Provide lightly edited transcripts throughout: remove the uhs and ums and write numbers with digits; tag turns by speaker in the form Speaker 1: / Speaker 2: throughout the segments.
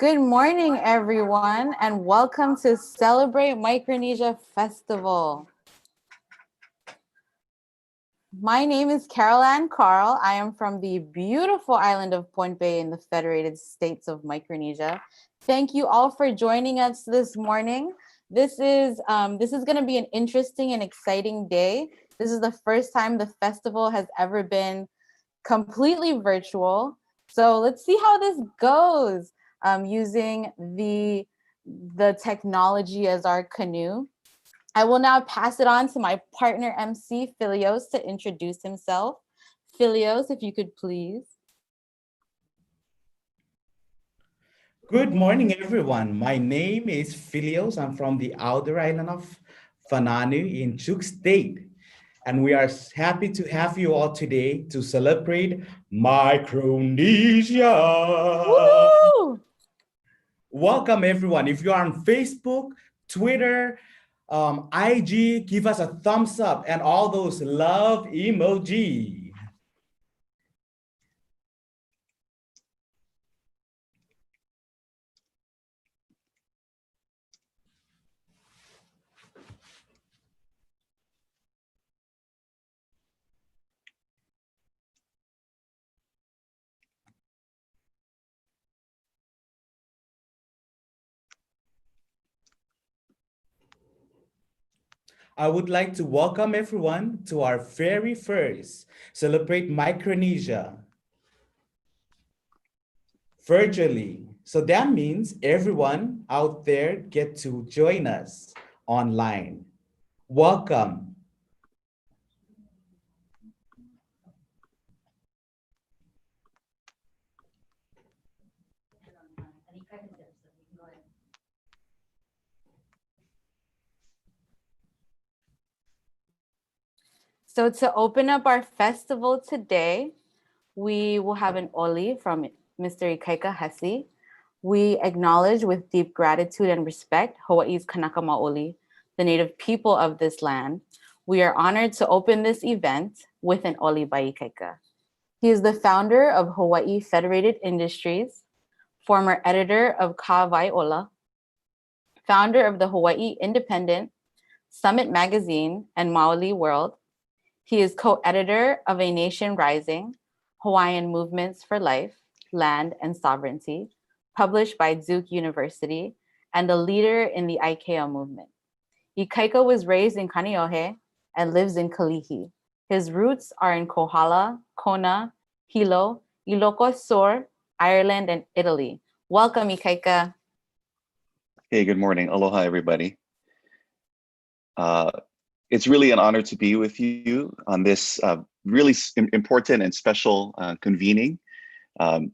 Speaker 1: Good morning, everyone, and welcome to Celebrate Micronesia Festival. My name is Carol Ann Carl. I am from the beautiful island of Pohnpei in the Federated States of Micronesia. Thank you all for joining us this morning. This is going to be an interesting and exciting day. This is the first time the festival has ever been completely virtual. So let's see how this goes using the technology as our canoe. I will now pass it on to my partner MC, Philios, to introduce himself. Philios, if you could please.
Speaker 2: Good morning, everyone. My name is Philios. I'm from the outer island of Fananu in Chuuk State. And we are happy to have you all today to celebrate Micronesia.
Speaker 1: Woo!
Speaker 2: Welcome, everyone. If you're on Facebook, Twitter, IG, give us a thumbs up and all those love emoji. I would like to welcome everyone to our very first Celebrate Micronesia virtually. So that means everyone out there get to join us online. Welcome.
Speaker 1: So to open up our festival today, we will have an oli from Mr. Ikaika Hasi. We acknowledge with deep gratitude and respect Hawaii's Kanaka Maoli, the native people of this land. We are honored to open this event with an oli by Ikaika. He is the founder of Hawaii Federated Industries, former editor of Ka'Wai'ola, founder of the Hawaii Independent, Summit Magazine, and Maoli World. He is co-editor of A Nation Rising, Hawaiian Movements for Life, Land, and Sovereignty, published by Duke University, and a leader in the Aikea movement. Ikaika was raised in Kaneohe and lives in Kalihi. His roots are in Kohala, Kona, Hilo, Ilocos Sur, Ireland, and Italy. Welcome, Ikaika.
Speaker 3: Hey, good morning. Aloha, everybody. It's really an honor to be with you on this really important and special convening. And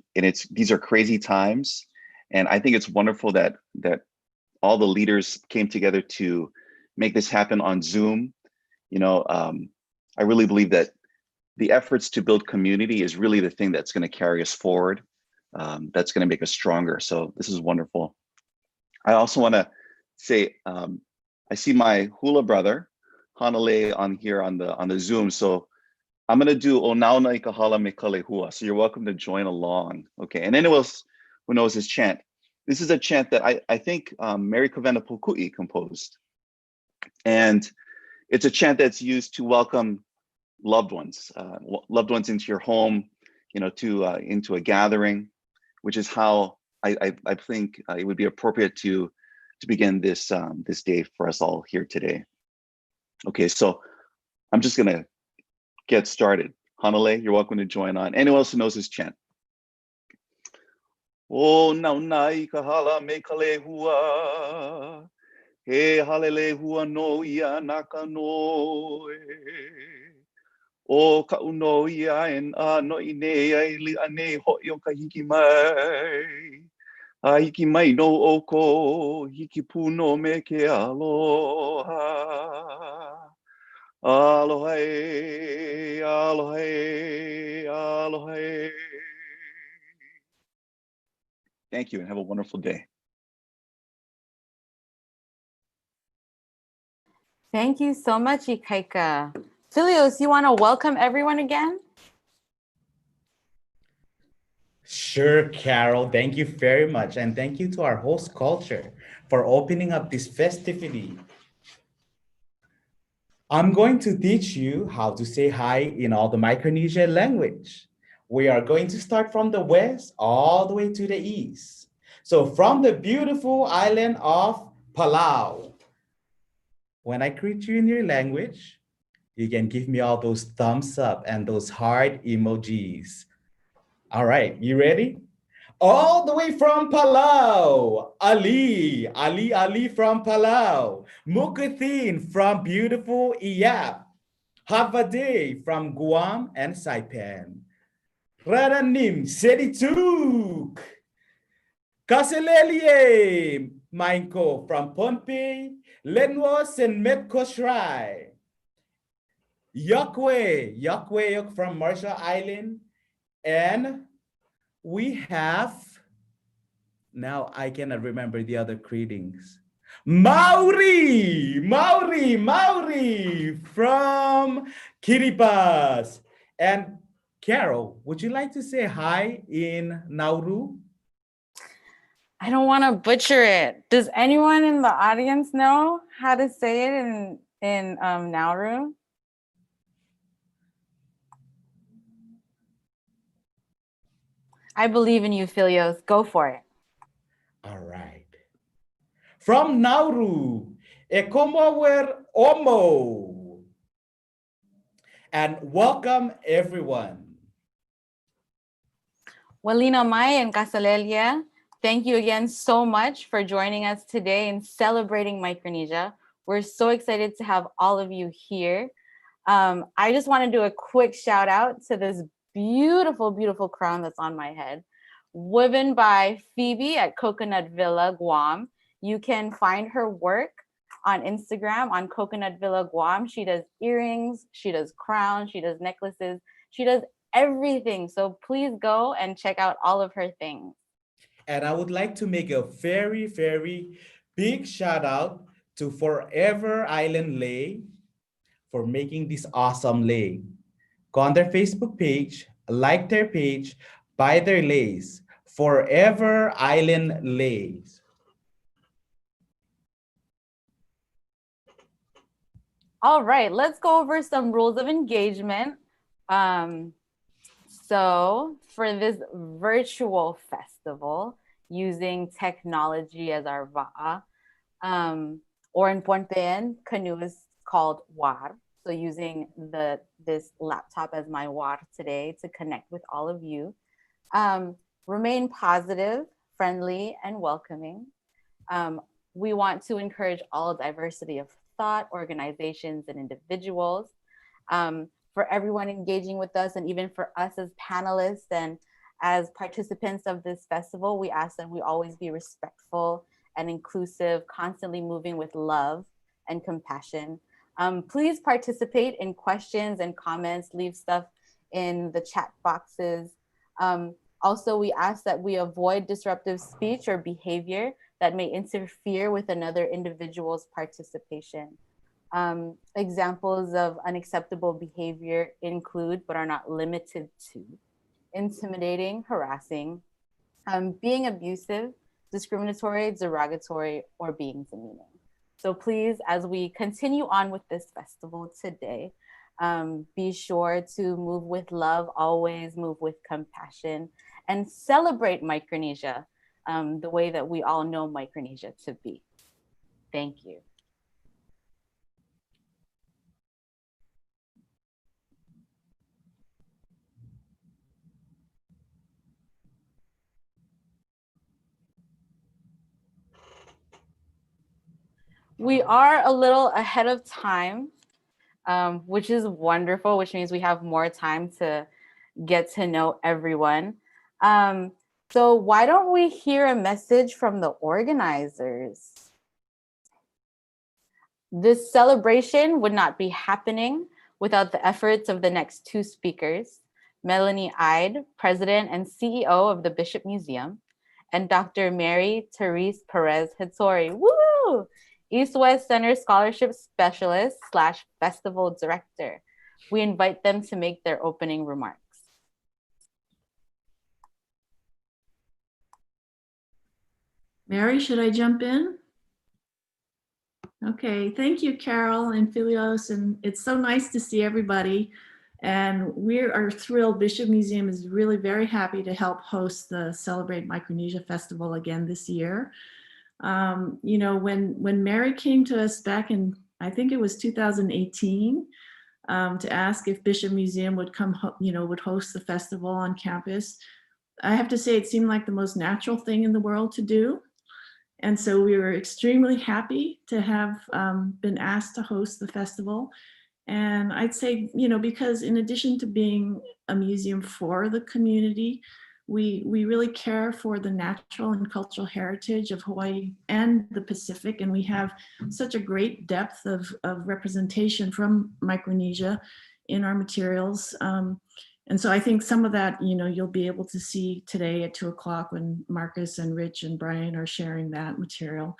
Speaker 3: these are crazy times. And I think it's wonderful that all the leaders came together to make this happen on Zoom. You know, I really believe that the efforts to build community is really the thing that's going to carry us forward. That's going to make us stronger. So this is wonderful. I also want to say, I see my hula brother, Hanale, on here on the Zoom. So I'm going to do O Nauna I Kahala Me Kalehua. So you're welcome to join along. Okay. And anyone else who knows this chant, this is a chant that I think Mary Kavena Pukui composed. And it's a chant that's used to welcome loved ones into your home, you know, into a gathering, which is how I think it would be appropriate to begin this this day for us all here today. Okay, so I'm just gonna get started. Hanale, you're welcome to join on. Anyone else who knows this chant? O naunai kahala me kalehua, he halelehua no ia naka noe. O ka uno ia en a no ine ai li ane ho yo ka hiki mai. A hiki mai no oko, hiki puno me ke aloha. Aloha, aloha, aloha. Thank you and have a wonderful day.
Speaker 1: Thank you so much, Ikaika. Philios, you want to welcome everyone again?
Speaker 2: Sure, Carol. Thank you very much. And thank you to our host culture for opening up this festivity. I'm going to teach you how to say hi in all the Micronesian language. We are going to start from the west all the way to the east. So from the beautiful island of Palau, when I greet you in your language, you can give me all those thumbs up and those heart emojis. All right, you ready? All the way from Palau, Ali from Palau, Mukathin from beautiful Iap, Havade from Guam and Saipan, Radanim Sedituk, Kaselelie Mainko from Pohnpei, Lenwas and Met Kosrae, Yakwe from Marshall Island, and we have, now I cannot remember the other greetings. Mauri from Kiribat. And Carol, would you like to say hi in Nauru?
Speaker 1: I don't want to butcher it. Does anyone in the audience know how to say it in Nauru? I believe in you, Filios. Go for it.
Speaker 2: All right. From Nauru, Ekomower Omo. And welcome everyone.
Speaker 1: Walina Mai and Kasalelia, thank you again so much for joining us today in celebrating Micronesia. We're so excited to have all of you here. I just want to do a quick shout out to this beautiful, beautiful crown that's on my head, woven by Phoebe at Coconut Villa, Guam. You can find her work on Instagram on Coconut Villa, Guam. She does earrings, she does crowns, she does necklaces, she does everything. So please go and check out all of her things.
Speaker 2: And I would like to make a very, very big shout out to Forever Island Lay for making this awesome lei. Go on their Facebook page, like their page, buy their leis, Forever Island Leis.
Speaker 1: All right, let's go over some rules of engagement. So for this virtual festival, using technology as our va'a, or in Pohnpei, canoe is called war. So using this laptop as my war today to connect with all of you. Remain positive, friendly, and welcoming. We want to encourage all diversity of thought, organizations, and individuals. For everyone engaging with us, and even for us as panelists and as participants of this festival, we ask that we always be respectful and inclusive, constantly moving with love and compassion. Please participate in questions and comments, leave stuff in the chat boxes. Also, we ask that we avoid disruptive speech or behavior that may interfere with another individual's participation. Examples of unacceptable behavior include, but are not limited to, intimidating, harassing, being abusive, discriminatory, derogatory, or being demeaning. So please, as we continue on with this festival today, be sure to move with love, always move with compassion, and celebrate Micronesia the way that we all know Micronesia to be. Thank you. We are a little ahead of time, which is wonderful, which means we have more time to get to know everyone. So why don't we hear a message from the organizers? This celebration would not be happening without the efforts of the next two speakers, Melanie Ide, President and CEO of the Bishop Museum, and Dr. Mary Therese Perez Hitori, woo! East-West Center Scholarship Specialist / Festival Director. We invite them to make their opening remarks.
Speaker 4: Mary, should I jump in? Okay, thank you, Carol and Philios, and it's so nice to see everybody. And we are thrilled. Bishop Museum is really very happy to help host the Celebrate Micronesia Festival again this year. You know, when Mary came to us back in, I think it was 2018, to ask if Bishop Museum would come, would host the festival on campus, I have to say it seemed like the most natural thing in the world to do. And so we were extremely happy to have been asked to host the festival. And I'd say, because in addition to being a museum for the community, we really care for the natural and cultural heritage of Hawaii and the Pacific. And we have such a great depth of representation from Micronesia in our materials. And so I think some of that, you'll be able to see today at 2 o'clock when Marcus and Rich and Brian are sharing that material.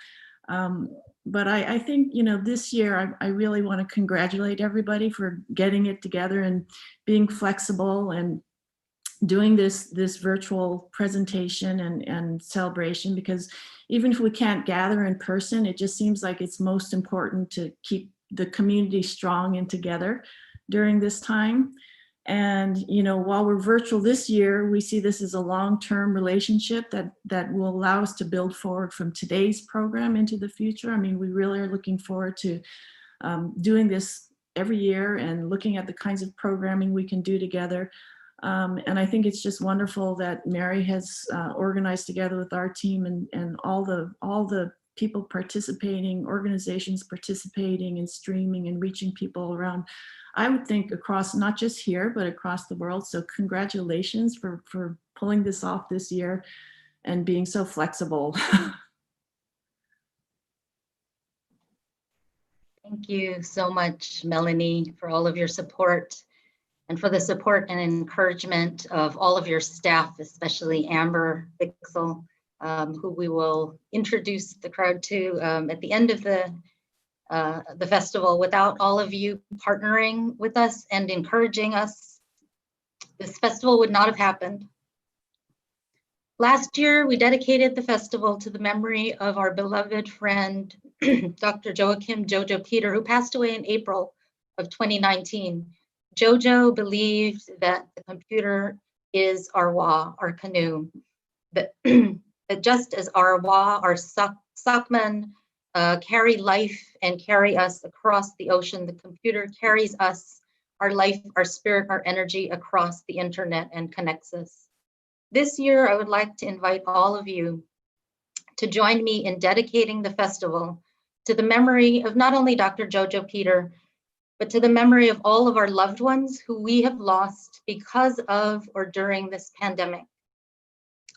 Speaker 4: But I think, this year I really want to congratulate everybody for getting it together and being flexible and doing this virtual presentation and celebration, because even if we can't gather in person, it just seems like it's most important to keep the community strong and together during this time. And, while we're virtual this year, we see this as a long-term relationship that will allow us to build forward from today's program into the future. I mean, we really are looking forward to doing this every year and looking at the kinds of programming we can do together. And I think it's just wonderful that Mary has organized together with our team and all the people participating, organizations participating and streaming and reaching people around, I would think across, not just here, but across the world. So congratulations for pulling this off this year and being so flexible.
Speaker 5: Thank you so much, Melanie, for all of your support and for the support and encouragement of all of your staff, especially Amber Bixel, who we will introduce the crowd to at the end of the festival. Without all of you partnering with us and encouraging us, this festival would not have happened. Last year, we dedicated the festival to the memory of our beloved friend, Dr. Joachim Jojo Peter, who passed away in April of 2019. Jojo believed that the computer is our wa, our canoe, that just as our wa, our sakman, carry life and carry us across the ocean, the computer carries us, our life, our spirit, our energy across the internet and connects us. This year, I would like to invite all of you to join me in dedicating the festival to the memory of not only Dr. Jojo Peter, but to the memory of all of our loved ones who we have lost because of or during this pandemic.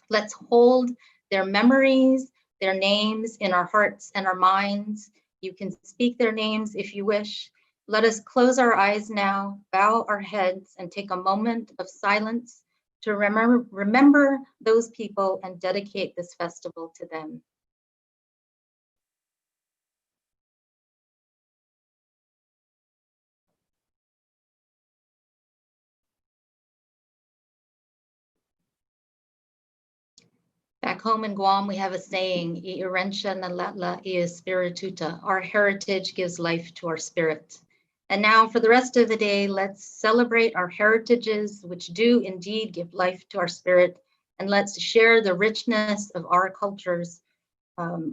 Speaker 5: Let's hold their memories, their names in our hearts and our minds. You can speak their names if you wish. Let us close our eyes now, bow our heads, and take a moment of silence to remember those people and dedicate this festival to them. Back home in Guam, we have a saying, "I irentia na latla I spirituta." Our heritage gives life to our spirit. And now for the rest of the day, let's celebrate our heritages, which do indeed give life to our spirit. And let's share the richness of our cultures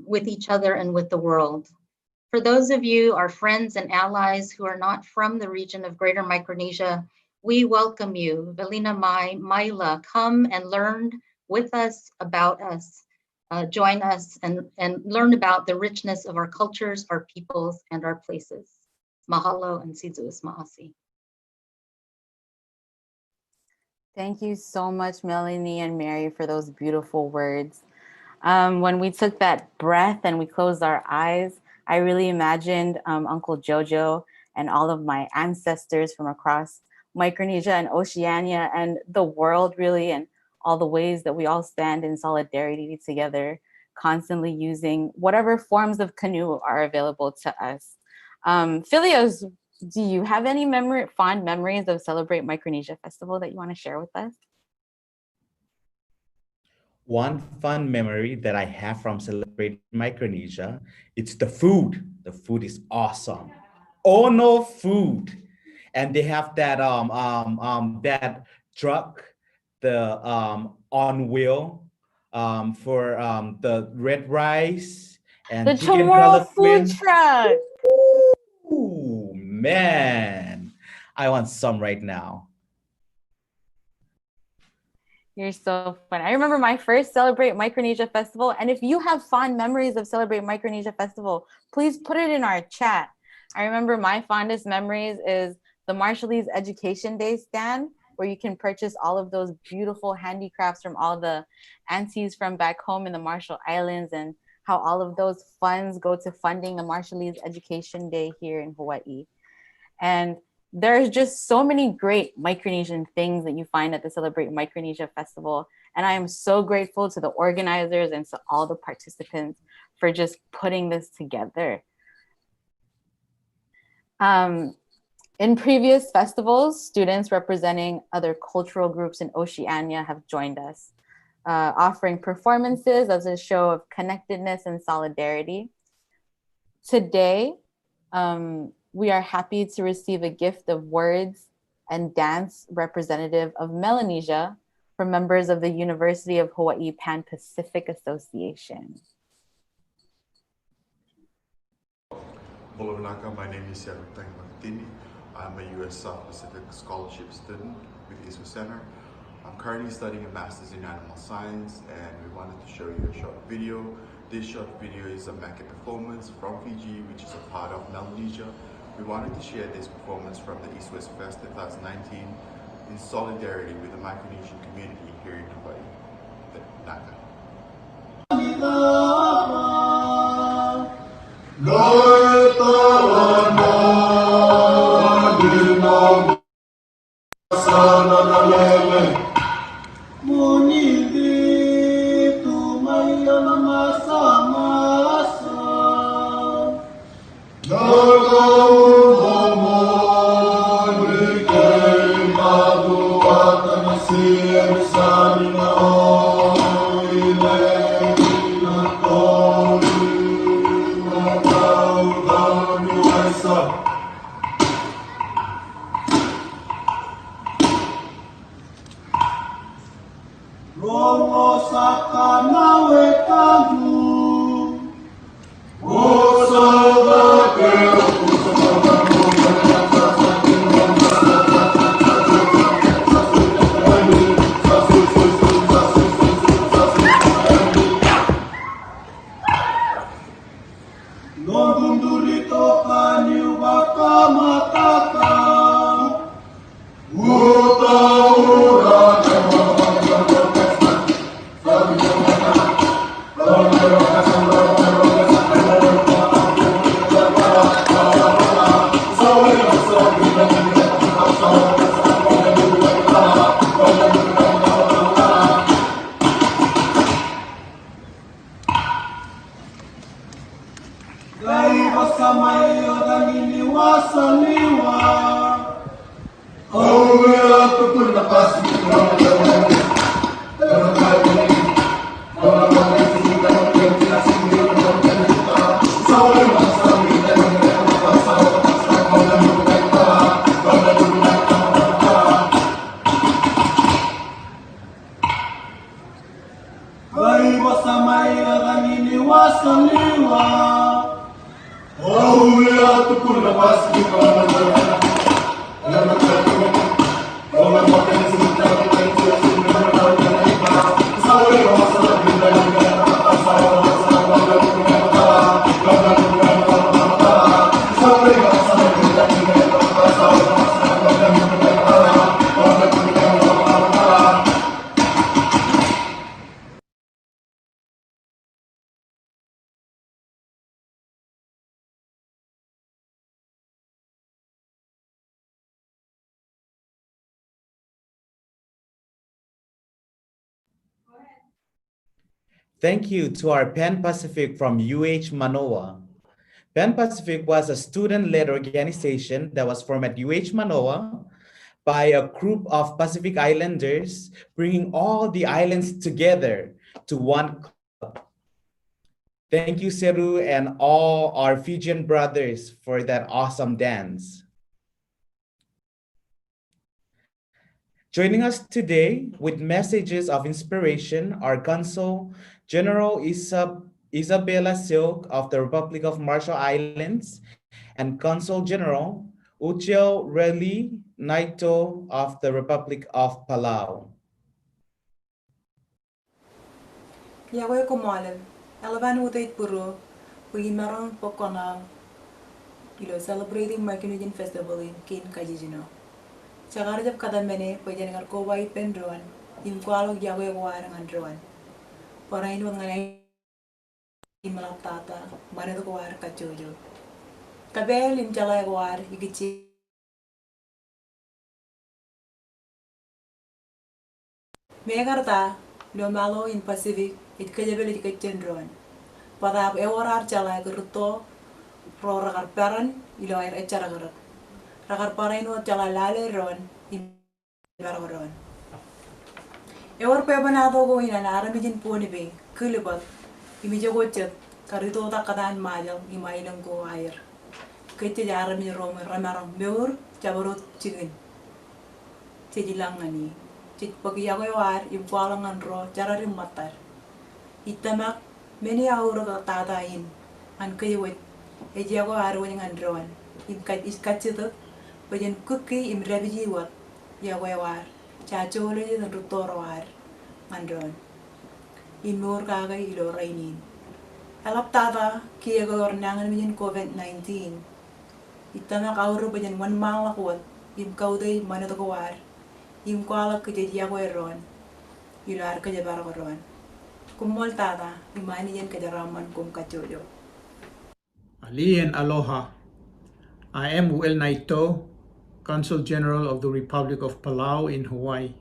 Speaker 5: with each other and with the world. For those of you, our friends and allies who are not from the region of Greater Micronesia, we welcome you. Velina Mai, Maila, come and learn with us, about us, join us and learn about the richness of our cultures, our peoples, and our places. Mahalo and Sizuus Ma'asi.
Speaker 1: Thank you so much, Melanie and Mary, for those beautiful words. When we took that breath and we closed our eyes, I really imagined Uncle Jojo and all of my ancestors from across Micronesia and Oceania and the world, really, and all the ways that we all stand in solidarity together, constantly using whatever forms of canoe are available to us. Philios, do you have any fond memories of Celebrate Micronesia Festival that you want to share with us?
Speaker 2: one fun memory that I have from Celebrate Micronesia, it's the food. The food is awesome. Oh no, food. And they have that truck, the on wheel for the red rice
Speaker 1: The
Speaker 2: and chicken
Speaker 1: tomorrow food
Speaker 2: palanquin.
Speaker 1: truck.
Speaker 2: Ooh, man, I want some right now.
Speaker 1: You're so fun. I remember my first Celebrate Micronesia Festival. And if you have fond memories of Celebrate Micronesia Festival, please put it in our chat. I remember my fondest memories is the Marshallese Education Day stand, where you can purchase all of those beautiful handicrafts from all the aunties from back home in the Marshall Islands, and how all of those funds go to funding the Marshallese Education Day here in Hawaii. And there's just so many great Micronesian things that you find at the Celebrate Micronesia Festival. And I am so grateful to the organizers and to all the participants for just putting this together. In previous festivals, students representing other cultural groups in Oceania have joined us, offering performances as a show of connectedness and solidarity. Today, we are happy to receive a gift of words and dance representative of Melanesia from members of the University of Hawaii Pan-Pacific Association.
Speaker 6: Bolovinaka, my name is Yarutang Martini. I'm a U.S. South Pacific Scholarship student with ISU Center. I'm currently studying a Master's in Animal Science, and we wanted to show you a short video. This short video is a Maka performance from Fiji, which is a part of Melanesia. We wanted to share this performance from the East West Fest 2019 in solidarity with the Micronesian community here in Hawaii. Naka.
Speaker 2: Thank you to our Pan Pacific from UH Manoa. Pan Pacific was a student-led organization that was formed at UH Manoa by a group of Pacific Islanders, bringing all the islands together to one club. Thank you, Seru, and all our Fijian brothers for that awesome dance. Joining us today with messages of inspiration are Consul General Isabella Silk of the Republic of Marshall Islands and Consul General Uchel Reli Naito of the Republic of Palau.
Speaker 7: Yawe komalem, alavan utait puro, pugimaron pokona, celebrating Micronesian Festival in Kin Kajijino. Chagar jab kada mene, pajan ngar kowai pendruan, im kualog yawe warang andruan. Parain wanganay imalap tata, mana to kuar kachojo. Kabel im chalay kuar, ikichi. Megarta, no malo in Pacific, it kajabel it kachendruan. Padap ewarar chalay kuruto, pro ragar paran, ilo air echaragar. Ragar parain wa chalay lale ron, im bararon. Ewar pebanado go ina aramijin Pohnpei, Kiribat, imijogochet, karito takadan majal, imailang go air. Kete jarami rom ramarong meur, jabarot chicken. Chejilangani. Chit pagiyago war, impualangan ro, jararim matar. Itamak, many hour tata in, and kaywit, ejago arwing and drawn. Imkat is katchito, but in cookie im rebiji wat, yawar. Chachole and Rutoroar, Mandron. In more gaga ilo rainin. Alaptata, Kiago or Nangamin COVID-19. Itamak auro bayan 1 mile akot, im kaude manatokuar, im kuala kajayagueron, ilar kajabaron. Kumol tata, imanian kajaraman kum kachoyo.
Speaker 8: Ali and aloha. I am Uel Naito, Consul General of the Republic of Palau in Hawaii.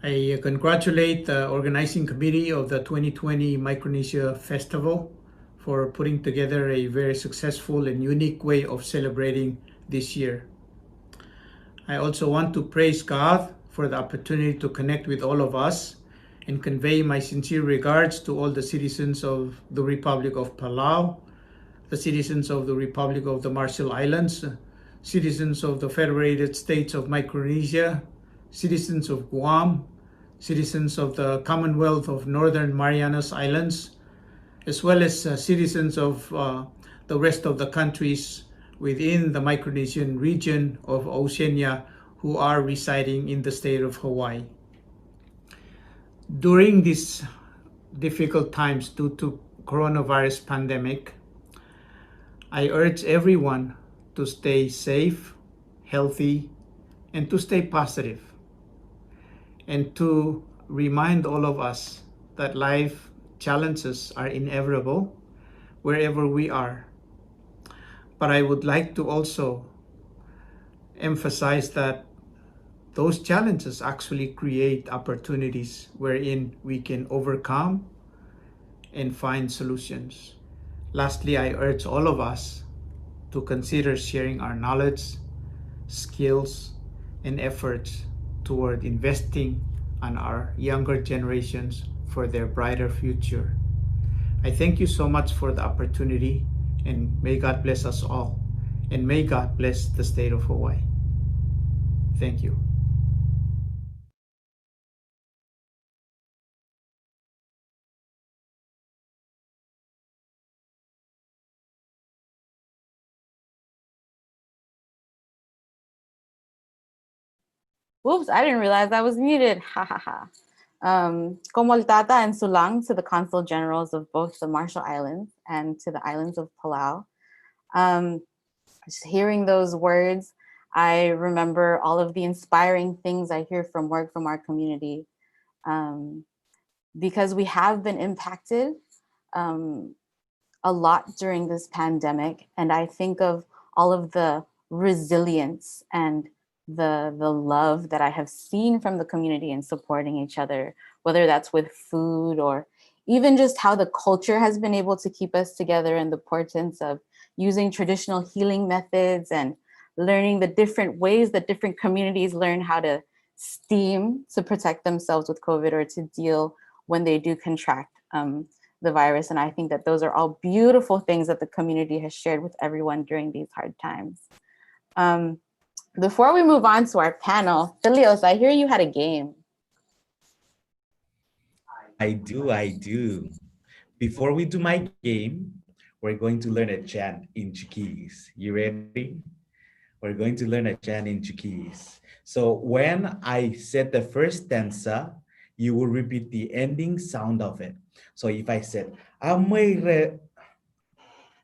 Speaker 8: I congratulate the organizing committee of the 2020 Micronesia Festival for putting together a very successful and unique way of celebrating this year. I also want to praise God for the opportunity to connect with all of us and convey my sincere regards to all the citizens of the Republic of Palau, the citizens of the Republic of the Marshall Islands, citizens of the Federated States of Micronesia, citizens of Guam, citizens of the Commonwealth of Northern Marianas Islands, as well as citizens of the rest of the countries within the Micronesian region of Oceania who are residing in the state of Hawaii. During these difficult times due to coronavirus pandemic, I urge everyone to stay safe, healthy, and to stay positive, and to remind all of us that life challenges are inevitable wherever we are. But I would like to also emphasize that those challenges actually create opportunities wherein we can overcome and find solutions. Lastly, I urge all of us to consider sharing our knowledge, skills, and efforts toward investing on our younger generations for their brighter future. I thank you so much for the opportunity, and may God bless us all, and may God bless the state of Hawaii. Thank you.
Speaker 1: Whoops, I didn't realize I was muted. Ha ha ha. Komoltata and Sulang to the Consul Generals of both the Marshall Islands and to the islands of Palau. Just hearing those words, I remember all of the inspiring things I hear from work from our community. Because we have been impacted a lot during this pandemic. And I think of all of the resilience and the love that I have seen from the community in supporting each other, whether that's with food or even just how the culture has been able to keep us together, and the importance of using traditional healing methods and learning the different ways that different communities learn how to steam to protect themselves with COVID or to deal when they do contract the virus. And I think that those are all beautiful things that the community has shared with everyone during these hard times. Before we move on to our panel, Filios, I hear you had a game.
Speaker 2: I do. Before we do my game, we're going to learn a chant in Chuukese. You ready? We're going to learn a chant in Chuukese. So when I said the first stanza, you will repeat the ending sound of it. So if I said, Amaire,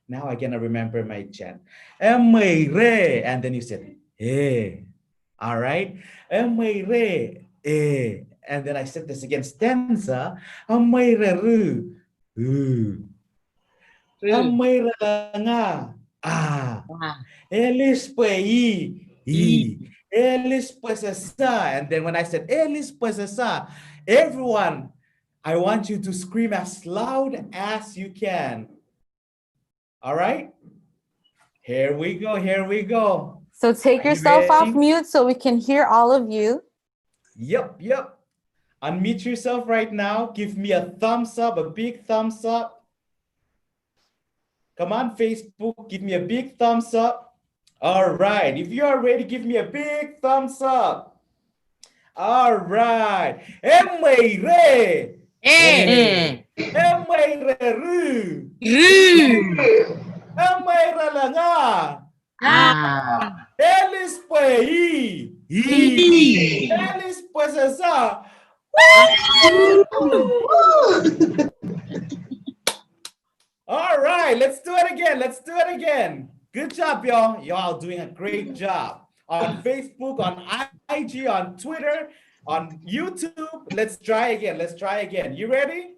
Speaker 2: now I cannot remember my chant. Amaire, and then you said, eh. All right? Amaire, eh. And then I said this again, stanza, Amaire ru, Amaire nga, Elis pei, Elis pues sa. And then when I said Elis pues sa, everyone, I want you to scream as loud as you can. All right? Here we go.
Speaker 1: So take yourself off mute so we can hear all of you.
Speaker 2: Yep. Unmute yourself right now. Give me a thumbs up, a big thumbs up. Come on, Facebook, give me a big thumbs up. All right, if you are ready, give me a big thumbs up. All right. Emaire. Emaire ru. Emaire langa. Elis pei. Elis pues esa. All right, let's do it again. Good job, y'all. Y'all doing a great job. On Facebook, on IG, on Twitter, on YouTube. Let's try again. You ready?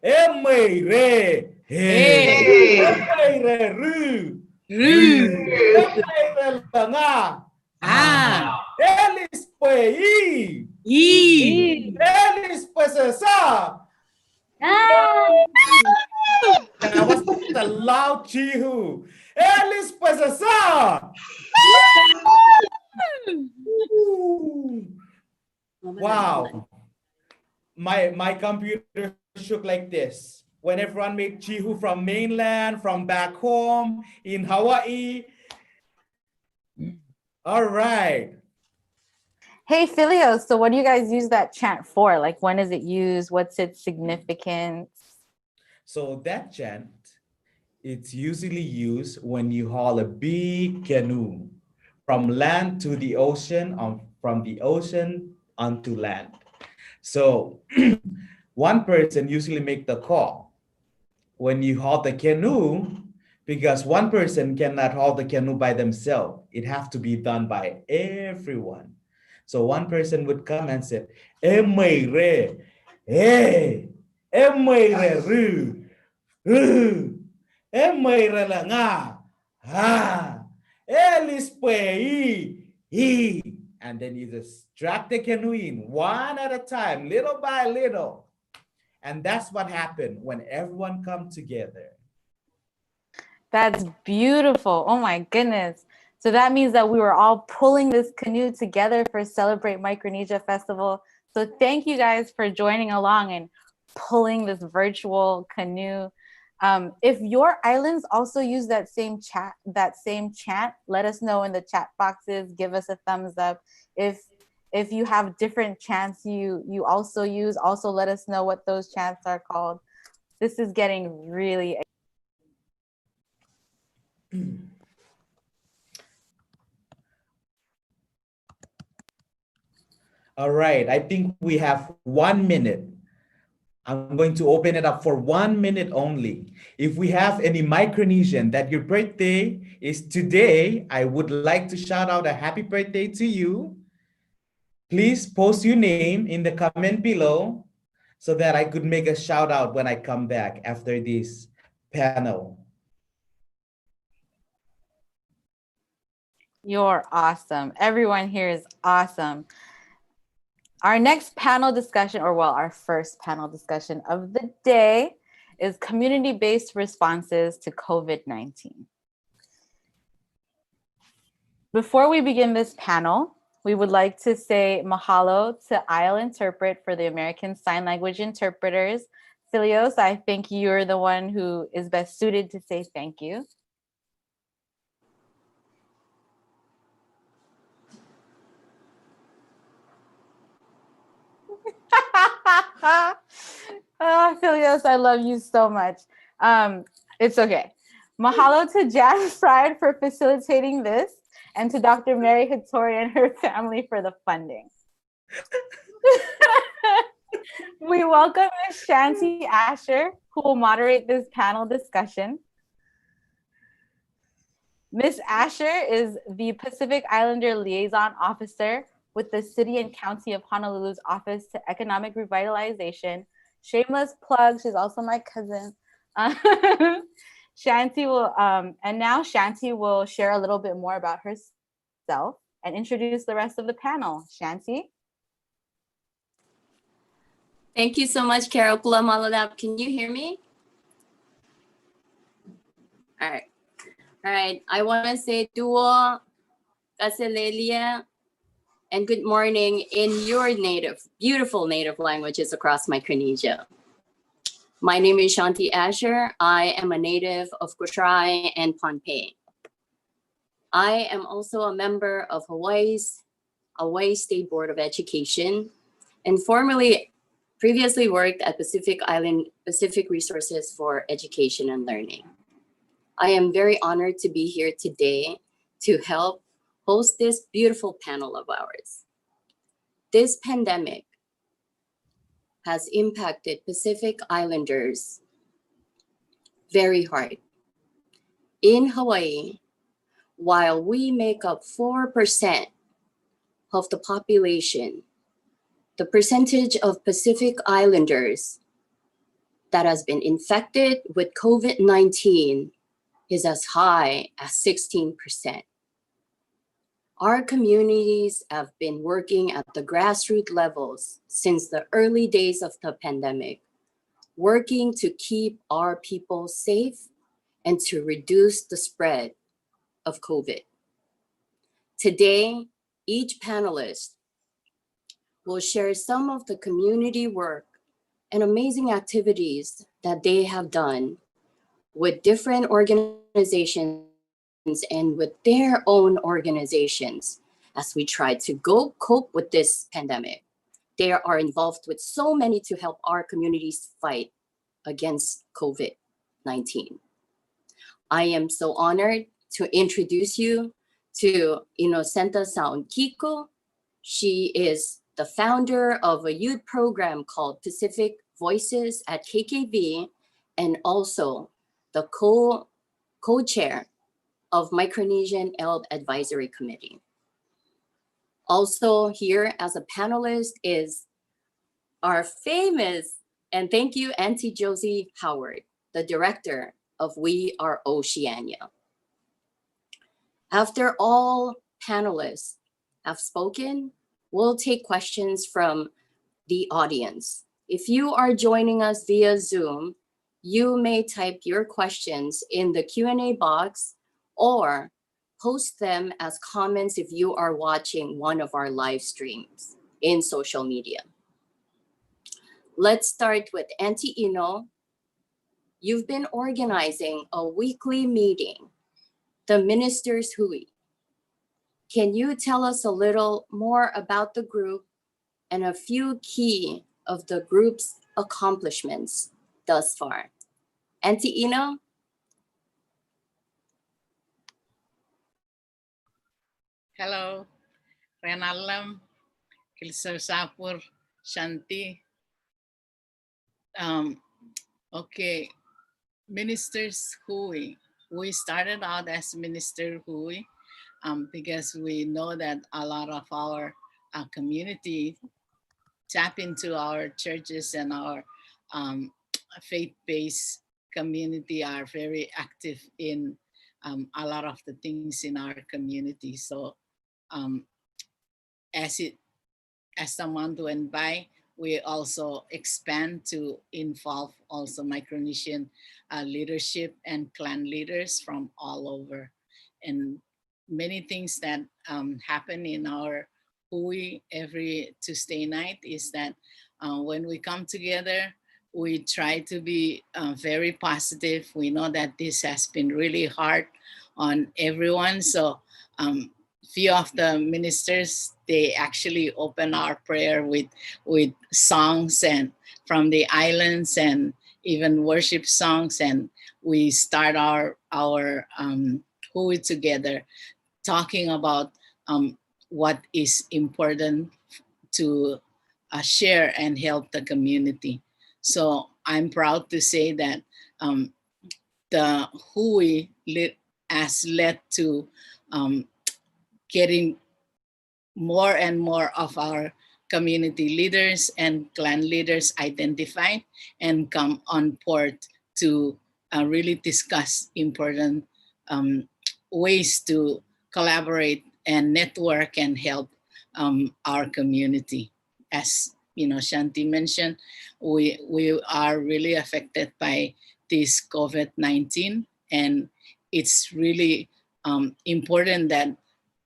Speaker 2: Emaire. Emaire ru. Emaire langa. Elis pei. Elis pues esa. That was the loud chihu. Elis pues esa. Wow. My computer shook like this. When everyone made chihu from mainland, from back home, in Hawaii. All right.
Speaker 1: Hey, Filios, so what do you guys use that chant for? Like, when is it used? What's its significance?
Speaker 2: So that chant, it's usually used when you haul a big canoe from land to the ocean, from the ocean onto land. So one person usually make the call when you haul the canoe, because one person cannot haul the canoe by themselves. It has to be done by everyone. So one person would come and say, Emaire, Emaire ru, Emaire langa, Elis pei, and then you just drag the canoe in one at a time, little by little. And that's what happened when everyone come together.
Speaker 1: That's beautiful. Oh my goodness. So that means that we were all pulling this canoe together for Celebrate Micronesia Festival. So thank you guys for joining along and pulling this virtual canoe. If your islands also use that same chant, let us know in the chat boxes. Give us a thumbs up. If you have different chants you also use, also let us know what those chants are called. This is getting really
Speaker 2: All right, I think we have 1 minute. I'm going to open it up for 1 minute only. If we have any Micronesian that your birthday is today, I would like to shout out a happy birthday to you. Please post your name in the comment below so that I could make a shout out when I come back after this panel.
Speaker 1: You're awesome. Everyone here is awesome. Our next panel discussion, our first panel discussion of the day, is community-based responses to COVID-19. Before we begin this panel, we would like to say mahalo to I'll interpret for the American Sign Language interpreters. Filios, I think you're the one who is best suited to say thank you. Oh, Filios, I love you so much. It's okay. Mahalo to Jan Fried for facilitating this, and to Dr. Mary Hattori and her family for the funding. We welcome Ms. Shanti Asher, who will moderate this panel discussion. Ms. Asher is the Pacific Islander Liaison Officer with the City and County of Honolulu's Office to Economic Revitalization. Shameless plug, she's also my cousin. Shanti will, and now Shanti will share a little bit more about herself and introduce the rest of the panel. Shanti?
Speaker 9: Thank you so much, Carol. Kula maladap. Can you hear me? All right. All right. I want to say duo, kaselelia, and good morning in your native, beautiful native languages across Micronesia. My name is Shanti Asher. I am a native of Kosrae and Pohnpei. I am also a member of Hawaii State Board of Education, and previously worked at Pacific Resources for Education and Learning. I am very honored to be here today to help host this beautiful panel of ours. This pandemic has impacted Pacific Islanders very hard. In Hawaii, while we make up 4% of the population, the percentage of Pacific Islanders that has been infected with COVID-19 is as high as 16%. Our communities have been working at the grassroots levels since the early days of the pandemic, working to keep our people safe and to reduce the spread of COVID. Today, each panelist will share some of the community work and amazing activities that they have done with different organizations and with their own organizations as we try to cope with this pandemic. They are involved with so many to help our communities fight against COVID-19. I am so honored to introduce you to Inocenta Saonkiko. She is the founder of a youth program called Pacific Voices at KKV, and also the co-chair of Micronesian ELD Advisory Committee. Also here as a panelist is our famous, and thank you, Auntie Josie Howard, the director of We Are Oceania. After all panelists have spoken, we'll take questions from the audience. If you are joining us via Zoom, you may type your questions in the Q&A box or post them as comments if you are watching one of our live streams in social media. Let's start with Auntie Ino. You've been organizing a weekly meeting, the Ministers' Hui. Can you tell us a little more about the group and a few key of the group's accomplishments thus far? Auntie Ino?
Speaker 10: Hello, Renalam, Kilsar Sapur, Shanti. Okay, Ministers Hui. We started out as Minister Hui because we know that a lot of our community tap into our churches, and our faith-based community are very active in a lot of the things in our community. So as the month went by, we also expand to involve also Micronesian leadership and clan leaders from all over. And many things that happen in our Hui every Tuesday night is that when we come together, we try to be very positive. We know that this has been really hard on everyone. So few of the ministers, they actually open our prayer with songs and from the islands and even worship songs. And we start our Hui together, talking about what is important to share and help the community. So I'm proud to say that the Hui has led to getting more and more of our community leaders and clan leaders identified and come on board to really discuss important ways to collaborate and network and help our community. As Shanti mentioned, we are really affected by this COVID-19, and it's really important that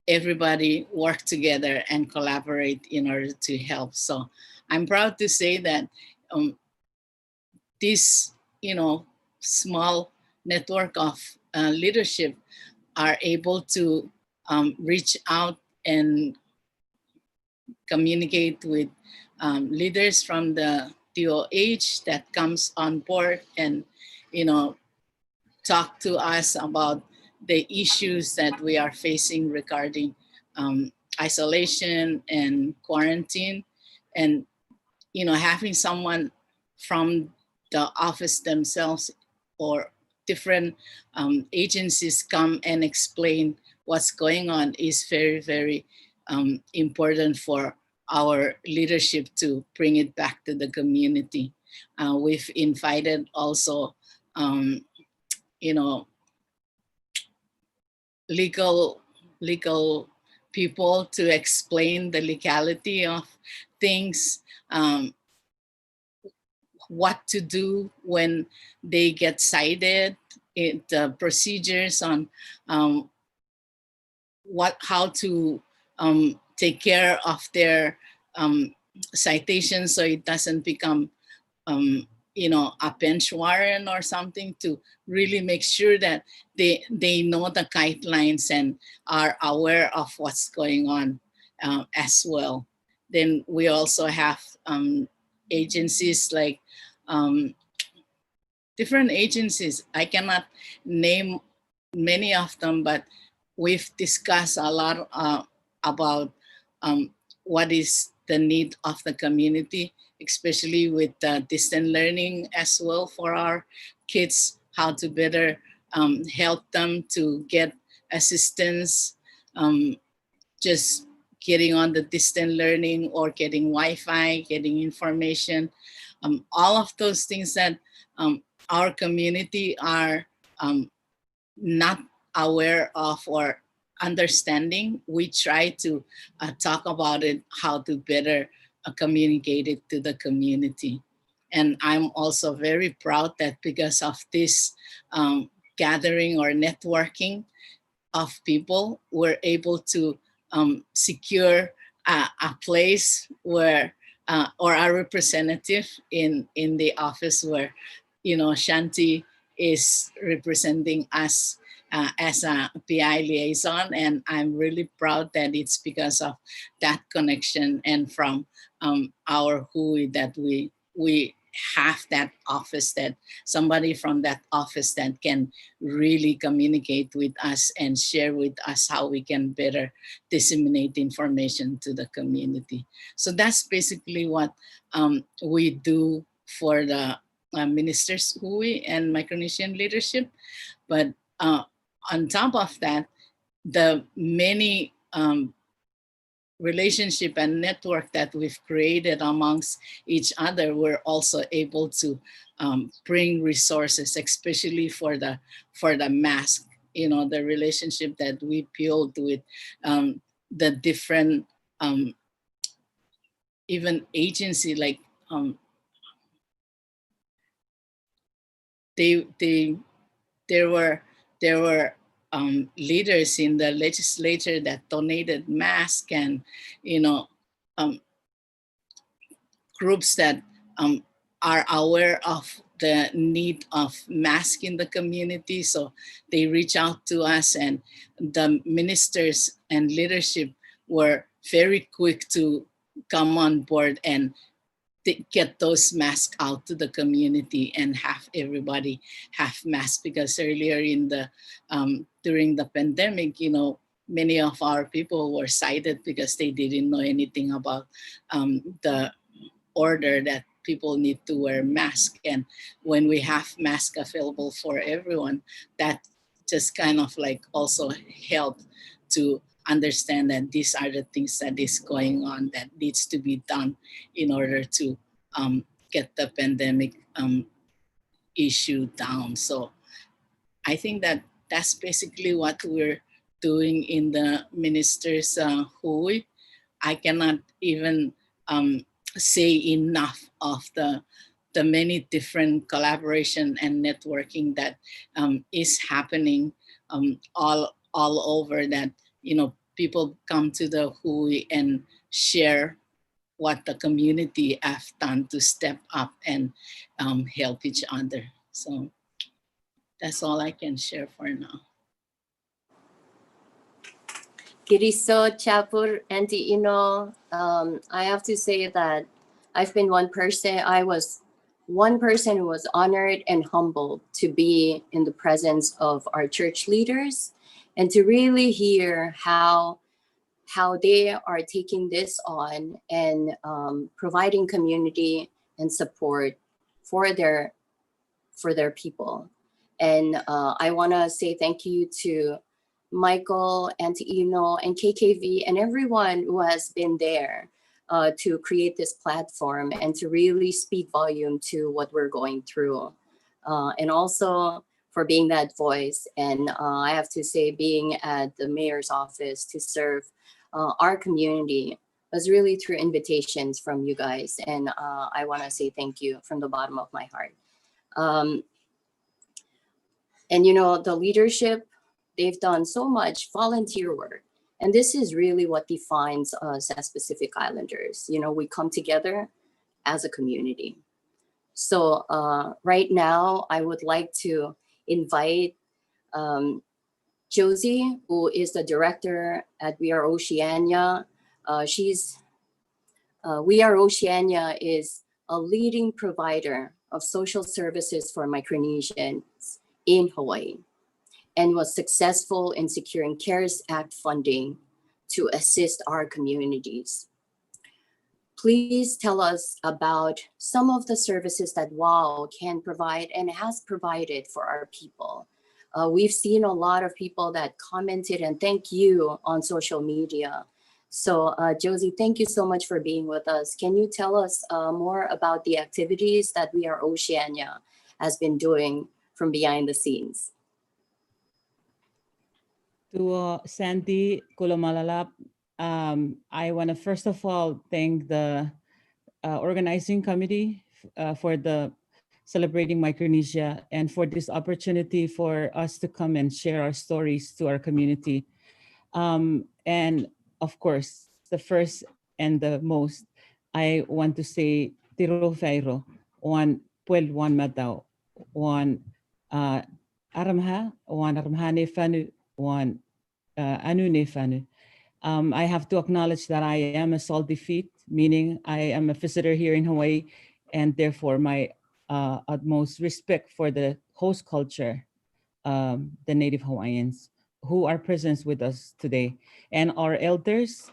Speaker 10: everybody work together and collaborate in order to help. So I'm proud to say that this, small network of leadership are able to reach out and communicate with leaders from the DOH that comes on board and, talk to us about the issues that we are facing regarding isolation and quarantine, and having someone from the office themselves or different agencies come and explain what's going on is very, very important for our leadership to bring it back to the community. We've invited also legal people to explain the legality of things, what to do when they get cited, the procedures on how to take care of their citations so it doesn't become a bench warrant or something, to really make sure that they know the guidelines and are aware of what's going on as well. Then we also have agencies like different agencies. I cannot name many of them, but we've discussed a lot about what is the need of the community, especially with distant learning as well for our kids, how to better help them to get assistance, just getting on the distant learning or getting Wi-Fi, getting information, all of those things that our community are not aware of or understanding. We try to talk about it, how to better communicate it to the community. And I'm also very proud that because of this gathering or networking of people, we're able to secure a place where, or a representative in the office where, Shanti is representing us as a PI liaison, and I'm really proud that it's because of that connection and from our Hui that we have that office, that somebody from that office that can really communicate with us and share with us how we can better disseminate information to the community. So that's basically what we do for the ministers Hui and Micronesian leadership. But on top of that, the many relationship and network that we've created amongst each other, we're also able to bring resources, especially for the mask. The relationship that we build with the different even agency, like there were leaders in the legislature that donated masks, and um, groups that are aware of the need of masks in the community. So they reach out to us, and the ministers and leadership were very quick to come on board and get those masks out to the community and have everybody have masks, because earlier in the during the pandemic, many of our people were cited because they didn't know anything about the order that people need to wear masks. And when we have masks available for everyone, that just kind of like also helped to understand that these are the things that is going on that needs to be done in order to get the pandemic issue down. So I think that that's basically what we're doing in the ministers' Hui. I cannot even say enough of the many different collaboration and networking that is happening all over, that people come to the Hui and share what the community have done to step up and help each other. So that's all I can share for now.
Speaker 9: Kiriso Chapur Anti I have to say that I've been one person. I was one person who was honored and humbled to be in the presence of our church leaders and to really hear how they are taking this on and providing community and support for their people. And I want to say thank you to Michael, Auntie Ino, and KKV, and everyone who has been there to create this platform and to really speak volume to what we're going through. And also for being that voice. And I have to say, being at the mayor's office to serve our community was really through invitations from you guys. And I want to say thank you from the bottom of my heart. And the leadership, they've done so much volunteer work. And this is really what defines us as Pacific Islanders. We come together as a community. So right now, I would like to invite Josie, who is the director at We Are Oceania. We Are Oceania is a leading provider of social services for Micronesians in Hawaii, and was successful in securing CARES Act funding to assist our communities. Please tell us about some of the services that WOW can provide and has provided for our people. We've seen a lot of people that commented and thank you on social media. So Josie, thank you so much for being with us. Can you tell us more about the activities that We Are Oceania has been doing from behind the scenes?
Speaker 11: To Sandy Kulomalalap, I want to first of all thank the organizing committee for the Celebrating Micronesia and for this opportunity for us to come and share our stories to our community. And of course, the first and the most, I want to say Tiro Fairo, one Puel one Madao, one Aramha, one Aramhane Fanu, one Anu Ne Fanu. I have to acknowledge that I am a salty feet, meaning I am a visitor here in Hawaii, and therefore my utmost respect for the host culture, the Native Hawaiians who are present with us today, and our elders.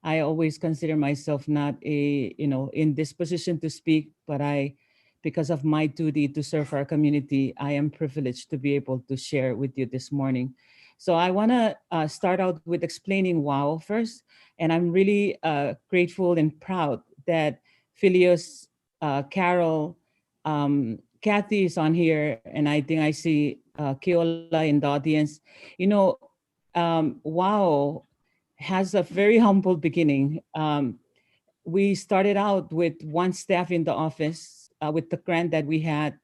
Speaker 11: I always consider myself not in this position to speak, but because of my duty to serve our community, I am privileged to be able to share with you this morning. So I want to start out with explaining WOW first. And I'm really grateful and proud that Filios, Carol, Kathy is on here, and I think I see Keola in the audience. WOW has a very humble beginning. We started out with one staff in the office with the grant that we had.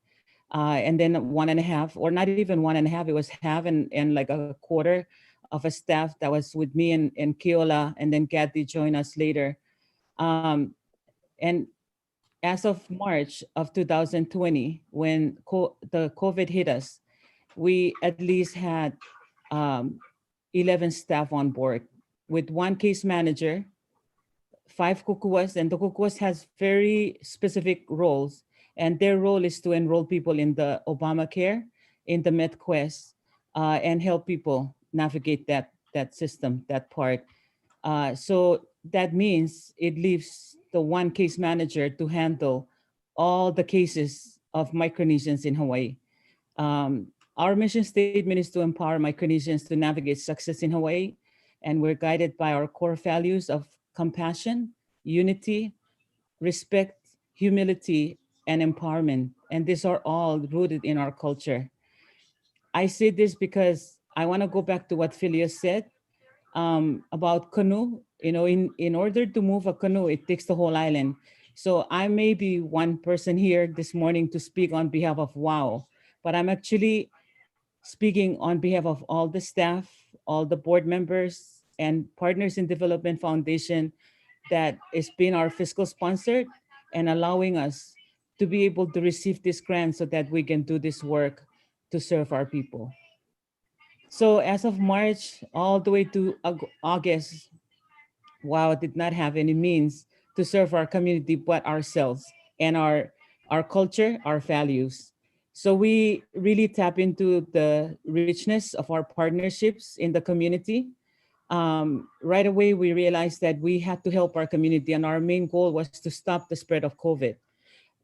Speaker 11: and then 1.5, or not even 1.5, it was half and like a quarter of a staff that was with me and Keola, and then Kathy joined us later. And as of March of 2020, when the COVID hit us, we at least had 11 staff on board with 1 case manager, 5 kukuas, and the kukuas has very specific roles, and their role is to enroll people in the Obamacare, in the MedQuest, and help people navigate that system, that part. So that means it leaves the 1 case manager to handle all the cases of Micronesians in Hawaii. Our mission statement is to empower Micronesians to navigate success in Hawaii, and we're guided by our core values of compassion, unity, respect, humility, and empowerment. And these are all rooted in our culture. I say this because I want to go back to what Phileas said about canoe. You know, in order to move a canoe, it takes the whole island. So I may be one person here this morning to speak on behalf of WOW, but I'm actually speaking on behalf of all the staff, all the board members, and Partners in Development Foundation that is being our fiscal sponsor and allowing us to be able to receive this grant so that we can do this work to serve our people. So as of March all the way to August, WOW did not have any means to serve our community but ourselves and our culture, our values. So we really tap into the richness of our partnerships in the community. Right away, we realized that we had to help our community, and our main goal was to stop the spread of COVID.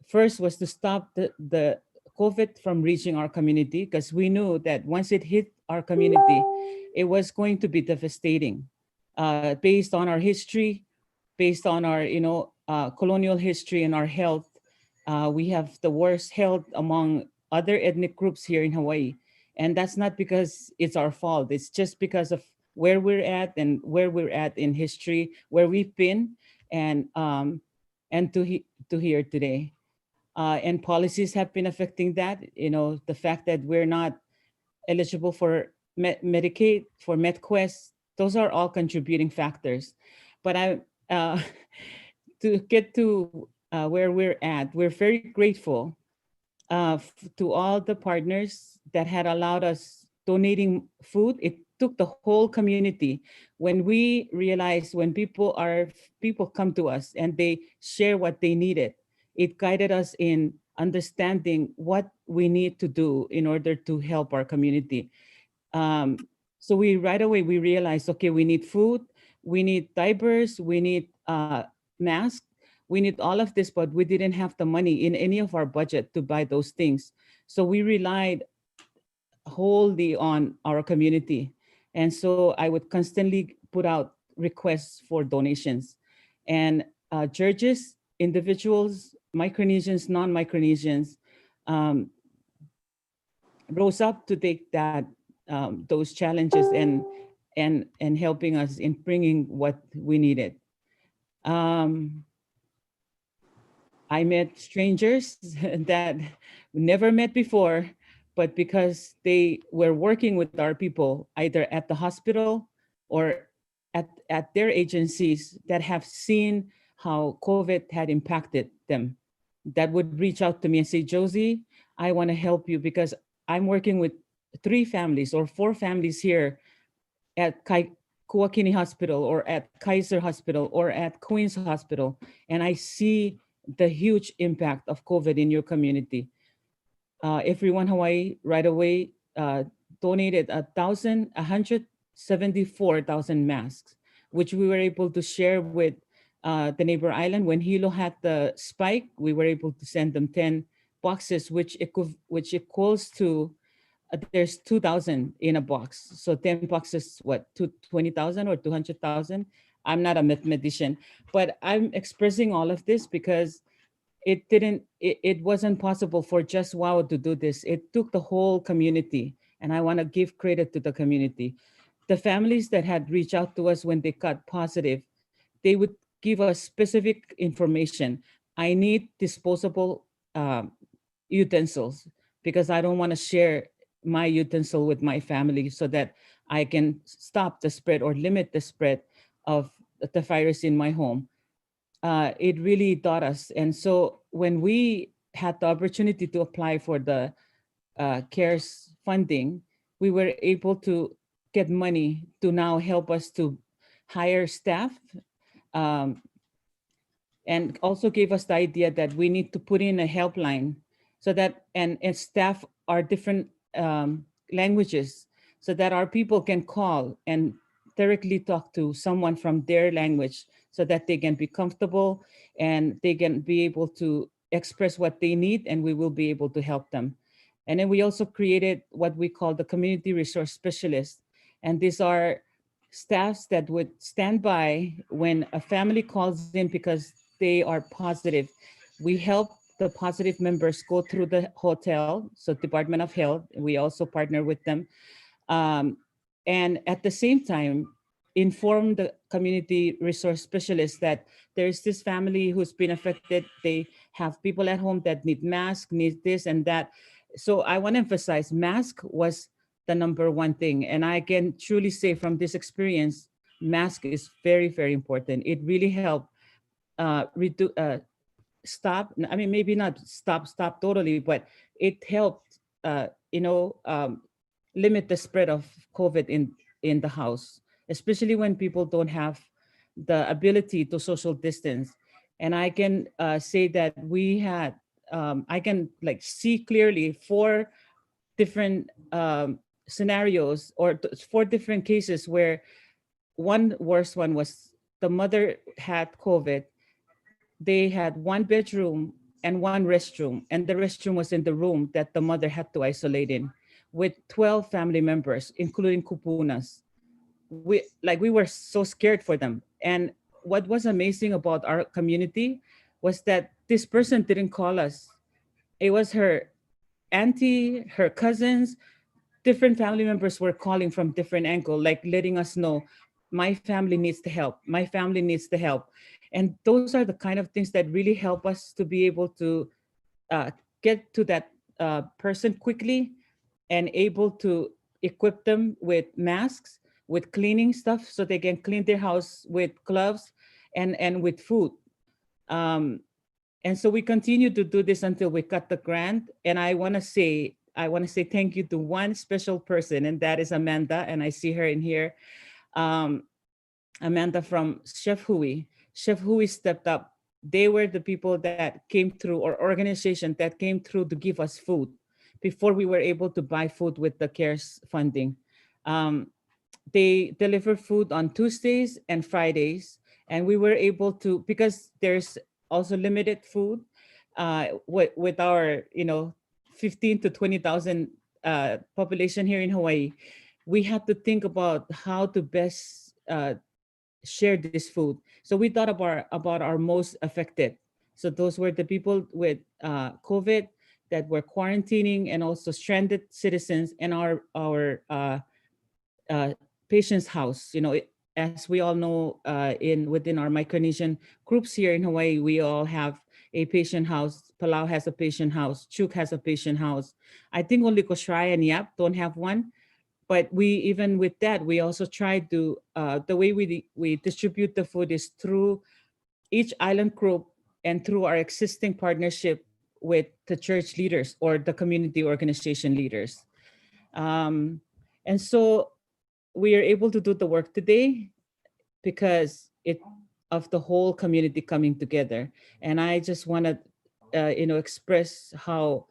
Speaker 11: First was to stop the COVID from reaching our community, because we knew that once it hit our community, it was going to be devastating. Based on our history, based on our colonial history and our health, we have the worst health among other ethnic groups here in Hawaii. And that's not because it's our fault. It's just because of where we're at and where we're at in history, where we've been, and to here today. And policies have been affecting that. You know, the fact that we're not eligible for Medicaid, for MedQuest, those are all contributing factors. But to get to where we're at, we're very grateful to all the partners that had allowed us donating food. It took the whole community. When we realized when people come to us and they share what they needed, it guided us in understanding what we need to do in order to help our community. So right away we realized, okay, we need food, we need diapers, we need masks, we need all of this, but we didn't have the money in any of our budget to buy those things. So we relied wholly on our community. And so I would constantly put out requests for donations. And churches, individuals, Micronesians, non-Micronesians, rose up to take those challenges and helping us in bringing what we needed. I met strangers that we never met before, but because they were working with our people, either at the hospital or at their agencies, that have seen how COVID had impacted them, that would reach out to me and say, Josie, I want to help you because I'm working with 3 families or 4 families here at Kuakini Hospital or at Kaiser Hospital or at Queens Hospital, and I see the huge impact of COVID in your community. Everyone Hawaii right away donated 174,000 masks, which we were able to share with the neighbor island. When Hilo had the spike, we were able to send them 10 boxes, which equals to there's 2,000 in a box. So 10 boxes, what, 20,000 or 200,000? I'm not a mathematician, but I'm expressing all of this because it wasn't possible for just WOW to do this. It took the whole community, and I want to give credit to the community. The families that had reached out to us when they got positive, they would give us specific information. I need disposable utensils. because I don't want to share my utensil with my family so that I can stop the spread or limit the spread of the virus in my home. It really taught us. And so when we had the opportunity to apply for the CARES funding, we were able to get money to now help us to hire staff, and also gave us the idea that we need to put in a helpline so that, and staff are different languages, so that our people can call and directly talk to someone from their language so that they can be comfortable and they can be able to express what they need, and we will be able to help them. And then we also created what we call the community resource specialists. And these are staffs that would stand by when a family calls in because they are positive. We help the positive members go through the hotel, so Department of Health, we also partner with them. And at the same time, inform the community resource specialists that there's this family who's been affected. They have people at home that need masks, need this and that. So I want to emphasize mask was the number one thing. And I can truly say from this experience, mask is very, very important. It really helped stop, I mean, maybe not stop totally, but it helped, limit the spread of COVID in the house, especially when people don't have the ability to social distance. And I can say that we had, I can like see clearly 4 different scenarios or 4 different cases where one worst one was the mother had COVID. They had 1 bedroom and 1 restroom, and the restroom was in the room that the mother had to isolate in with 12 family members, including kupunas. We were so scared for them. And what was amazing about our community was that this person didn't call us. It was her auntie, her cousins, different family members were calling from different angle, like letting us know, my family needs the help. My family needs the help. And those are the kind of things that really help us to be able to get to that person quickly and able to equip them with masks, with cleaning stuff so they can clean their house with gloves and with food. And so we continue to do this until we got the grant. And I want to say thank you to one special person, and that is Amanda. And I see her in here. Amanda from Chef Hui. Chef Hui stepped up. They were the people that came through, or organization that came through to give us food before we were able to buy food with the CARES funding. They deliver food on Tuesdays and Fridays, and we were able to, because there's also limited food with our 15 to 20,000 population here in Hawaii. We had to think about how to best share this food. So we thought about our most affected. So those were the people with COVID that were quarantining, and also stranded citizens, and our patient's house. As we all know, within our Micronesian groups here in Hawaii, we all have a patient house. Palau has a patient house. Chuuk has a patient house. I think only Kosrae and Yap don't have one. But even with that, we also try to, the way we distribute the food is through each island group and through our existing partnership with the church leaders or the community organization leaders. And so we are able to do the work today because of the whole community coming together. And I just want to, express how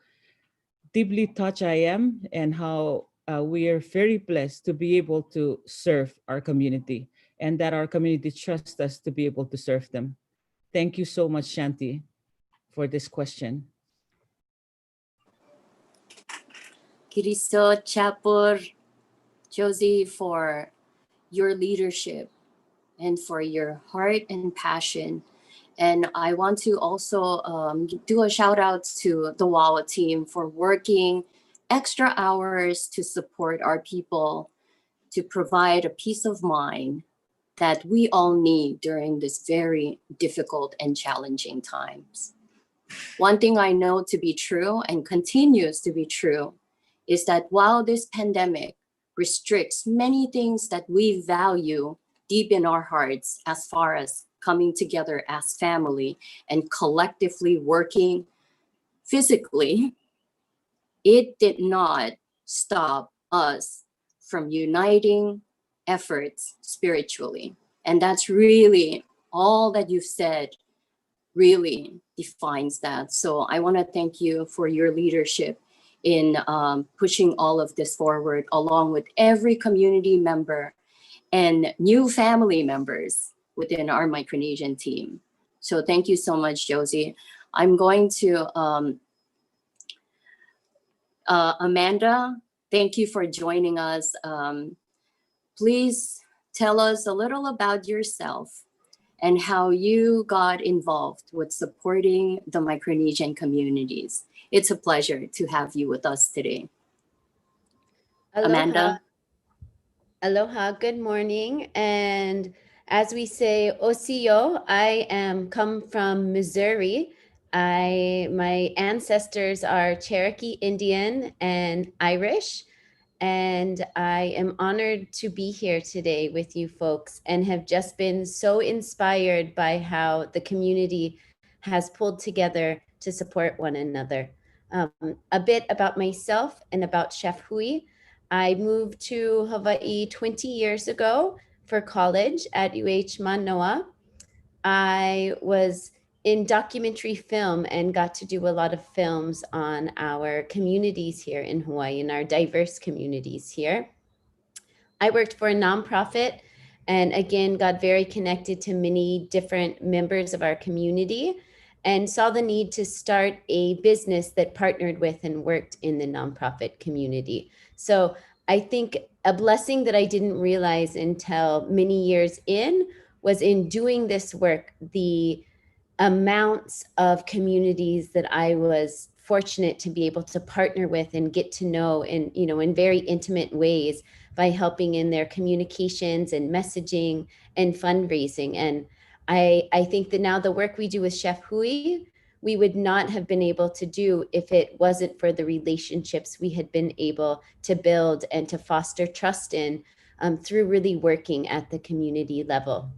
Speaker 11: deeply touched I am, and how we are very blessed to be able to serve our community, and that our community trusts us to be able to serve them. Thank you so much, Shanti, for this question.
Speaker 9: Kiriso Chapur, Josie, for your leadership and for your heart and passion. And I want to also do a shout out to the WAWA team for working extra hours to support our people, to provide a peace of mind that we all need during this very difficult and challenging times. One thing I know to be true and continues to be true is that while this pandemic restricts many things that we value deep in our hearts, as far as coming together as family and collectively working physically, it did not stop us from uniting efforts spiritually. And that's really all that you've said really defines that. So I want to thank you for your leadership in pushing all of this forward, along with every community member and new family members within our Micronesian team. So thank you so much, Josie. I'm going to, Amanda, thank you for joining us. Please tell us a little about yourself and how you got involved with supporting the Micronesian communities. It's a pleasure to have you with us today.
Speaker 12: Aloha.
Speaker 9: Amanda?
Speaker 12: Aloha, good morning. And as we say, Osio, I come from Missouri. My ancestors are Cherokee Indian and Irish. And I am honored to be here today with you folks and have just been so inspired by how the community has pulled together to support one another. A bit about myself and about Chef Hui. I moved to Hawaii 20 years ago for college at UH Manoa. I was in documentary film and got to do a lot of films on our communities here in Hawaii and our diverse communities here. I worked for a nonprofit and again got very connected to many different members of our community and saw the need to start a business that partnered with and worked in the nonprofit community. So I think a blessing that I didn't realize until many years in was in doing this work, the amounts of communities that I was fortunate to be able to partner with and get to know in very intimate ways by helping in their communications and messaging and fundraising. And I think that now the work we do with Chef Hui, we would not have been able to do if it wasn't for the relationships we had been able to build and to foster trust in through really working at the community level.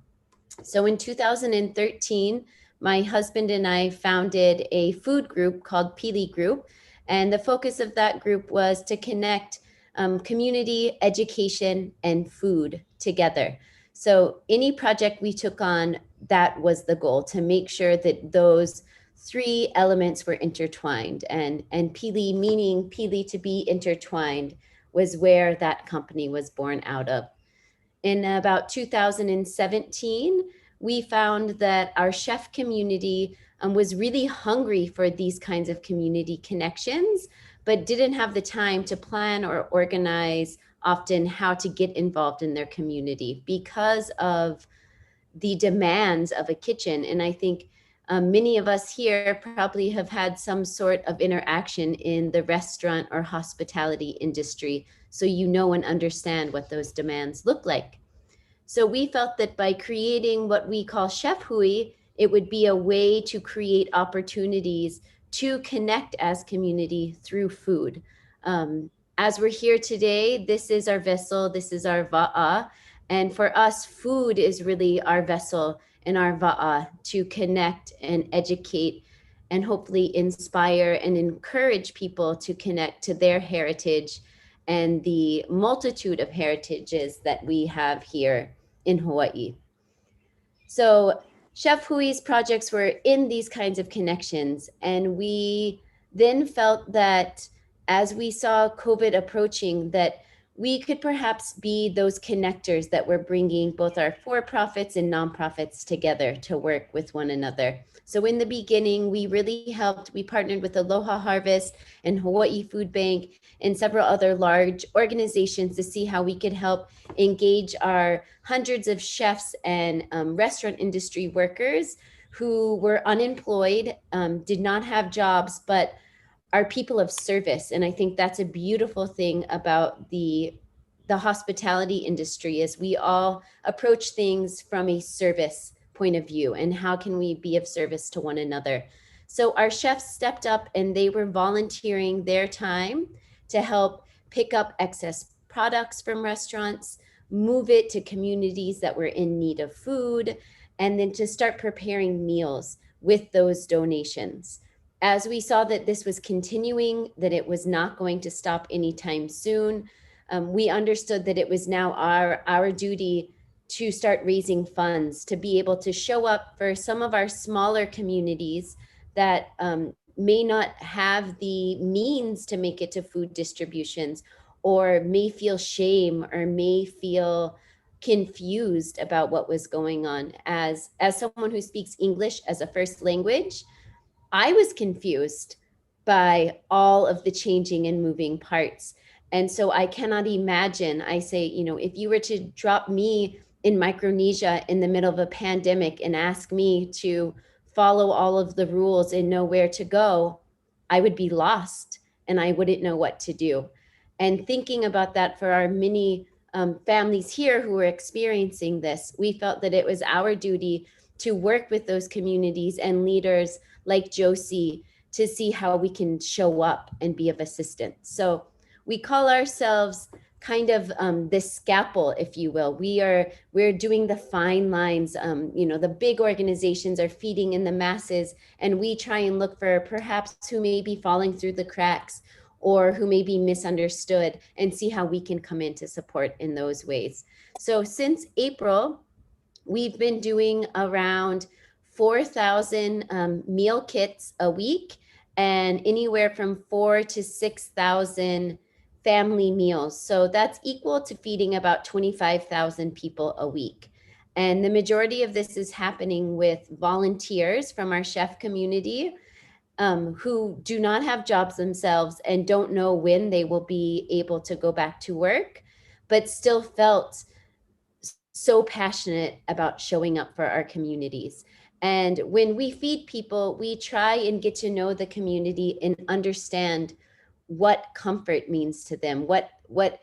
Speaker 12: So in 2013, my husband and I founded a food group called Pili Group. And the focus of that group was to connect community, education, and food together. So any project we took on, that was the goal, to make sure that those three elements were intertwined. And Pili, meaning Pili to be intertwined, was where that company was born out of. In about 2017, we found that our chef community was really hungry for these kinds of community connections, but didn't have the time to plan or organize often how to get involved in their community because of the demands of a kitchen. And I think many of us here probably have had some sort of interaction in the restaurant or hospitality industry, so you know and understand what those demands look like. So we felt that by creating what we call Chef Hui, it would be a way to create opportunities to connect as community through food. As we're here today, this is our vessel, this is our va'a. And for us, food is really our vessel and our va'a to connect and educate and hopefully inspire and encourage people to connect to their heritage and the multitude of heritages that we have here in Hawaii. So Chef Hui's projects were in these kinds of connections. And we then felt that as we saw COVID approaching, that we could perhaps be those connectors that were bringing both our for-profits and nonprofits together to work with one another. So in the beginning, we really helped. We partnered with Aloha Harvest and Hawaii Food Bank and several other large organizations to see how we could help engage our hundreds of chefs and restaurant industry workers who were unemployed, did not have jobs, but are people of service. And I think that's a beautiful thing about the hospitality industry, is we all approach things from a service point of view and how can we be of service to one another. So our chefs stepped up and they were volunteering their time to help pick up excess products from restaurants, move it to communities that were in need of food, and then to start preparing meals with those donations. As we saw that this was continuing, that it was not going to stop anytime soon, we understood that it was now our duty to start raising funds to be able to show up for some of our smaller communities that may not have the means to make it to food distributions, or may feel shame or may feel confused about what was going on. As someone who speaks English as a first language, I was confused by all of the changing and moving parts. And so I cannot imagine, I say, you know, if you were to drop me in Micronesia in the middle of a pandemic and ask me to follow all of the rules and know where to go, I would be lost and I wouldn't know what to do. And thinking about that for our many families here who are experiencing this, we felt that it was our duty to work with those communities and leaders like Josie to see how we can show up and be of assistance. So we call ourselves kind of the scalpel, if you will. We're doing the fine lines. You know, the big organizations are feeding in the masses, and we try and look for perhaps who may be falling through the cracks or who may be misunderstood, and see how we can come in to support in those ways. So since April, we've been doing around 4,000 meal kits a week, and anywhere from 4,000 to 6,000 family meals. So that's equal to feeding about 25,000 people a week. And the majority of this is happening with volunteers from our chef community who do not have jobs themselves and don't know when they will be able to go back to work, but still felt so passionate about showing up for our communities. And when we feed people, we try and get to know the community and understand what comfort means to them, what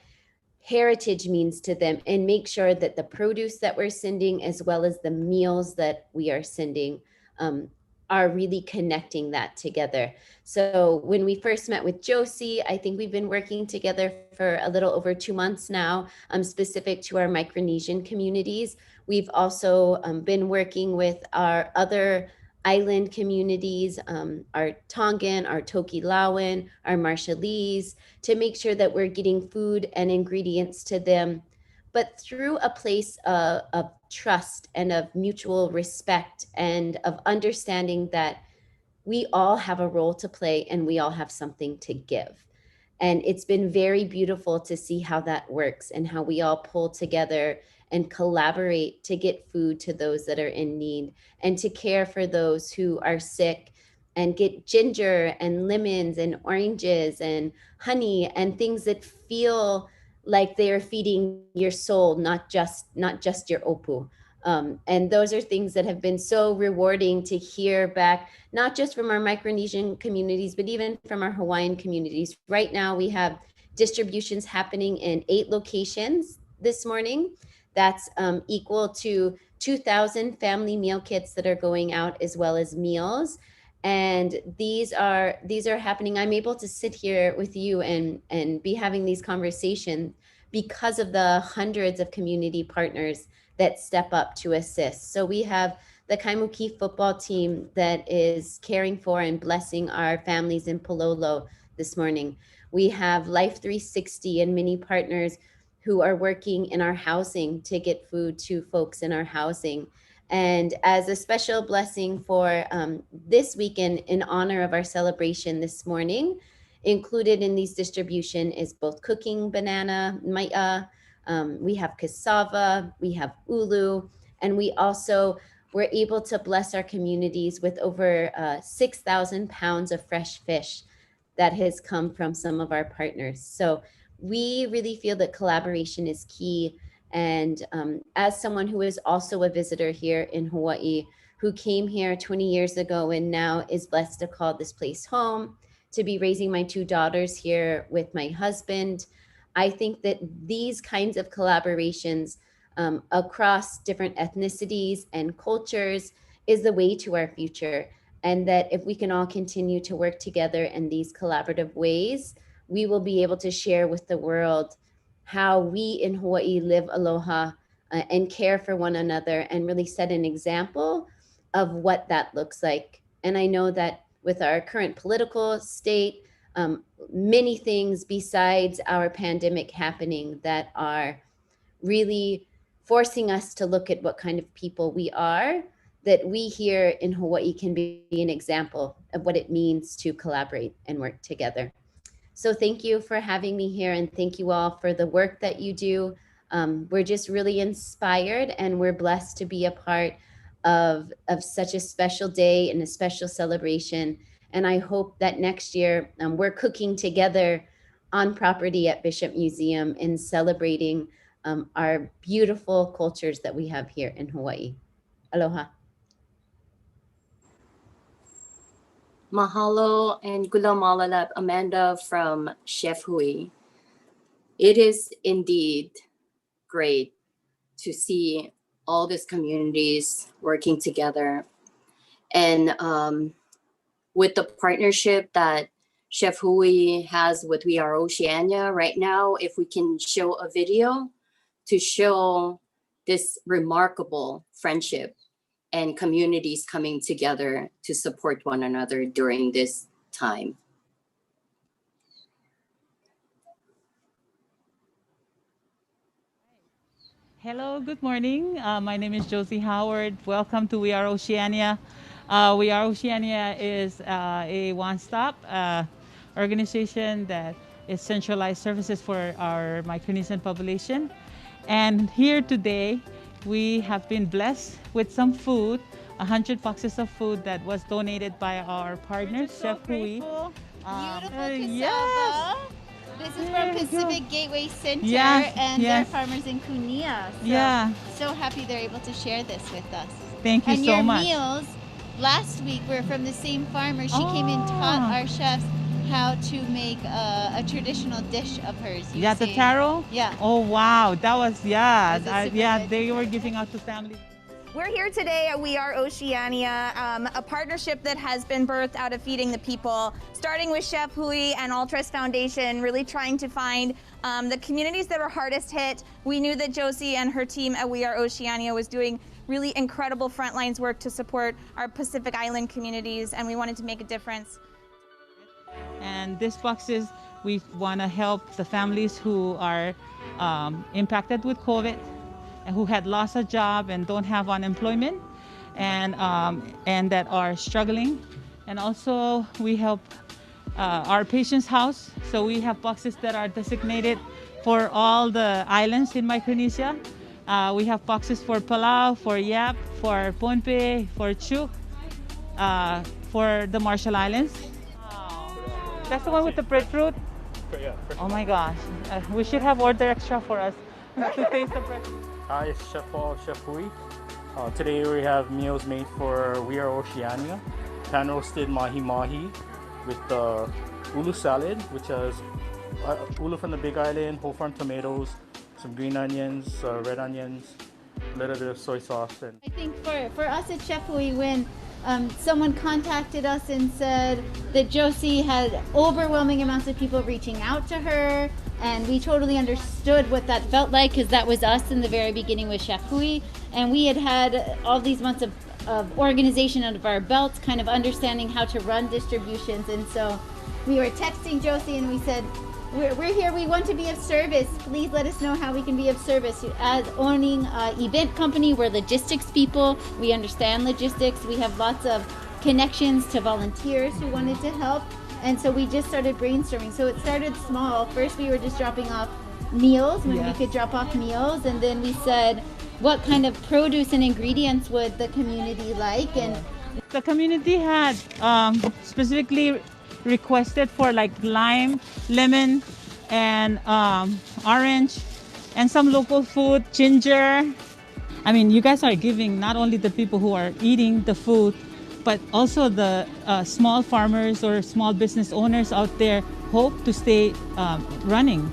Speaker 12: heritage means to them, and make sure that the produce that we're sending, as well as the meals that we are sending, are really connecting that together. So when we first met with Josie, I think we've been working together for a little over 2 months now, specific to our Micronesian communities. We've also been working with our other island communities, our Tongan, our Tokelauan, our Marshallese, to make sure that we're getting food and ingredients to them, but through a place of trust and of mutual respect and of understanding that we all have a role to play and we all have something to give. And it's been very beautiful to see how that works and how we all pull together and collaborate to get food to those that are in need and to care for those who are sick, and get ginger and lemons and oranges and honey and things that feel like they are feeding your soul, not just your opu. And those are things that have been so rewarding to hear back, not just from our Micronesian communities, but even from our Hawaiian communities. Right now, we have distributions happening in 8 locations this morning. That's equal to 2,000 family meal kits that are going out, as well as meals. And these are happening. I'm able to sit here with you and be having these conversations because of the hundreds of community partners that step up to assist. So we have the Kaimuki football team that is caring for and blessing our families in Pololo this morning. We have Life 360 and many partners who are working in our housing to get food to folks in our housing. And as a special blessing for this weekend, in honor of our celebration this morning, included in these distribution is both cooking banana, mai'a, we have cassava, we have ulu, and we also were able to bless our communities with over 6,000 pounds of fresh fish that has come from some of our partners. So we really feel that collaboration is key. And as someone who is also a visitor here in Hawaii, who came here 20 years ago and now is blessed to call this place home, to be raising my 2 daughters here with my husband, I think that these kinds of collaborations across different ethnicities and cultures is the way to our future. and that if we can all continue to work together in these collaborative ways, we will be able to share with the world how we in Hawaii live aloha and care for one another and really set an example of what that looks like. And I know that with our current political state, many things besides our pandemic happening that are really forcing us to look at what kind of people we are, that we here in Hawaii can be an example of what it means to collaborate and work together. So thank you for having me here, and thank you all for the work that you do. We're just really inspired, and we're blessed to be a part of such a special day and a special celebration. And I hope that next year we're cooking together on property at Bishop Museum and celebrating our beautiful cultures that we have here in Hawaii. Aloha.
Speaker 9: Mahalo and gula malalap, Amanda from Chef Hui. It is indeed great to see all these communities working together. And with the partnership that Chef Hui has with We Are Oceania right now, if we can show a video to show this remarkable friendship and communities coming together to support one another during this time.
Speaker 11: Hello, good morning. My name is Josie Howard. Welcome to We Are Oceania. We Are Oceania is a one-stop organization that is centralized services for our Micronesian population. And here today, we have been blessed with some food, 100 boxes of food that was donated by our partner, Chef Hui.
Speaker 13: Beautiful cassava.
Speaker 11: Yes.
Speaker 13: This is from Pacific Gateway Center and
Speaker 11: yes.
Speaker 13: they're farmers in Kunia. So happy they're able to share this with us.
Speaker 11: Thank you
Speaker 13: and
Speaker 11: so
Speaker 13: your
Speaker 11: much.
Speaker 13: meals last week were from the same farmer. She came and taught our chefs how to make a traditional dish of hers.
Speaker 11: Yeah, the taro?
Speaker 13: Yeah.
Speaker 11: Oh, wow. That was, they were giving out to families.
Speaker 14: We're here today at We Are Oceania, a partnership that has been birthed out of feeding the people, starting with Chef Hui and Altruist Foundation, really trying to find the communities that are hardest hit. We knew that Josie and her team at We Are Oceania was doing really incredible frontlines work to support our Pacific Island communities, and we wanted to make a difference.
Speaker 11: And these boxes, we want to help the families who are impacted with COVID and who had lost a job and don't have unemployment and that are struggling. And also we help our patients' house. So we have boxes that are designated for all the islands in Micronesia. We have boxes for Palau, for Yap, for Pohnpei, for Chuuk, for the Marshall Islands. That's the one with the breadfruit?
Speaker 15: Yeah.
Speaker 11: Oh my gosh. We should have ordered extra for us to taste the bread.
Speaker 15: Hi, it's Chef Paul, Chef Hui. Today we have meals made for We Are Oceania. Pan roasted mahi-mahi with ulu salad, which has ulu from the Big Island, whole farm tomatoes, some green onions, red onions, a little bit of soy sauce. And
Speaker 13: I think for us at Chef Hui, when someone contacted us and said that Josie had overwhelming amounts of people reaching out to her, and we totally understood what that felt like, because that was us in the very beginning with Chef Hui, and we had all these months of organization under our belts, kind of understanding how to run distributions. And so we were texting Josie and we said, we're here, we want to be of service. Please let us know how we can be of service. As owning an event company, we're logistics people. We understand logistics. We have lots of connections to volunteers who wanted to help. And so we just started brainstorming. So it started small. First, we were just dropping off meals when we could drop off meals. And then we said, what kind of produce and ingredients would the community like? And
Speaker 11: the community had specifically requested for like lime, lemon, and orange, and some local food, ginger. I mean, you guys are giving not only the people who are eating the food, but also the small farmers or small business owners out there hope to stay running.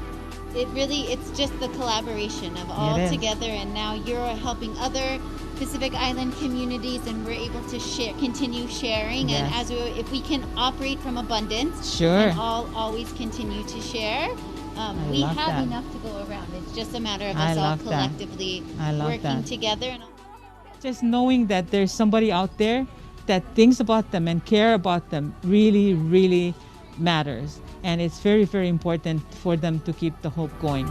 Speaker 13: it's just the collaboration of all together, and now you're helping other Pacific Island communities, and we're able to share, continue sharing. And
Speaker 11: Yes.
Speaker 13: if we can operate from abundance,
Speaker 11: Sure.
Speaker 13: and always continue to share, we
Speaker 11: love
Speaker 13: have
Speaker 11: that.
Speaker 13: enough to go around. It's just a matter of
Speaker 11: I
Speaker 13: us all
Speaker 11: love that.
Speaker 13: collectively
Speaker 11: I love
Speaker 13: working
Speaker 11: that.
Speaker 13: together. And
Speaker 11: Just knowing that there's somebody out there that thinks about them and care about them really, really matters. And it's very, very important for them to keep the hope going.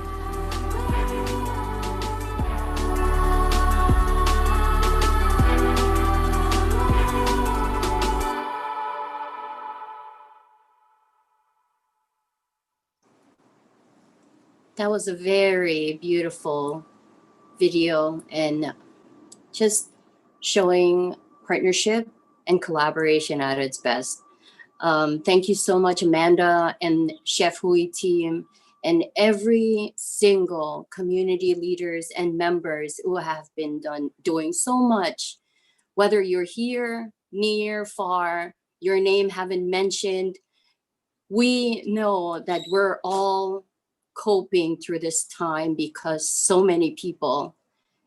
Speaker 9: That was a very beautiful video and just showing partnership and collaboration at its best. Thank you so much, Amanda and Chef Hui team and every single community leaders and members who have been doing so much. Whether you're here, near, far, your name haven't mentioned, we know that we're all coping through this time because so many people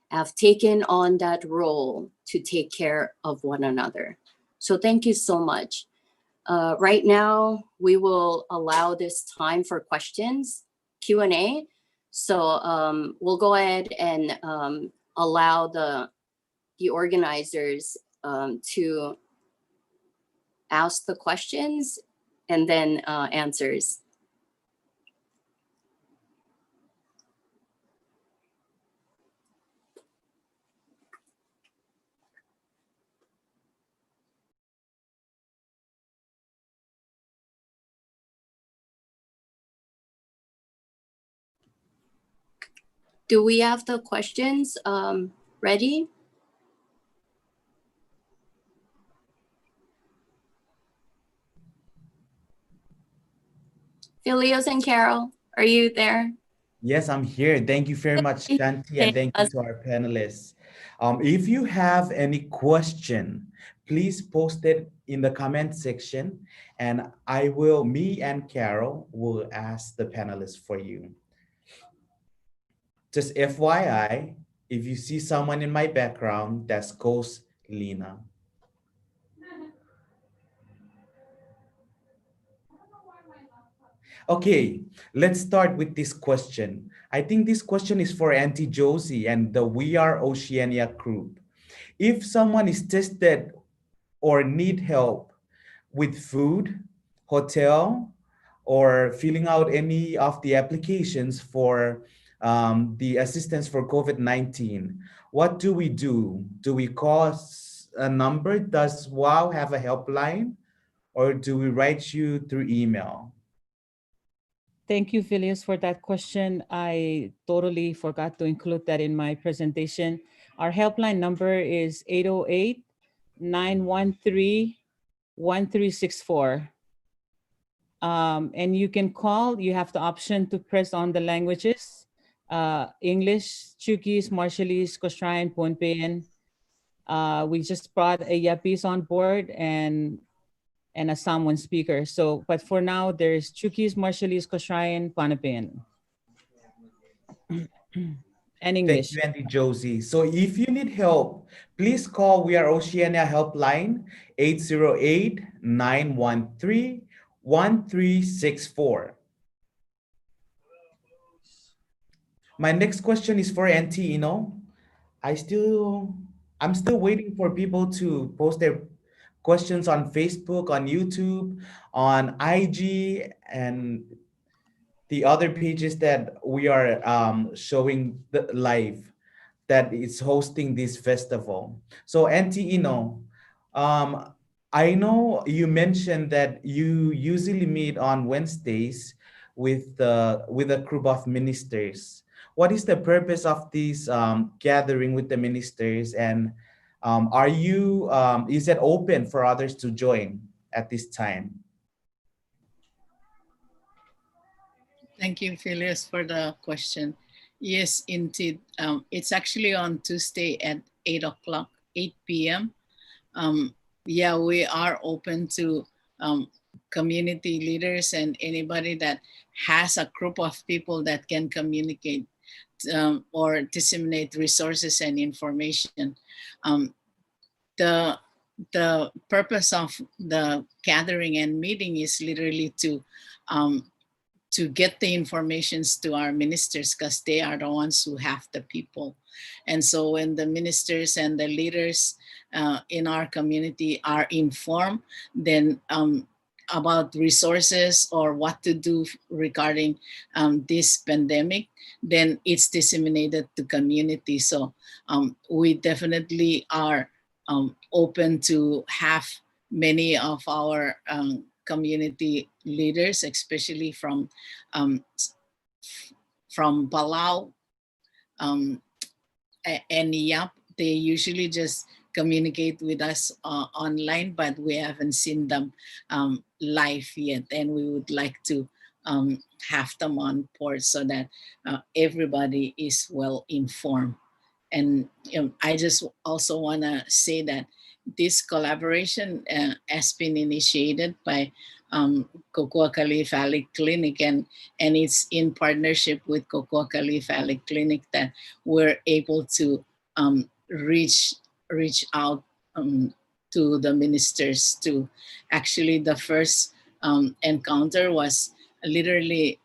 Speaker 9: have taken on that role to take care of one another. So thank you so much. Right now, we will allow this time for questions, Q&A. So we'll go ahead and allow the organizers to ask the questions and then answers. Do we have the questions ready? Filios and Carol, are you there?
Speaker 2: Yes, I'm here. Thank you very much, Shanti, and thank you to our panelists. If you have any question, please post it in the comment section, and me and Carol will ask the panelists for you. Just FYI, if you see someone in my background, that's Coach Lena. Okay, let's start with this question. I think this question is for Auntie Josie and the We Are Oceania group. If someone is tested or need help with food, hotel, or filling out any of the applications for the assistance for COVID-19, what do we do? Do we call a number? Does WOW have a helpline? Or do we write you through email?
Speaker 11: Thank you, Filius, for that question. I totally forgot to include that in my presentation. Our helpline number is 808-913-1364. And you can call, you have the option to press on the languages, English, Chuukese, Marshallese, Kosrae, and Pohnpei. We just brought a Yapese on board and a Samoan speaker. So, but for now, there's Chuukese, Marshallese, Kosrae, and Pohnpei. And English.
Speaker 2: Thank you, Auntie Josie. So if you need help, please call We Are Oceania helpline 808-913-1364. My next question is for Auntie Ino. I'm still waiting for people to post their questions on Facebook, on YouTube, on IG, and the other pages that we are showing live that is hosting this festival. So Auntie Ino, I know you mentioned that you usually meet on Wednesdays with a group of ministers. What is the purpose of this gathering with the ministers, and is it open for others to join at this time?
Speaker 10: Thank you, Filius, for the question. Yes, indeed. It's actually on Tuesday at 8 p.m. Yeah, we are open to community leaders and anybody that has a group of people that can communicate or disseminate resources and information. Um, the purpose of the gathering and meeting is literally to get the informations to our ministers, because they are the ones who have the people. And so when the ministers and the leaders in our community are informed, then about resources or what to do regarding this pandemic, then it's disseminated to community. So we definitely are open to have many of our community leaders, especially from Palau and Yap. They usually just communicate with us online, but we haven't seen them live yet, and we would like to have them on board so that everybody is well informed. And I just also want to say that this collaboration has been initiated by Kokuakali Valley Clinic, and it's in partnership with Kokuakali Valley Clinic that we're able to reach out to the ministers. To actually, the first encounter was literally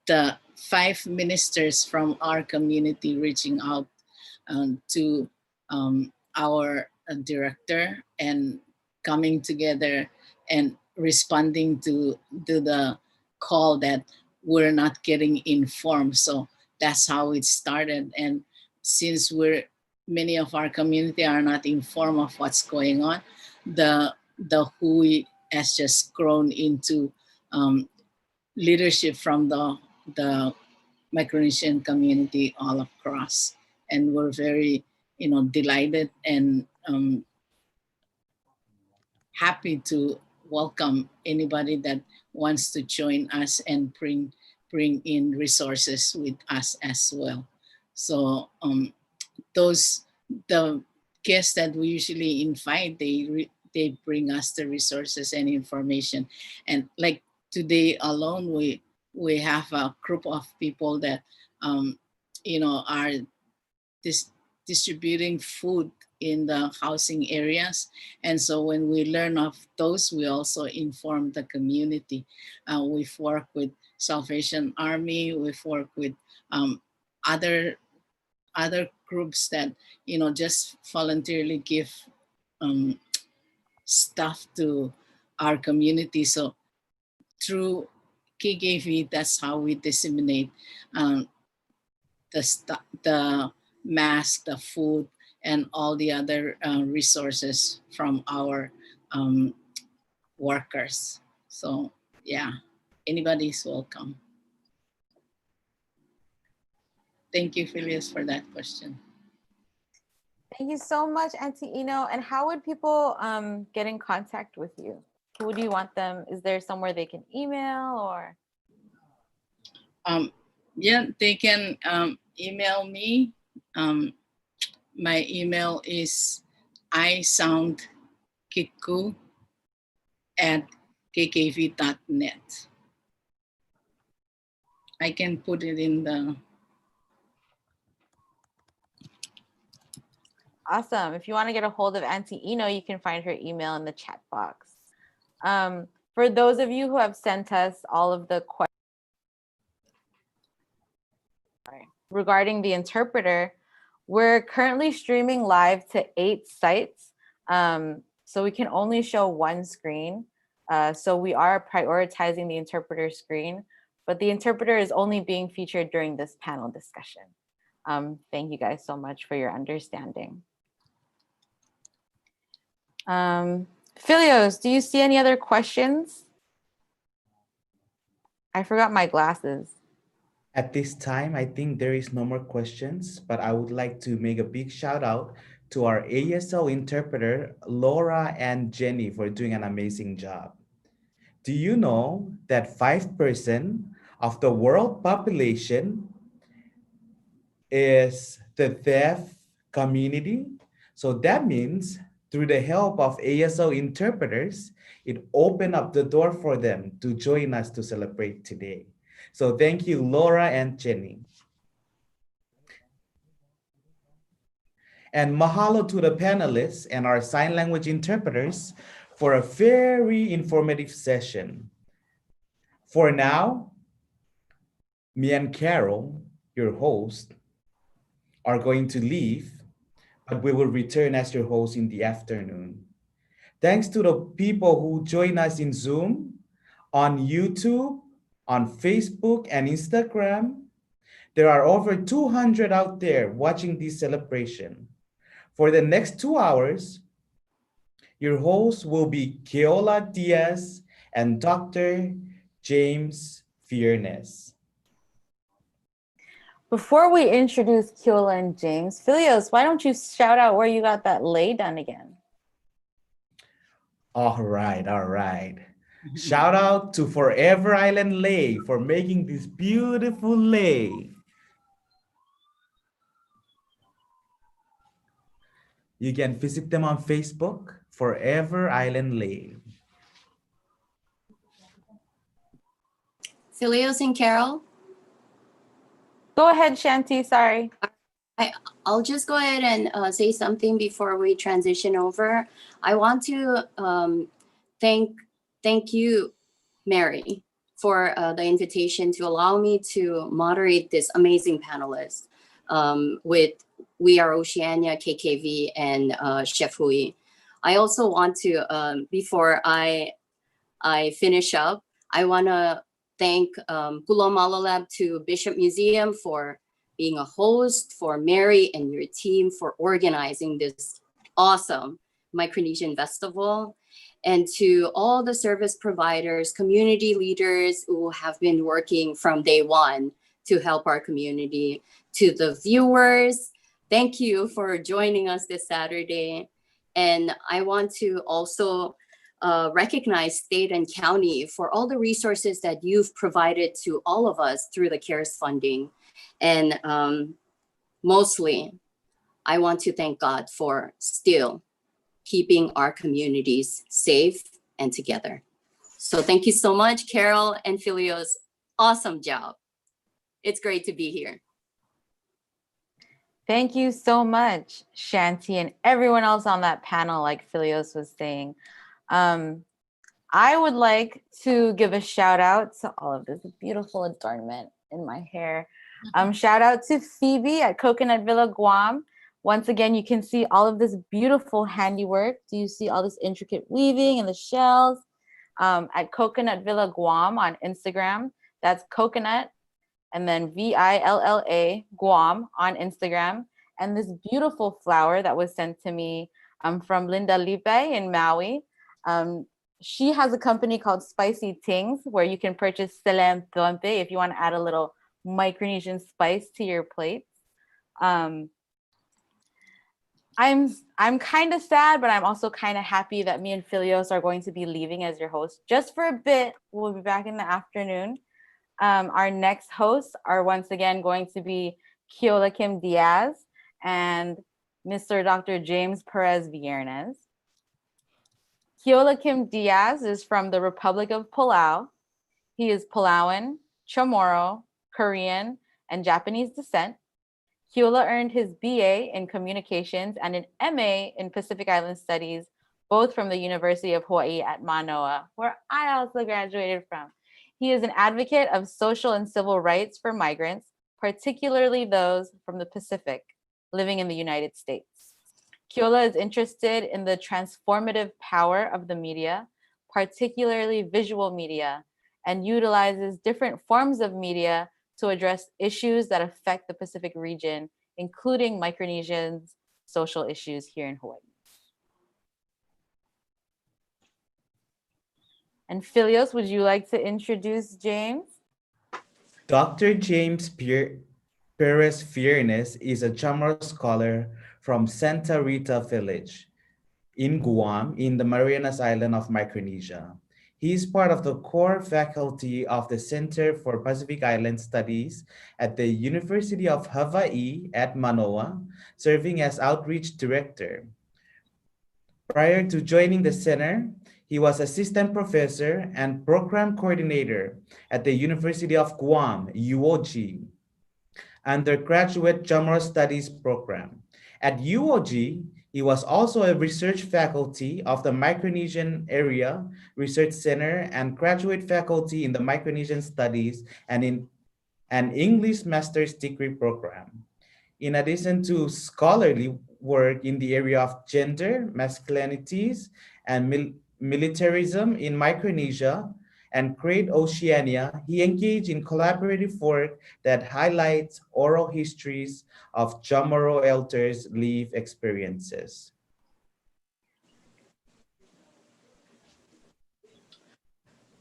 Speaker 10: the 5 ministers from our community reaching out to our director and coming together and responding to the call that we're not getting informed. So that's how it started. And since many of our community are not informed of what's going on, the Hui has just grown into leadership from the Micronesian community all across. And we're very, delighted and happy to welcome anybody that wants to join us and bring in resources with us as well. So the guests that we usually invite, they bring us the resources and information. And like today alone, we have a group of people that are distributing food in the housing areas. And so when we learn of those, we also inform the community. We've worked with Salvation Army, we've worked with other groups that just voluntarily give stuff to our community. So through KKV, that's how we disseminate the mask, the food, and all the other resources from our workers. So yeah, anybody's welcome. Thank you, Phileas, for that question.
Speaker 1: Thank you so much, Auntie Ino. And how would people get in contact with you? Who do you want them? Is there somewhere they can email or?
Speaker 10: Yeah, they can email me. My email is isoundkiku@kkv.net. I can put it in the...
Speaker 1: Awesome. If you want to get a hold of Auntie Ino, you can find her email in the chat box. For those of you who have sent us all of the questions regarding the interpreter, we're currently streaming live to 8 sites. So we can only show one screen. So we are prioritizing the interpreter screen, but the interpreter is only being featured during this panel discussion. Thank you guys so much for your understanding. Philios, do you see any other questions? I forgot my glasses.
Speaker 2: At this time, I think there is no more questions, but I would like to make a big shout out to our ASL interpreter, Laura and Jenny, for doing an amazing job. Do you know that 5% of the world population is the deaf community? So that means through the help of ASL interpreters, it opened up the door for them to join us to celebrate today. So thank you, Laura and Jenny. And mahalo to the panelists and our sign language interpreters for a very informative session. For now, me and Carol, your host, are going to leave, but we will return as your host in the afternoon. Thanks to the people who join us in Zoom, on YouTube, on Facebook and Instagram. There are over 200 out there watching this celebration. For the next 2 hours, your hosts will be Keola Diaz and Dr. James Fiernes.
Speaker 1: Before we introduce Keola and James, Filios, why don't you shout out where you got that lei done again?
Speaker 2: All right. Shout out to Forever Island Lei for making this beautiful lei. You can visit them on Facebook, Forever Island Lei.
Speaker 9: Filios and Carol?
Speaker 1: Go ahead, Shanti, sorry.
Speaker 9: I'll just go ahead and say something before we transition over. I want to thank you, Mary, for the invitation to allow me to moderate this amazing panelist with We Are Oceania, KKV, and Chef Hui. I also want to, before I finish up, I want to thank Kulomalalab to Bishop Museum for being a host, for Mary and your team for organizing this awesome Micronesian festival, and to all the service providers, community leaders who have been working from day one to help our community, to the viewers. Thank you for joining us this Saturday. And I want to also recognize state and county for all the resources that you've provided to all of us through the CARES funding. And mostly, I want to thank God for still keeping our communities safe and together. So thank you so much, Carol and Filios. Awesome job. It's great to be here.
Speaker 1: Thank you so much, Shanti, and everyone else on that panel, like Filios was saying. I would like to give a shout out to all of this beautiful adornment in my hair. Shout out to Phoebe at Coconut Villa, Guam. Once again, you can see all of this beautiful handiwork. Do you see all this intricate weaving and the shells? At Coconut Villa, Guam on Instagram. That's coconut and then VILLA Guam on Instagram. And this beautiful flower that was sent to me from Linda Lipe in Maui. She has a company called Spicy Tings where you can purchase Pohnpei if you want to add a little Micronesian spice to your plates. I'm kind of sad, but I'm also kind of happy that me and Filios are going to be leaving as your host just for a bit. We'll be back in the afternoon. Our next hosts are once again going to be Keola Kim Diaz and Mr. Dr. James Perez Viernes. Keola Kim Diaz is from the Republic of Palau. He is Palauan, Chamorro, Korean, and Japanese descent. Keola earned his BA in Communications and an MA in Pacific Island Studies, both from the University of Hawaii at Manoa, where I also graduated from. He is an advocate of social and civil rights for migrants, particularly those from the Pacific, living in the United States. Keola is interested in the transformative power of the media, particularly visual media, and utilizes different forms of media to address issues that affect the Pacific region, including Micronesians' social issues here in Hawaii. And Filios, would you like to introduce James?
Speaker 2: Dr. James Perez Fiernes is a Chamorro scholar from Santa Rita Village in Guam, in the Marianas Island of Micronesia. He is part of the core faculty of the Center for Pacific Island Studies at the University of Hawaii at Manoa, serving as outreach director. Prior to joining the center, he was assistant professor and program coordinator at the University of Guam, UOG, undergraduate Chamorro Studies program, At UOG, he was also a research faculty of the Micronesian Area Research Center and graduate faculty in the Micronesian Studies and in an English master's degree program. In addition to scholarly work in the area of gender, masculinities, and militarism in Micronesia and Great Oceania, he engaged in collaborative work that highlights oral histories of Chamorro elders' life experiences.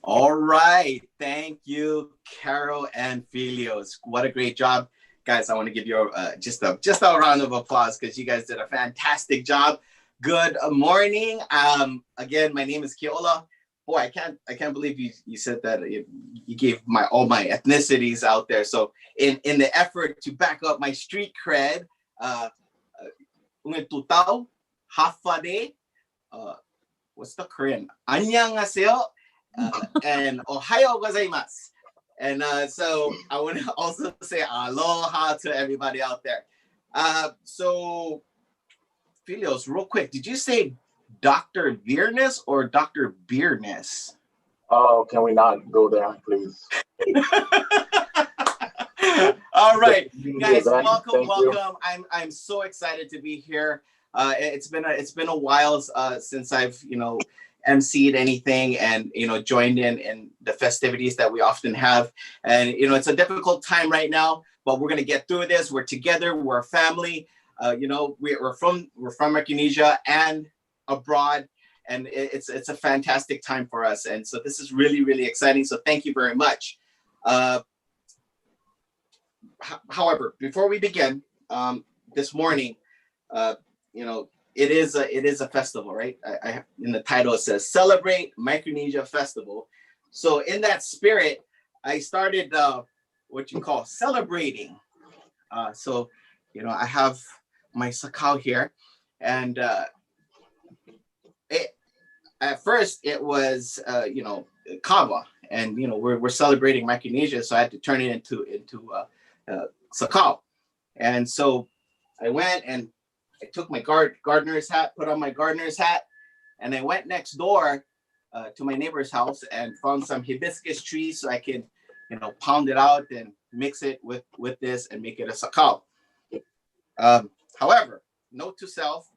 Speaker 16: All right, thank you, Carol and Filios. What a great job, guys! I want to give you just a round of applause because you guys did a fantastic job. Good morning. Again, my name is Keola. Boy, I can't believe you said that you gave all my ethnicities out there. So in the effort to back up my street cred, tutao, hafade, what's the Korean? Annyeonghaseyo. And Ohayo gozaimasu. And so I want to also say aloha to everybody out there. So, Filios, real quick, did you say Dr. Veerness or Dr. Beerness?
Speaker 17: Oh, can we not go there, please?
Speaker 16: All right, guys, welcome. I'm so excited to be here. It's been a while since I've emceed anything and joined in the festivities that we often have, and it's a difficult time right now, but we're gonna get through this. We're together, we're a family. We're from Micronesia and abroad, and it's a fantastic time for us, and so this is really exciting, so thank you very much. However, before we begin, this morning, it is a festival, right? In the title it says Celebrate Micronesia Festival. So in that spirit, I started what you call celebrating. So I have my sakao here, and at first it was kava, and we're celebrating Micronesia, so I had to turn it into sakao. And so I went and I took my gardener's hat, put on my gardener's hat, and I went next door to my neighbor's house and found some hibiscus trees so I can, pound it out and mix it with this and make it a sakao. However, note to self,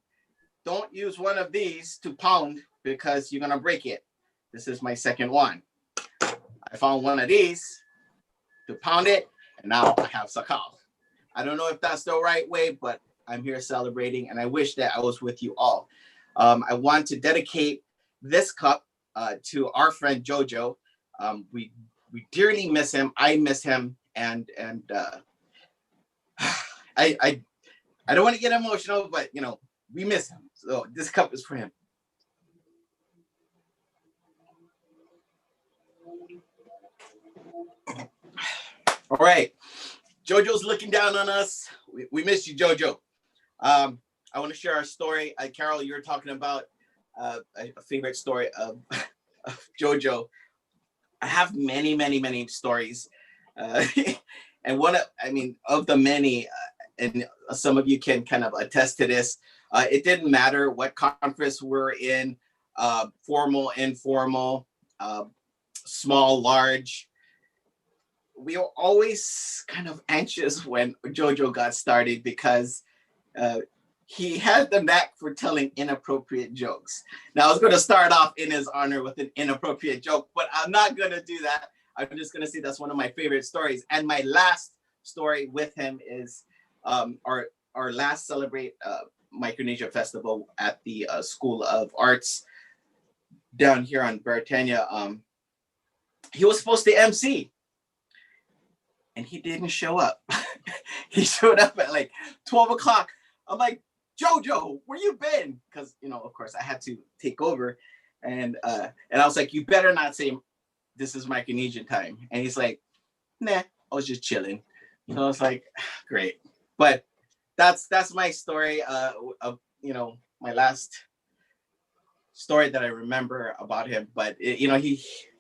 Speaker 16: don't use one of these to pound because you're gonna break it. This is my second one. I found one of these to pound it, and now I have sakao. I don't know if that's the right way, but I'm here celebrating, and I wish that I was with you all. I want to dedicate this cup to our friend Jojo. We dearly miss him. I miss him, and I don't want to get emotional, but we miss him. So this cup is for him. All right, Jojo's looking down on us. We miss you, Jojo. I want to share our story. Carol, you were talking about a favorite story of Jojo. I have many stories, and of the many, and some of you can kind of attest to this. It didn't matter what conference we're in, formal, informal, small, large. We were always kind of anxious when Jojo got started because he had the knack for telling inappropriate jokes. Now, I was going to start off in his honor with an inappropriate joke, but I'm not going to do that. I'm just going to say that's one of my favorite stories. And my last story with him is our last Celebrate Micronesia Festival at the School of Arts down here on Britannia. He was supposed to MC, and he didn't show up. He showed up at like 12 o'clock. I'm like, Jojo, where you been? Because, of course, I had to take over. And I was like, you better not say this is Micronesian time. And he's like, nah, I was just chilling. So I was like, great. But that's my story of, my last story that I remember about him. But, he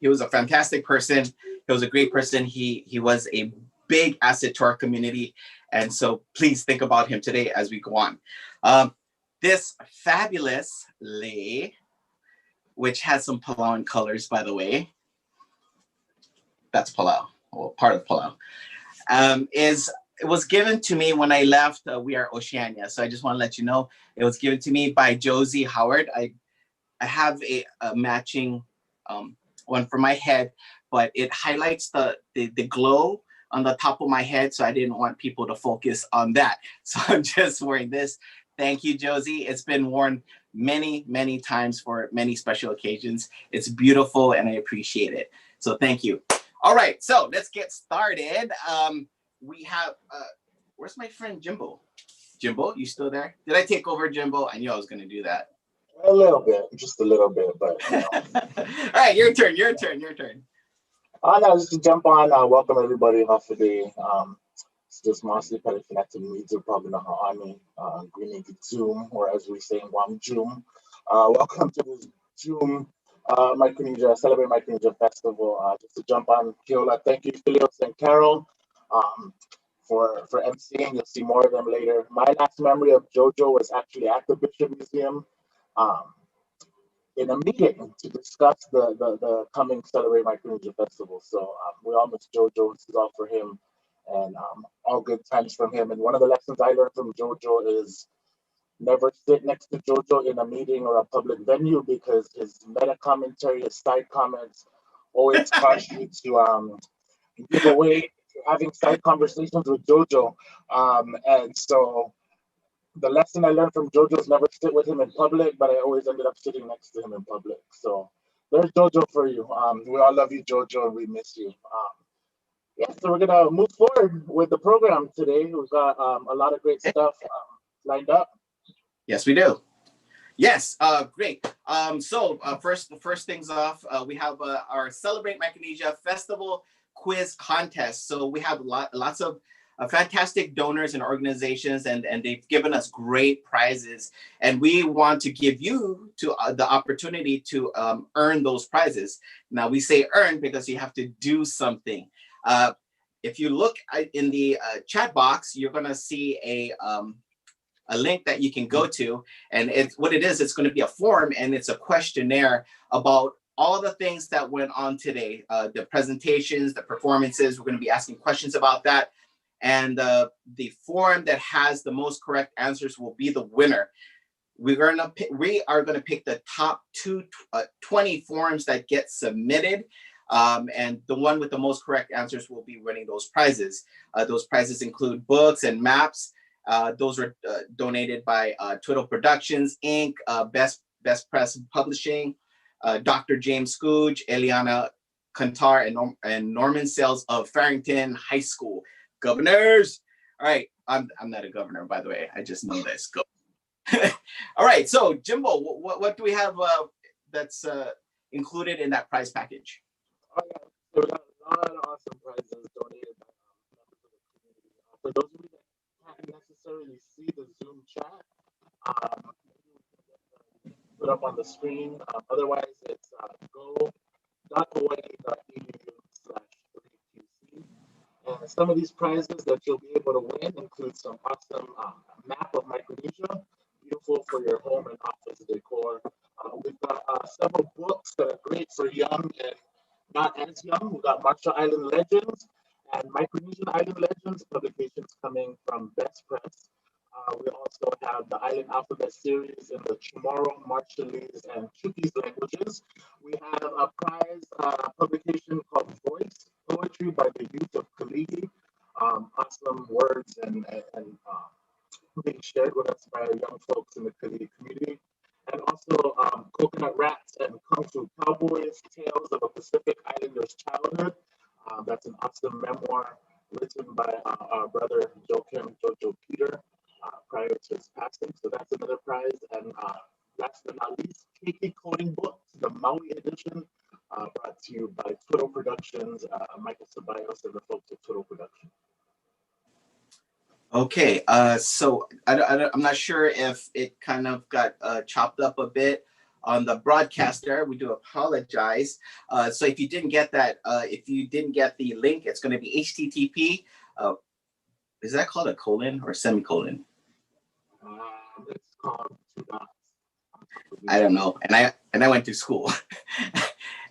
Speaker 16: was a fantastic person. He was a great person. He was a big asset to our community. And so please think about him today as we go on. This fabulous lei, which has some Palauan colors, by the way, that's Palau, or part of Palau, it was given to me when I left We Are Oceania. So I just want to let you know, it was given to me by Josie Howard. I have a matching one for my head, but it highlights the glow on the top of my head, so I didn't want people to focus on that. So I'm just wearing this. Thank you, Josie. It's been worn many, many times for many special occasions. It's beautiful and I appreciate it. So thank you. All right, so let's get started. We have, where's my friend Jimbo? Jimbo, you still there? Did I take over, Jimbo? I knew I was gonna do that.
Speaker 17: A little bit, just a little bit, but you know.
Speaker 16: All right, your turn.
Speaker 17: No, just to jump on, welcome everybody off of the it's just mostly connected me to probably know how Ani Green Zoom, or as we say in Guam, Zoom. Welcome to this Zoom Micronesia, Celebrate Micronesia Festival. Just to jump on, Keola, thank you, Filios and Carol, for emceeing. You'll see more of them later. My last memory of JoJo was actually at the Bishop Museum, in a meeting to discuss the coming Celebrate Micronesia Festival. So we all miss JoJo. This is all for him, and all good times from him. And one of the lessons I learned from JoJo is never sit next to JoJo in a meeting or a public venue, because his meta commentary, his side comments always cause you to give away to having side conversations with JoJo. And so the lesson I learned from JoJo is never sit with him in public, but I always ended up sitting next to him in public. So there's JoJo for you. We all love you, JoJo, and we miss you. Yeah, so we're gonna move forward with the program today. We've got a lot of great stuff lined up.
Speaker 16: Yes, we do. Yes, great. So first things off, we have our Celebrate Micronesia Festival quiz contest. So we have lots of fantastic donors and organizations, and they've given us great prizes, and we want to give you the opportunity to earn those prizes. Now we say earn because you have to do something. If you look in the chat box, you're going to see a link that you can go to, and it's going to be a form, and it's a questionnaire about all the things that went on today, the presentations, the performances. We're going to be asking questions about that. And the form that has the most correct answers will be the winner. We are going to pick the top 20 forms that get submitted, and the one with the most correct answers will be winning those prizes. Those prizes include books and maps. Those are donated by Twiddle Productions, Inc., Best Press Publishing, Dr. James Scooge, Eliana Kantar, and Norman Sales of Farrington High School. Governors. All right. I'm not a governor, by the way. I just know this. Go. All right. So, Jimbo, what do we have that's included in that prize package?
Speaker 17: So we got a lot of awesome prizes donated by members of the community. For those of you that can't necessarily see the Zoom chat, put up on the screen. Otherwise, it's go.hawaii.edu/3qc. And some of these prizes that you'll be able to win include some awesome map of Micronesia, beautiful for your home and office decor. We've got several books that are great for young and not as young. We've got Marshall Island Legends and Micronesian Island Legends, publications coming from Best Press. We also have the Island Alphabet series in the Chamorro, Marshallese, and Chuukese languages. We have a prize publication called Voice Poetry by the Youth of Kaligi. Awesome words and being shared with us by young folks in the Kaligi community. And also Coconut Rats and Kung Fu Cowboys, Tales of a Pacific Islander's Childhood. That's an awesome memoir written by our brother Jojo Peter prior to his passing. So that's another prize. And last but not least, Keiki Coding Books, the Maui edition, brought to you by Twiddle Productions, Michael Ceballos and the folks at Twiddle Productions.
Speaker 16: Okay, so I'm not sure if it kind of got chopped up a bit on the broadcast there. We do apologize. So if you didn't get that, if you didn't get the link, it's going to be HTTP. Is that called a colon or semicolon?
Speaker 17: It's called two dots.
Speaker 16: I don't know. And I went to school.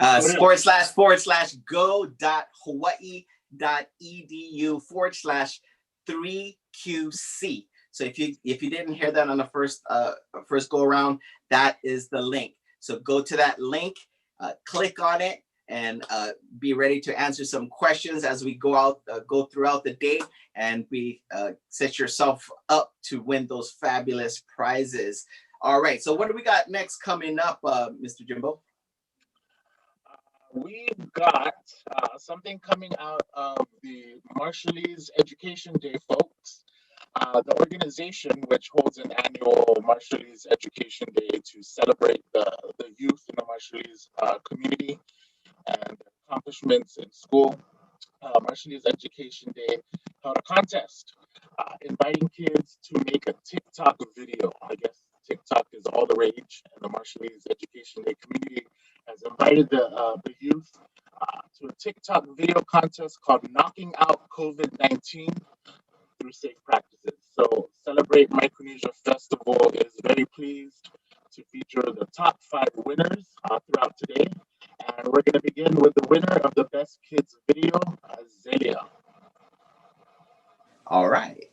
Speaker 16: //go.hawaii.edu/3QC. So if you didn't hear that on the first go around, that is the link. So go to that link, click on it, and be ready to answer some questions as we go throughout the day, and set yourself up to win those fabulous prizes. All right, so what do we got next coming up, Mr. Jimbo?
Speaker 17: We've got something coming out of the Marshallese Education Day, folks. The organization, which holds an annual Marshallese Education Day to celebrate the youth in the Marshallese community and accomplishments in school, Marshallese Education Day held a contest inviting kids to make a TikTok video. I guess TikTok is all the rage, and the Marshallese Education Day community has invited the youth to a TikTok video contest called Knocking Out COVID-19 Through Safe Practices. So Celebrate Micronesia Festival is very pleased to feature the top 5 winners throughout today. And we're going to begin with the winner of the Best Kids video, Zelia.
Speaker 16: All right.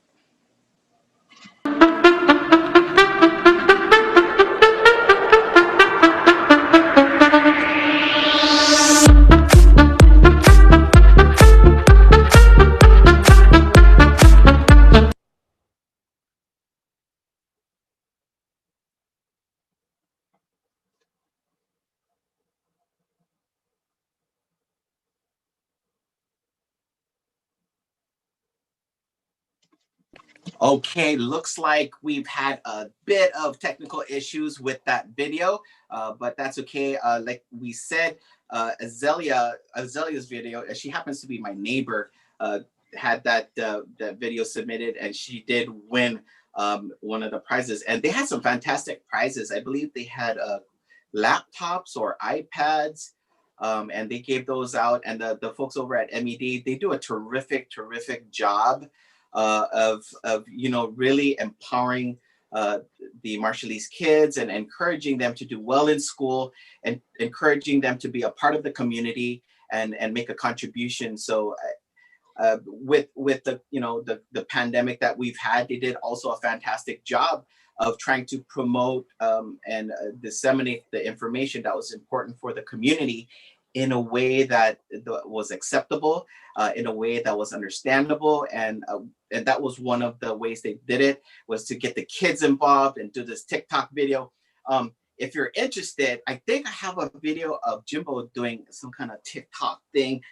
Speaker 16: Okay, looks like we've had a bit of technical issues with that video, but that's okay. Like we said, Azalea's video, she happens to be my neighbor, had that video submitted, and she did win one of the prizes. And they had some fantastic prizes. I believe they had laptops or iPads, and they gave those out. And the folks over at MED, they do a terrific job of really empowering the Marshallese kids and encouraging them to do well in school and encouraging them to be a part of the community and make a contribution. So with the pandemic that we've had, they did also a fantastic job of trying to promote and disseminate the information that was important for the community in a way that was acceptable, in a way that was understandable. And that was one of the ways they did it, was to get the kids involved and do this TikTok video. If you're interested, I think I have a video of Jimbo doing some kind of TikTok thing.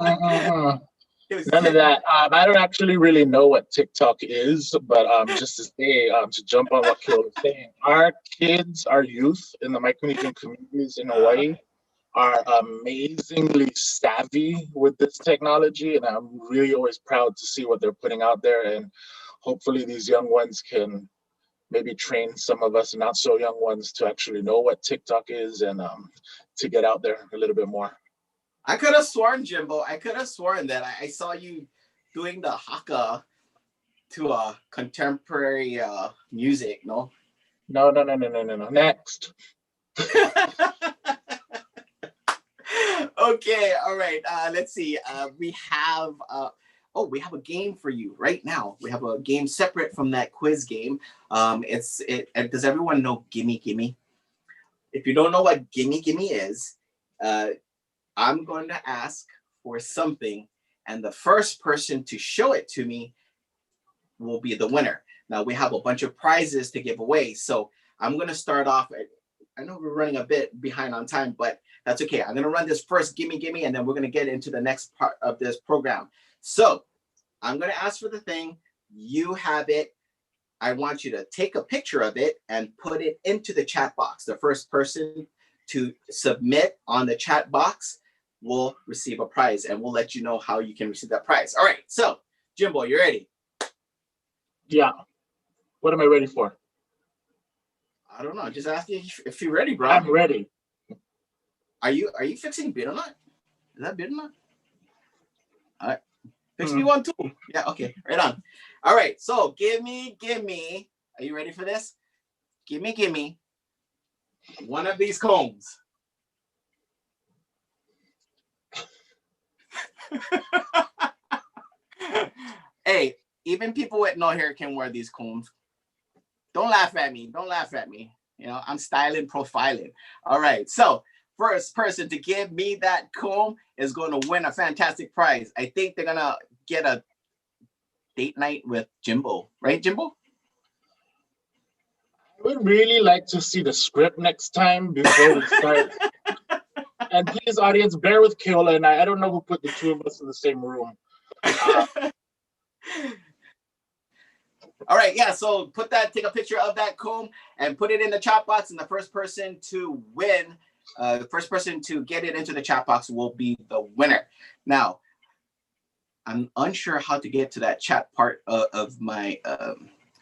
Speaker 17: None of that. I don't actually really know what TikTok is, but just to say, to jump on what Kil was saying, our kids, our youth in the Micronesian communities in Hawaii are amazingly savvy with this technology, and I'm really always proud to see what they're putting out there. And hopefully these young ones can maybe train some of us not so young ones to actually know what TikTok is and to get out there a little bit more.
Speaker 16: I could have sworn, Jimbo, that I saw you doing the haka to a contemporary music, no?
Speaker 17: No. Next.
Speaker 16: Okay, all right. Let's see. We have a game for you right now. We have a game separate from that quiz game. Does everyone know Gimme Gimme? If you don't know what Gimme Gimme is, I'm going to ask for something, and the first person to show it to me will be the winner. Now we have a bunch of prizes to give away, so I'm going to start off. I know we're running a bit behind on time, but that's okay. I'm going to run this first Gimme Gimme, and then we're going to get into the next part of this program. So I'm going to ask for the thing. You have it. I want you to take a picture of it and put it into the chat box. The first person to submit on the chat box will receive a prize, and we'll let you know how you can receive that prize. All right. So Jimbo, you ready?
Speaker 17: Yeah. What am I ready for?
Speaker 16: I don't know. Just ask you if you're ready, bro.
Speaker 17: I'm ready.
Speaker 16: Are you fixing betel nut? Is that betel nut? All right. Fix me one too. Yeah, okay. Right on. All right. So give me Are you ready for this? Gimme one of these combs. Hey, even people with no hair can wear these combs. Don't laugh at me. Don't laugh at me. You know, I'm styling, profiling. All right. So first person to give me that comb is going to win a fantastic prize. I think they're going to get a date night with Jimbo. Right, Jimbo?
Speaker 17: I would really like to see the script next time before we start. And please, audience, bear with Keola and I. I don't know who put the two of us in the same room.
Speaker 16: All right, yeah, so take a picture of that comb and put it in the chat box, and the first person to win, the first person to get it into the chat box will be the winner. Now, I'm unsure how to get to that chat part of my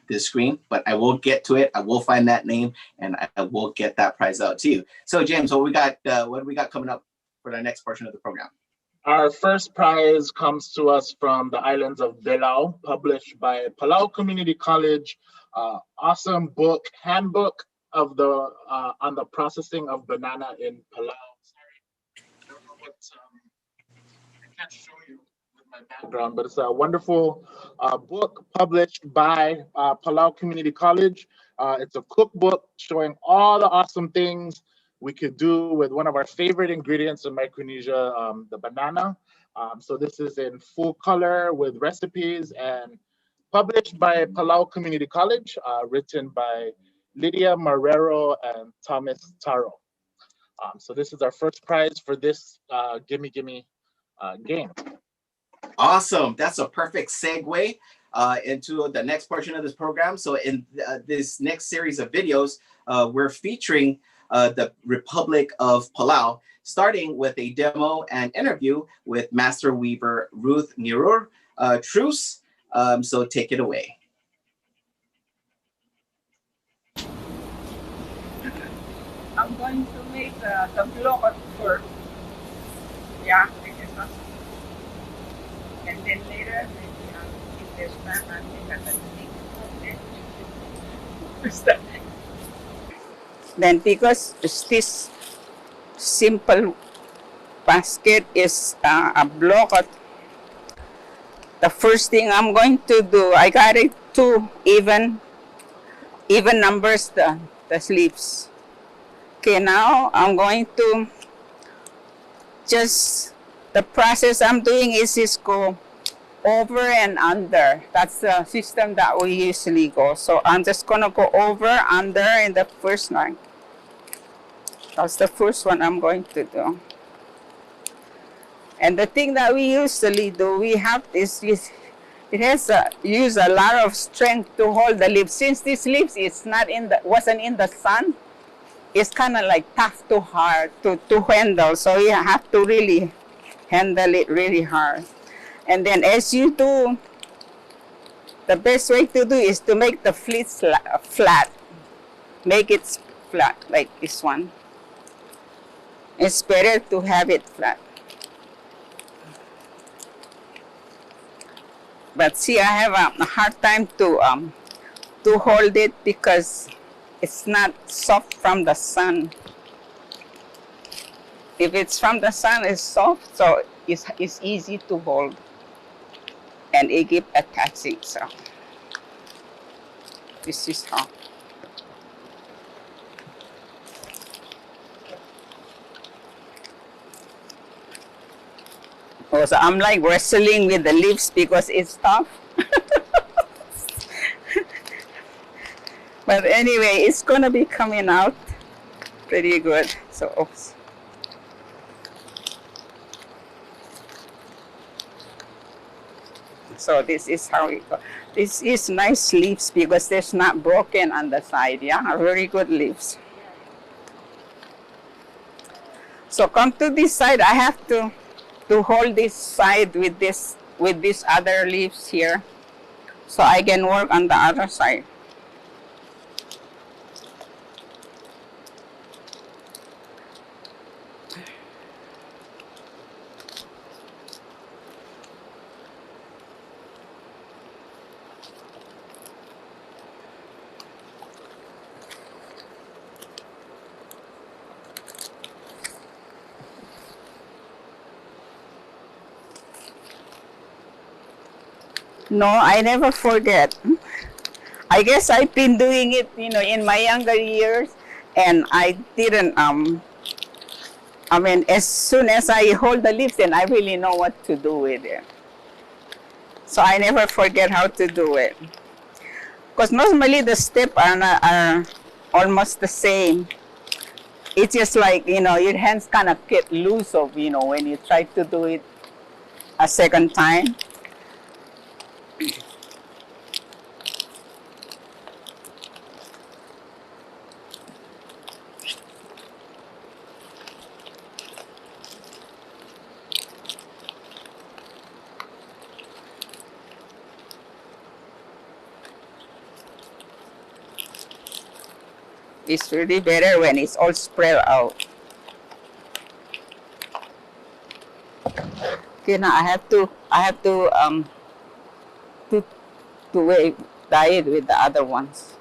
Speaker 16: this screen, but I will get to it. I will find that name, and I will get that prize out to you. So, James, what do we got coming up for the next portion of the program?
Speaker 17: Our first prize comes to us from the islands of Palau, published by Palau Community College. Awesome book, handbook of the on the processing of banana in Palau. Sorry, I don't know what I can't show you with my background, but it's a wonderful book published by Palau Community College. It's a cookbook showing all the awesome things we could do with one of our favorite ingredients in Micronesia, the banana. So this is in full color with recipes and published by Palau Community College, written by Lydia Marrero and Thomas Taro. So this is our first prize for this Gimme game.
Speaker 16: Awesome. That's a perfect segue into the next portion of this program. So in this next series of videos, we're featuring the Republic of Palau, starting with a demo and interview with Master Weaver Ruth Nirur Truce. So take it away.
Speaker 18: I'm going to make the block first. Yeah, and then later, if there's time, I'll make a technique. Then because this simple basket is a block, the first thing I'm going to do, I got it two even numbers, the sleeves. Okay, now I'm going to the process I'm doing is just go over and under. That's the system that we usually go. So I'm just gonna go over, under in the first line. That's the first one I'm going to do. And the thing that we usually do, we have this, it has use a lot of strength to hold the leaves. Since this leaves is wasn't in the sun, it's kind of like tough to handle. So you have to really handle it really hard. And then as you do, the best way to do is to make the fleece flat. Make it flat like this one. It's better to have it flat. But see, I have a hard time to hold it because it's not soft from the sun. If it's from the sun, it's soft, so it's easy to hold. And it keeps attaching, so this is how. So I'm like wrestling with the leaves because it's tough. But anyway, it's gonna be coming out pretty good. So, oops. So this is how it goes. This is nice leaves because there's not broken on the side. Yeah, very good leaves. So come to this side. I have to hold this side with these other leaves here, so I can work on the other side. No, I never forget. I guess I've been doing it, in my younger years, and I didn't, I mean, as soon as I hold the leaves, then I really know what to do with it. So I never forget how to do it. Because normally the steps are almost the same. It's just like, your hands kind of get loose of, when you try to do it a second time. It's really better when it's all spread out. Okay, now I have to dye it with the other ones.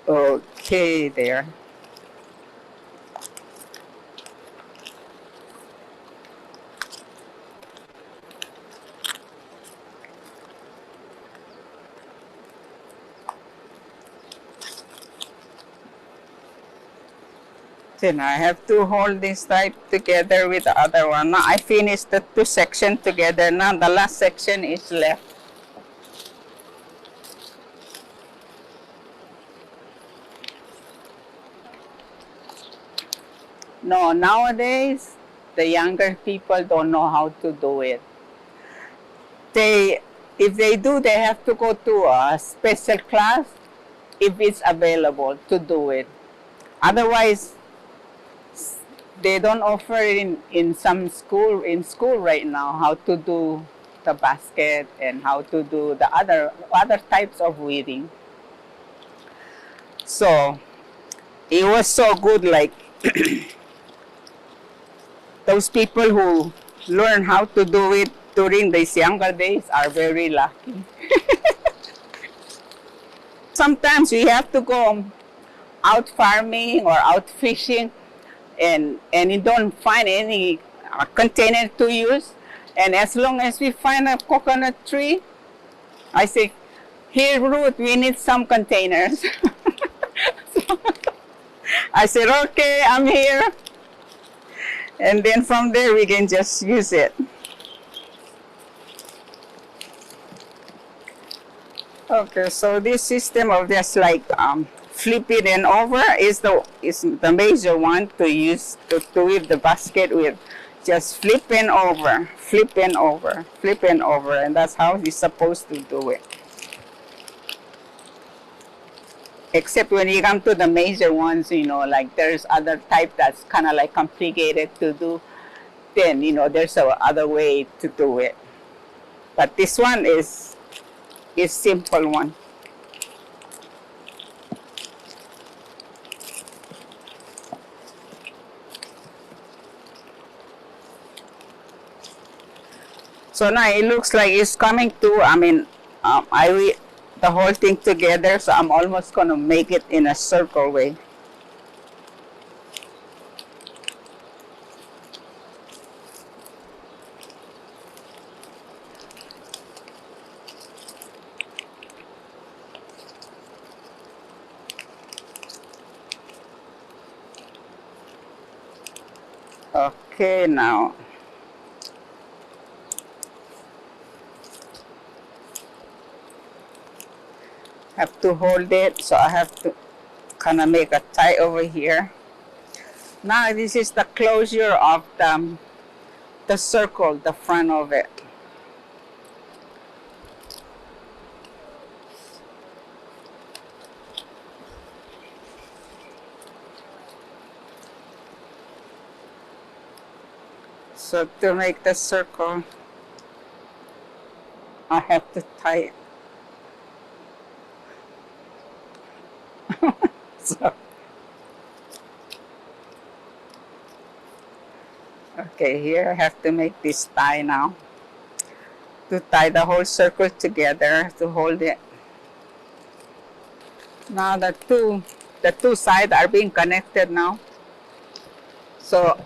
Speaker 18: Okay, there. Then I have to hold this type together with the other one. Now I finished the two sections together. Now the last section is left. No, nowadays the younger people don't know how to do it. If they do, they have to go to a special class if it's available to do it. Otherwise, they don't offer it in school right now how to do the basket and how to do the other types of weaving. So it was so good, like those people who learn how to do it during these younger days are very lucky. Sometimes we have to go out farming or out fishing, and you don't find any container to use. And as long as we find a coconut tree, I say, "Here, Ruth, we need some containers." So I said, "Okay, I'm here." And then from there, we can just use it. Okay, so this system of just like flip it and over is the major one to use to weave the basket with. Just flip and over, flip and over, flip and over, and that's how you're supposed to do it. Except when you come to the major ones, like there's other type that's kind of like complicated to do, then, there's a other way to do it. But this one is simple one. So now it looks like it's coming to, I weave the whole thing together, so I'm almost going to make it in a circle way. Okay, now. Have to hold it, so I have to kind of make a tie over here. Now this is the closure of the circle, the front of it. So to make the circle, I have to tie it. So, okay, here I have to make this tie now. To tie the whole circle together to hold it. Now the two sides are being connected now. So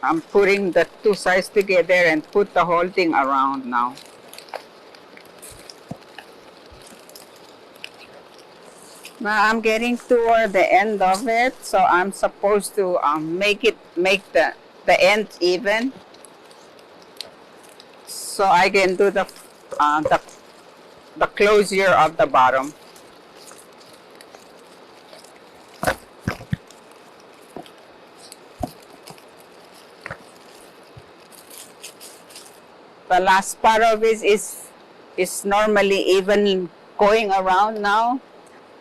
Speaker 18: I'm putting the two sides together and put the whole thing around now. Now I'm getting toward the end of it, so I'm supposed to make the end even, so I can do the closure of the bottom. The last part of it is normally even going around now.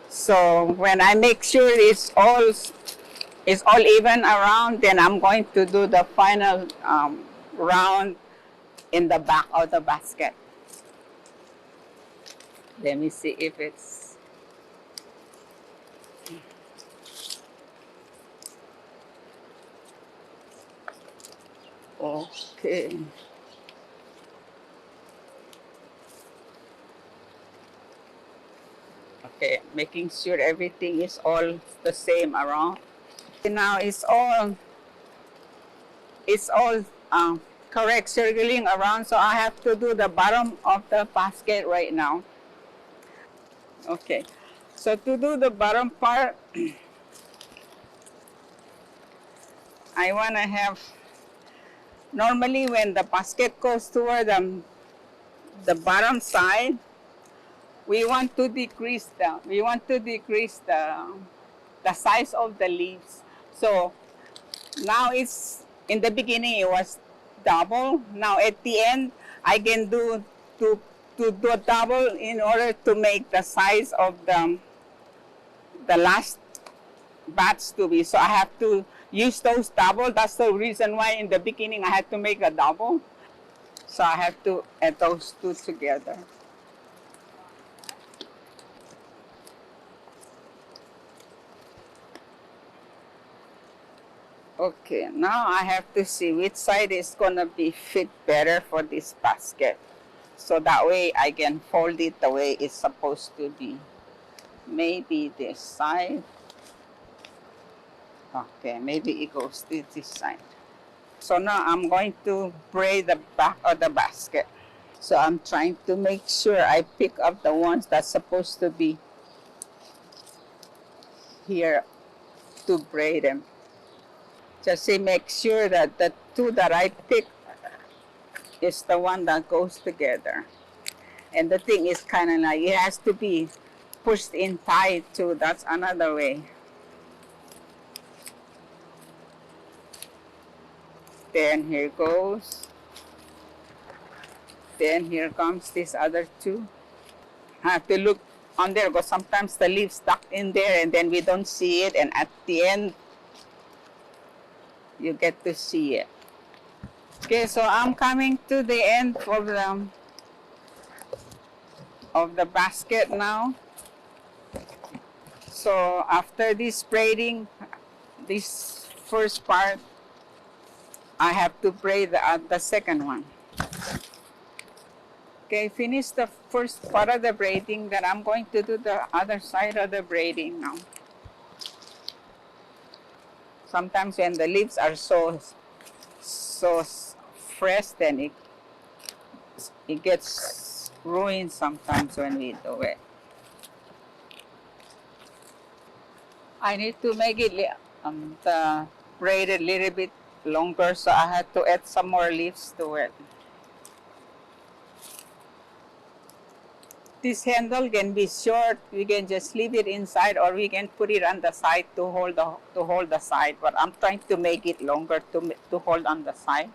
Speaker 18: So when I make sure it's all even around, then I'm going to do the final round in the back of the basket. Let me see if it's okay. Okay, making sure everything is all the same around. Now it's all correct, circling around, so I have to do the bottom of the basket right now. Okay, so to do the bottom part, I want to have, normally when the basket goes toward the bottom side, we want to decrease the size of the leaves. So now it's, in the beginning it was double. Now at the end, I can do to do a double in order to make the size of the last batch to be. So I have to use those double. That's the reason why in the beginning I had to make a double. So I have to add those two together. Okay, now I have to see which side is gonna be fit better for this basket. So that way I can fold it the way it's supposed to be. Maybe this side. Okay, maybe it goes to this side. So now I'm going to braid the back of the basket. So I'm trying to make sure I pick up the ones that's supposed to be here to braid them. Just to make sure that the two that I pick is the one that goes together. And the thing is kind of like, it has to be pushed in tight too. That's another way. Then here goes. Then here comes this other two. I have to look on there because sometimes the leaves stuck in there and then we don't see it. And at the end, you get to see it. Okay, so I'm coming to the end of the basket now. So after this braiding, this first part, I have to braid the second one. Okay, finish the first part of the braiding, then I'm going to do the other side of the braiding now. Sometimes when the leaves are so fresh, then it gets ruined sometimes when we do it. I need to make it the braid a little bit longer, so I had to add some more leaves to it. This handle can be short. We can just leave it inside, or we can put it on the side to hold the side. But I'm trying to make it longer to hold on the side.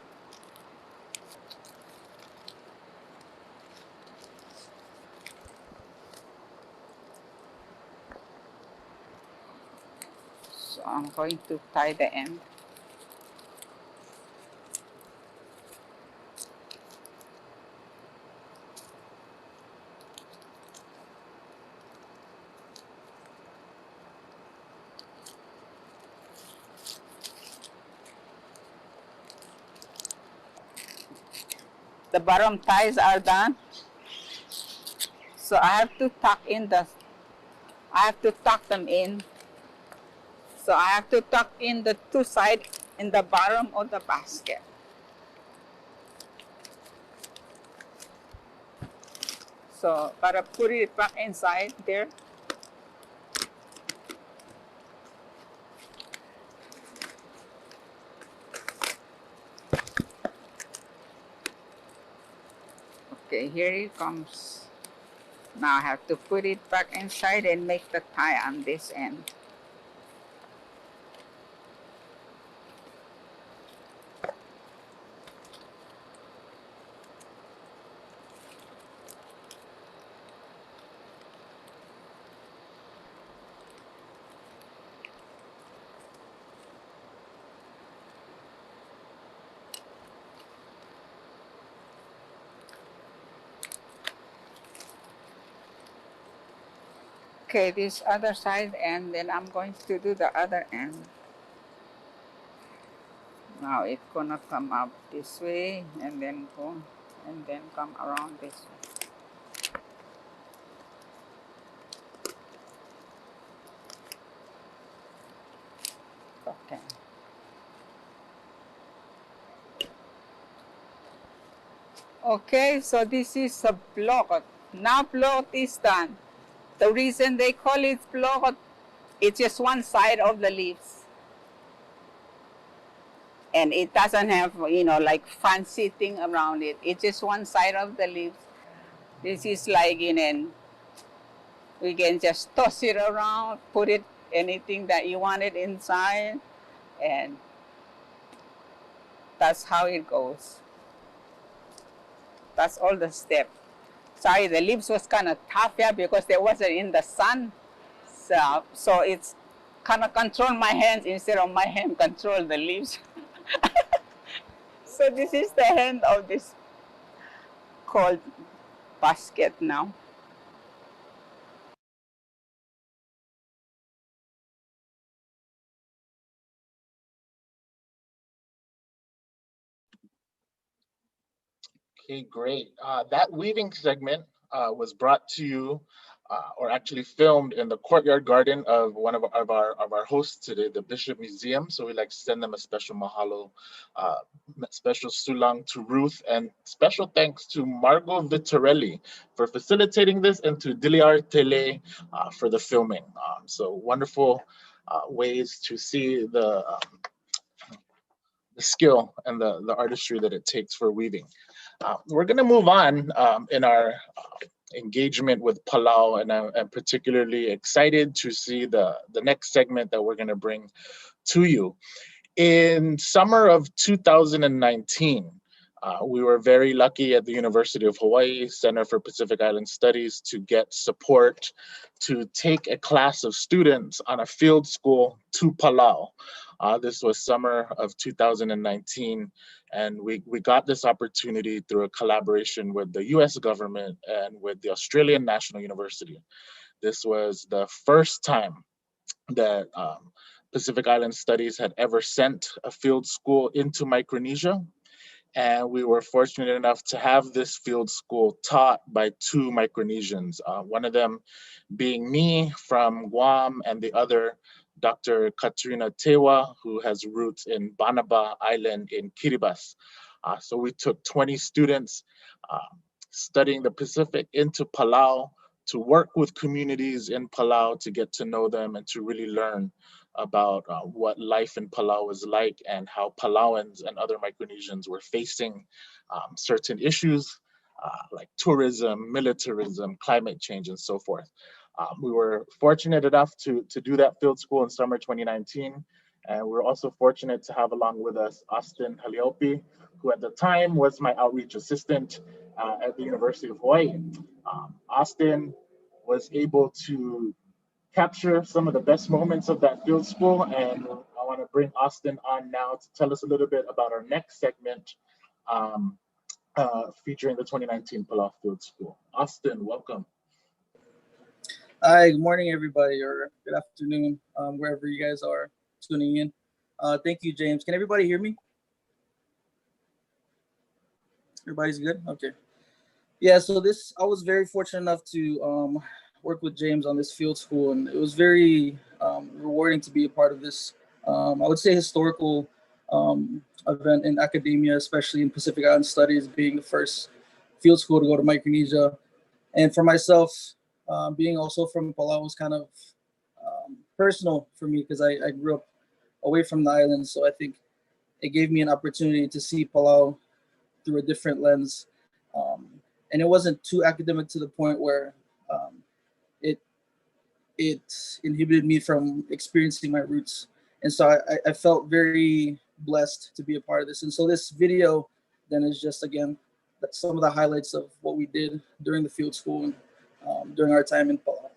Speaker 18: So I'm going to tie the end. The bottom ties are done. So I have to tuck in I have to tuck them in. So I have to tuck in the two sides in the bottom of the basket. So gotta put it back inside there. Okay, here it comes. Now I have to put it back inside and make the tie on this end. Okay, this other side, and then I'm going to do the other end. Now it's gonna come up this way and then go and then come around this way. Okay. Okay, so this is a block. Now block is done. The reason they call it block, it's just one side of the leaves. And it doesn't have, you know, like fancy thing around it. It's just one side of the leaves. This is like, you know, we can just toss it around, put it anything that you wanted inside, and that's how it goes. That's all the step. Sorry, the leaves was kind of tough here because they wasn't in the sun. So it's kind of control my hands instead of my hand control the leaves. So this is the hand of this cold basket now.
Speaker 17: Okay, great. That weaving segment was brought to you, or actually filmed in the courtyard garden of one of our hosts today, the Bishop Museum. So we'd like to send them a special mahalo, special sulang to Ruth, and special thanks to Margot Vitorelli for facilitating this, and to Diliar Tele for the filming. So wonderful ways to see the skill and the artistry that it takes for weaving. We're going to move on in our engagement with Palau, and I'm particularly excited to see the next segment that we're going to bring to you. In summer of 2019, we were very lucky at the University of Hawaii Center for Pacific Island Studies to get support to take a class of students on a field school to Palau. This was summer of 2019, and we got this opportunity through a collaboration with the US government and with the Australian National University. This was the first time that Pacific Island Studies had ever sent a field school into Micronesia. And we were fortunate enough to have this field school taught by two Micronesians, one of them being me from Guam, and the other Dr. Katrina Tewa, who has roots in Banaba Island in Kiribat. So we took 20 students studying the Pacific into Palau to work with communities in Palau to get to know them and to really learn about what life in Palau was like, and how Palauans and other Micronesians were facing certain issues like tourism, militarism, climate change, and so forth. We were fortunate enough to do that field school in summer 2019. And we're also fortunate to have along with us Austin Haliopi, who at the time was my outreach assistant at the University of Hawaii. Austin was able to capture some of the best moments of that field school, and I want to bring Austin on now to tell us a little bit about our next segment featuring the 2019 Palau Field School. Austin, welcome.
Speaker 19: Hi, good morning, everybody, or good afternoon, wherever you guys are tuning in. Thank you, James. Can everybody hear me? Everybody's good? Okay. Yeah, so I was very fortunate enough to work with James on this field school, and it was very rewarding to be a part of this, I would say, historical event in academia, especially in Pacific Island Studies, being the first field school to go to Micronesia. And for myself, being also from Palau was kind of personal for me because I grew up away from the island. So I think it gave me an opportunity to see Palau through a different lens. And it wasn't too academic to the point where it inhibited me from experiencing my roots. And so I felt very blessed to be a part of this. And so this video then is just, again, some of the highlights of what we did during the field school and during our time in Palau.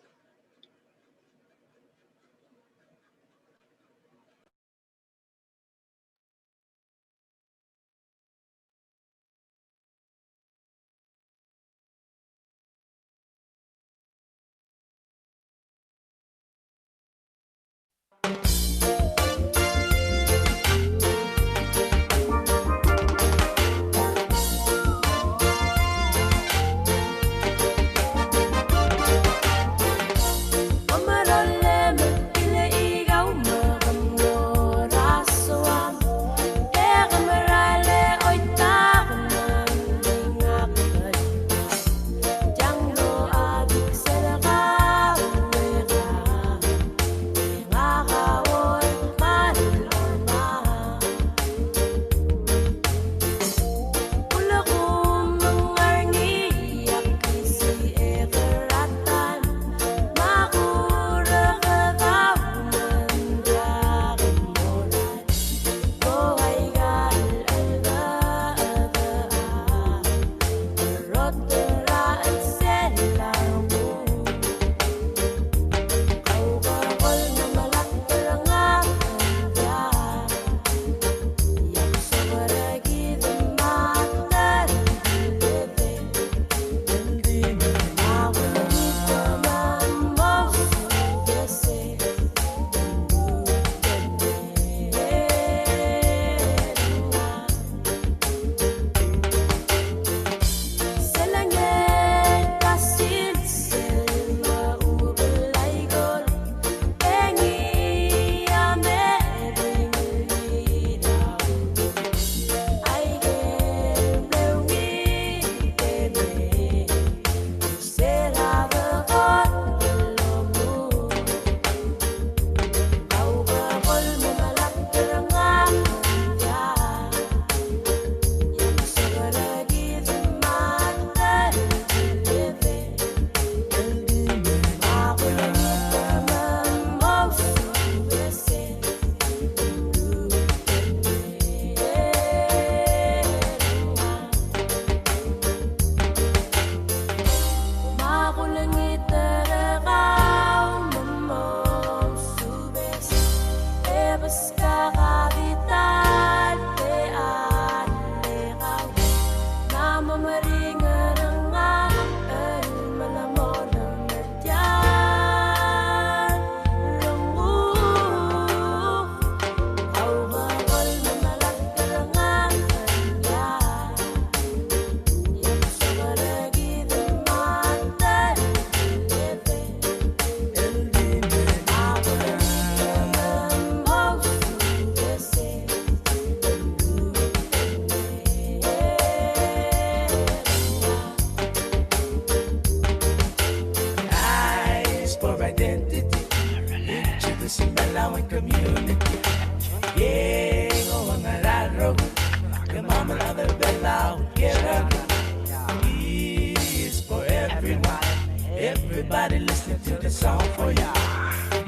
Speaker 20: Everybody listening to this song for ya.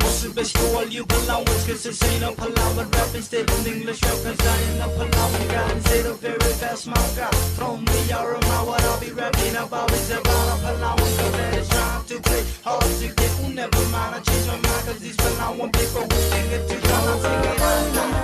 Speaker 20: Most of us to all you Palauans, cause this ain't no Palauan rap instead of English rap, cause I ain't no Palauan guy. And say the very best my guy. From me, I remind what I'll be rapping about is about a Palauan girl that is trying to play hard to get. Well, never mind, I change my mind, cause these Palauan people who sing it to y'all, I sing it out.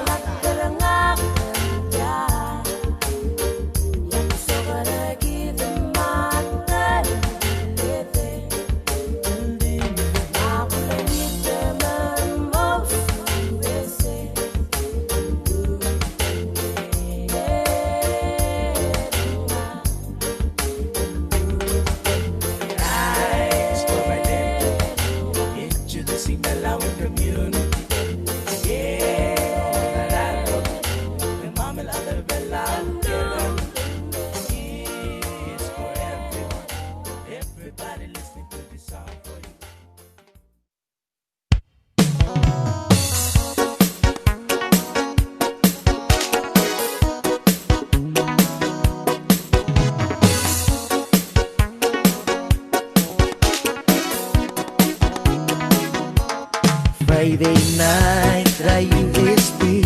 Speaker 20: Friday night, rayu espi.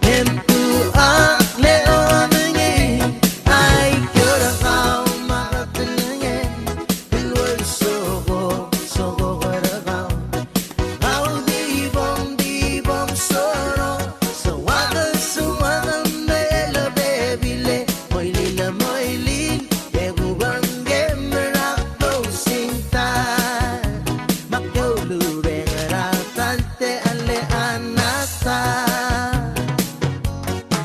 Speaker 20: Tempu ak leo mengi. Ay kyora kau makatulungan. Bilway sogo, sogo karakau. Kau di bom soro. Sawaka suwaka mela bebile. Moy lila moy lin. Egu bangge merakto sinta. Makyaulu rengara tante ale anata.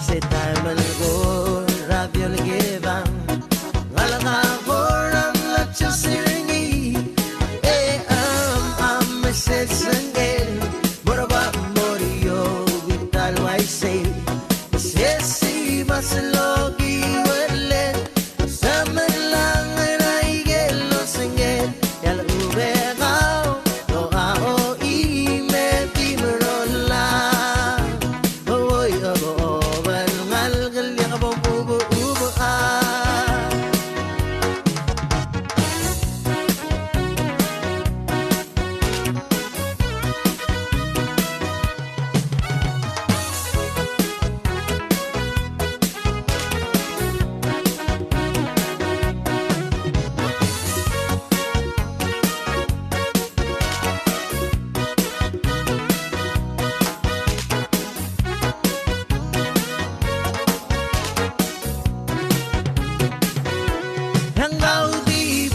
Speaker 20: Setai malgo radio legevang. Ngalaka koram lacho siringi. Mesesengel. Boraba morio vital waisei. Sesi maslogi welen. Samalang raigelo sengel. Yal ubegao. No ao ime timerola. Oy abo ban ngal galyang abo ubo ubo ah. Hanggang di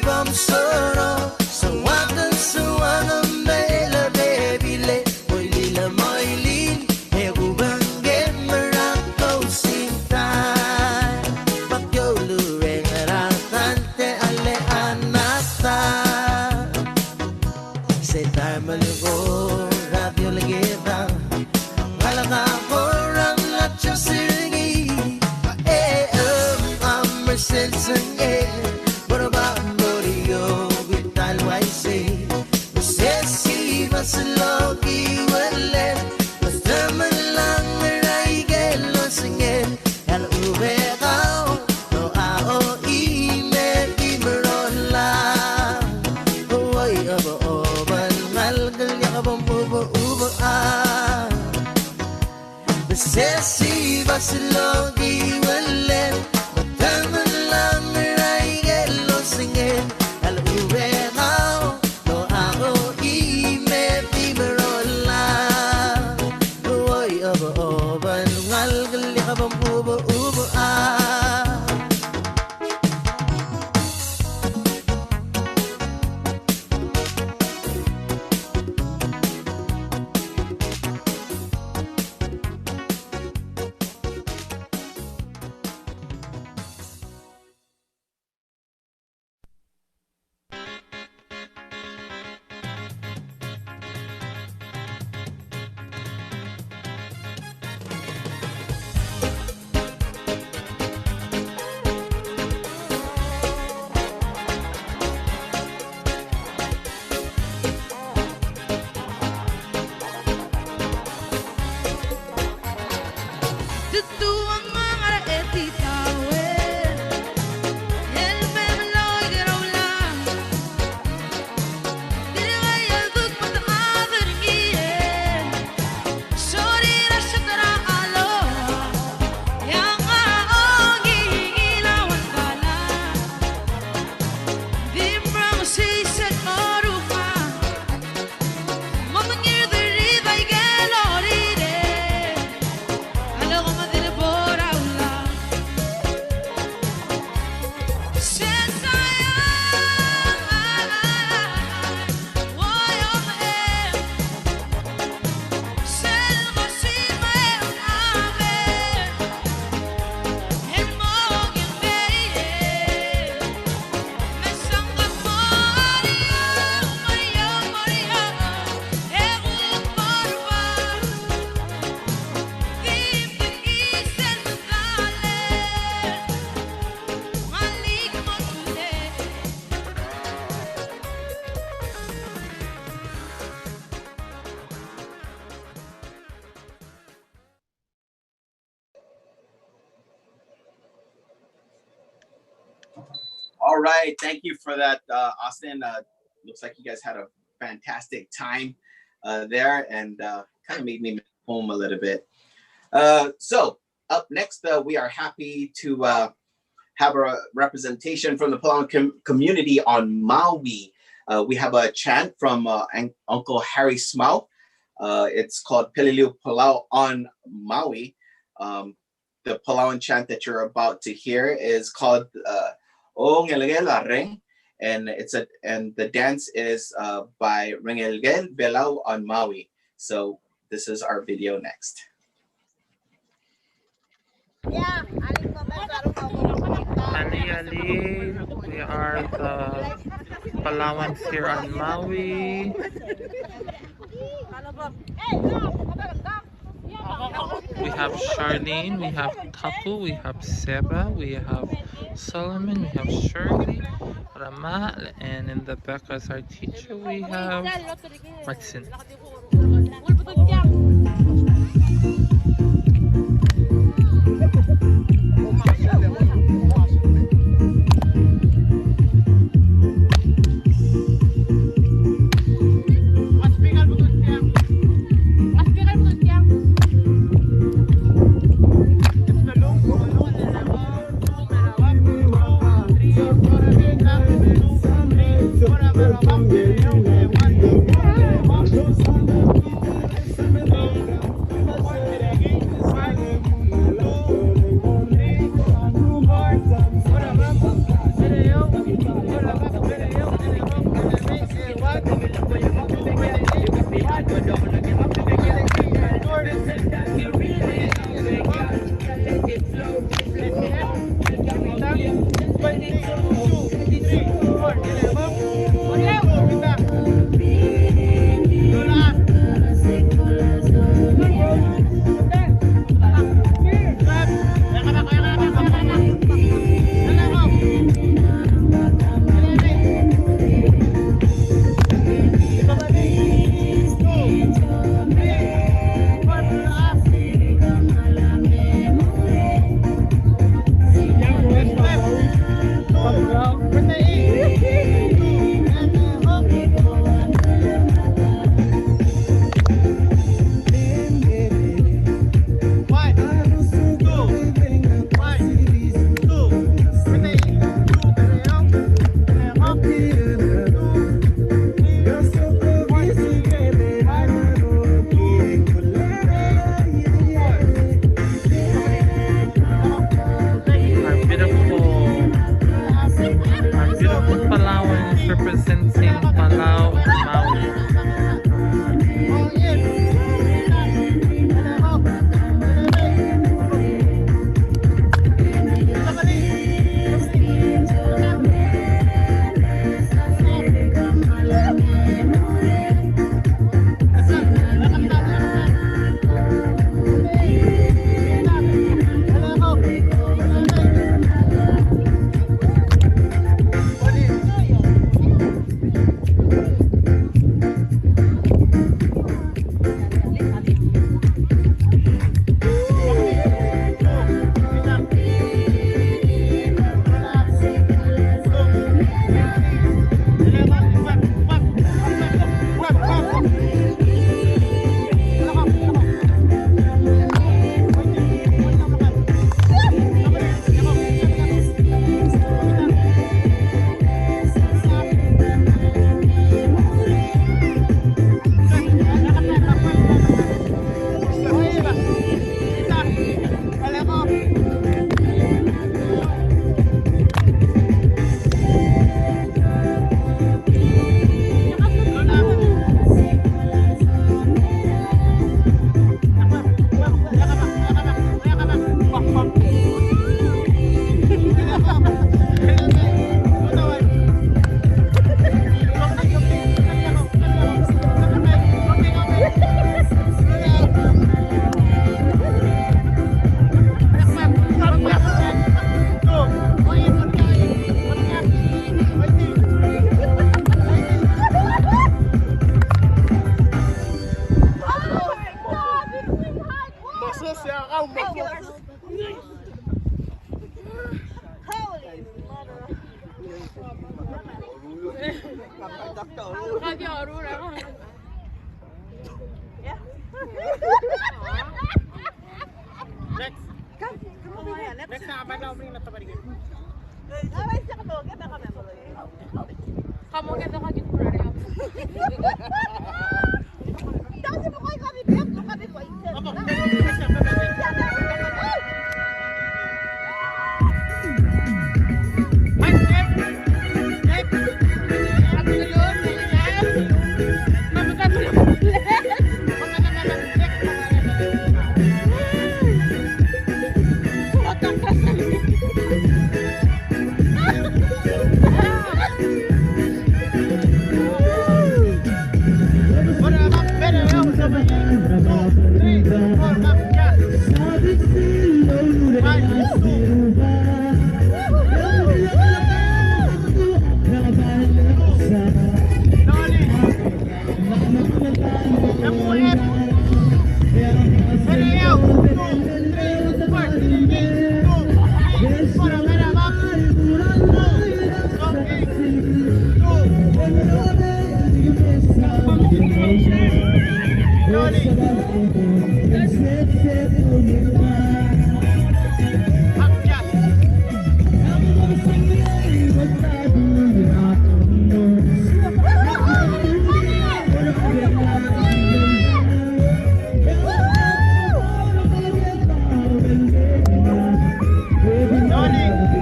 Speaker 20: bom soro. Sawakan mela bebile. Moy lila moy lin. Egu bangge merakto sinta. Pakyolu rengara tante ale anata. Setai malgo radio legeva. Ngalaka korang lacho siringi. Marcel Sangel, Borba Morio, Vital Waisei, Sesi Maslogi Wellen, Mastaman lang Raigelo Sangel, El Ubegao, No Ao Ime Timerola, Oy Abo Oban, Malgal Yakabam Ubo Ubo Ah, Sesi Maslogi Wellen. Taman lang raigelo singin. Al ubegao. No ao ime timerola. Uy abo oban. Ngal galyakabam ubo ubo ah.
Speaker 16: All right, thank you for that, Austin. Looks like you guys had a fantastic time. there, and kind of made me miss home a little bit. So up next, we are happy to have a representation from the Palauan community on Maui. We have a chant from Uncle Harry Smau. It's called Peliliu Palau on Maui. The Palauan chant that you're about to hear is called O Ngelgel Areng, and the dance is by Rengelgel Belau on Maui. So this is our video next.
Speaker 21: Ali, we are the Palauans here on Maui. We have Charlene, we have Tapu, we have Sarah, we have Solomon, we have Shirley, Ramal, and in the back as our teacher we have Maxine.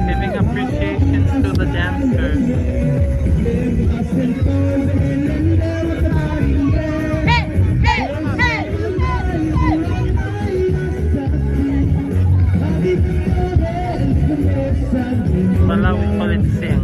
Speaker 21: Giving appreciation to the dancers. Malawi call it sing.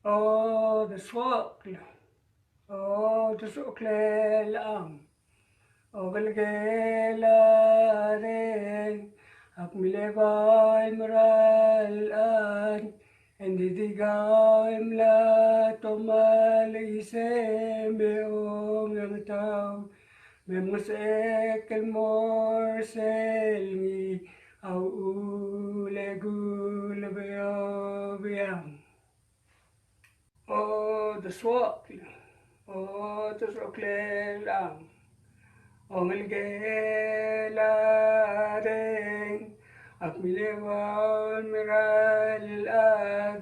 Speaker 3: Oh, the swap. Oh, the suklelam. Oh, galgela ren. Akmilebay maralan. And didigay mla tomalise meong ang tao. Memusek el morselmi. Au ulegul beobiang. Oh, the swap. Oh, the suklelam. Oh, malgela ren. Akmilewan miralad.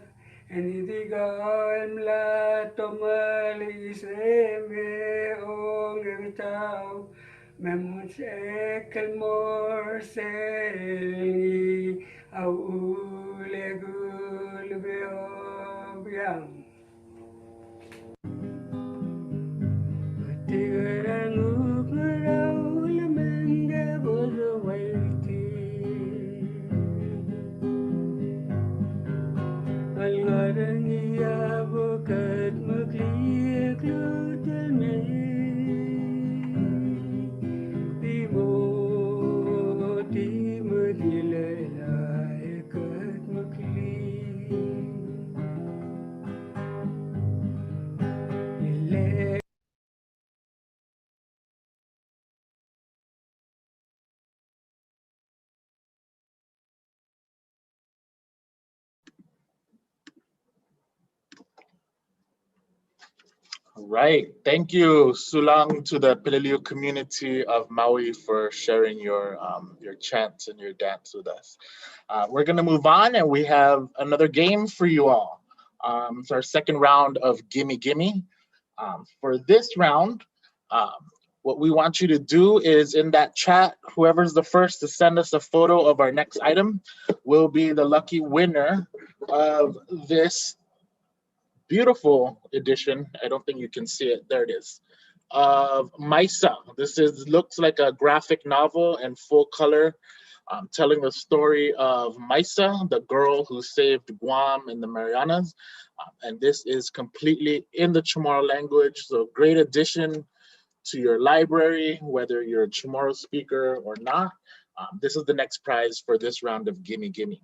Speaker 3: And idigal mla tomalise meong ang tao. Memusek el morselmi. Au ulegul beobiang. Tigaranguk merau lemenge berwaiti. Algarangi abukat makliek lutel me.
Speaker 17: Right. Thank you, Sulang, to the Peleliu community of Maui for sharing your chants and your dance with us. We're gonna move on, and we have another game for you all. It's our second round of Gimme Gimme. For this round, what we want you to do is in that chat, whoever's the first to send us a photo of our next item will be the lucky winner of this beautiful edition. I don't think you can see it. There it is. Of Maisa. This looks like a graphic novel in full color, telling the story of Maisa, the girl who saved Guam and the Marianas. And this is completely in the Chamorro language. So great addition to your library, whether you're a Chamorro speaker or not. This is the next prize for this round of Gimme Gimme.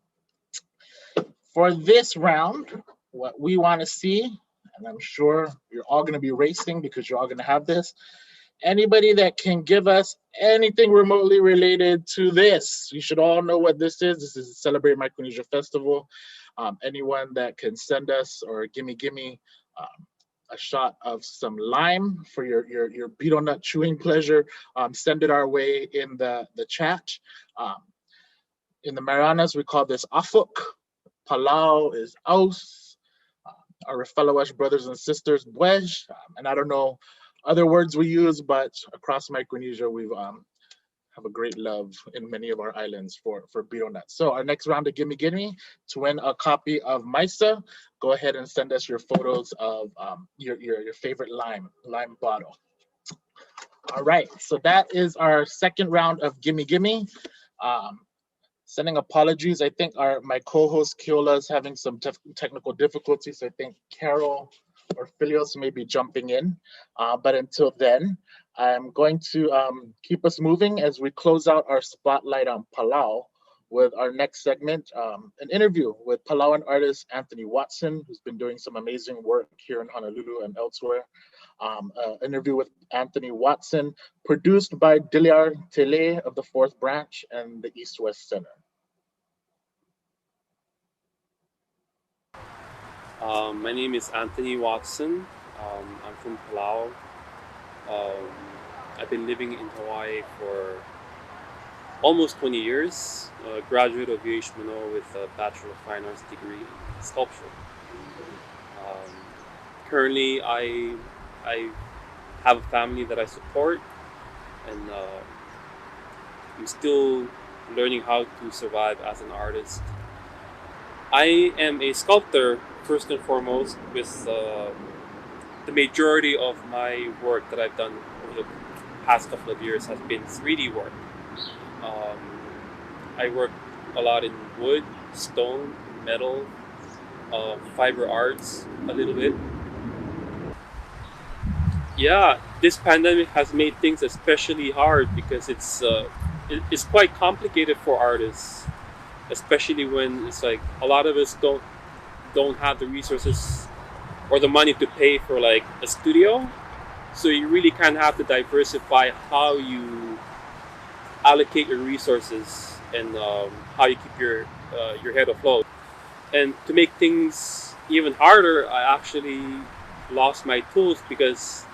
Speaker 17: For this round, what we want to see, and I'm sure you're all going to be racing because you're all going to have this, anybody that can give us anything remotely related to this. You should all know what this is. This is the Celebrate Micronesia Festival. Anyone that can send us or gimme a shot of some lime for your beetle nut chewing pleasure, send it our way in the chat. In the Marianas, we call this afuk. Palau is aus. Our fellow brothers and sisters, buej. And I don't know other words we use, but across Micronesia, we have a great love in many of our islands for beetle nuts. So our next round of Gimme Gimme, to win a copy of Maisa, go ahead and send us your photos of your favorite lime bottle. All right, so that is our second round of Gimme Gimme. Sending apologies. I think my co-host Keola is having some technical difficulties. I think Carol or Filios may be jumping in. But until then, I'm going to keep us moving as we close out our spotlight on Palau with our next segment, an interview with Palauan artist Anthony Watson, who's been doing some amazing work here in Honolulu and elsewhere. Interview with Anthony Watson, produced by Diliar Tele of the 4th Branch and the East-West Center.
Speaker 4: My name is Anthony Watson. I'm from Palau. I've been living in Hawaii for almost 20 years. Graduate of UH Manoa with a Bachelor of Fine Arts degree in sculpture. Currently, I have a family that I support, and I'm still learning how to survive as an artist. I am a sculptor first and foremost, with the majority of my work that I've done over the past couple of years has been 3D work. I work a lot in wood, stone, metal, fiber arts a little bit. Yeah, this pandemic has made things especially hard because it's quite complicated for artists, especially when it's like a lot of us don't have the resources or the money to pay for like a studio. So you really kind of have to diversify how you allocate your resources and how you keep your head afloat. And to make things even harder, I actually lost my tools because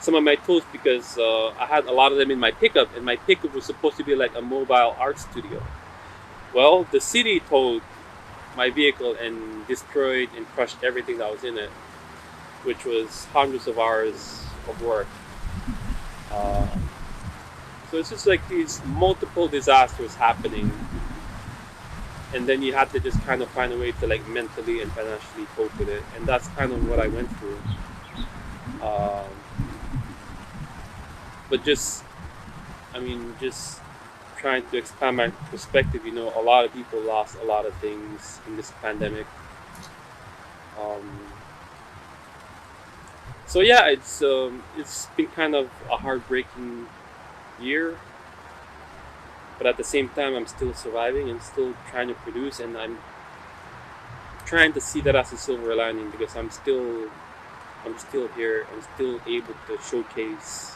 Speaker 4: I had a lot of them in my pickup, and my pickup was supposed to be like a mobile art studio. Well, the city towed my vehicle and destroyed and crushed everything that was in it, which was hundreds of hours of work. So it's just like these multiple disasters happening, and then you have to just kind of find a way to like mentally and financially cope with it, and that's kind of what I went through. But just trying to expand my perspective, you know, a lot of people lost a lot of things in this pandemic. So yeah, it's been kind of a heartbreaking year, but at the same time, I'm still surviving and still trying to produce, and I'm trying to see that as a silver lining because I'm still here. I'm still able to showcase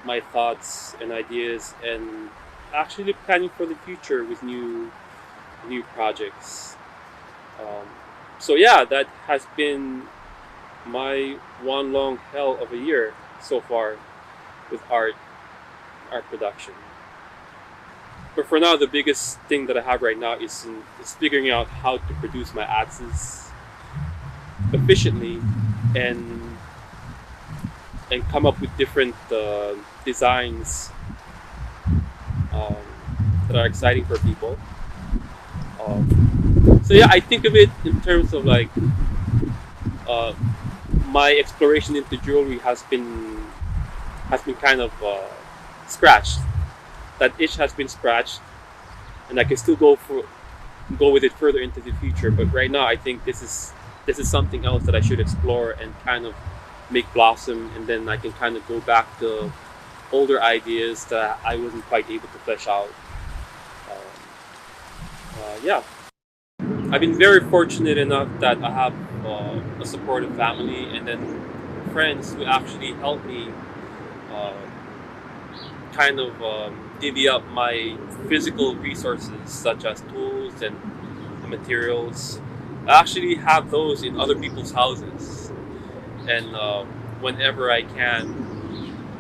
Speaker 4: my thoughts and ideas, and actually planning for the future with new projects. So yeah, that has been my one long hell of a year so far with art production. But for now, the biggest thing that I have right now is figuring out how to produce my ads efficiently and come up with different designs that are exciting for people. So yeah, I think of it in terms of like my exploration into jewelry has been kind of scratched. That itch has been scratched, and I can still go with it further into the future. But right now, I think this is something else that I should explore and kind of make blossom, and then I can kind of go back to older ideas that I wasn't quite able to flesh out. Yeah, I've been very fortunate enough that I have a supportive family and then friends who actually help me kind of divvy up my physical resources, such as tools and materials. I actually have those in other people's houses, and whenever I can,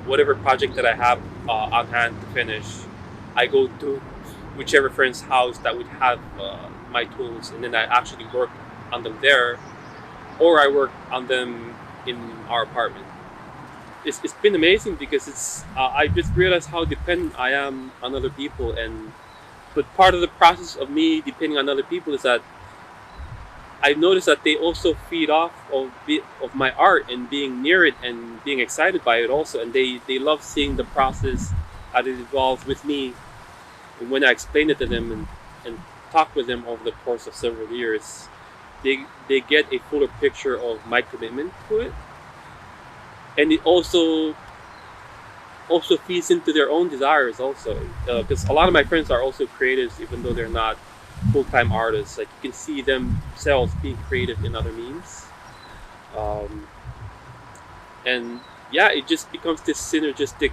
Speaker 4: whatever project that I have on hand to finish, I go to whichever friend's house that would have my tools, and then I actually work on them there, or I work on them in our apartment. It's been amazing because I just realized how dependent I am on other people, but part of the process of me depending on other people is that I noticed that they also feed off of my art and being near it and being excited by it also, and they love seeing the process as it evolves with me. And when I explain it to them and talk with them over the course of several years, they get a fuller picture of my commitment to it. And it also feeds into their own desires also, because a lot of my friends are also creatives, even though they're not full-time artists. Like, you can see themselves being creative in other means, and yeah, it just becomes this synergistic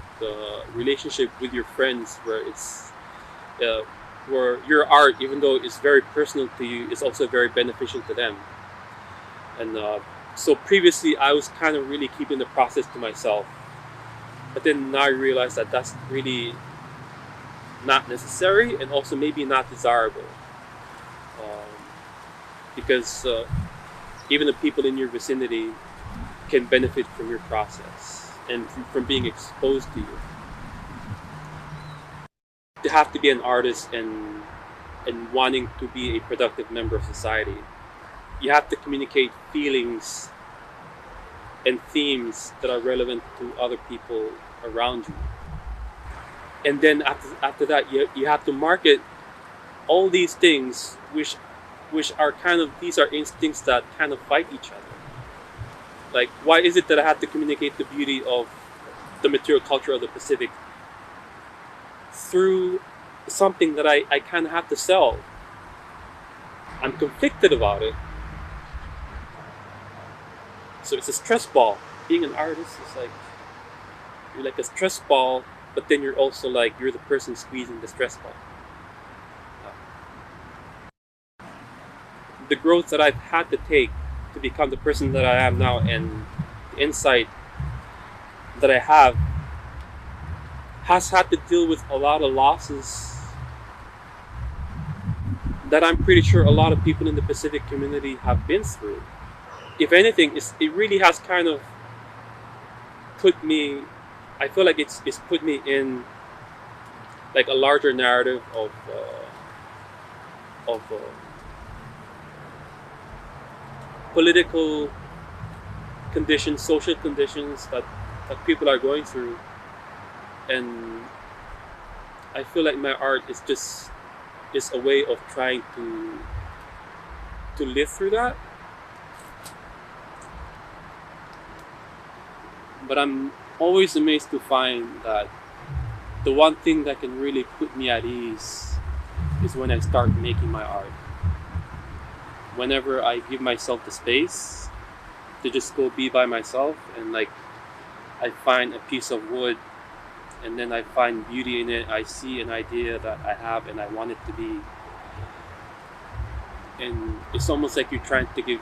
Speaker 4: relationship with your friends, where it's where your art, even though it's very personal to you, is also very beneficial to them. And so previously I was kind of really keeping the process to myself, but then now I realize that that's really not necessary, and also maybe not desirable, because even the people in your vicinity can benefit from your process and from being exposed to you. To have to be an artist and wanting to be a productive member of society, you have to communicate feelings and themes that are relevant to other people around you. And then after that, you have to market all these things, which are kind of, these are instincts that kind of fight each other. Like, why is it that I have to communicate the beauty of the material culture of the Pacific through something that I kind of have to sell? I'm conflicted about it. So it's a stress ball. Being an artist is like, you're like a stress ball, but then you're also like, you're the person squeezing the stress ball. The growth that I've had to take to become the person that I am now, and the insight that I have, has had to deal with a lot of losses that I'm pretty sure a lot of people in the Pacific community have been through. If anything, it really has kind of put me, I feel like it's put me in like a larger narrative of political conditions, social conditions that people are going through. And I feel like my art is a way of trying to live through that. But I'm always amazed to find that the one thing that can really put me at ease is when I start making my art. Whenever I give myself the space to just go be by myself, and like I find a piece of wood and then I find beauty in it, I see an idea that I have and I want it to be. And it's almost like you're trying to give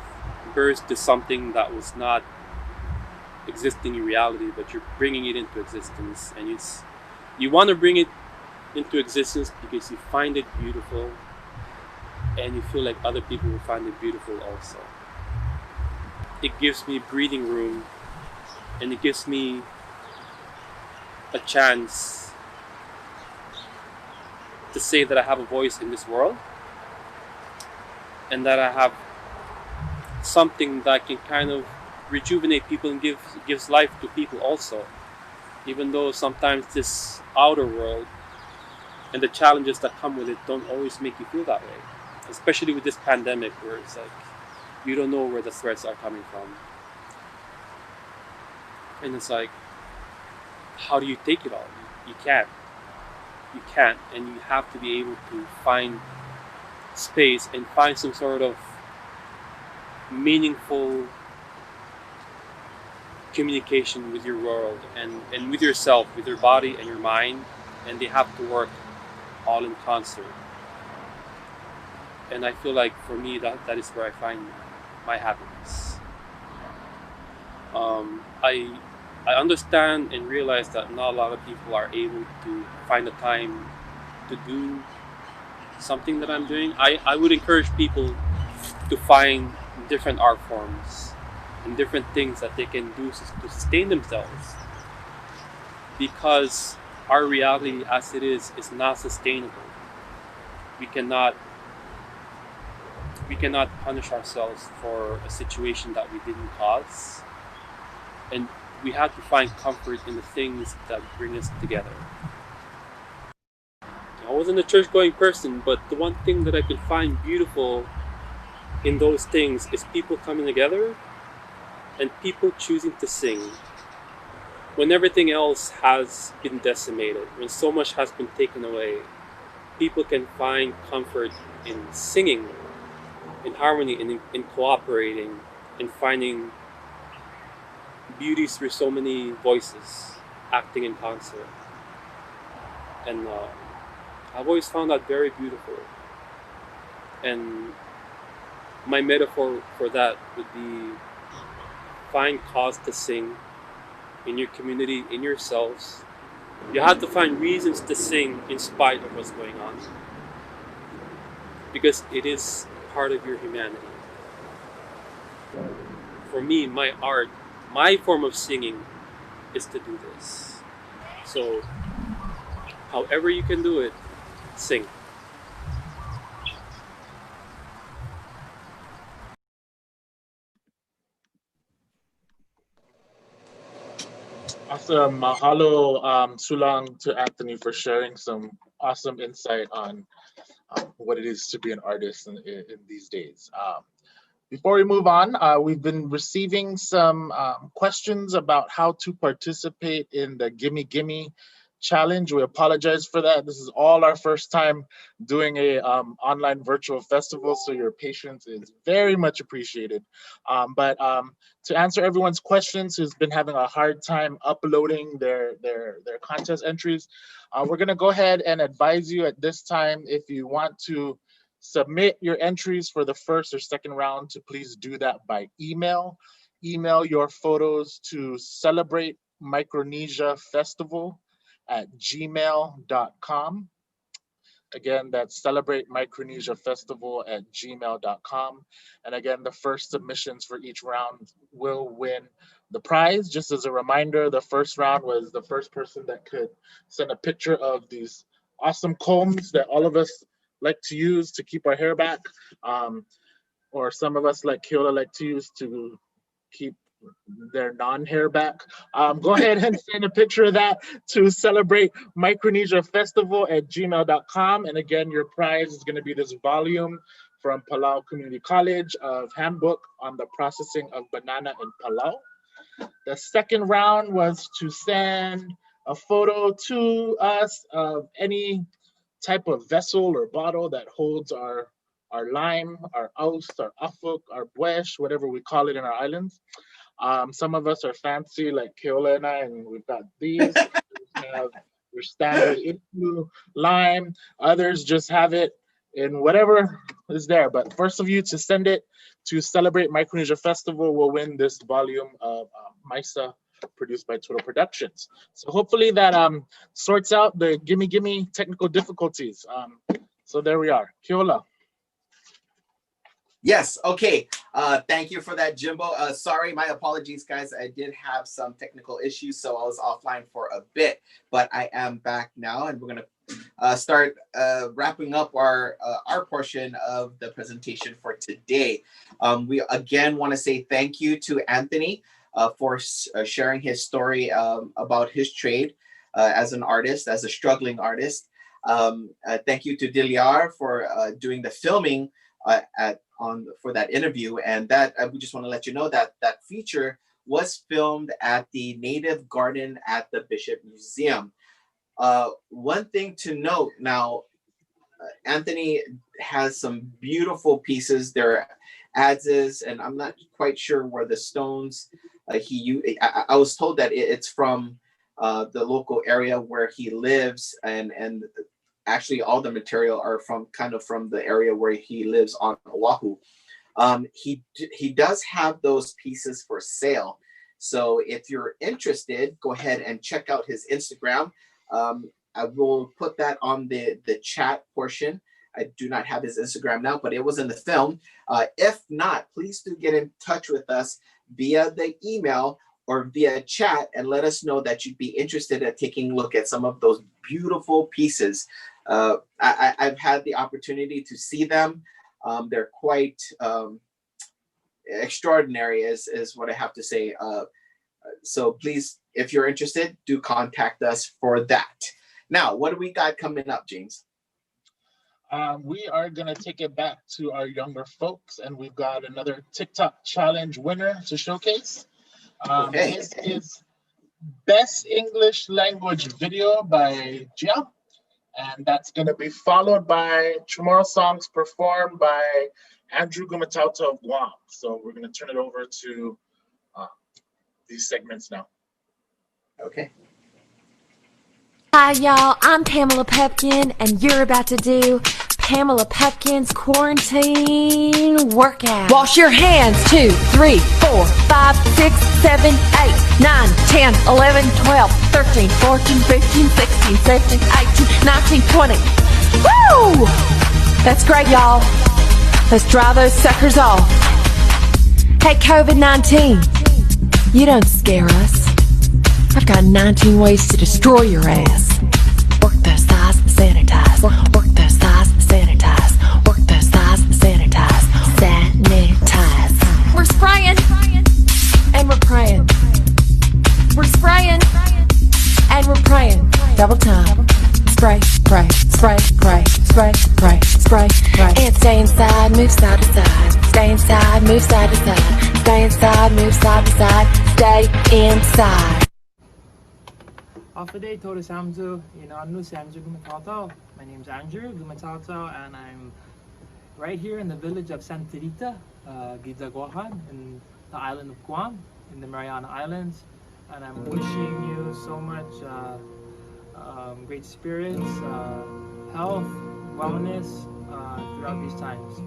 Speaker 4: birth to something that was not existing reality, but you're bringing it into existence, and you want to bring it into existence because you find it beautiful, and you feel like other people will find it beautiful also. It gives me breathing room, and it gives me a chance to say that I have a voice in this world, and that I have something that can kind of rejuvenate people and gives life to people also. Even though sometimes this outer world and the challenges that come with it don't always make you feel that way. Especially with this pandemic, where it's like you don't know where the threats are coming from. And it's like, how do you take it all? You can't. You can't. And you have to be able to find space and find some sort of meaningful communication with your world and with yourself, with your body and your mind, and they have to work all in concert. And I feel like for me that is where I find my happiness. I understand and realize that not a lot of people are able to find the time to do something that I'm doing. I would encourage people to find different art forms and different things that they can do to sustain themselves, because our reality as it is not sustainable. We cannot punish ourselves for a situation that we didn't cause, and we have to find comfort in the things that bring us together. I wasn't a church-going person, but the one thing that I could find beautiful in those things is people coming together and people choosing to sing. When everything else has been decimated, when so much has been taken away, people can find comfort in singing, in harmony, in cooperating, in finding beauty through so many voices acting in concert. And I've always found that very beautiful. And my metaphor for that would be find cause to sing in your community, in yourselves. You have to find reasons to sing in spite of what's going on, because it is part of your humanity. For me, my art, my form of singing is to do this. So however you can do it, sing.
Speaker 17: Awesome. Mahalo, Sulang, to Anthony for sharing some awesome insight on what it is to be an artist in these days. Before we move on, we've been receiving some questions about how to participate in the Gimme Gimme challenge. We apologize for that. This is all our first time doing a online virtual festival, so your patience is very much appreciated. But to answer everyone's questions who's been having a hard time uploading their contest entries, we're gonna go ahead and advise you at this time, if you want to submit your entries for the first or second round, to please do that by email. Email your photos to Celebrate Micronesia Festival at gmail.com. Again, that's Celebrate Micronesia Festival at gmail.com. And again, the first submissions for each round will win the prize. Just as a reminder, the first round was the first person that could send a picture of these awesome combs that all of us like to use to keep our hair back, or some of us like Keola like to use to keep their non-hair back. Go ahead and send a picture of that to Celebrate Micronesia Festival at gmail.com. And again, your prize is going to be this volume from Palau Community College of Handbook on the Processing of Banana in Palau. The second round was to send a photo to us of any type of vessel or bottle that holds our lime, our aus, our afuk, our buesh, whatever we call it in our islands. Some of us are fancy like Keola and I, and we've got these. We have your standard Igloo lime. Others just have it in whatever is there. But first of you to send it to Celebrate Micronesia Festival will win this volume of MISA produced by Total Productions. So hopefully that sorts out the gimme technical difficulties. So there we are. Kiola.
Speaker 16: Yes, okay. Thank you for that, Jimbo. Sorry, my apologies, guys. I did have some technical issues, so I was offline for a bit, but I am back now, and we're going to start wrapping up our portion of the presentation for today. We again want to say thank you to Anthony for sharing his story about his trade as an artist, as a struggling artist. Thank you to Diliar for doing the filming for that interview, and that we just want to let you know that that feature was filmed at the Native Garden at the Bishop Museum. One thing to note now, Anthony has some beautiful pieces. There are adzes, and I'm not quite sure where the stones he used. I was told that it's from the local area where he lives, and actually all the material are from the area where he lives on Oahu. He does have those pieces for sale. So if you're interested, go ahead and check out his Instagram. I will put that on the chat portion. I do not have his Instagram now, but it was in the film. If not, please do get in touch with us via the email or via chat and let us know that you'd be interested in taking a look at some of those beautiful pieces. I've had the opportunity to see them. They're quite extraordinary is what I have to say. So please, if you're interested, do contact us for that. Now, what do we got coming up, James?
Speaker 17: We are going to take it back to our younger folks, and we've got another TikTok challenge winner to showcase.
Speaker 16: Okay.
Speaker 17: This is Best English Language Video by Gia, and that's going to be followed by Chamorro songs performed by Andrew Gumatauta of Guam. So we're going to turn it over to these segments now.
Speaker 16: Okay.
Speaker 5: Hi, y'all. I'm Pamela Pepkin, and you're about to do Pamela Pepkin's quarantine workout. Wash your hands. 2, 3, 4, 5, 6, 7, 8, 9, 10, 11, 12, 13, 14, 15, 16, 17, 18, 19, 20. Woo! That's great, y'all. Let's dry those suckers off. Hey, COVID-19, you don't scare us. I've got 19 ways to destroy your ass. Work those thighs, sanitize. Work those thighs, sanitize. Work those thighs, sanitize. Sanitize. We're spraying and we're praying. We're spraying and we're praying. Double time. Spray, pray, spray, pray, spray, pray, spray, pray. And stay inside, move side to side. Stay inside, move side to side. Stay inside, move side to side. Stay inside.
Speaker 22: Afade Toda Samzu, Inanu Samzu Gumatauta. My name's Andrew Gumatauta, and I'm right here in the village of Santa Rita, Gizaguahan, in the island of Guam, in the Mariana Islands. And I'm wishing you so much great spirits, health, wellness throughout these times.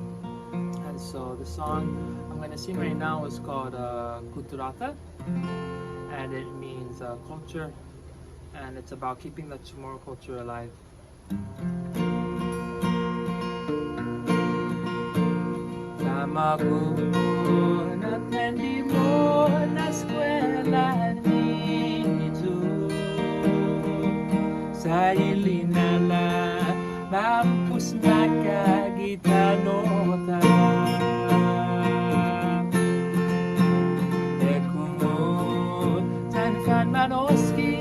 Speaker 22: And so the song I'm going to sing right now is called Kuturata, and it means culture. And it's about keeping the Chamorro culture alive. Tama ko natendi mo na eskwela nito sa ilinala mampus na kagitano ekunod tanfan manoski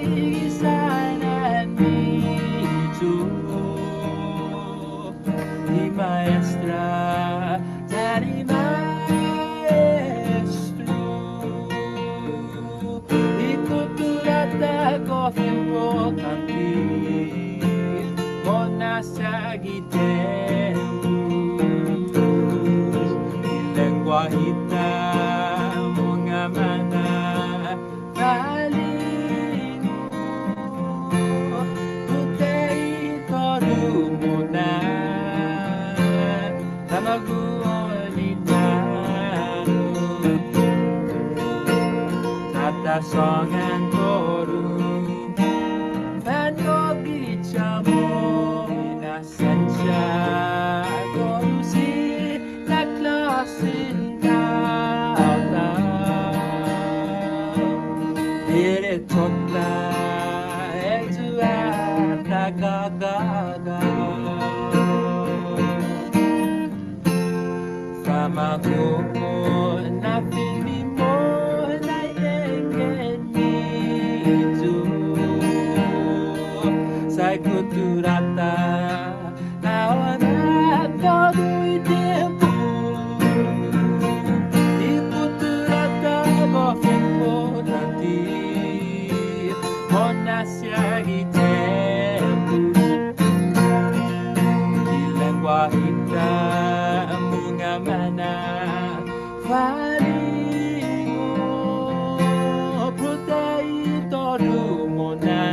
Speaker 22: Maestra, Daddy Maestro, ikuturata ko importante, mo nasa gitemos, ilengguahita, mga mana, valino, tutei toru mo na. songan toru Fanogi chamo Inasentia Korusi La classe Nata Dire totla Exua Nagaga Famago Nothing more like Saikuturata Nawana todo o tempo Ikuturata Gofenko Nanti Monasiagi tempo Ilengwa hita Mungamana Faringo Protai todo mona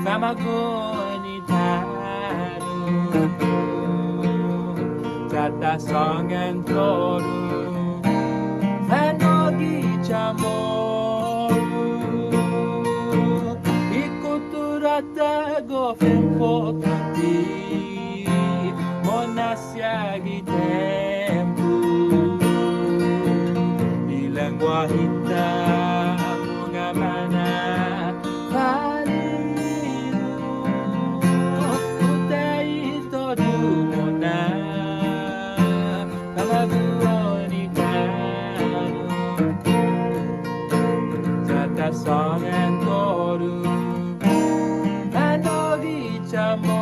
Speaker 22: Famagoni taru Tata songan toru Fanogi chamoru Ikuturata gofenko tanti Monasiagi tempu Ilang wahita Mungamana Song and toru Fanogi chamo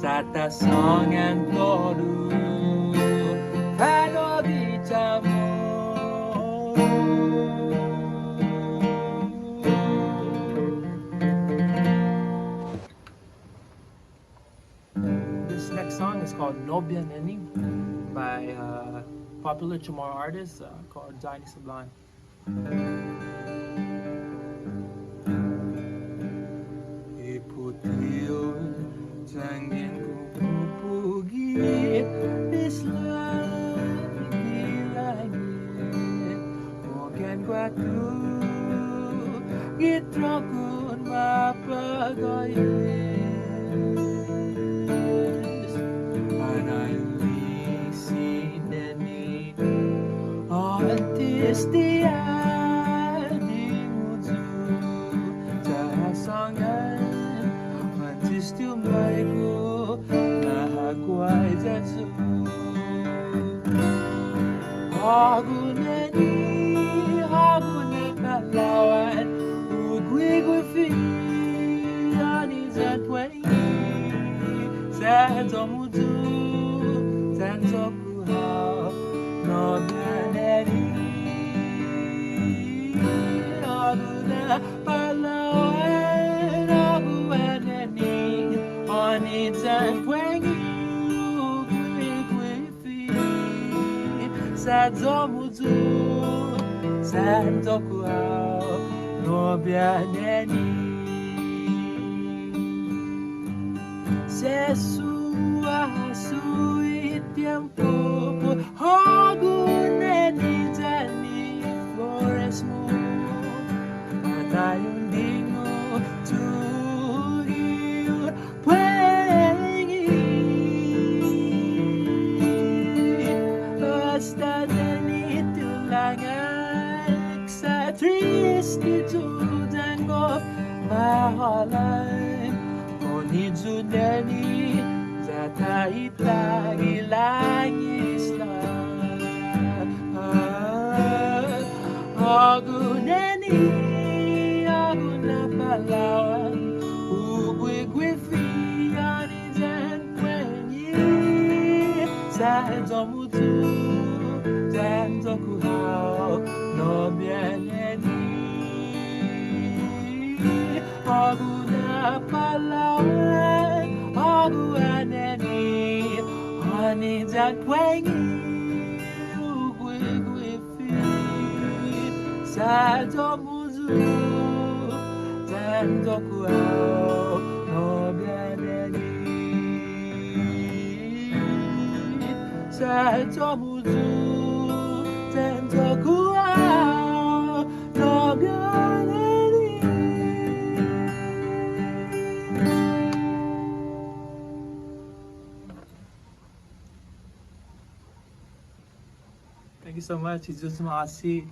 Speaker 22: Tata song and toru Fanogi chamo This next song is called Nobia Neni by popular Chamorro artist called Johnny Sublime. Iputiyon Sangin kupupugit Islam Gilangit Mogan kwatu Gitrokun mapagoyis Anayuli sineni Antis dia dimuju Cahasangan Antis tiumaiku Nahakuai jatsu Haguneni Hagune pahlawan Ugwi fi Yani zatwai Zanzomuju Zanzoku hao Nobyaneri Aguna Palawan Aguaneni Onizan Kwengi Ugwi Sadzomuzu Sanzoku hao Nobyaneni Sesua sui tiempo Haguneni Jani Flores mo Matayong dingo Turiyo Pwengi Basta ganito lang ang Sa tristitude ang of mahalay Onizuneni Zatait lagi langis lang Aguneni Aguna Palawan Ugwi-gwi Yani Zen Kwenyi Zanzomutu Zanzoku hao Nobyaneni Aguna Palawan Aguaneni Onizan Kwenyi Ugwi-gwi Zanzomuzu Zanzoku hao Nobyaneni
Speaker 20: 做不住，真做苦啊，做个你。Thank you so much. Jesus Masi.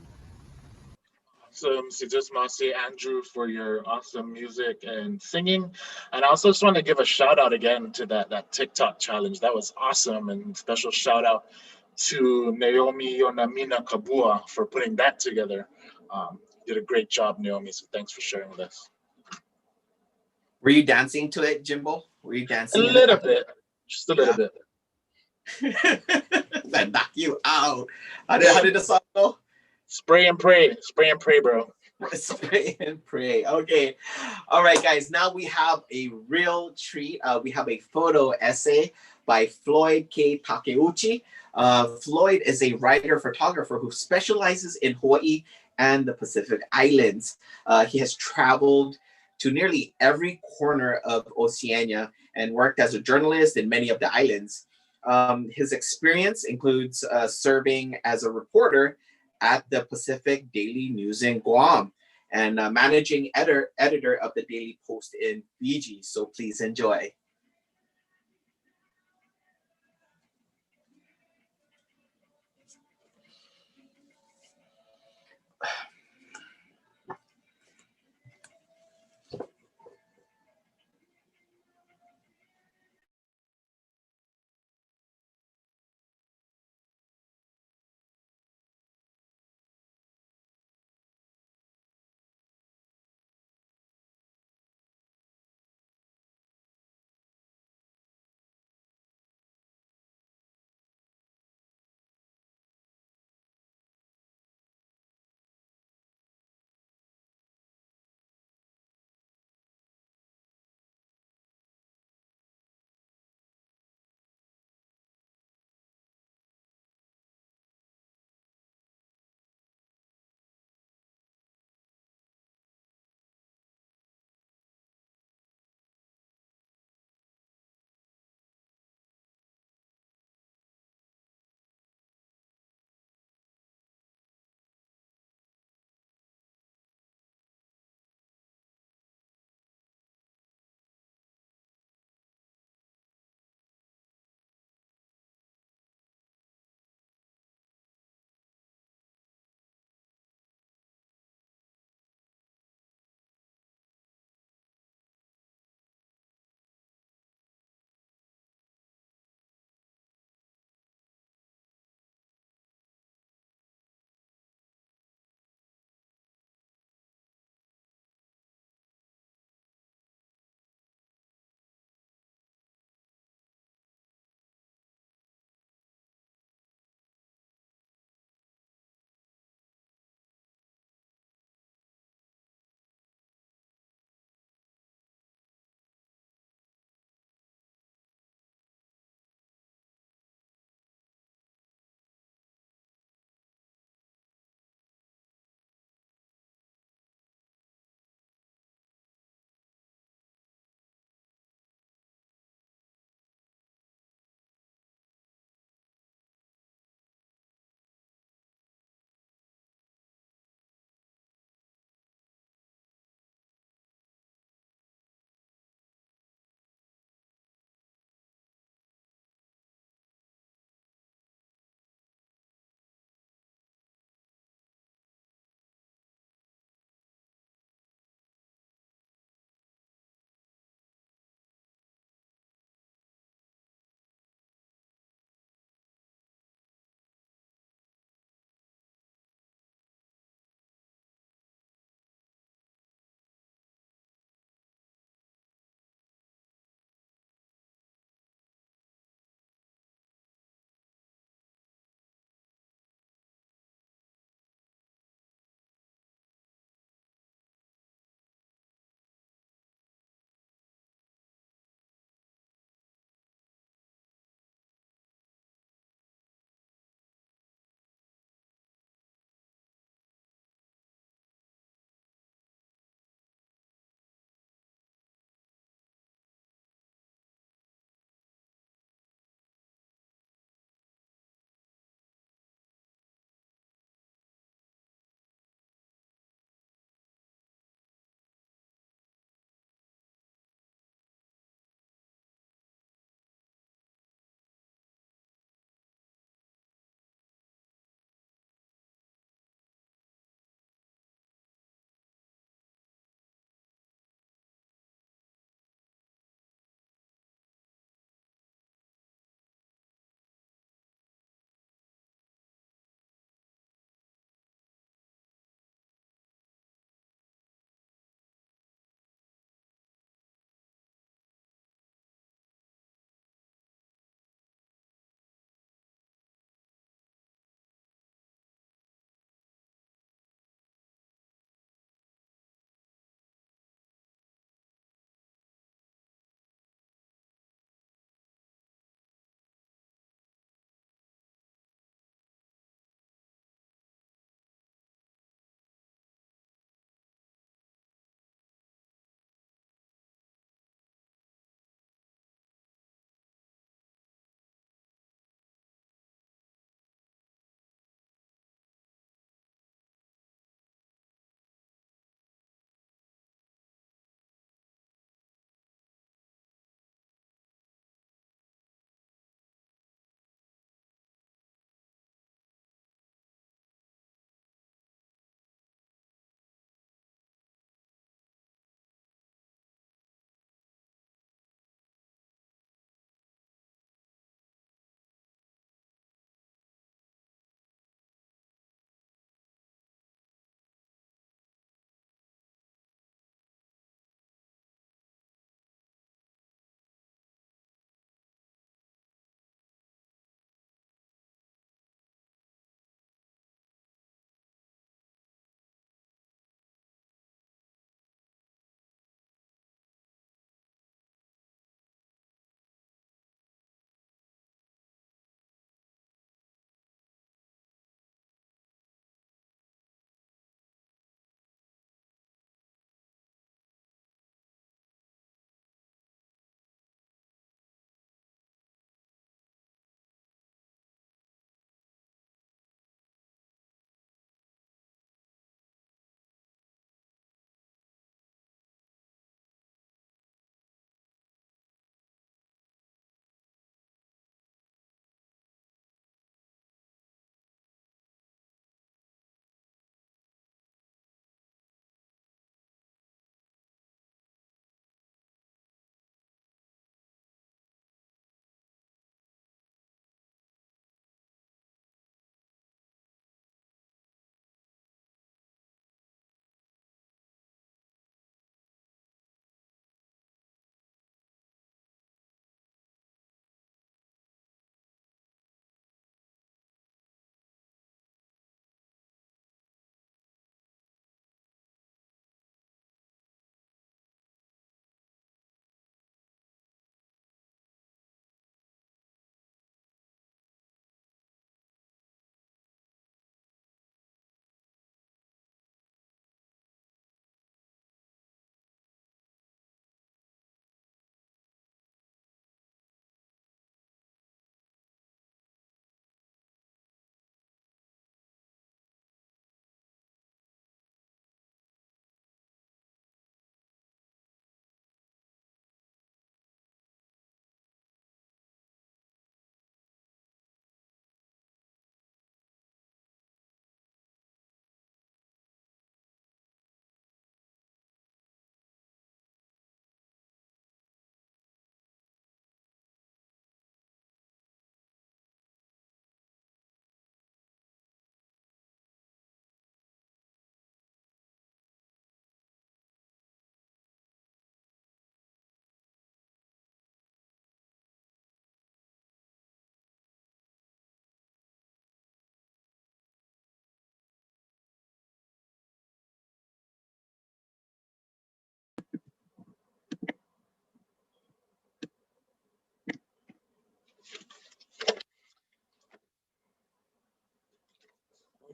Speaker 17: Awesome. So just want to say, Andrew, for your awesome music and singing. And I also just want to give a shout out again to that TikTok challenge. That was awesome. And special shout out to Naomi Yonamina Kabua for putting that together. Did a great job, Naomi. So thanks for sharing with us.
Speaker 16: Were you dancing to it, Jimbo? Were you
Speaker 17: A
Speaker 16: dancing?
Speaker 17: little bit. Just a little bit.
Speaker 16: That knock you out. How did the song go?
Speaker 17: Spray and pray. Spray and pray, bro.
Speaker 16: Spray and pray. Okay. All right, guys. Now we have a real treat. We have a photo essay by Floyd K. Takeuchi. Floyd is a writer photographer who specializes in Hawaii and the Pacific Islands. He has traveled to nearly every corner of Oceania and worked as a journalist in many of the islands. His experience includes serving as a reporter at the Pacific Daily News in Guam and managing editor of the Daily Post in Fiji. So please enjoy.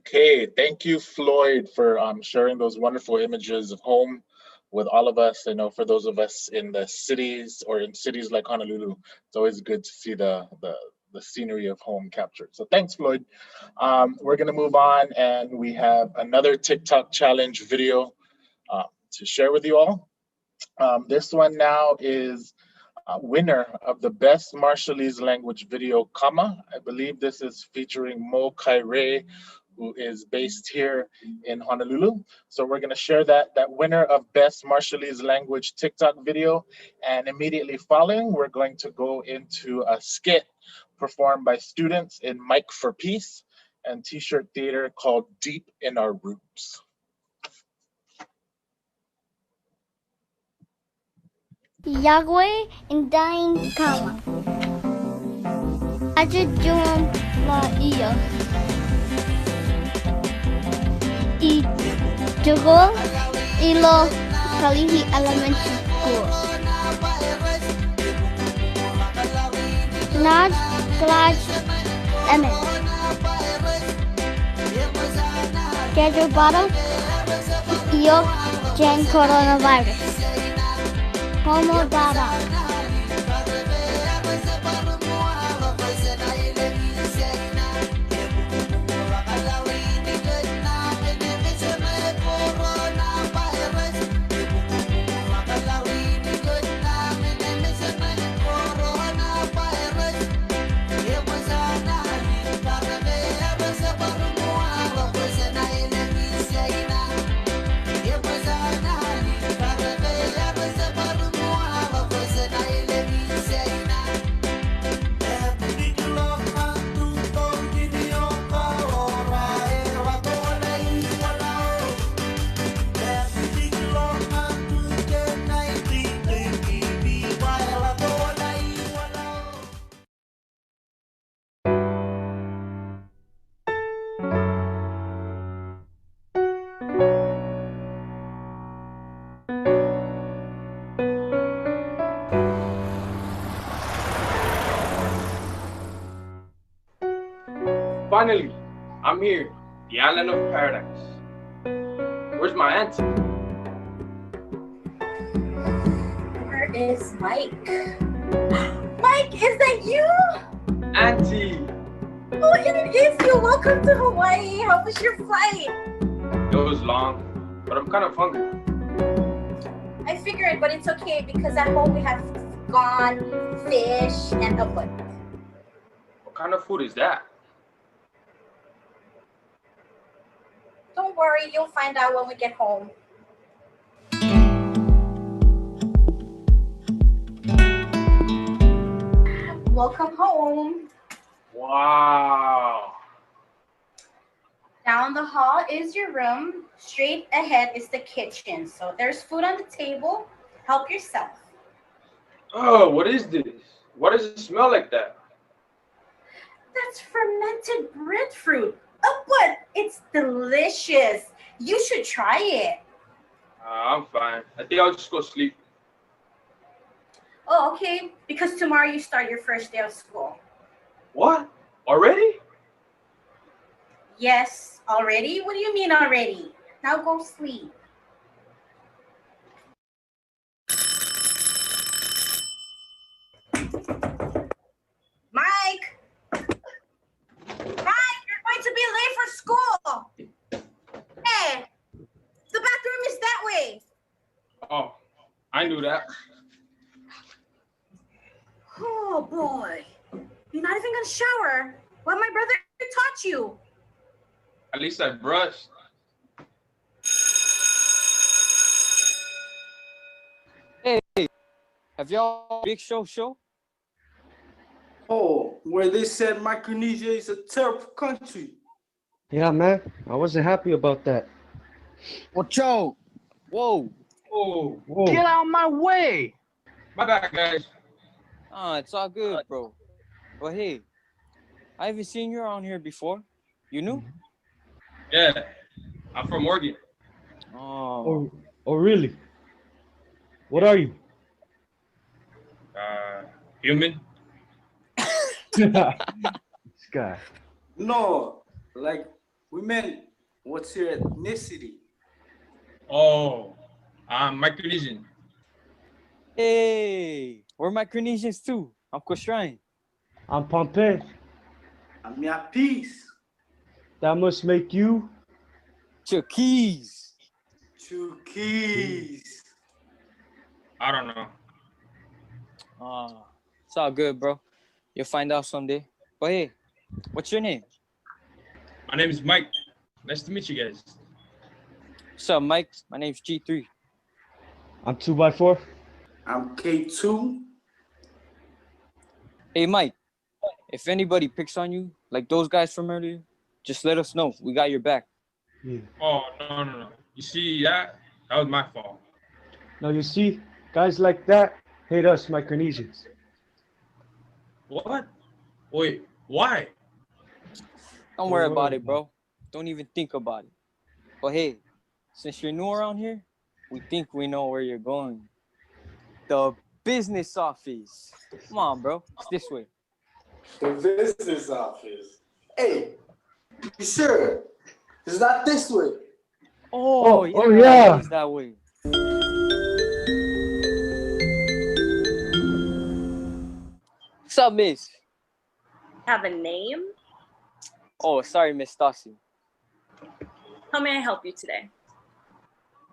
Speaker 17: Okay, thank you, Floyd, for sharing those wonderful images of home with all of us. I know for those of us in the cities or in cities like Honolulu, it's always good to see the scenery of home captured. So thanks, Floyd. We're gonna move on, and we have another TikTok challenge video to share with you all. This one now is winner of the best Marshallese language video, Kama. I believe this is featuring Mo Kaire, who is based here in Honolulu. So we're gonna share that winner of best Marshallese language TikTok video. And immediately following, we're going to go into a skit performed by students in Mike for Peace and T-shirt theater called Deep in Our Roots.
Speaker 6: Yahweh and dying kama. Aja jum la iyo. I jugol ilo kalihi elementary school. Naj glaj lemon. Schedule bottle iyo gen coronavirus. Homo dada.
Speaker 7: Finally, I'm here, the island of paradise. Where's my auntie?
Speaker 23: Where is Mike? Mike, is that you?
Speaker 7: Auntie!
Speaker 23: Oh, it is you. Welcome to Hawaii. How was your flight?
Speaker 7: It was long, but I'm kind of hungry.
Speaker 23: I figured, but it's okay because at home we have gone, fish, and a butt.
Speaker 7: What kind of food is that?
Speaker 23: Don't worry, you'll find out when we get home. Welcome home.
Speaker 7: Wow.
Speaker 23: Down the hall is your room. Straight ahead is the kitchen. So there's food on the table. Help yourself.
Speaker 7: Oh, what is this? Why does it smell like that?
Speaker 23: That's fermented breadfruit. Oh, but it's delicious. You should try it.
Speaker 7: I'm fine. I think I'll just go sleep.
Speaker 23: Oh, okay. Because tomorrow you start your first day of school.
Speaker 7: What? Already?
Speaker 23: Yes, already? What do you mean already? Now go sleep. Mike! Mike, you're going to be late for school. Hey, the bathroom is that way.
Speaker 7: Oh, I knew that.
Speaker 23: Oh boy, you're not even gonna shower. What my brother taught you.
Speaker 7: At least I brushed.
Speaker 24: Hey, have y'all Big Show?
Speaker 3: Oh, where they said Micronesia is a terrible country.
Speaker 25: Yeah, man. I wasn't happy about that.
Speaker 24: Whoa.
Speaker 7: Whoa.
Speaker 24: Get out of my way.
Speaker 7: My bad, guys.
Speaker 24: It's all good, bro. But hey, I haven't seen you around here before. You new?
Speaker 7: Yeah, I'm from Oregon.
Speaker 25: Oh, really? What are you?
Speaker 7: Human.
Speaker 25: This guy.
Speaker 3: No, like We meant, what's your ethnicity?
Speaker 8: Oh, I'm Micronesian.
Speaker 24: Hey, we're Micronesians too. I'm Kosrae.
Speaker 25: I'm Pohnpei.
Speaker 3: I'm Yapis.
Speaker 25: That must make you
Speaker 24: Chuukese.
Speaker 3: Chuukese.
Speaker 8: I don't know.
Speaker 24: It's all good, bro. You'll find out someday. But hey, what's your name?
Speaker 8: My name is Mike. Nice to meet you guys.
Speaker 24: What's up, Mike? My name's G3.
Speaker 25: I'm 2x4.
Speaker 3: I'm K2.
Speaker 24: Hey, Mike, if anybody picks on you, like those guys from earlier, just let us know. We got your back.
Speaker 25: Yeah.
Speaker 8: Oh, no. You see, that was my fault.
Speaker 25: Now you see, guys like that hate us Micronesians.
Speaker 8: What? Wait, why?
Speaker 24: Don't worry about it, bro. Don't even think about it. But hey, since you're new around here, we think we know where you're going. The business office. Come on, bro. It's this way.
Speaker 3: The business office. Hey, you sure? It's not this way.
Speaker 24: Oh,
Speaker 25: yeah.
Speaker 24: It's that way. What's up, miss?
Speaker 12: Have a name?
Speaker 24: Oh, sorry, Miss Stassi.
Speaker 12: How may I help you today?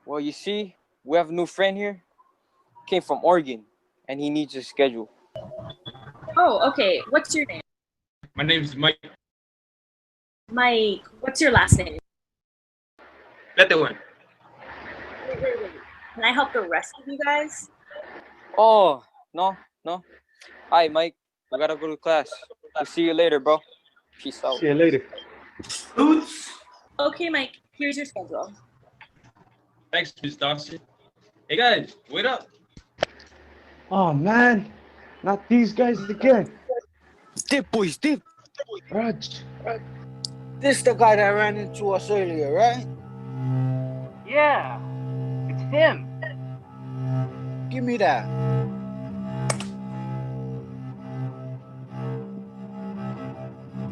Speaker 24: Well, you see, we have a new friend here. Came from Oregon, and he needs a schedule.
Speaker 12: Oh, okay. What's your name?
Speaker 8: My name's Mike.
Speaker 12: Mike. What's your last name?
Speaker 8: Let the one.
Speaker 12: Wait. Can I help the rest of you guys?
Speaker 24: Oh, no. Hi, Mike. We gotta go to class. We'll see you later, bro. Peace out.
Speaker 25: See you later.
Speaker 3: Oops.
Speaker 12: Okay, Mike. Here's your schedule.
Speaker 8: Thanks, Miss Darcy. Hey, guys, wait up.
Speaker 25: Oh man, not these guys again.
Speaker 13: Dip, boys, dip.
Speaker 25: Raj.
Speaker 13: This the guy that ran into us earlier, right?
Speaker 14: Yeah, it's him.
Speaker 13: Give me that.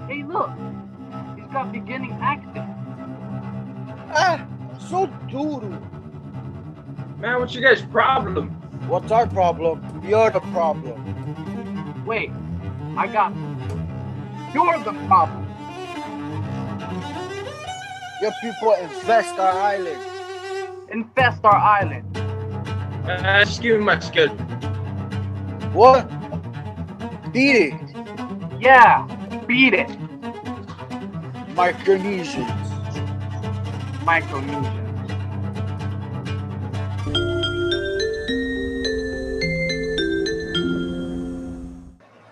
Speaker 14: Hey, look. He's got beginning accent.
Speaker 13: So doodoo.
Speaker 8: Man, what's your guys' problem?
Speaker 13: What's our problem? You're the problem.
Speaker 14: Wait, I got you. You're the problem.
Speaker 13: Your people infest our island.
Speaker 14: Infest our island.
Speaker 8: Just give me my schedule.
Speaker 13: What? Beat it.
Speaker 14: Yeah, beat it.
Speaker 13: Micronesians.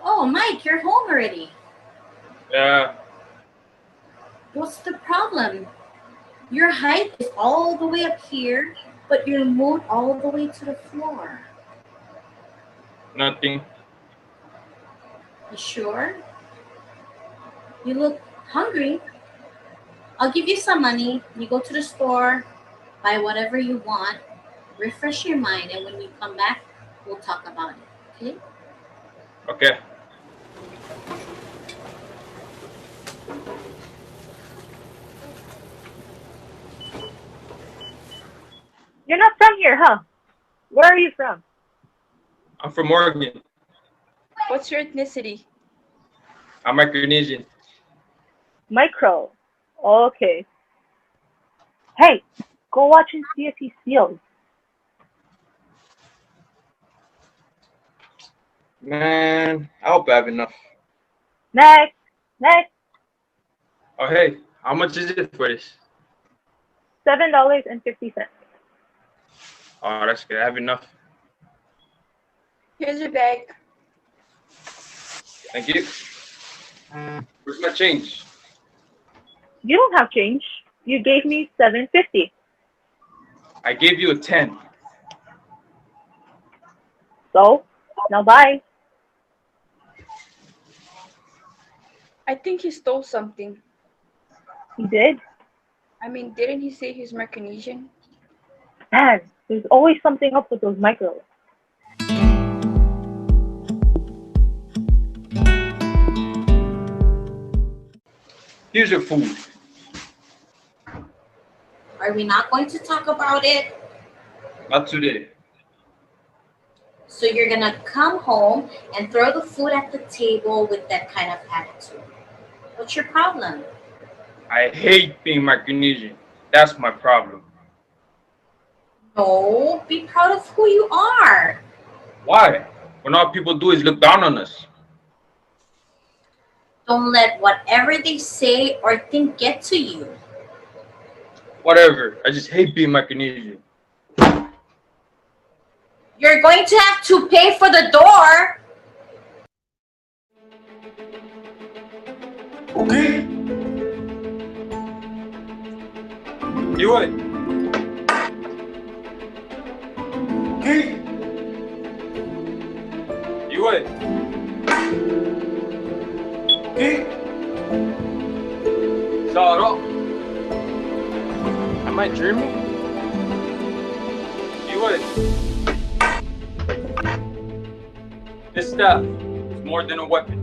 Speaker 23: Oh, Mike, you're home already.
Speaker 8: Yeah.
Speaker 23: What's the problem? Your height is all the way up here, but you're moved all the way to the floor.
Speaker 8: Nothing.
Speaker 23: You sure? You look hungry. I'll give you some money. You go to the store, buy whatever you want, refresh your mind, and when we come back, we'll talk about it. Okay?
Speaker 8: Okay.
Speaker 12: You're not from here, huh? Where are you from?
Speaker 8: I'm from Oregon.
Speaker 12: What's your ethnicity?
Speaker 8: I'm Micronesian.
Speaker 12: Micro. Okay. Hey, go watch and see if he steals.
Speaker 8: Man, I hope I have enough.
Speaker 12: Next.
Speaker 8: Oh, hey, how much is it for this?
Speaker 12: $7.50.
Speaker 8: Oh, that's good. I have enough.
Speaker 12: Here's your bag.
Speaker 8: Thank you. Where's my change?
Speaker 12: You don't have change. You gave me $7.50.
Speaker 8: I gave you a 10.
Speaker 12: So, now bye.
Speaker 15: I think he stole something.
Speaker 12: He did?
Speaker 15: I mean, didn't he say he's Micronesian?
Speaker 12: Man, there's always something up with those micros.
Speaker 8: Here's your food.
Speaker 23: Are we not going to talk about it?
Speaker 7: Not today.
Speaker 23: So you're gonna come home and throw the food at the table with that kind of attitude. What's your problem?
Speaker 7: I hate being Micronesian. That's my problem.
Speaker 23: No, be proud of who you are.
Speaker 7: Why? When all people do is look down on us.
Speaker 23: Don't let whatever they say or think get to you.
Speaker 7: Whatever. I just hate being Micronesian.
Speaker 23: You're going to have to pay for the door.
Speaker 3: Okay.
Speaker 7: Do it.
Speaker 3: Okay.
Speaker 7: Do it.
Speaker 3: Okay.
Speaker 7: Zaro. Am I dreaming? Do it. This staff is more than a weapon.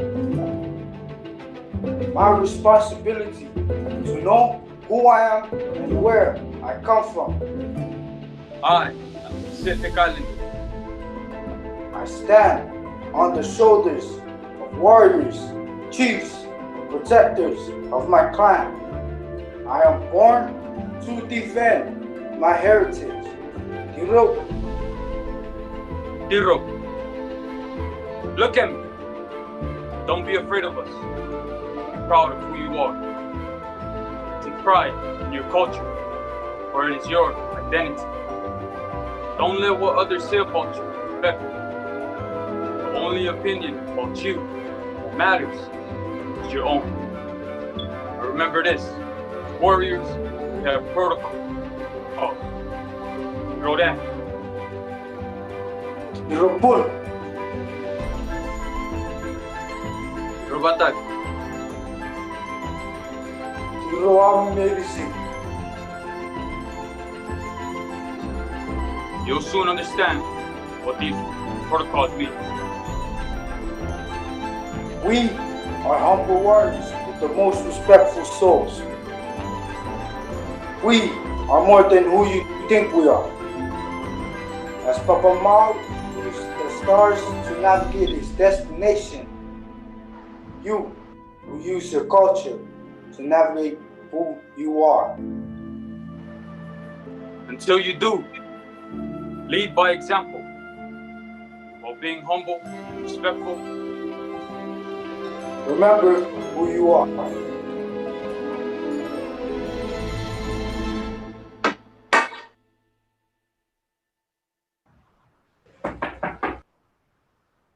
Speaker 3: My responsibility to know who I am and where I come from.
Speaker 7: I am Pacific Islander.
Speaker 3: I stand on the shoulders of warriors, chiefs, protectors of my clan. I am born to defend my heritage. Tiro.
Speaker 7: Tiro. Look at me. Don't be afraid of us. Be proud of who you are. Take pride in your culture, for it is your identity. Don't let what others say about you affect you. The only opinion about you that matters is your own. But remember this, as warriors, we have protocol. Oh, throw that.
Speaker 3: Europol.
Speaker 7: Kiribat. You'll soon understand what these protocols mean.
Speaker 3: We are humble warriors with the most respectful souls. We are more than who you think we are. As Papa Mao used the stars to navigate his destination, you will use your culture to navigate who you are.
Speaker 7: Until you do, lead by example, while being humble and respectful.
Speaker 3: Remember who you are.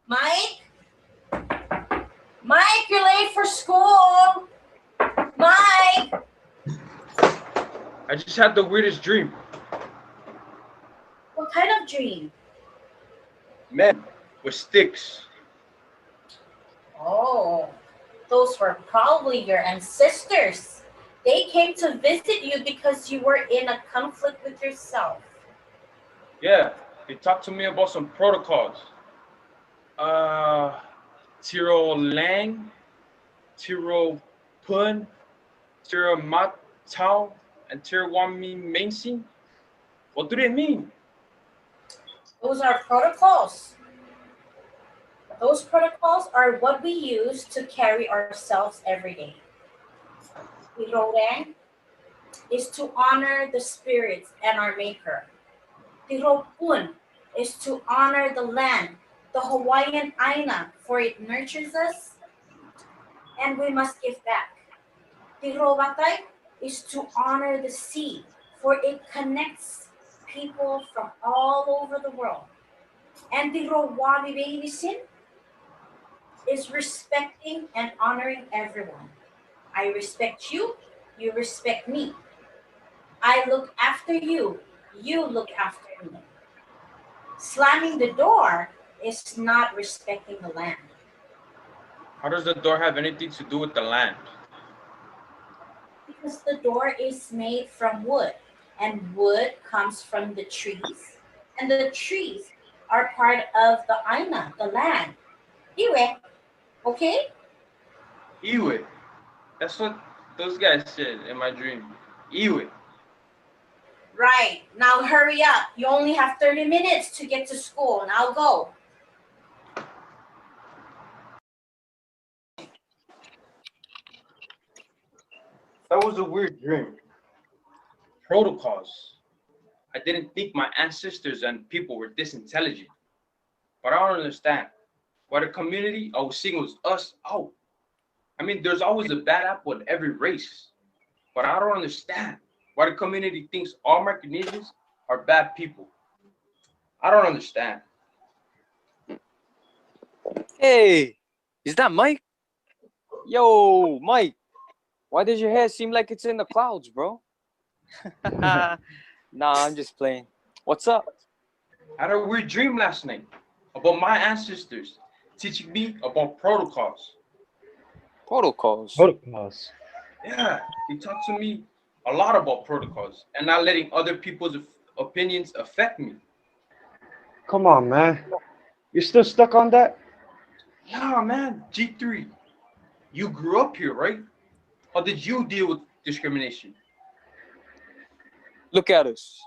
Speaker 23: Mike? Mike, you're late for school. Mike!
Speaker 7: I just had the weirdest dream.
Speaker 23: What kind of dream?
Speaker 7: Men with sticks.
Speaker 23: Oh, those were probably your ancestors. They came to visit you because you were in a conflict with yourself.
Speaker 7: Yeah, they talked to me about some protocols. Tiro Lang, Tiro Pun, Tiro Matau, and Tiro Wami Mainsing. What do they mean?
Speaker 23: Those are protocols. Those protocols are what we use to carry ourselves every day. Tiroreng is to honor the spirits and our maker. Tiropun is to honor the land, the Hawaiian Aina, for it nurtures us and we must give back. Tirobatay is to honor the sea, for it connects people from all over the world. And Tirowabibabisin is respecting and honoring everyone. I respect you, you respect me. I look after you, you look after me. Slamming the door is not respecting the land.
Speaker 7: How does the door have anything to do with the land?
Speaker 23: Because the door is made from wood, and wood comes from the trees, and the trees are part of the Aina, the land. Iwe, okay?
Speaker 7: Iwe. That's what those guys said in my dream. Iwe.
Speaker 23: Right. Now hurry up. You only have 30 minutes to get to school. Now go.
Speaker 7: That was a weird dream. Protocols. I didn't think my ancestors and people were this intelligent. But I don't understand why the community always singles us out. I mean, there's always a bad apple in every race. But I don't understand why the community thinks all Micronesians are bad people. I don't understand.
Speaker 24: Hey, is that Mike? Yo, Mike, why does your hair seem like it's in the clouds, bro? Nah, I'm just playing. What's up?
Speaker 7: I had a weird dream last night about my ancestors teaching me about protocols.
Speaker 24: Protocols?
Speaker 25: Protocols.
Speaker 7: Yeah, he talked to me a lot about protocols and not letting other people's opinions affect me.
Speaker 25: Come on, man. You're still stuck on that?
Speaker 7: Nah, man, G3, you grew up here, right? How did you deal with discrimination?
Speaker 24: Look at us.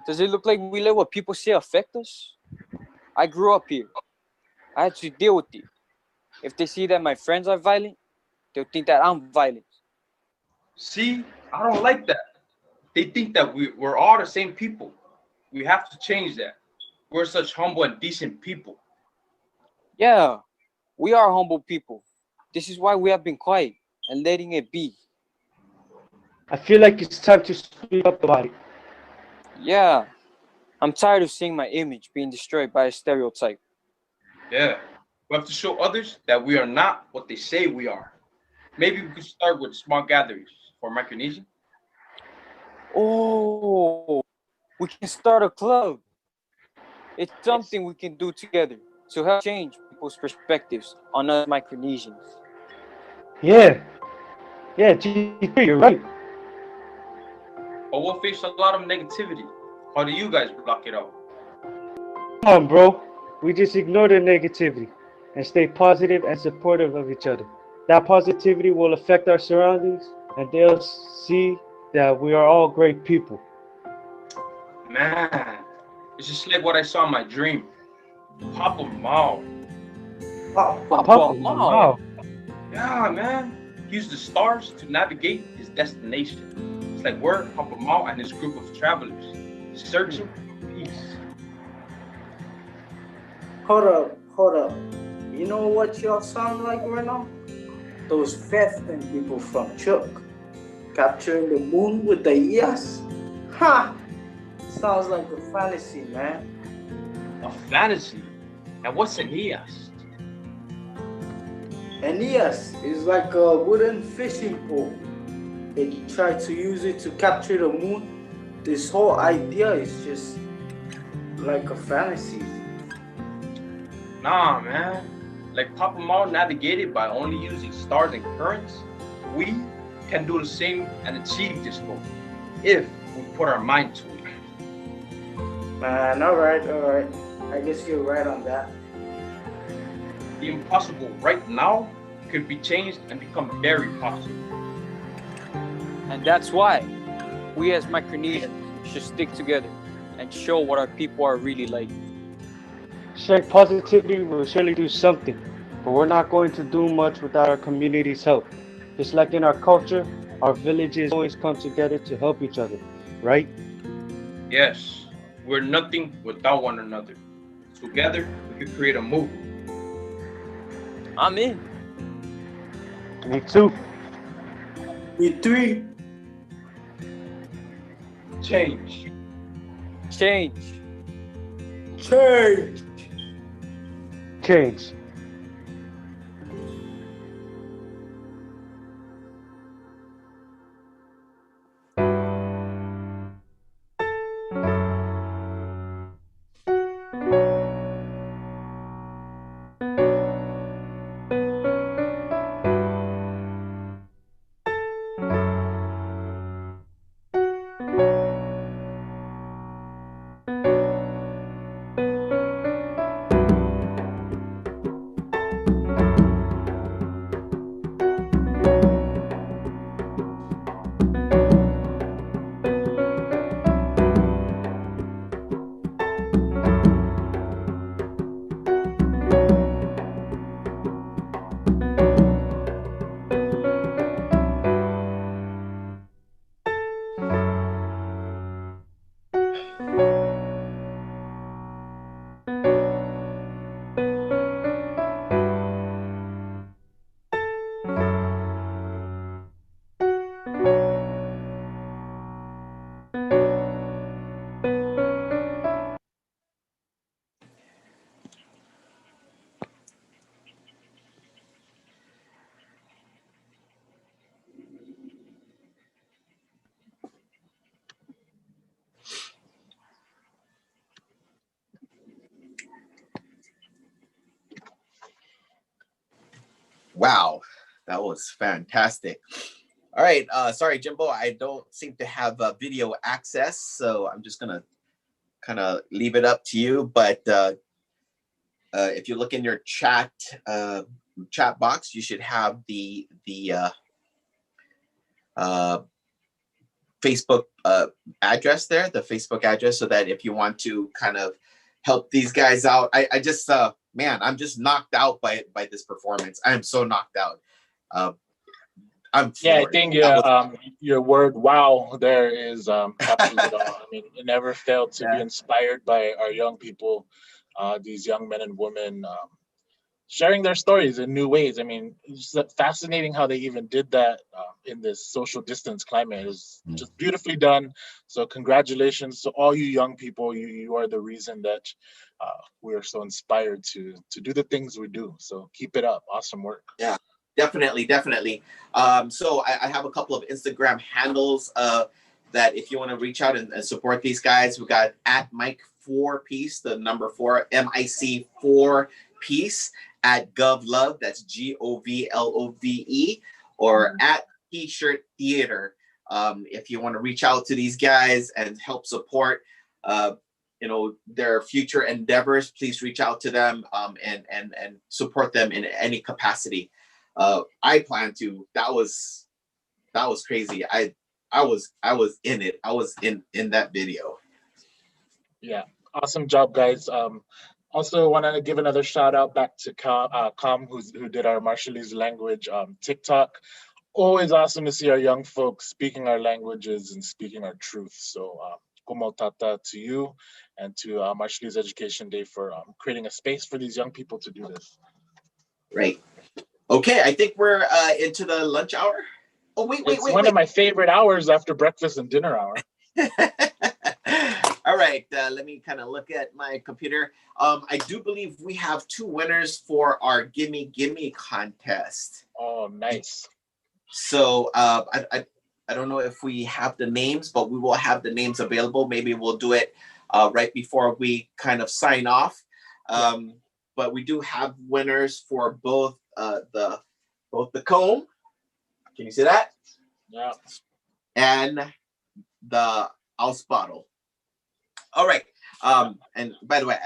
Speaker 24: Does it look like we let what people say affect us? I grew up here. I had to deal with it. If they see that my friends are violent, they'll think that I'm violent.
Speaker 7: See, I don't like that. They think that we're all the same people. We have to change that. We're such humble and decent people.
Speaker 24: Yeah, we are humble people. This is why we have been quiet and letting it be.
Speaker 25: I feel like it's time to speak up about it.
Speaker 24: Yeah, I'm tired of seeing my image being destroyed by a stereotype.
Speaker 7: Yeah, we have to show others that we are not what they say we are. Maybe we could start with small gatherings for Micronesia.
Speaker 24: Oh, we can start a club. It's something we can do together to help change people's perspectives on us Micronesians.
Speaker 25: Yeah, G3, you're right.
Speaker 7: But we'll face a lot of negativity. How do you guys block it out?
Speaker 25: Come on, bro. We just ignore the negativity and stay positive and supportive of each other. That positivity will affect our surroundings and they'll see that we are all great people.
Speaker 7: Man, it's just like what I saw in my dream. Papa Mao.
Speaker 24: Papa Mao?
Speaker 7: Yeah, man. He used the stars to navigate his destination. It's like we're Papa Mao and his group of travelers, searching for peace.
Speaker 13: Hold up. You know what y'all sound like right now? Those Fifth people from Chuuk. Capturing the moon with the ears? Ha! Sounds like a fantasy, man.
Speaker 7: A fantasy? And what's an ES?
Speaker 13: An ears is like a wooden fishing pole. They try to use it to capture the moon. This whole idea is just like a fantasy.
Speaker 7: Nah, man. Like Papa Mao navigated by only using stars and currents, we can do the same and achieve this goal if we put our mind to it.
Speaker 13: Man, alright. I guess you're right on that.
Speaker 7: The impossible right now could be changed and become very possible.
Speaker 24: And that's why we as Micronesians should stick together and show what our people are really like.
Speaker 25: Sharing positivity will surely do something, but we're not going to do much without our community's help. Just like in our culture, our villages always come together to help each other, right?
Speaker 7: Yes, we're nothing without one another. Together, we could create a movement.
Speaker 24: I'm in.
Speaker 25: Me too.
Speaker 13: Me three.
Speaker 7: Change.
Speaker 24: Change.
Speaker 13: Change.
Speaker 25: Change.
Speaker 16: Wow, that was fantastic. All right, sorry, Jimbo, I don't seem to have video access, so I'm just gonna kind of leave it up to you. But if you look in your chat box, you should have the Facebook address there, the Facebook address, so that if you want to kind of help these guys out. I just man, I'm just knocked out by this performance. I am so knocked out. I'm floored.
Speaker 17: I think your word "wow" there is captures it all. I mean, it never failed to be inspired by our young people, these young men and women sharing their stories in new ways. I mean, it's fascinating how they even did that in this social distance climate. It's just beautifully done. So congratulations to all you young people. You are the reason that we are so inspired to do the things we do. So keep it up. Awesome work.
Speaker 16: Yeah, definitely. So I have a couple of Instagram handles that if you want to reach out and support these guys, we got at Mic4Peace, the number 4, MIC4 Peace, at GovLove, that's GOVLOVE, or at T-Shirt Theater. If you want to reach out to these guys and help support their future endeavors, please reach out to them and support them in any capacity. I plan to. That was crazy. I was in it. I was in that video.
Speaker 17: Yeah, awesome job, guys. Also want to give another shout out back to Com, who did our Marshallese language TikTok. Always awesome to see our young folks speaking our languages and speaking our truth. So kumo tata to you and to Marshallese Education Day for creating a space for these young people to do this.
Speaker 16: Right. Okay, I think we're into the lunch hour. Oh, wait.
Speaker 17: It's one of my favorite hours after breakfast and dinner hour.
Speaker 16: All right, let me kind of look at my computer. I do believe we have 2 winners for our Gimme Gimme contest.
Speaker 17: Oh, nice.
Speaker 16: So I don't know if we have the names, but we will have the names available. Maybe we'll do it right before we kind of sign off. But we do have winners for both the comb. Can you see that?
Speaker 17: Yeah.
Speaker 16: And the house bottle. All right. And by the way,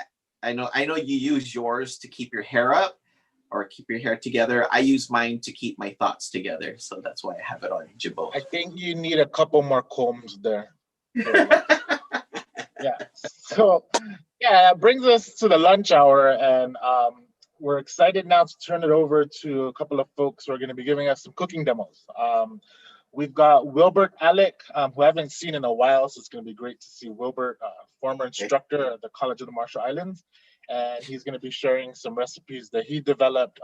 Speaker 16: I know you use yours to keep your hair up or keep your hair together. I use mine to keep my thoughts together. So that's why I have it on Jimbo.
Speaker 17: I think you need a couple more combs there. Yeah. So that brings us to the lunch hour, and we're excited now to turn it over to a couple of folks who are going to be giving us some cooking demos. We've got Wilbert Alec, who I haven't seen in a while, so it's going to be great to see Wilbert, former instructor at the College of the Marshall Islands, and he's going to be sharing some recipes that he developed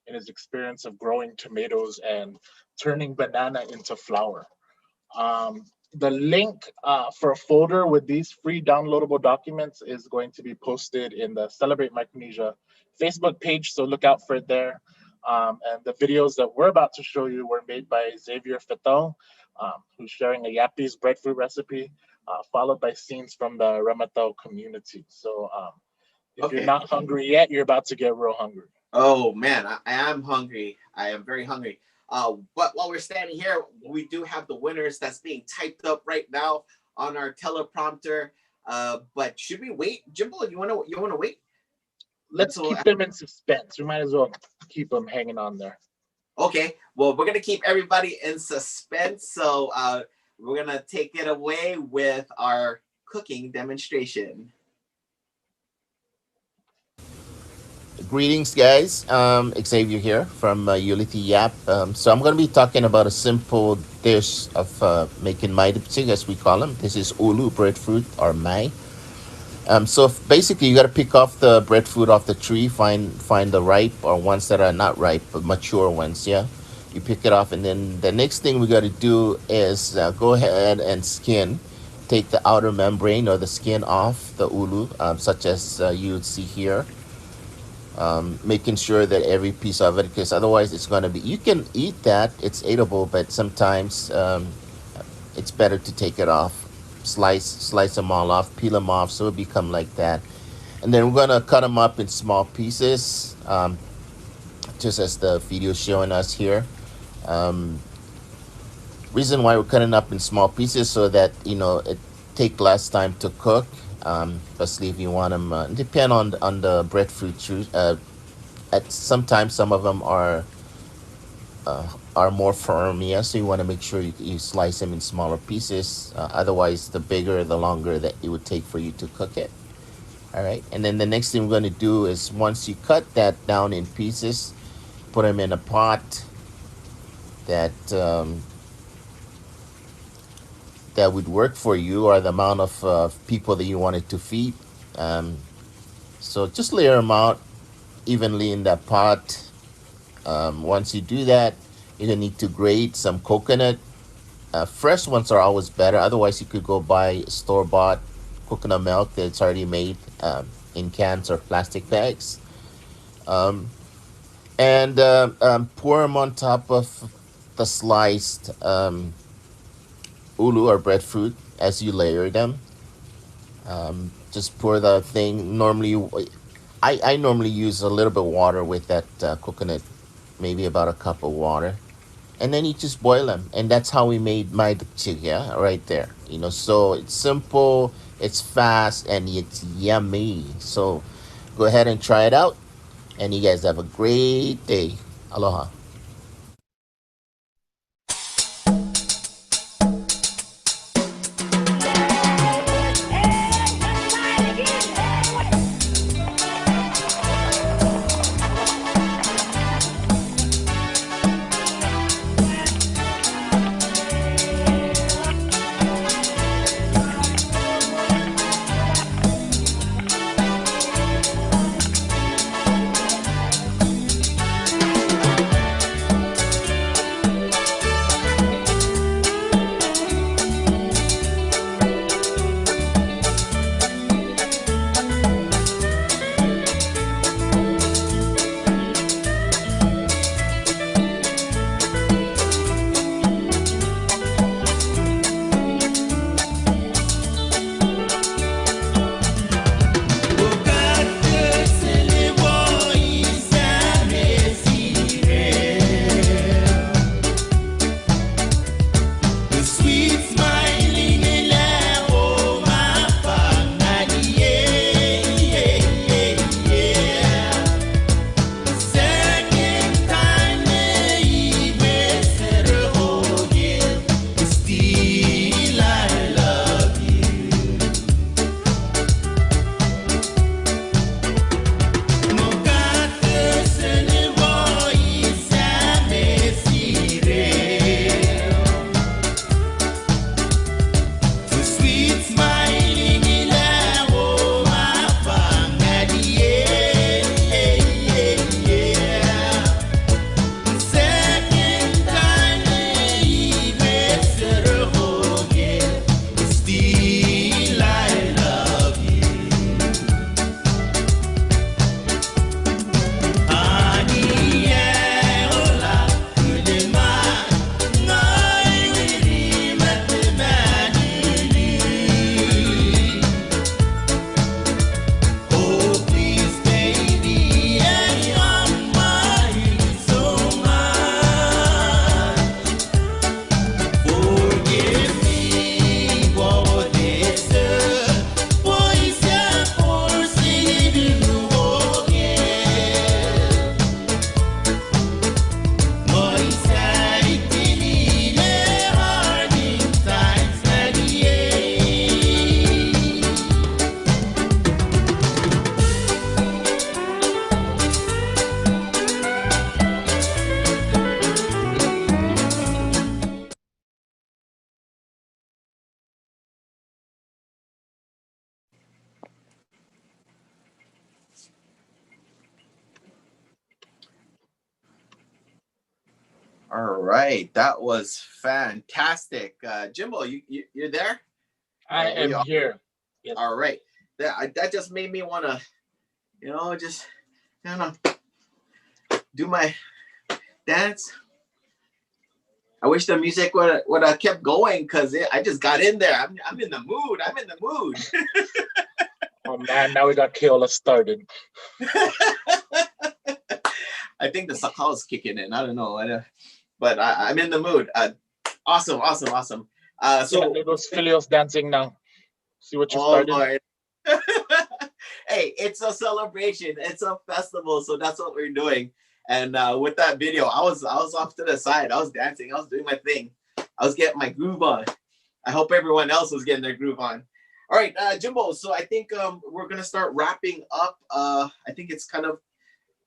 Speaker 17: in his experience of growing tomatoes and turning banana into flour. The link for a folder with these free downloadable documents is going to be posted in the Celebrate Micronesia Facebook page, so look out for it there. And the videos that we're about to show you were made by Xavier Fetal, who's sharing a Yappies breadfruit recipe, followed by scenes from the Ramatau community. So if you're not hungry yet, you're about to get real hungry.
Speaker 16: Oh man, I am hungry. I am very hungry. But while we're standing here, we do have the winners that's being typed up right now on our teleprompter. But should we wait, Jimbo? You wanna wait?
Speaker 17: Let's keep them in suspense. We might as well keep them hanging on there.
Speaker 16: Okay. Well, we're gonna keep everybody in suspense. So we're gonna take it away with our cooking demonstration.
Speaker 1: Greetings, guys. Xavier here from Unity Yap. So I'm going to be talking about a simple dish of making mai dipsig, as we call them. This is ulu breadfruit or mai. So basically, you got to pick off the breadfruit off the tree, find the ripe or ones that are not ripe, but mature ones. Yeah, you pick it off, and then the next thing we got to do is go ahead and skin. Take the outer membrane or the skin off the ulu, such as you would see here. Making sure that every piece of it, because otherwise it's going to be, you can eat that, it's eatable, but sometimes it's better to take it off, slice them all off, peel them off, so it become like that. And then we're going to cut them up in small pieces, just as the video is showing us here. Um, Reason why we're cutting up in small pieces so that it take less time to cook. Especially if you want them. Depend on the breadfruit juice. At sometimes some of them are more firm, yeah. So you want to make sure you slice them in smaller pieces. Otherwise, the bigger, the longer that it would take for you to cook it. All right. And then the next thing we're going to do is once you cut that down in pieces, put them in a pot that that would work for you or the amount of people that you wanted to feed. So just layer them out evenly in that pot. Once you do that, you're gonna need to grate some coconut. Fresh ones are always better. Otherwise, you could go buy store-bought coconut milk that's already made in cans or plastic bags. And pour them on top of the sliced ulu or breadfruit as you layer them. Just pour the thing. I normally use a little bit of water with that coconut, maybe about a cup of water, and then you just boil them, and that's how we made my chiga right there. So it's simple, it's fast, and it's yummy. So go ahead and try it out, and you guys have a great day. Aloha.
Speaker 16: All right, that was fantastic. Jimbo, you're there?
Speaker 17: I am here. Yes.
Speaker 16: All right, that just made me want to, just kind of do my dance. I wish the music would have kept going because I just got in there. I'm in the mood. I'm in the mood.
Speaker 17: Oh man, now we got Keola started.
Speaker 16: I think the sakal is kicking in. I don't know. But I'm in the mood. Awesome.
Speaker 2: So there goes Filios dancing now. See what you started?
Speaker 16: Lord. Hey, it's a celebration. It's a festival. So that's what we're doing. And with that video, I was off to the side. I was dancing. I was doing my thing. I was getting my groove on. I hope everyone else was getting their groove on. All right, Jimbo. So I think we're gonna start wrapping up. I think it's kind of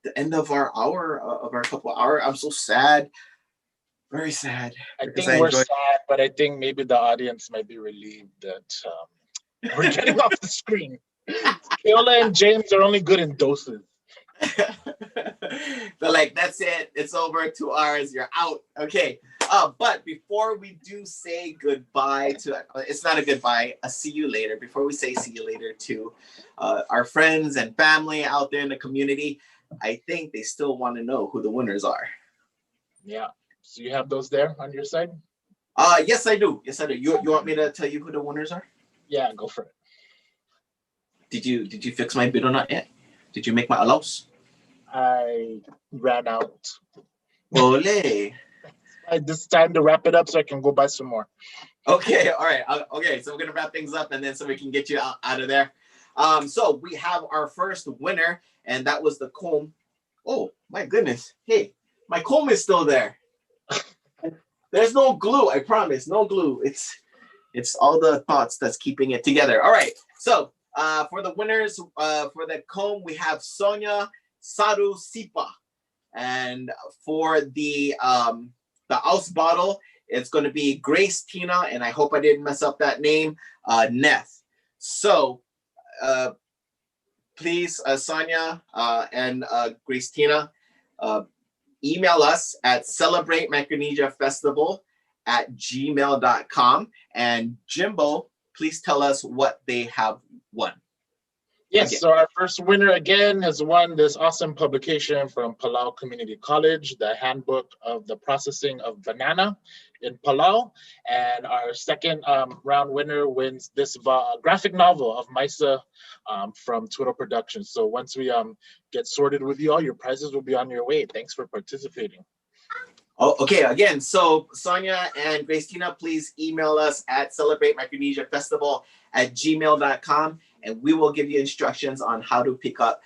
Speaker 16: the end of our hour, of our couple hour. I'm so sad, very sad.
Speaker 2: I think we're sad, but I think maybe the audience might be relieved that we're getting off the screen. Keola and James are only good in doses.
Speaker 16: They're like, that's it. It's over. 2 hours. You're out. Okay. But before we do say goodbye to, it's not a goodbye, a see you later. Before we say see you later to our friends and family out there in the community, I think they still want to know who the winners are.
Speaker 2: Yeah. So you have those there on your side?
Speaker 16: Yes, I do. Yes, I do. You want me to tell you who the winners are?
Speaker 2: Yeah, go for it.
Speaker 16: Did you fix my bid or not yet? Did you make my allows?
Speaker 2: I ran out.
Speaker 16: Ole.
Speaker 2: It's time to wrap it up so I can go buy some more.
Speaker 16: Okay, all right. Okay, so we're gonna wrap things up and then so we can get you out of there. So we have our first winner, and that was the comb. Oh my goodness! Hey, my comb is still there. There's no glue. I promise, no glue. It's all the thoughts that's keeping it together. All right. So for the winners, for the comb, we have Sonia Saru Sipa, and for the house bottle, it's going to be Grace Tina, and I hope I didn't mess up that name, Neth. So please, Sonia and Grace Tina, email us at Celebrate Micronesia Festival @gmail.com. And Jimbo, please tell us what they have won.
Speaker 2: Yes,
Speaker 16: Again.
Speaker 2: So our first winner again has won this awesome publication from Palau Community College, the Handbook of the Processing of Banana in Palau. And our second round winner wins this graphic novel of Maisa from Twitter Productions. So once we get sorted with you all, your prizes will be on your way. Thanks for participating.
Speaker 16: Oh, okay, again, so Sonia and Gracetina, please email us at Celebrate Micronesia Festival @gmail.com, and we will give you instructions on how to pick up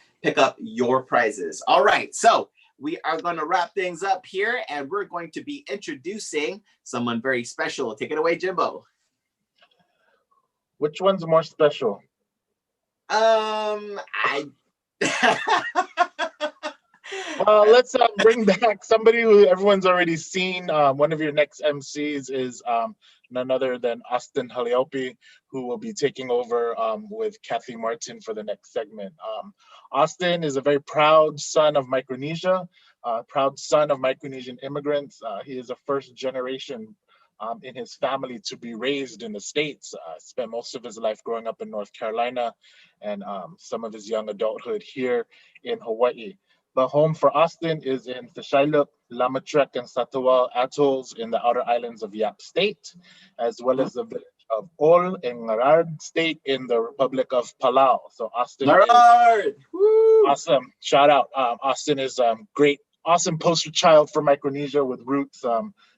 Speaker 16: your prizes. All right, so we are going to wrap things up here, and we're going to be introducing someone very special. Take it away, Jimbo.
Speaker 2: Which one's more special? Well, let's bring back somebody who everyone's already seen. One of your next MCs is none other than Austin Haliopi, who will be taking over with Kathy Martin for the next segment. Austin is a very proud son of Micronesia, proud son of Micronesian immigrants. He is a first generation in his family to be raised in the States. Spent most of his life growing up in North Carolina and some of his young adulthood here in Hawaii. The home for Austin is in Fishailuk, Lamatrek, and Satawal atolls in the outer islands of Yap State, as well as the village of Ol in Ngarard State in the Republic of Palau. So Austin is awesome. Shout out. Austin is great, awesome poster child for Micronesia with roots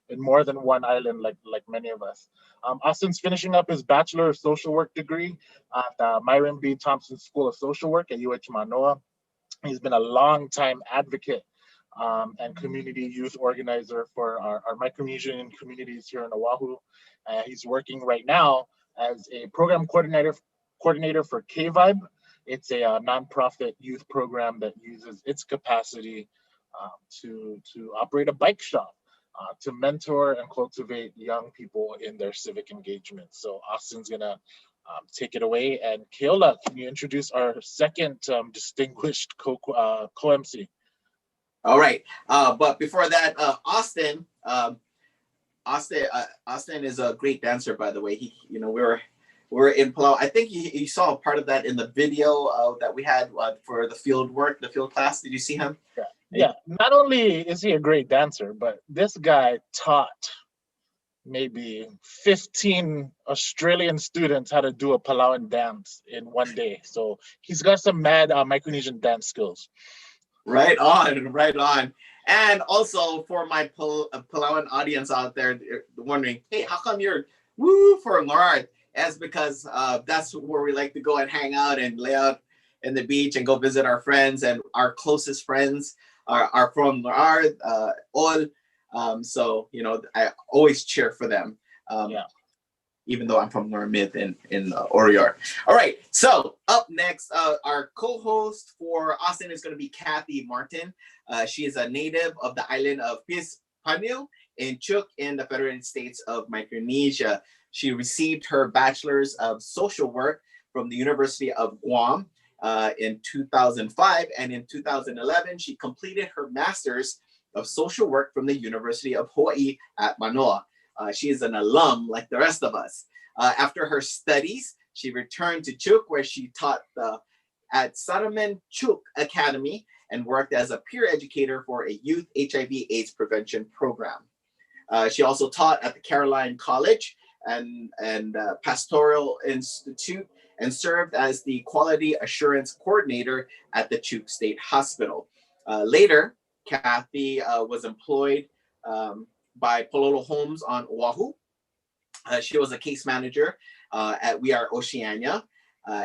Speaker 2: in more than one island, like many of us. Austin's finishing up his Bachelor of Social Work degree at Myron B. Thompson School of Social Work at UH Manoa. He's been a long-time advocate and community youth organizer for our Micronesian communities here in Oahu. He's working right now as a program coordinator for K-Vibe. It's a nonprofit youth program that uses its capacity to operate a bike shop, to mentor and cultivate young people in their civic engagement. So Austin's gonna take it away. And Keola, can you introduce our second distinguished co-MC?
Speaker 16: All right, but before that, Austin is a great dancer, by the way. We're in Palau. I think you saw a part of that in the video that we had for the field class. Did you see him?
Speaker 2: Yeah. Not only is he a great dancer, but this guy taught maybe 15 Australian students how to do a Palauan dance in one day. So he's got some mad Micronesian dance skills.
Speaker 16: Right on, right on. And also for my Palauan audience out there, they're wondering, hey, how come you're woo for North? That's because that's where we like to go and hang out and lay out in the beach and go visit our friends, and our closest friends are from North, all. So, you know, I always cheer for them. Even though I'm from North in Orior. All right, so up next, our co-host for Austin is going to be Kathy Martin. She is a native of the island of Pispanil in Chuuk in the Federated States of Micronesia. She received her Bachelor's of Social Work from the University of Guam in 2005, and in 2011, she completed her Master's of Social Work from the University of Hawaii at Manoa. She is an alum like the rest of us. After her studies, she returned to Chuuk, where she taught at Saraman Chuuk Academy and worked as a peer educator for a youth HIV/AIDS prevention program. She also taught at the Caroline College and Pastoral Institute and served as the Quality Assurance Coordinator at the Chuuk State Hospital. Later, Kathy was employed by Pololo Homes on Oahu. She was a case manager at We Are Oceania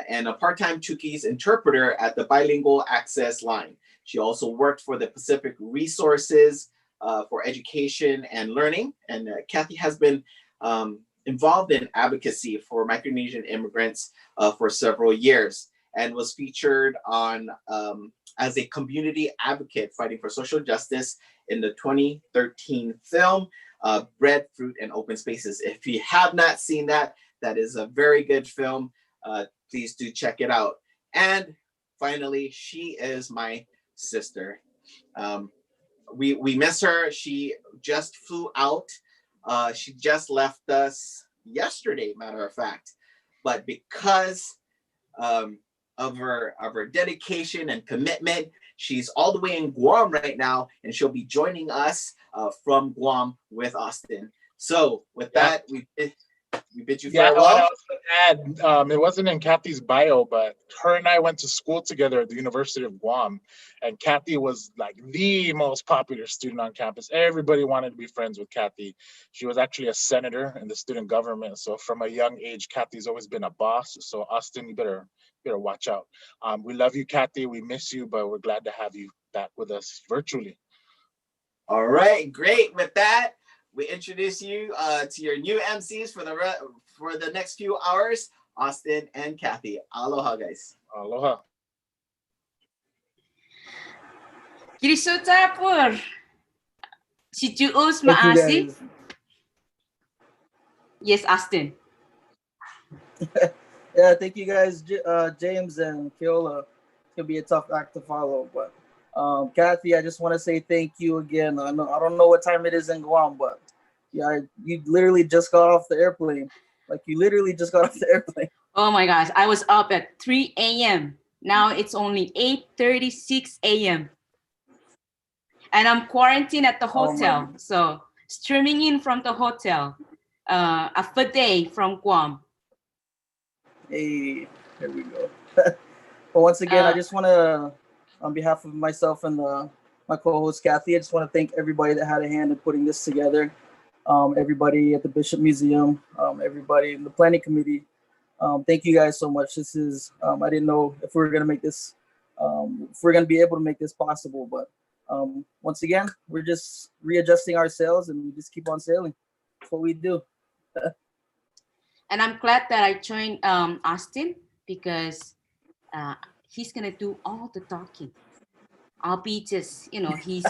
Speaker 16: and a part-time Chuukese interpreter at the Bilingual Access Line. She also worked for the Pacific Resources for Education and Learning. And Kathy has been involved in advocacy for Micronesian immigrants for several years and was featured on as a community advocate fighting for social justice in the 2013 film, Bread, Fruit, and Open Spaces. If you have not seen that, that is a very good film. Please do check it out. And finally, she is my sister. We miss her. She just flew out. She just left us yesterday, matter of fact. But because of her dedication and commitment, she's all the way in Guam right now, and she'll be joining us from Guam with Austin. So with that, we bid you farewell.
Speaker 2: What else to add? It wasn't in Kathy's bio, but her and I went to school together at the University of Guam, and Kathy was like the most popular student on campus. Everybody wanted to be friends with Kathy. She was actually a senator in the student government. So from a young age, Kathy's always been a boss. So Austin, you better watch out. We love you, Kathy. We miss you, but we're glad to have you back with us virtually.
Speaker 16: All right, great. With that, we introduce you to your new MCs for the next few hours, Austin and Kathy. Aloha, guys.
Speaker 2: Aloha.
Speaker 9: Kirisota pur. Si Juus maasih. Yes, Austin.
Speaker 10: Yeah, thank you guys, James and Keola. It's gonna be a tough act to follow, but Kathy, I just want to say thank you again. I don't know what time it is in Guam, but yeah, you literally just got off the airplane. Like you literally just got off the airplane.
Speaker 9: Oh my gosh, I was up at 3 a.m. Now it's only 8:36 a.m. And I'm quarantined at the hotel. So streaming in from the hotel, a day from Guam.
Speaker 10: Hey, there we go. But once again, I just want to, on behalf of myself and my co-host Kathy, I just want to thank everybody that had a hand in putting this together. Everybody at the Bishop Museum, everybody in the planning committee. Thank you guys so much. This is, I didn't know if we were going to make this, if we're going to be able to make this possible, but once again, we're just readjusting ourselves and we just keep on sailing. That's what we do.
Speaker 9: And I'm glad that I joined Austin because he's gonna do all the talking. I'll be just, he's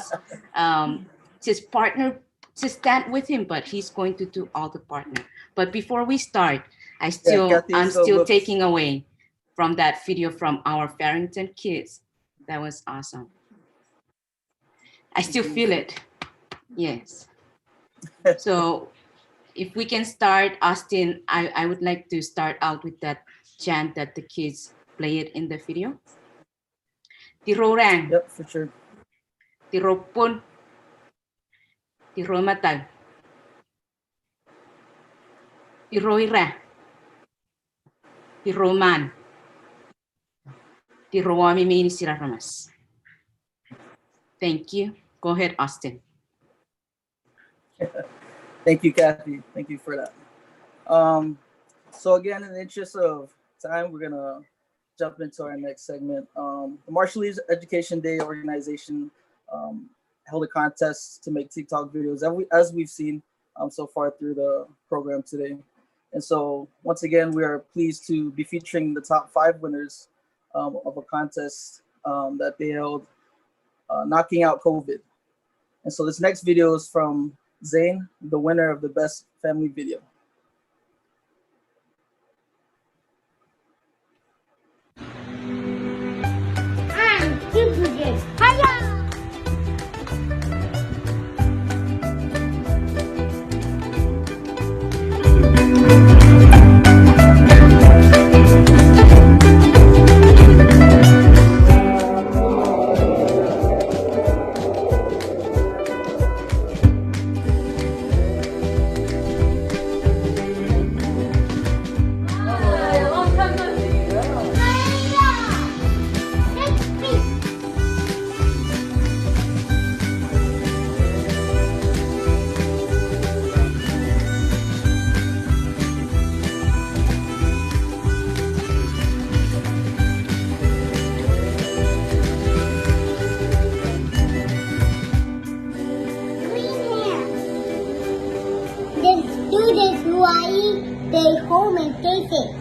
Speaker 9: just partner, just stand with him, but he's going to do all the partner. But before we start, I'm still taking away from that video from our Farrington kids. That was awesome. I still feel it. Yes. So if we can start, Austin, I would like to start out with that chant that the kids played in the video. Tirorang.
Speaker 10: Yep, for sure.
Speaker 9: Tiropun. Tiromatag. Tiroira. Tiroman. Tirowami mini siraramas. Thank you. Go ahead, Austin.
Speaker 10: Thank you, Kathy. Thank you for that. So again, in the interest of time, we're gonna jump into our next segment. The Marshallese Education Day organization held a contest to make TikTok videos, as we've seen so far through the program today. And so once again, we are pleased to be featuring the top 5 winners of a contest that they held, knocking out COVID. And so this next video is from Zane, the winner of the best family video.
Speaker 6: Students Hawai'i, stay home and stay safe.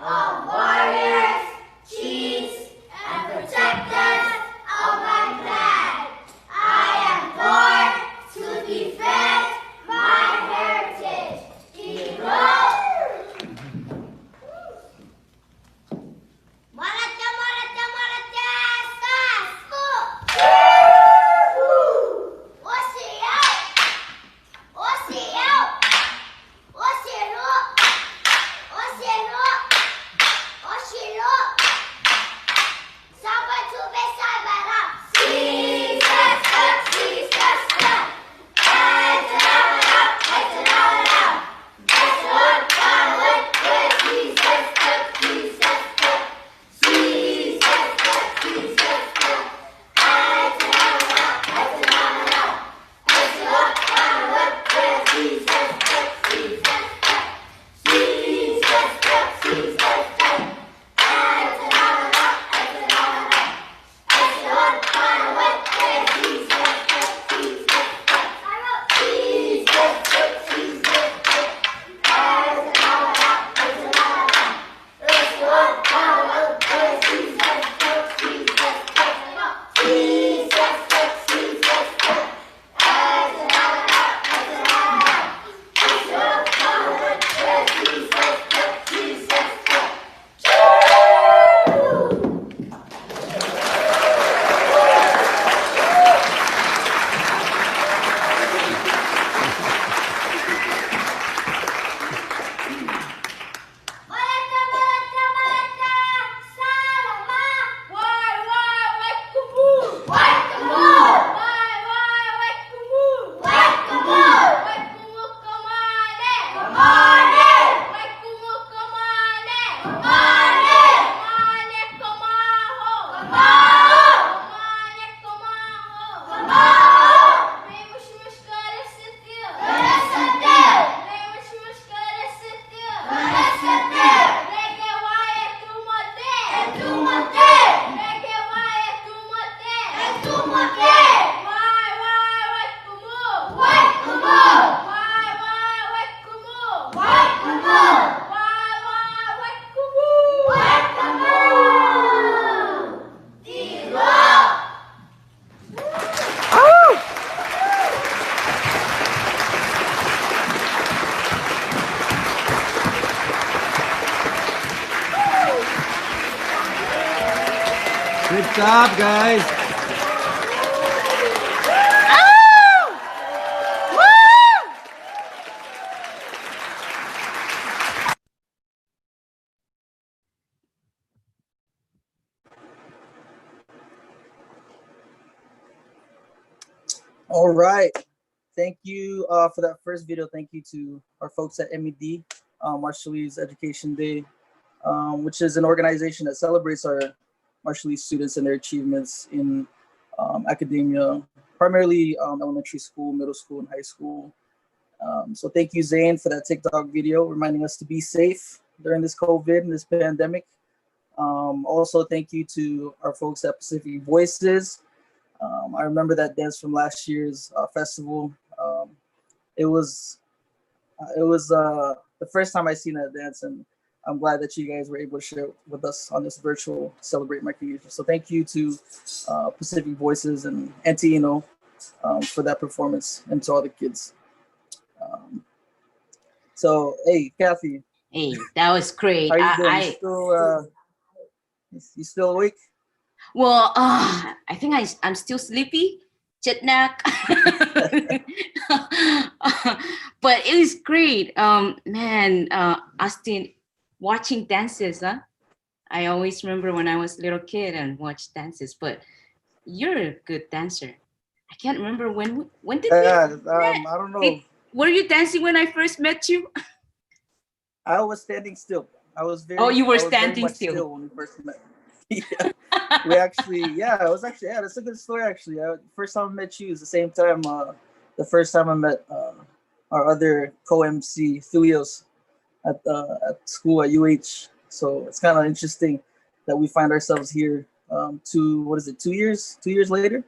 Speaker 6: Of warriors, chiefs, and protectors of my
Speaker 4: Good job, guys.
Speaker 10: All right. Thank you for that first video. Thank you to our folks at MED, Marshallese Education Day, which is an organization that celebrates our Marshallese students and their achievements in academia, primarily elementary school, middle school, and high school. So thank you, Zane, for that TikTok video reminding us to be safe during this COVID and this pandemic. Also, thank you to our folks at Pacific Voices. I remember that dance from last year's festival. It was the first time I seen that dance, and I'm glad that you guys were able to share it with us on this virtual Celebrate Micronesia. So thank you to Pacific Voices and Antino for that performance, and to all the kids. So hey, Kathy.
Speaker 9: Hey, that was great.
Speaker 10: How you doing? You still awake?
Speaker 9: Well, I think I'm still sleepy, jet lag. But it was great. Man, Austin, watching dances, huh? I always remember when I was a little kid and watched dances, but you're a good dancer. I can't remember when did
Speaker 10: I don't know.
Speaker 9: Were you dancing when I first met you?
Speaker 10: I was standing still. I was very.
Speaker 9: Oh, you were
Speaker 10: I was very
Speaker 9: standing
Speaker 10: much
Speaker 9: still
Speaker 10: when we first met. Yeah. We actually, it was actually, that's a good story actually. First time I met you is the same time, the first time I met our other co-MC, Filios, at school at UH. So it's kind of interesting that we find ourselves here 2 years later?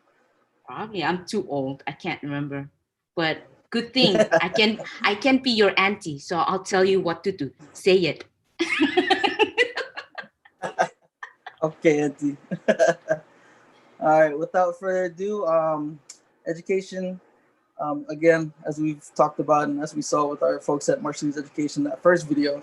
Speaker 9: Probably. I'm too old. I can't remember. But good thing I can be your auntie, so I'll tell you what to do. Say it.
Speaker 10: Okay, Auntie. All right, without further ado, education, again, as we've talked about and as we saw with our folks at Marshallese Education, that first video,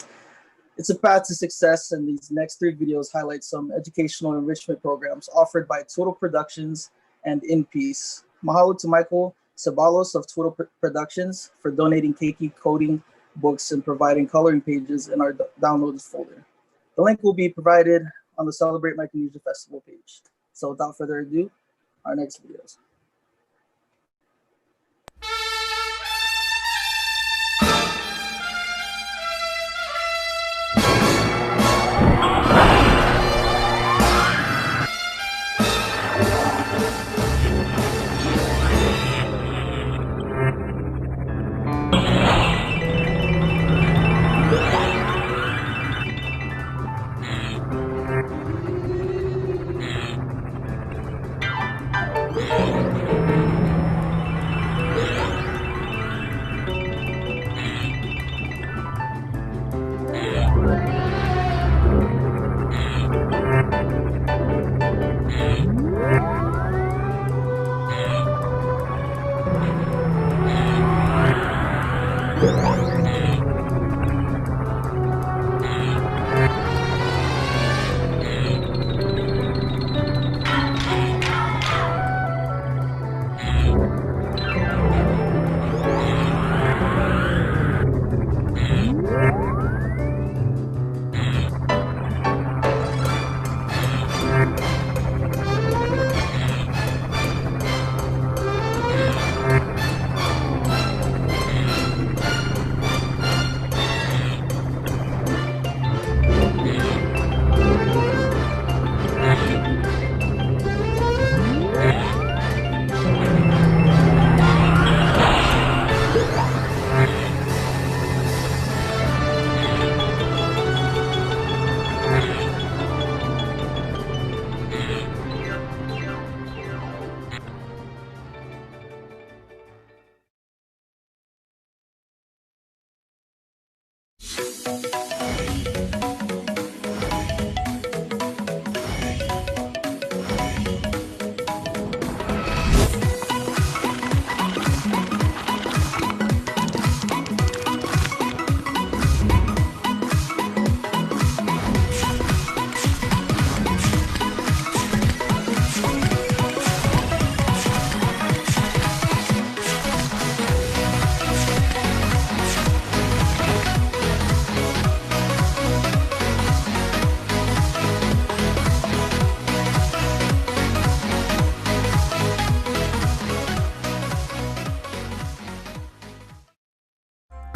Speaker 10: it's a path to success, and these next 3 videos highlight some educational enrichment programs offered by Total Productions and In Peace. Mahalo to Michael Sabalos of Total Productions for donating keiki coding books and providing coloring pages in our downloads folder. The link will be provided on the Celebrate Micronesia Festival page. So without further ado, our next videos.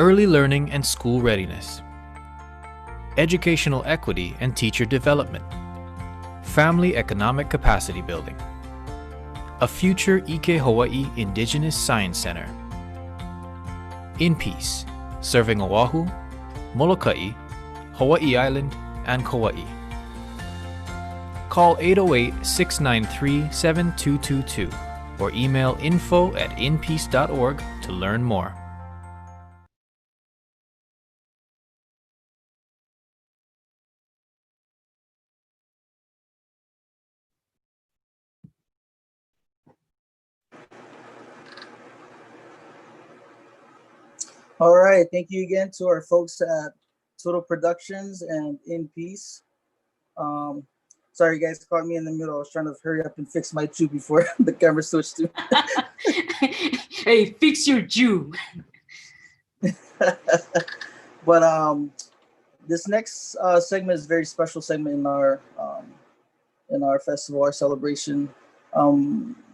Speaker 4: early learning and school readiness, educational equity and teacher development, family economic capacity building, a future Ike Hawaii Indigenous Science Center. In Peace, serving Oahu, Molokai, Hawaii Island, and Kauai. Call 808-693-7222 or email info@inpeace.org to learn more.
Speaker 10: All right, thank you again to our folks at Total Productions and In Peace. Sorry, you guys caught me in the middle. I was trying to hurry up and fix my Jew before the camera switched to.
Speaker 9: Hey, fix your Jew.
Speaker 10: But this next segment is a very special segment in our festival, our celebration.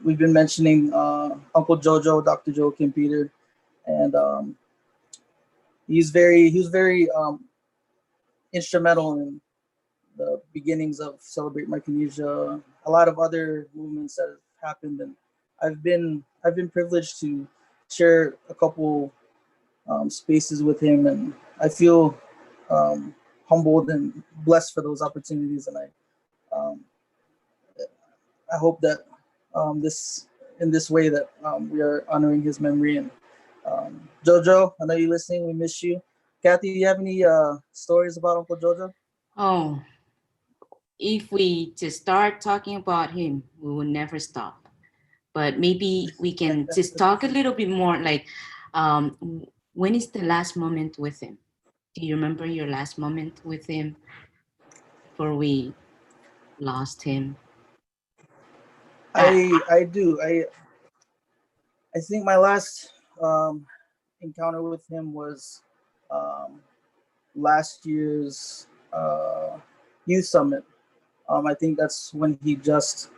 Speaker 10: We've been mentioning Uncle Jojo, Dr. Joakim Peter, and he was very instrumental in the beginnings of Celebrate Micronesia, a lot of other movements that have happened, and I've been privileged to share a couple spaces with him, and I feel humbled and blessed for those opportunities, and I hope that in this way that we are honoring his memory. And Jojo, I know you're listening. We miss you. Kathy, do you have any stories about Uncle Jojo?
Speaker 9: Oh, if we just start talking about him, we will never stop. But maybe we can just talk a little bit more, like when is the last moment with him? Do you remember your last moment with him before we lost him?
Speaker 10: I do. I think my last encounter with him was last year's youth summit. I think that's when he just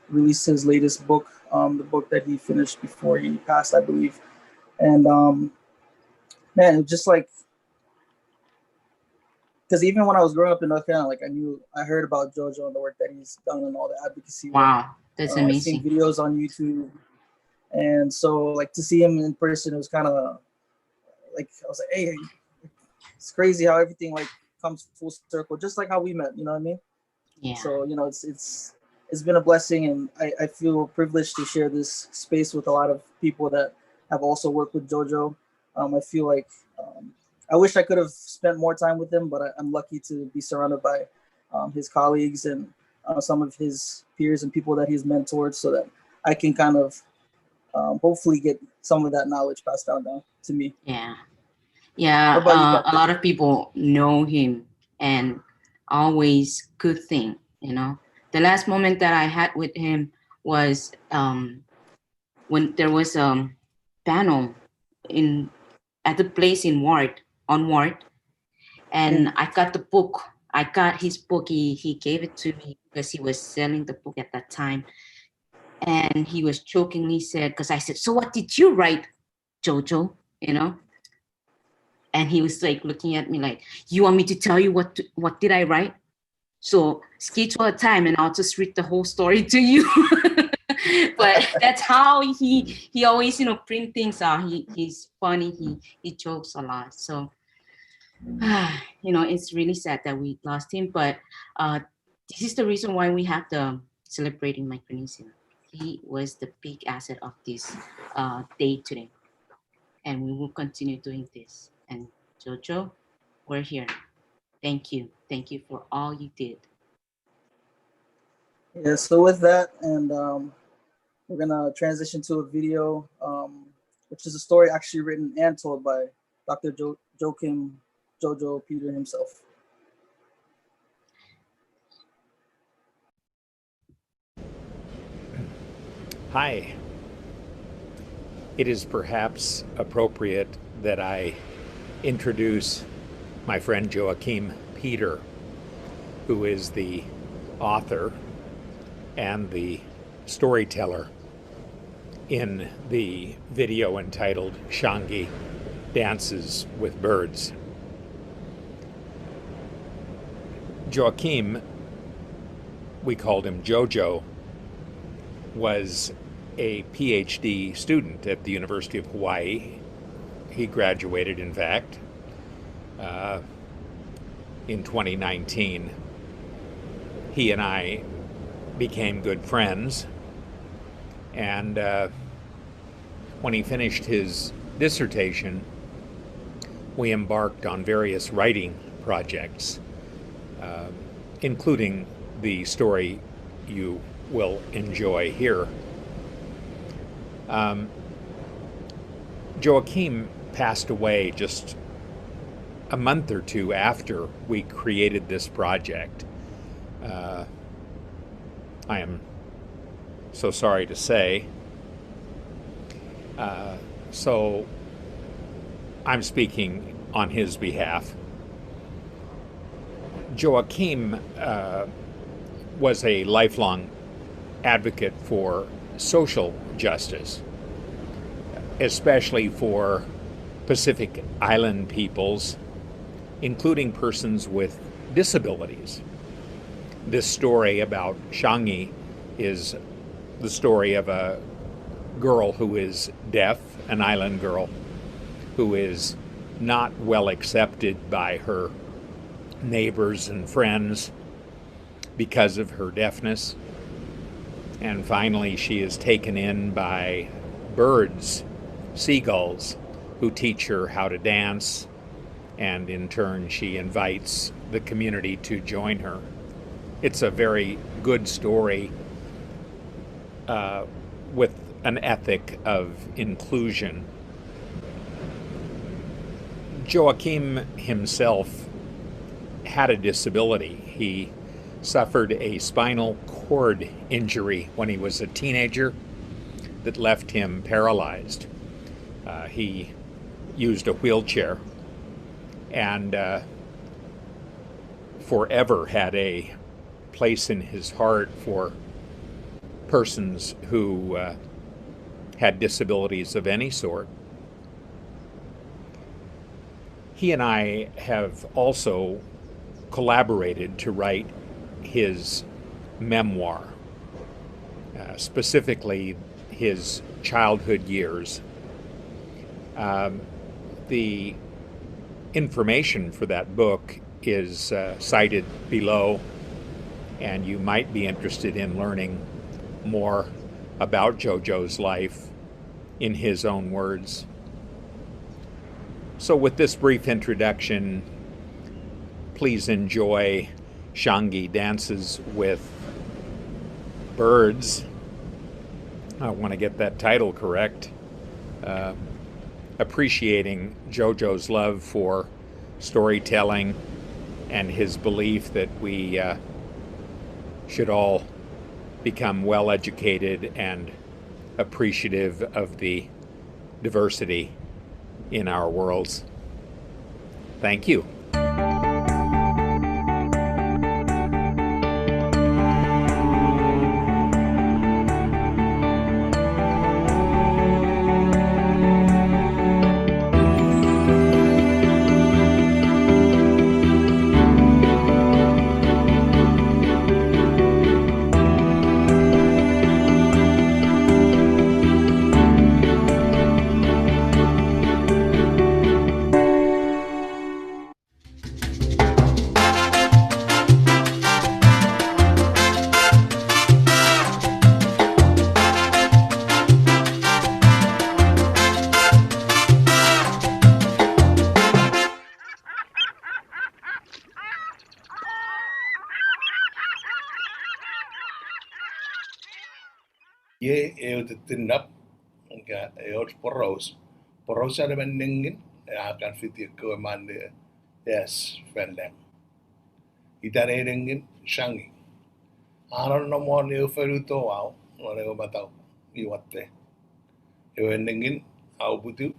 Speaker 10: released his latest book, the book that he finished before he passed, I believe. And man, it was just like, because even when I was growing up in North Carolina, like I heard about Jojo and the work that he's done and all the advocacy.
Speaker 9: Wow, that's amazing.
Speaker 10: I've seen videos on YouTube, and so like to see him in person, it was kind of like I was like, hey, it's crazy how everything like comes full circle, just like how we met. You know what I mean?
Speaker 9: Yeah.
Speaker 10: So it's been a blessing, and I feel privileged to share this space with a lot of people that have also worked with Jojo. I feel like I wish I could have spent more time with him, but I'm lucky to be surrounded by his colleagues and some of his peers and people that he's mentored, so that I can kind of hopefully get some of that knowledge passed down to me.
Speaker 9: Yeah. Yeah, a lot of people know him, and always good thing, you know. The last moment that I had with him was when there was a panel at the place on Ward, and I got the book. I got his book. He gave it to me because he was selling the book at that time, and he was jokingly said, because I said, "So what did you write, Jojo?" You know. And he was like looking at me like, "You want me to tell you what did I write? So schedule a time and I'll just read the whole story to you." But that's how he always, print things out. He's funny. He jokes a lot. So, it's really sad that we lost him. But this is the reason why we have the Celebrating Micronesia. He was the big asset of this day today. And we will continue doing this. And Jojo, we're here. Thank you. Thank you for all you did.
Speaker 10: Yeah, so with that, and we're gonna transition to a video, which is a story actually written and told by Dr. Joakim Jojo Peter himself.
Speaker 11: Hi. It is perhaps appropriate that I introduce my friend Joakim Peter, who is the author and the storyteller in the video entitled Shangi dances with birds. Joachim, we called him Jojo, was a PhD student at the University of Hawaii. He graduated, in fact, in 2019. He and I became good friends, and when he finished his dissertation, we embarked on various writing projects, including the story you will enjoy here. Joachim passed away just a month or two after we created this project. I am so sorry to say. So I'm speaking on his behalf. Joachim was a lifelong advocate for social justice, especially for Pacific Island peoples, including persons with disabilities. This story about Shangi is the story of a girl who is deaf, an island girl, who is not well accepted by her neighbors and friends because of her deafness. And finally, she is taken in by birds, seagulls, who teach her how to dance, and in turn, she invites the community to join her. It's a very good story with an ethic of inclusion. Joachim himself had a disability. He suffered a spinal cord injury when he was a teenager that left him paralyzed. He used a wheelchair and forever had a place in his heart for persons who had disabilities of any sort. He and I have also collaborated to write his memoir, specifically his childhood years. The information for that book is cited below, and you might be interested in learning more about Jojo's life in his own words. So with this brief introduction, please enjoy Shangi Dances with Birds. I want to get that title correct. Appreciating Jojo's love for storytelling and his belief that we should all become well educated and appreciative of the diversity in our worlds. Thank you.
Speaker 5: Ye tinap nga eot poros ada mendingin akan fitir ko mande yes friendem itare dingin Shangi aron no mo ne feruto wow no ne batao iwatte dingin au butu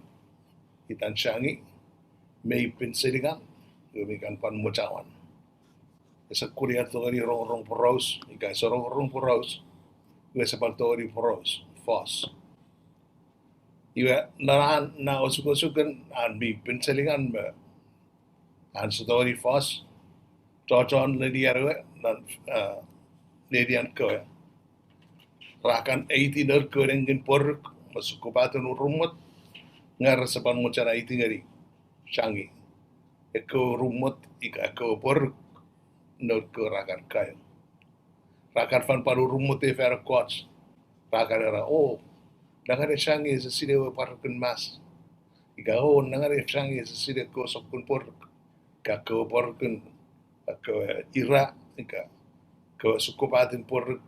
Speaker 5: itan Shangi may pinsirigan gumikan pan mucawan esa kuria tori rong poros ikai sorong poros Wesa Paltori Poros, Foss. Iwa naran na usukan an bi penselingan me an story fast John lady arwe dan lady an ko rakan 18 ko rengin por masuk batun rumot ngar sepan mo cara 18 ngari shangi eko rumot ika ko por no ko rakan kayo rakan fan paru rumot e fer coach rakan era nangare shangi sa side parken mas ika nangare shangi sa side ko sokun por ka ko porken ka ira ika ko sukupatin por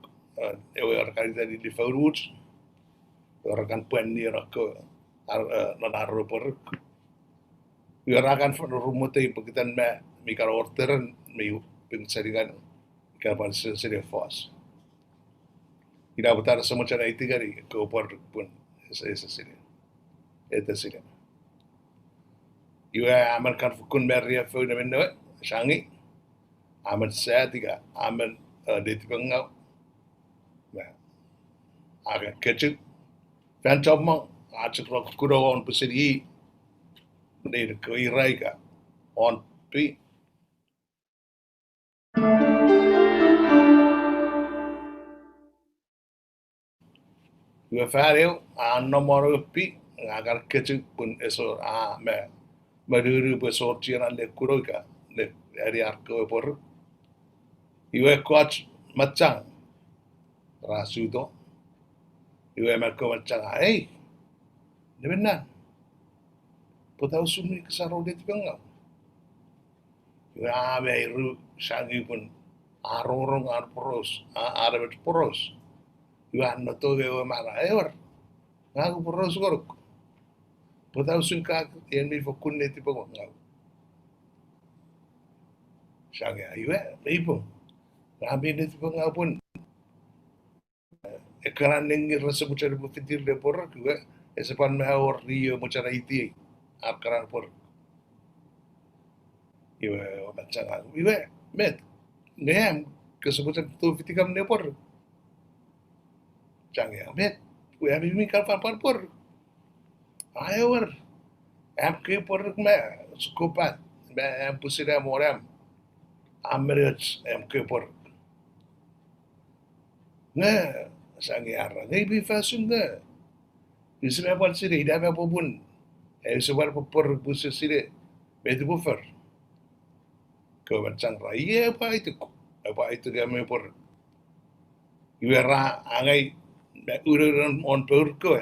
Speaker 5: ewe rakan tadi di faurut rakan pen ni ko nanaro por rakan rumot e pakitan me mikar orderan me pensaringan ika pan side fas ina botar sama cara itigari ko por pun esa side eta side iwa aman kan fukun meria fo na menno shangi aman satiga aman de tipangau na aga ketchup fan job mo achuk ro kuro on pusiri de ko iraika on pi iwa fario nomoro pi agar ketchup pun eso me maduru besor chiran le kuroika le ari arko por iwe coach macang rasudo iwe merko macang nebenan potau sumi kesaro de tipengau iwe ru shangi pun arorong poros arabet poros iwe anno to iwe mara ewer ngaku poros gorok potau sungka yen mi fokun ne tipengau shangi iwe ipo kami ni tipengau pun ekaran nengi rasa bucara bufitir de por juga esepan mehor rio bucara iti akaran por iwe macam iwe met ngem kesebutan tu fitikam ne por jangan met we abi mi kalpan por ayo wer am ke por me skopat me am pusira moram amrets am ke por ne sangi arra ngai bi fasun ne isme bal sire ida me bobun se war por bus sire bedu buffer ko macam raya apa itu game por iwera angai me ururan on por ko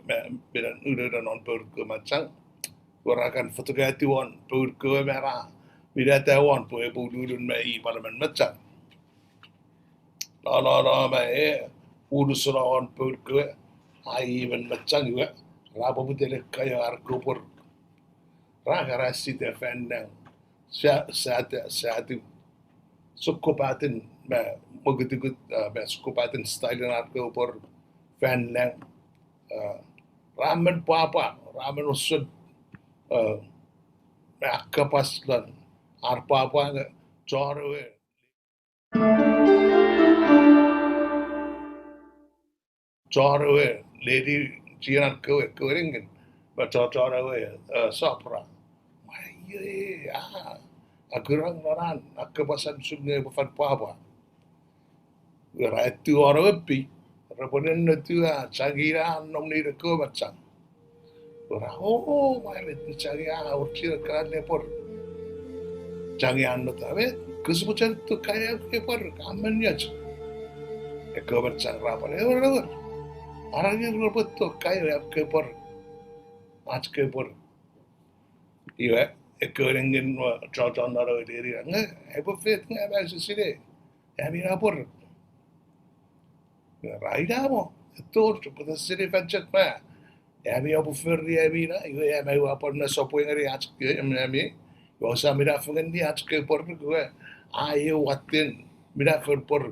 Speaker 5: me bidan ururan on por ko macam warakan fotografi on por ko mera bidata on po e budun me I parliament macam la me urusra on por ko ai even macam juga raba butele kaya arko por ragara site fendang saat sukupatin begitu sukupatin style arko por fendang ramen papa ramen usud kapas dan arpa apa jorwe lady jiran ko ringen but jorwe sopra mai agurang naran akapasan sungai bufan papa right tu orang pi raponen tu cagira nomni ko macam mai bet cagira urkir kan por jangan notabe kesebutan tu kaya ke por kamen ya ko macam rapor orang yang betul kaya ke por match ke por iwa ekoringin John Naurui diri ebo fit ba sire abi rapor raida mo to pada sire fancet ma abi abu ferri abi na iwa mai rapor na sopo ngari ach ke ami yo sa mira fugan di ach ke por ko ayo watin mira por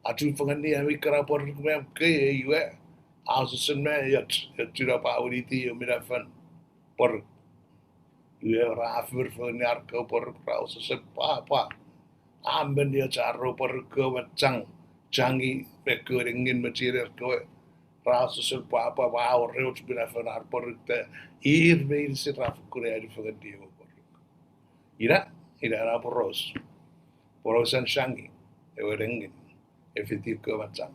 Speaker 5: atu fugan di ami kara por ko ke iwa ausen ma yat tira pa uriti yo mira fan por iwa rafur fugan ko por praus apa amben dia caro por ko macang canggih bekeringin material ko Rasusul Papa Wow Roach Binafanar Porta, Irmain Sitra Korea for the Dio. Ira Raporos, Poros and Shangi, Everengin, if it did go at some.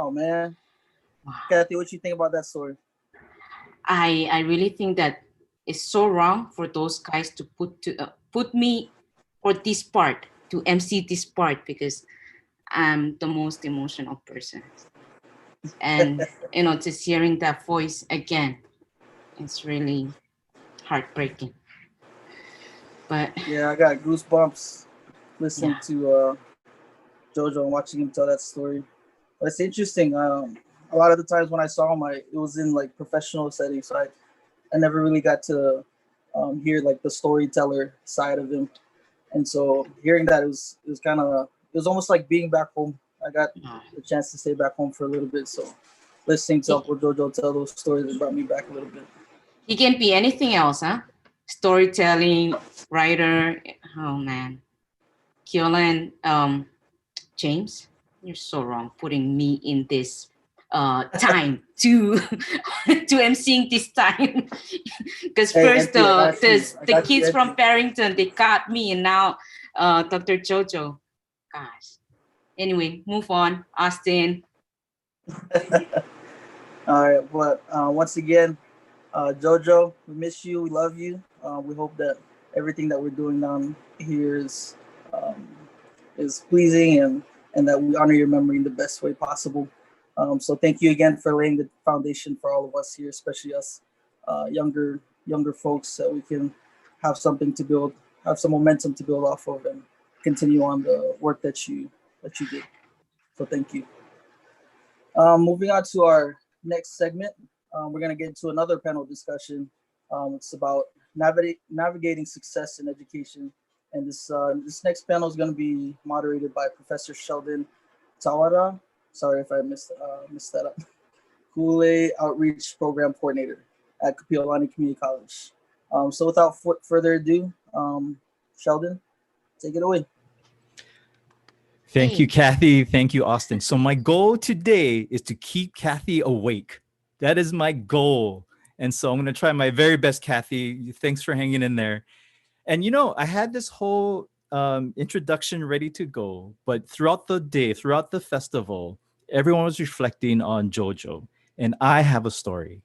Speaker 10: Oh man, Kathy, what you think about that story?
Speaker 9: I really think that it's so wrong for those guys to put me for this part, to MC this part, because I'm the most emotional person. And just hearing that voice again, it's really heartbreaking. But
Speaker 10: yeah, I got goosebumps listening to Jojo and watching him tell that story. But it's interesting. A lot of the times when I saw him, it was in like professional settings, so I never really got to hear like the storyteller side of him. And so hearing that, it was almost like being back home. I got the chance to stay back home for a little bit, so listening to Uncle Jojo tell those stories brought me back a little bit.
Speaker 9: He can be anything else, huh? Storytelling, writer. Oh man, Keolan, James, you're so wrong putting me in this time to emceeing this time. Because first the kids from Barrington, they caught me, and now Dr. Jojo. Gosh. Anyway, move on, Austin.
Speaker 10: All right, but once again, Jojo, we miss you. We love you. We hope that everything that we're doing down here is pleasing and that we honor your memory in the best way possible. So thank you again for laying the foundation for all of us here, especially us younger folks, so we can have something to build, have some momentum to build off of, and continue on the work that you did. So thank you. Moving on to our next segment, we're going to get into another panel discussion. It's about navigating success in education. And this next panel is going to be moderated by Professor Sheldon Tawara. Sorry if I missed that up. Kule Outreach Program Coordinator at Kapiolani Community College. So without further ado, Sheldon, take it away.
Speaker 18: Thank you, Kathy. Thank you, Austin. So my goal today is to keep Kathy awake. That is my goal. And so I'm going to try my very best, Kathy. Thanks for hanging in there. And I had this whole introduction ready to go, but throughout the day, throughout the festival, everyone was reflecting on Jojo, and I have a story.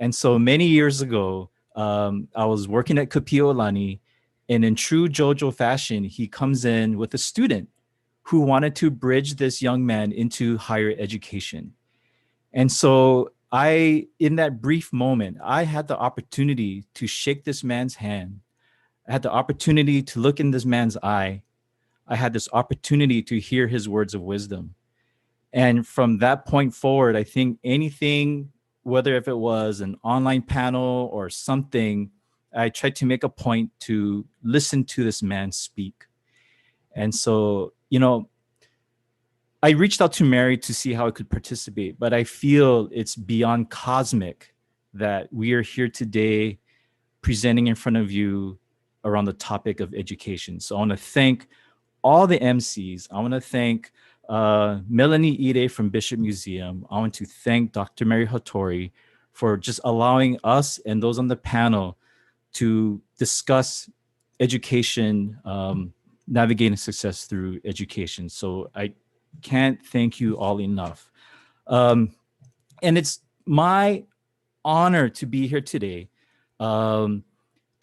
Speaker 18: And so many years ago, I was working at Kapiolani, and in true Jojo fashion, he comes in with a student who wanted to bridge this young man into higher education. And so in that brief moment, I had the opportunity to shake this man's hand. I had the opportunity to look in this man's eye. I had this opportunity to hear his words of wisdom. And from that point forward, I think anything, whether if it was an online panel or something, I tried to make a point to listen to this man speak. And so, I reached out to Mary to see how I could participate, but I feel it's beyond cosmic that we are here today presenting in front of you around the topic of education. So I want to thank all the MCs. I want to thank Melanie Ide from Bishop Museum. I want to thank Dr. Mary Hattori for just allowing us and those on the panel to discuss education, navigating success through education. So I can't thank you all enough. And it's my honor to be here today to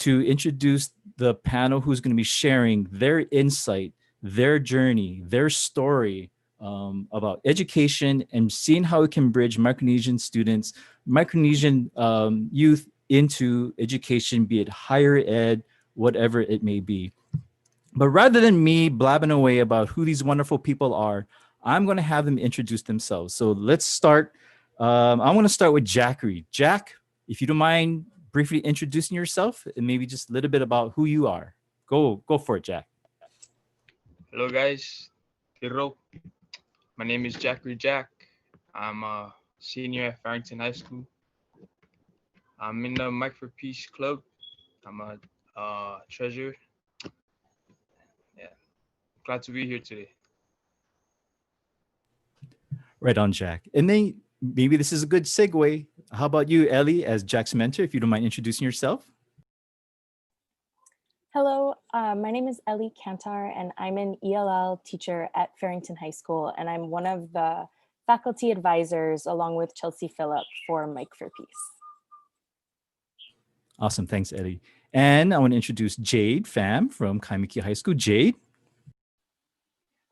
Speaker 18: introduce the panel who's going to be sharing their insight, their journey, their story about education and seeing how it can bridge Micronesian students, Micronesian youth into education, be it higher ed, whatever it may be. But rather than me blabbing away about who these wonderful people are, I'm going to have them introduce themselves. So let's start I want to start with Jackery. Jack, if you don't mind briefly introducing yourself and maybe just a little bit about who you are. Go for it, Jack.
Speaker 8: Hello, guys. Hello. My name is Jackery Jack. I'm a senior at Farrington High School. I'm in the Micro Peace Club. I'm a treasurer. Yeah, glad to be here today.
Speaker 18: Right on, Jack. And then maybe this is a good segue. How about you, Ellie, as Jack's mentor, if you don't mind introducing yourself?
Speaker 14: Hello, my name is Ellie Kantar, and I'm an ELL teacher at Farrington High School, and I'm one of the faculty advisors along with Chelsea Phillip for Mike for Peace.
Speaker 18: Awesome, thanks, Ellie. And I want to introduce Jade Pham from Kaimiki High School. Jade.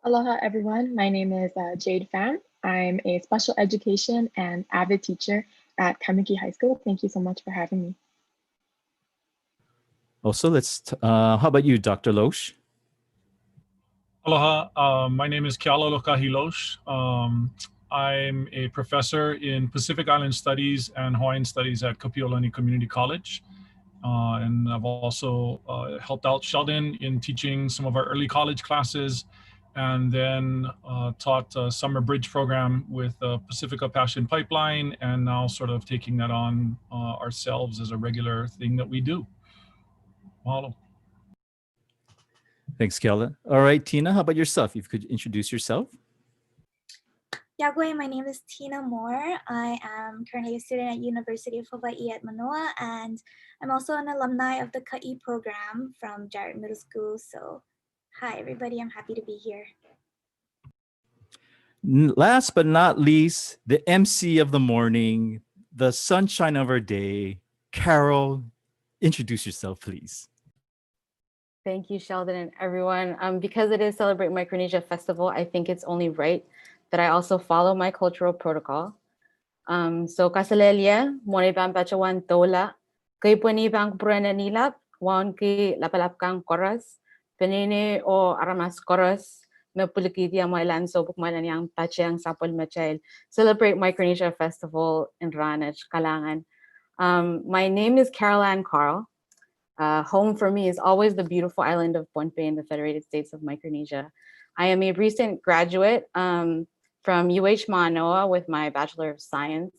Speaker 19: Aloha, everyone. My name is Jade Pham. I'm a special education and avid teacher at Kaimiki High School. Thank you so much for having me.
Speaker 18: Also, how about you, Dr. Loesch?
Speaker 20: Aloha, my name is Kealolokahi Loesch. I'm a professor in Pacific Island Studies and Hawaiian Studies at Kapiolani Community College. And I've also helped out Sheldon in teaching some of our early college classes, and then taught a summer bridge program with Pacifica Passion Pipeline, and now sort of taking that on ourselves as a regular thing that we do. Mahalo.
Speaker 18: Thanks, Keala. All right, Tina, how about yourself? If you could introduce yourself.
Speaker 21: Yagwe, my name is Tina Moore. I am currently a student at University of Hawaii at Manoa, and I'm also an alumni of the Ka'i program from Jarrett Middle School. So hi, everybody. I'm happy to be here.
Speaker 18: Last but not least, the MC of the morning, the sunshine of our day, Carol, introduce yourself, please.
Speaker 22: Thank you, Sheldon, and everyone. Because it is Celebrate Micronesia Festival, I think it's only right that I also follow my cultural protocol. So kasalelia, mone bang bacawan tola, kay puni bang purana nilap, wan ki lapalap kang koras, penene o aramas koras, na pulikidia mailan so bukmalan yang pachang sapol machail. Celebrate Micronesia Festival in Ranach, Kalangan. My name is Caroline Carl. Home for me is always the beautiful island of Pohnpei in the Federated States of Micronesia. I am a recent graduate from UH Manoa with my Bachelor of Science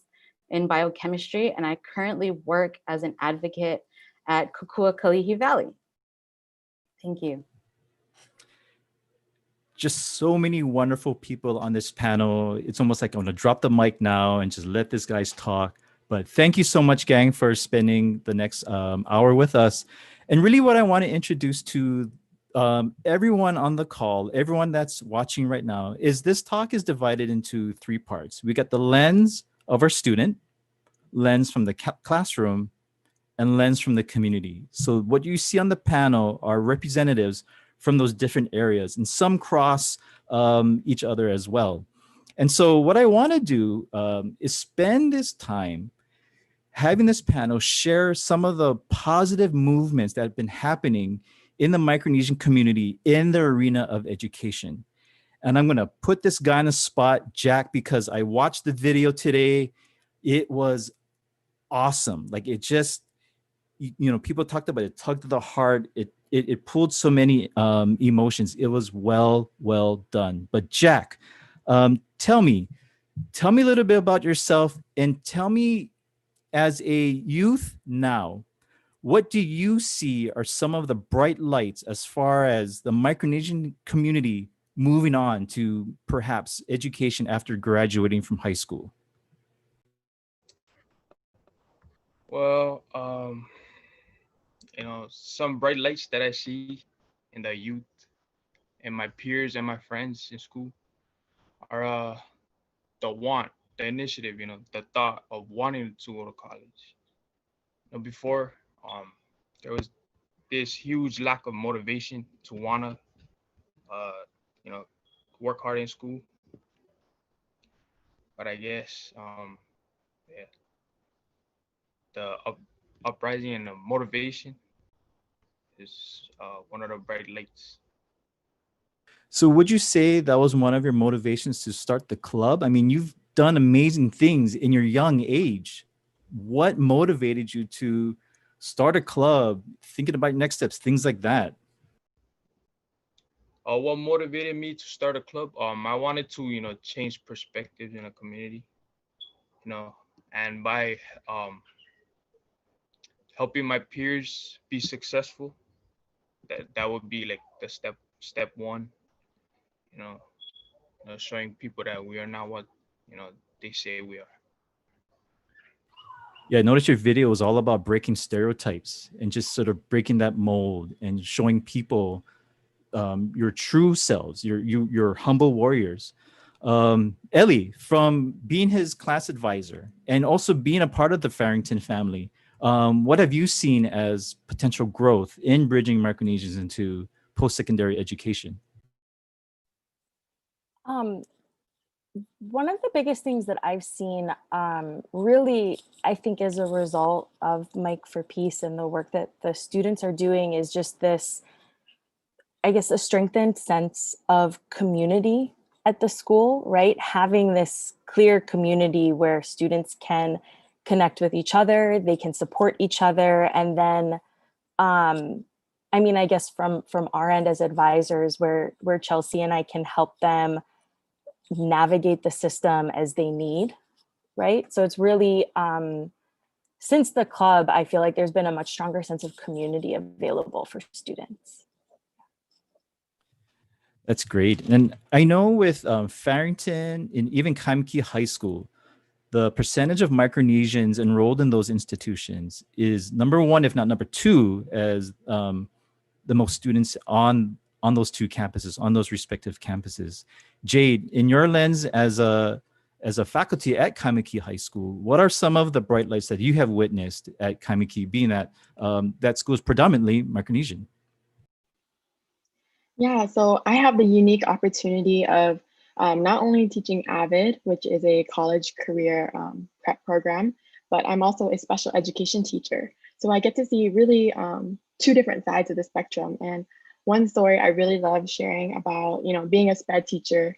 Speaker 22: in Biochemistry, and I currently work as an advocate at Kukua Kalihi Valley. Thank you.
Speaker 18: Just so many wonderful people on this panel. It's almost like I'm gonna drop the mic now and just let these guys talk. But thank you so much, gang, for spending the next hour with us. And really what I want to introduce to everyone on the call, everyone that's watching right now, is this talk is divided into three parts. We got the lens of our student, lens from the classroom, and lens from the community. So what you see on the panel are representatives from those different areas, and some cross each other as well. And so what I want to do is spend this time having this panel share some of the positive movements that have been happening in the Micronesian community in the arena of education. And I'm going to put this guy on the spot, Jack, because I watched the video today. It was awesome. Like, it just, you know, people talked about it, tugged to the heart. It pulled so many emotions. It was well done. But Jack, tell me a little bit about yourself, and tell me, as a youth now, what do you see are some of the bright lights as far as the Micronesian community moving on to perhaps education after graduating from high school?
Speaker 8: Well, you know, some bright lights that I see in the youth and my peers and my friends in school are the initiative, you know, the thought of wanting to go to college. You know, before, there was this huge lack of motivation to wanna, you know, work hard in school. But I guess, yeah, the uprising and the motivation is one of the bright lights.
Speaker 18: So would you say that was one of your motivations to start the club? I mean, done amazing things in your young age. What motivated you to start a club, thinking about next steps, things like that?
Speaker 8: What motivated me to start a club? I wanted to, change perspectives in a community, and by helping my peers be successful, that would be like the step one, you know, showing people that we are not what, they say we are.
Speaker 18: Yeah, I noticed your video was all about breaking stereotypes and just sort of breaking that mold and showing people your true selves, your humble warriors. Ellie, from being his class advisor and also being a part of the Farrington family, what have you seen as potential growth in bridging Micronesians into post-secondary education?
Speaker 14: One of the biggest things that I've seen really, I think, as a result of Mike for Peace and the work that the students are doing is just this, I guess, a strengthened sense of community at the school, right? Having this clear community where students can connect with each other, they can support each other. And then, I mean, I guess from our end as advisors, where Chelsea and I can help them navigate the system as they need, right? So it's really, since the club, I feel like there's been a much stronger sense of community available for students.
Speaker 18: That's great. And I know with Farrington and even Kaimuki High School, the percentage of Micronesians enrolled in those institutions is number one, if not number two, as the most students on those two campuses, on those respective campuses. Jade, in your lens as a faculty at Kaimuki High School, what are some of the bright lights that you have witnessed at Kaimuki, being that that school is predominantly Micronesian?
Speaker 19: Yeah, so I have the unique opportunity of not only teaching AVID, which is a college career prep program, but I'm also a special education teacher. So I get to see really two different sides of the spectrum. And one story I really love sharing about, being a SPED teacher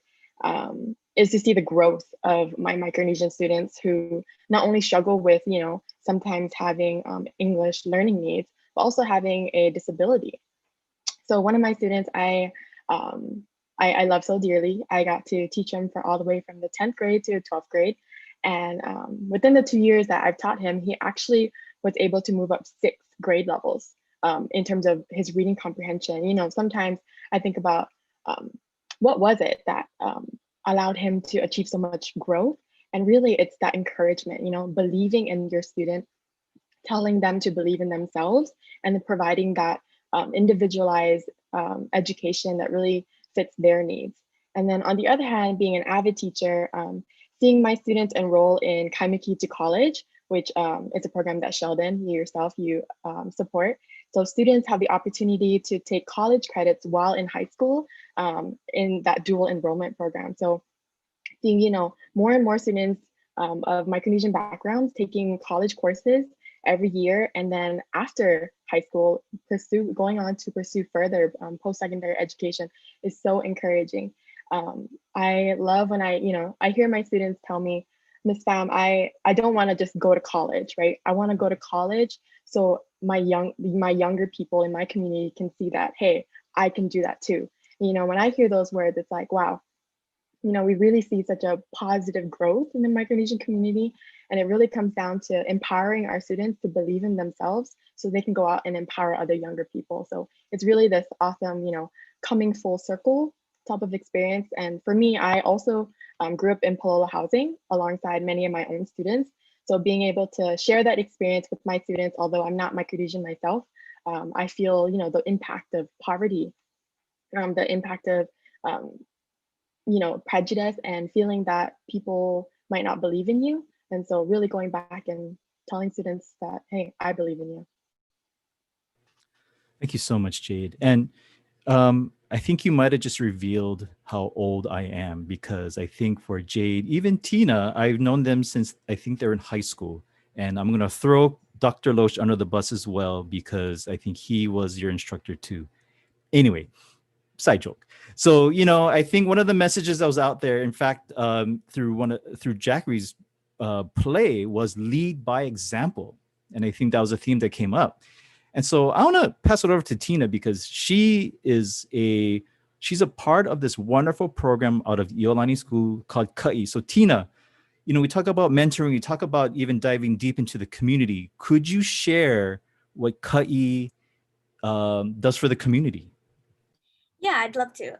Speaker 19: is to see the growth of my Micronesian students who not only struggle with, sometimes having English learning needs, but also having a disability. So one of my students I love so dearly. I got to teach him for all the way from the 10th grade to 12th grade. And within the 2 years that I've taught him, he actually was able to move up 6 grade levels in terms of his reading comprehension. Sometimes I think about what was it that allowed him to achieve so much growth? And really it's that encouragement, believing in your student, telling them to believe in themselves, and then providing that individualized education that really fits their needs. And then on the other hand, being an AVID teacher, seeing my students enroll in Kaimuki to College, which is a program that Sheldon, you support. So students have the opportunity to take college credits while in high school in that dual enrollment program. So seeing, more and more students of Micronesian backgrounds taking college courses every year, and then after high school, going on to pursue further post-secondary education is so encouraging. I love when I hear my students tell me, Miss Pham, I don't want to just go to college, right? I want to go to college so my younger people in my community can see that, hey, I can do that too. When I hear those words, it's like, wow, we really see such a positive growth in the Micronesian community. And it really comes down to empowering our students to believe in themselves so they can go out and empower other younger people. So it's really this awesome, coming full circle type of experience. And for me, I also grew up in Palolo housing alongside many of my own students. So being able to share that experience with my students, although I'm not Micronesian myself, I feel, the impact of poverty, the impact of, prejudice and feeling that people might not believe in you. And so really going back and telling students that, hey, I believe in you.
Speaker 18: Thank you so much, Jade. And I think you might have just revealed how old I am, because I think for Jade, even Tina, I've known them since I think they're in high school. And I'm going to throw Dr. Loesch under the bus as well, because I think he was your instructor too. Anyway, side joke. So, you know, I think one of the messages that was out there, in fact, through Jackie's play, was lead by example. And I think that was a theme that came up. And so I want to pass it over to Tina, because she's a part of this wonderful program out of Iolani School called Ka'i. So Tina, you know, we talk about mentoring, we talk about even diving deep into the community. Could you share what Ka'i does for the community?
Speaker 21: Yeah, I'd love to.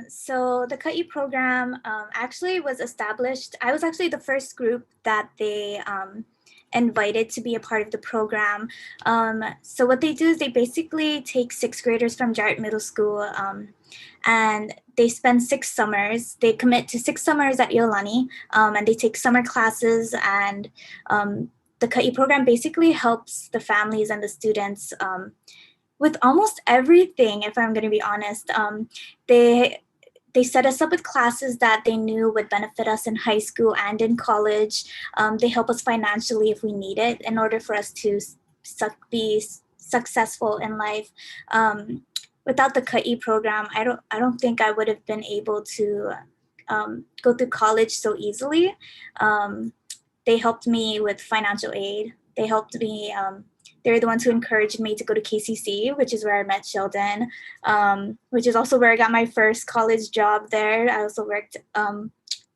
Speaker 21: So the Ka'i program actually was established. I was actually the first group that they invited to be a part of the program. So what they do is they basically take sixth graders from Jarrett Middle School and they spend 6 summers. They commit to 6 summers at Iolani and they take summer classes, and the Ka'i program basically helps the families and the students with almost everything, if I'm going to be honest. They set us up with classes that they knew would benefit us in high school and in college. They help us financially if we need it in order for us to be successful in life. Without the Ka'i program, I don't think I would have been able to go through college so easily. They helped me with financial aid. They helped me. They're the ones who encouraged me to go to KCC, which is where I met Sheldon, which is also where I got my first college job there. I also worked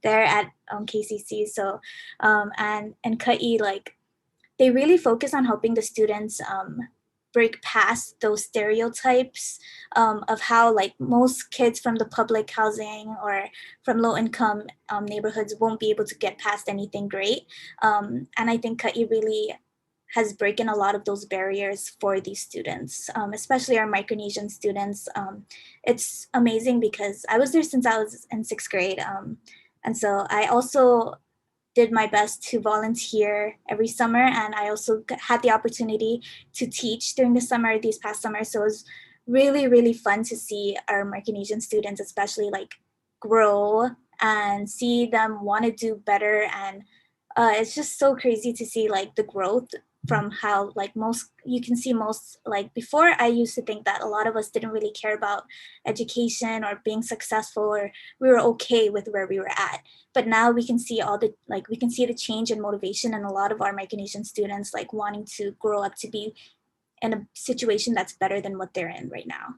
Speaker 21: there at KCC. So, and Ka'i, like, they really focus on helping the students break past those stereotypes of how, like, most kids from the public housing or from low income neighborhoods won't be able to get past anything great. And I think Ka'i really has broken a lot of those barriers for these students, especially our Micronesian students. It's amazing because I was there since I was in 6th grade. And so I also did my best to volunteer every summer. And I also had the opportunity to teach during the summer, these past summers. So it was really, really fun to see our Micronesian students, especially, like, grow and see them want to do better. And it's just so crazy to see, like, the growth from how, like, you can see most, like, before I used to think that a lot of us didn't really care about education or being successful, or we were okay with where we were at. But now we can see we can see the change in motivation in a lot of our Micronesian students, like, wanting to grow up to be in a situation that's better than what they're in right now.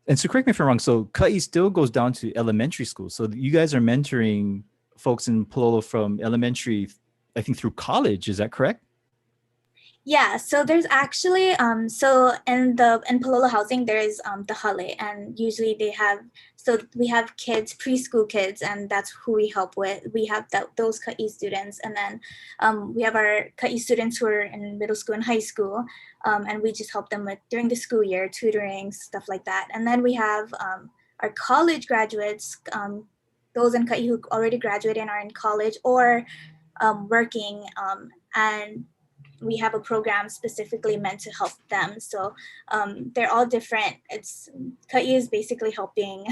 Speaker 18: And so correct me if I'm wrong, so Ka'i still goes down to elementary school. So you guys are mentoring folks in Pololo from elementary, I think, through college. Is that correct?
Speaker 21: Yeah, so there's actually so in Pololo housing there's the hale, and usually we have kids, preschool kids, and that's who we help with. We have those Ka'i students, and then we have our Ka'i students who are in middle school and high school, and we just help them with during the school year, tutoring, stuff like that. And then we have our college graduates, those in Ka'i who already graduated and are in college or working, and we have a program specifically meant to help them. So they're all different. Ka'i is basically helping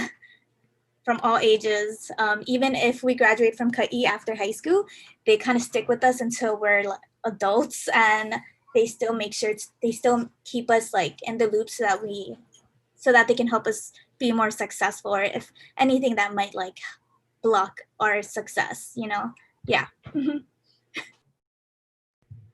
Speaker 21: from all ages. Even if we graduate from Ka'i after high school, they kind of stick with us until we're adults, and they still make sure they still keep us, like, in the loop so that they can help us be more successful, or if anything that might, like, block our success, you know? Yeah.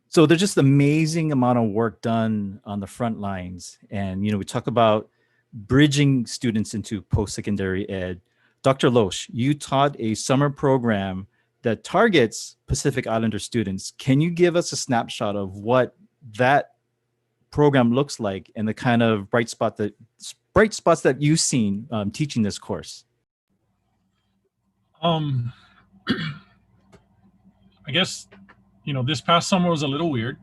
Speaker 18: So there's just amazing amount of work done on the front lines. And, you know, we talk about bridging students into post-secondary ed. Dr. Loesch, you taught a summer program that targets Pacific Islander students. Can you give us a snapshot of what that program looks like and the kind of bright spots that you've seen teaching this course?
Speaker 20: I guess, you know, this past summer was a little weird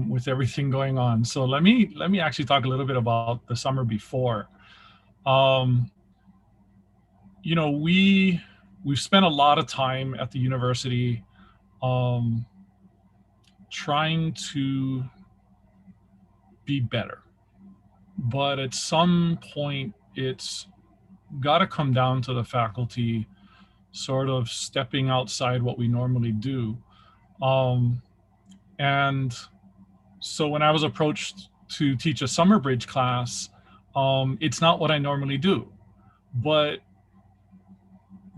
Speaker 20: with everything going on. So let me actually talk a little bit about the summer before. You know, we've spent a lot of time at the university trying to be better. But at some point, it's got to come down to the faculty sort of stepping outside what we normally do. And so when I was approached to teach a summer bridge class, it's not what I normally do. But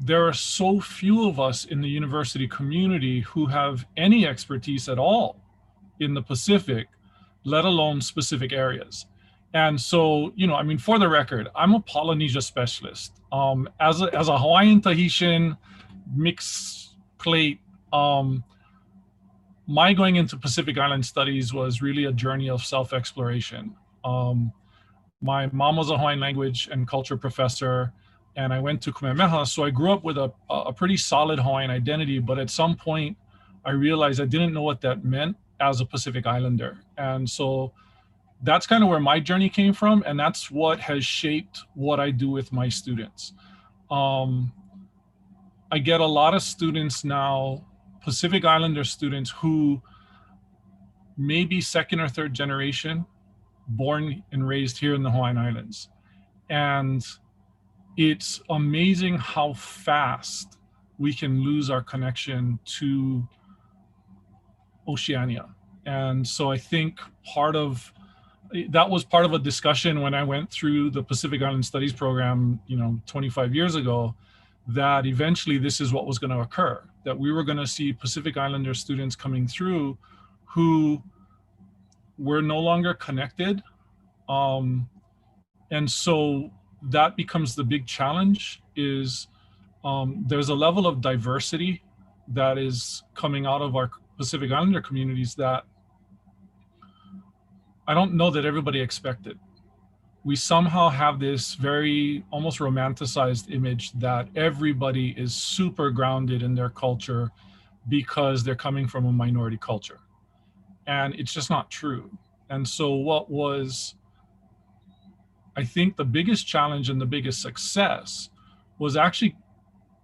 Speaker 20: there are so few of us in the university community who have any expertise at all in the Pacific, let alone specific areas. And so, you know, I mean, for the record, I'm a Polynesia specialist. As a Hawaiian Tahitian mixed plate, my going into Pacific Island studies was really a journey of self-exploration. My mom was a Hawaiian language and culture professor, and I went to Kamehameha, so I grew up with a pretty solid Hawaiian identity, but at some point I realized I didn't know what that meant as a Pacific Islander. And so that's kind of where my journey came from, and that's what has shaped what I do with my students. I get a lot of students now, Pacific Islander students, who may be second or third generation, born and raised here in the Hawaiian Islands. And it's amazing how fast we can lose our connection to Oceania. And so I think that was part of a discussion when I went through the Pacific Island Studies program, 25 years ago, that eventually this is what was going to occur, that we were going to see Pacific Islander students coming through who were no longer connected. And so that becomes the big challenge is there's a level of diversity that is coming out of our Pacific Islander communities that I don't know that everybody expected. We somehow have this very almost romanticized image that everybody is super grounded in their culture because they're coming from a minority culture. And it's just not true. And so what was, I think, the biggest challenge and the biggest success was actually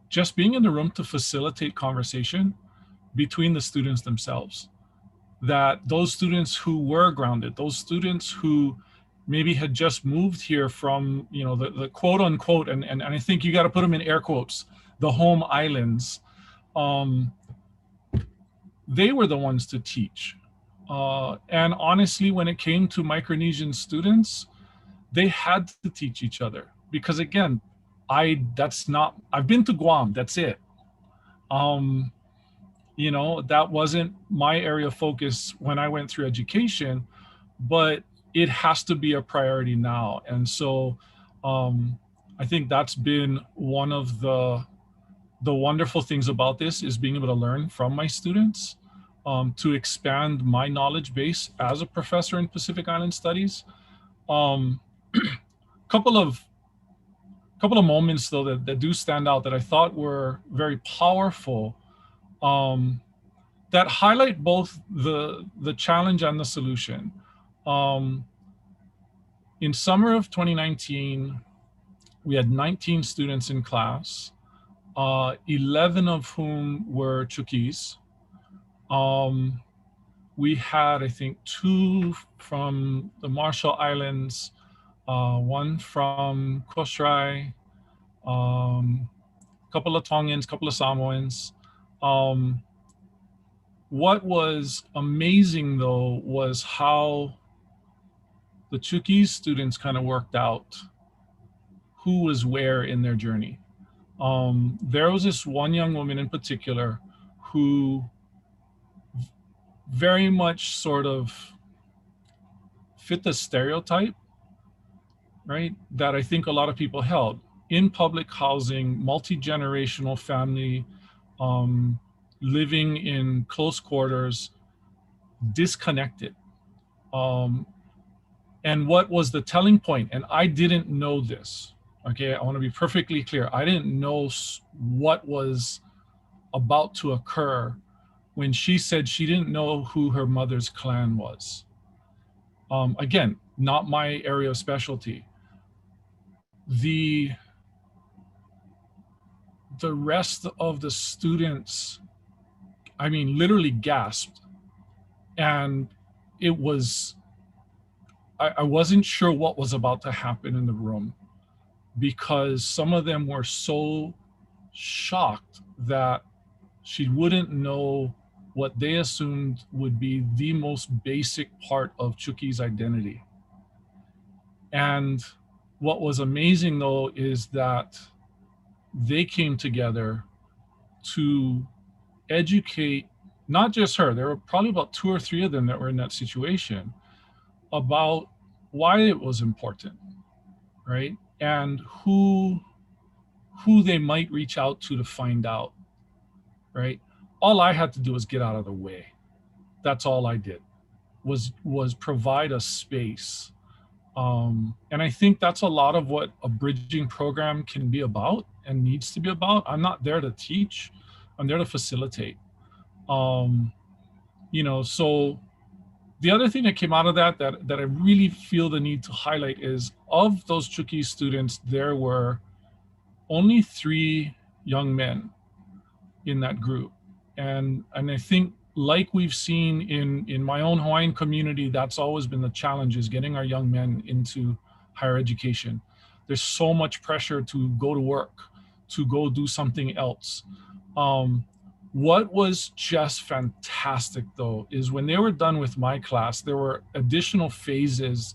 Speaker 20: just being in the room to facilitate conversation between the students themselves. That those students who were grounded, those students who maybe had just moved here from, the quote unquote, and I think you got to put them in air quotes, the home islands, they were the ones to teach. And honestly, when it came to Micronesian students, they had to teach each other because again, I've been to Guam, that's it. That wasn't my area of focus when I went through education, but it has to be a priority now. And so I think that's been one of the wonderful things about this is being able to learn from my students, to expand my knowledge base as a professor in Pacific Island Studies. Couple of moments though that do stand out that I thought were very powerful, that highlight both the challenge and the solution. In summer of 2019, we had 19 students in class, 11 of whom were Chuukese. We had, I think, 2 from the Marshall Islands, 1 from Kosrae, couple of Tongans, couple of Samoans. What was amazing though was how the Chuukese students kind of worked out who was where in their journey. There was this one young woman in particular who very much sort of fit the stereotype, right, that I think a lot of people held. In public housing, multi-generational family, living in close quarters, disconnected. And what was the telling point? And I didn't know this, okay? I want to be perfectly clear. I didn't know what was about to occur when she said she didn't know who her mother's clan was. Again, not my area of specialty. The rest of the students, I mean, literally gasped. And it was, I wasn't sure what was about to happen in the room because some of them were so shocked that she wouldn't know what they assumed would be the most basic part of Chuuk's identity. And what was amazing though is that they came together to educate not just her, there were probably about 2 or 3 of them that were in that situation, about why it was important, right? And who they might reach out to find out, right? All I had to do was get out of the way. That's all I did, was provide a space. And I think that's a lot of what a bridging program can be about and needs to be about. I'm not there to teach, I'm there to facilitate. You know, so the other thing that came out of that I really feel the need to highlight is, of those Chuuk students, there were only 3 young men in that group. And I think, like we've seen in my own Hawaiian community, that's always been the challenge, is getting our young men into higher education. There's so much pressure to go to work, to go do something else. What was just fantastic though, is when they were done with my class, there were additional phases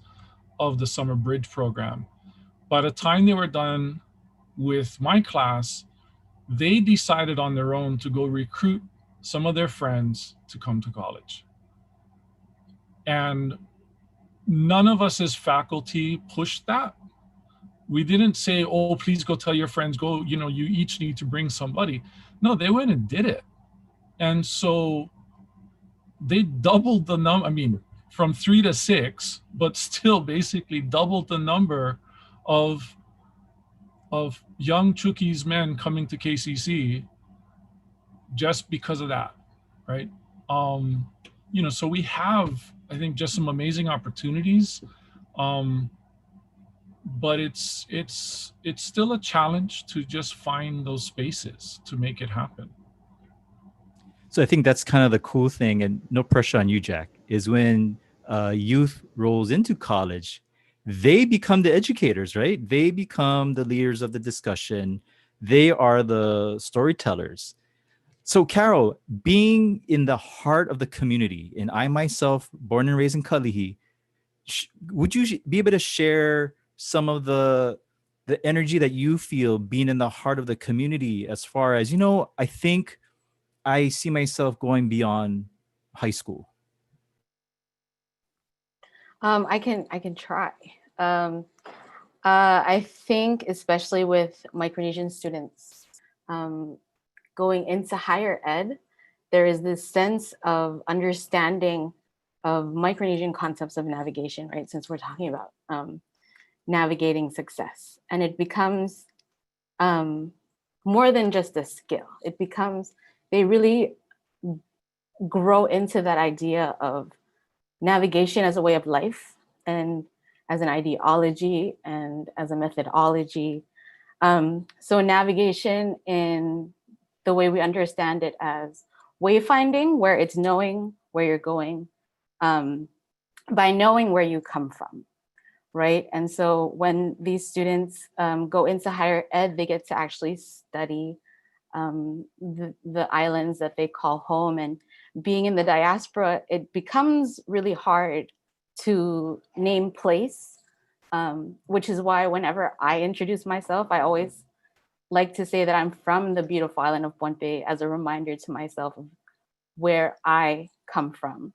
Speaker 20: of the summer bridge program. By the time they were done with my class, they decided on their own to go recruit some of their friends to come to college. And none of us as faculty pushed that. We didn't say, oh, please go tell your friends, go, you know, you each need to bring somebody. No, they went and did it. And so they doubled the number, I mean, from 3 to 6, but still basically doubled the number of young Chuukese men coming to KCC just because of that, right? You know, so we have, I think, just some amazing opportunities, but it's still a challenge to just find those spaces to make it happen.
Speaker 18: So I think that's kind of the cool thing, and no pressure on you, Jack, is when youth rolls into college, they become the educators, right? They become the leaders of the discussion. They are the storytellers. So Carol, being in the heart of the community, and I myself, born and raised in Kalihi, would you be able to share some of the energy that you feel being in the heart of the community, as far as, you know, I think I see myself going beyond high school?
Speaker 22: I can try. I think, especially with Micronesian students going into higher ed, there is this sense of understanding of Micronesian concepts of navigation, right? Since we're talking about navigating success, and it becomes more than just a skill. It becomes, they really grow into that idea of navigation as a way of life, and as an ideology, and as a methodology. So navigation, in the way we understand it as wayfinding, where it's knowing where you're going by knowing where you come from, right? And so when these students go into higher ed, they get to actually study the islands that they call home. And being in the diaspora, it becomes really hard to name place, which is why whenever I introduce myself, I always like to say that I'm from the beautiful island of Pohnpei, as a reminder to myself of where I come from.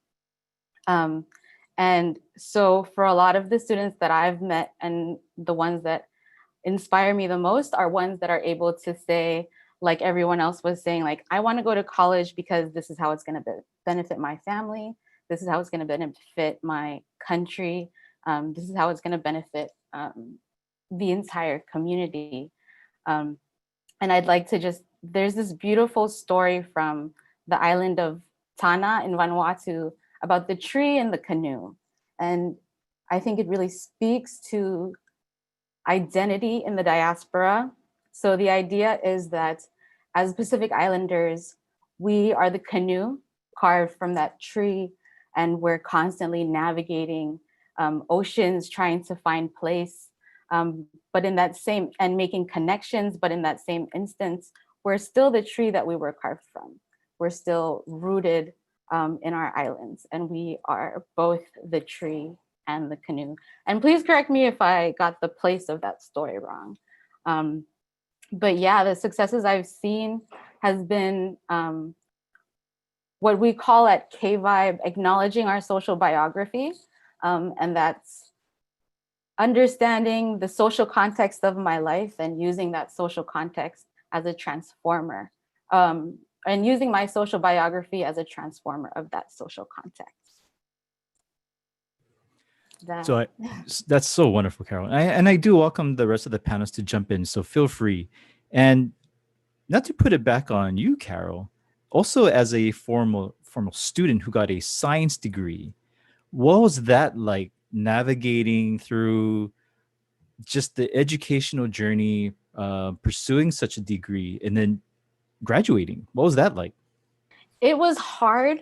Speaker 22: And so for a lot of the students that I've met, and the ones that inspire me the most, are ones that are able to say, like everyone else was saying, like, I want to go to college because this is how it's going to benefit my family. This is how it's going to benefit my country. This is how it's going to benefit the entire community. And I'd like to just, there's this beautiful story from the island of Tana in Vanuatu about the tree and the canoe. And I think it really speaks to identity in the diaspora. So the idea is that as Pacific Islanders, we are the canoe carved from that tree, and we're constantly navigating oceans, trying to find place, but in that same, and making connections, but in that same instance, we're still the tree that we were carved from. we're still rooted in our islands, and we are both the tree and the canoe. And please correct me if I got the place of that story wrong. But yeah, the successes I've seen has been what we call at K-Vibe acknowledging our social biography. And that's understanding the social context of my life and using that social context as a transformer, and using my social biography as a transformer of that social context.
Speaker 18: That's so wonderful, Carol. And I do welcome the rest of the panelists to jump in, so feel free. And not to put it back on you, Carol, also as a formal student who got a science degree, what was that like navigating through just the educational journey, pursuing such a degree and then graduating? What was that like?
Speaker 22: It was hard.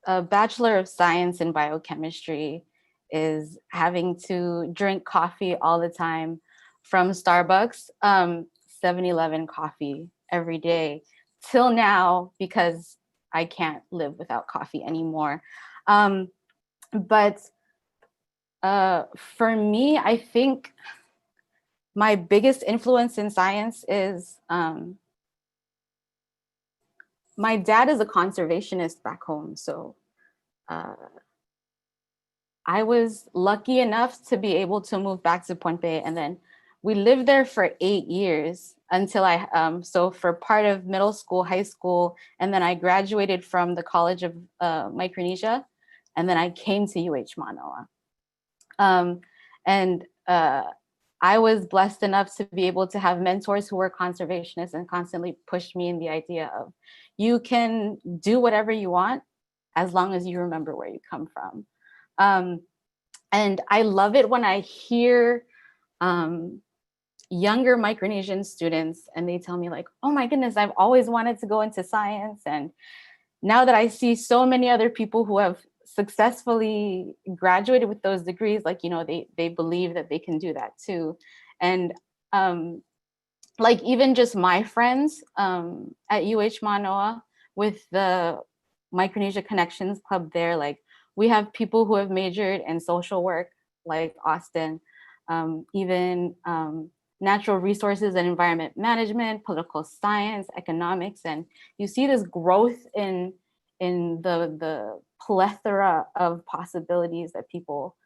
Speaker 22: A Bachelor of Science in Biochemistry is having to drink coffee all the time from Starbucks, 7-Eleven coffee every day till now, because I can't live without coffee anymore. But for me, I think my biggest influence in science is my dad is a conservationist back home. So I was lucky enough to be able to move back to Pohnpei, and then we lived there for 8 years until so for part of middle school, high school, and then I graduated from the College of Micronesia, and then I came to UH Manoa. I was blessed enough to be able to have mentors who were conservationists and constantly pushed me in the idea of, you can do whatever you want as long as you remember where you come from. And I love it when I hear younger Micronesian students and they tell me like, oh my goodness, I've always wanted to go into science. And now that I see so many other people who have successfully graduated with those degrees, like, you know, they believe that they can do that too. And like even just my friends at UH Manoa with the Micronesia Connections Club there, like we have people who have majored in social work, like Austin, even natural resources and environment management, political science, economics, and you see this growth in the plethora of possibilities that people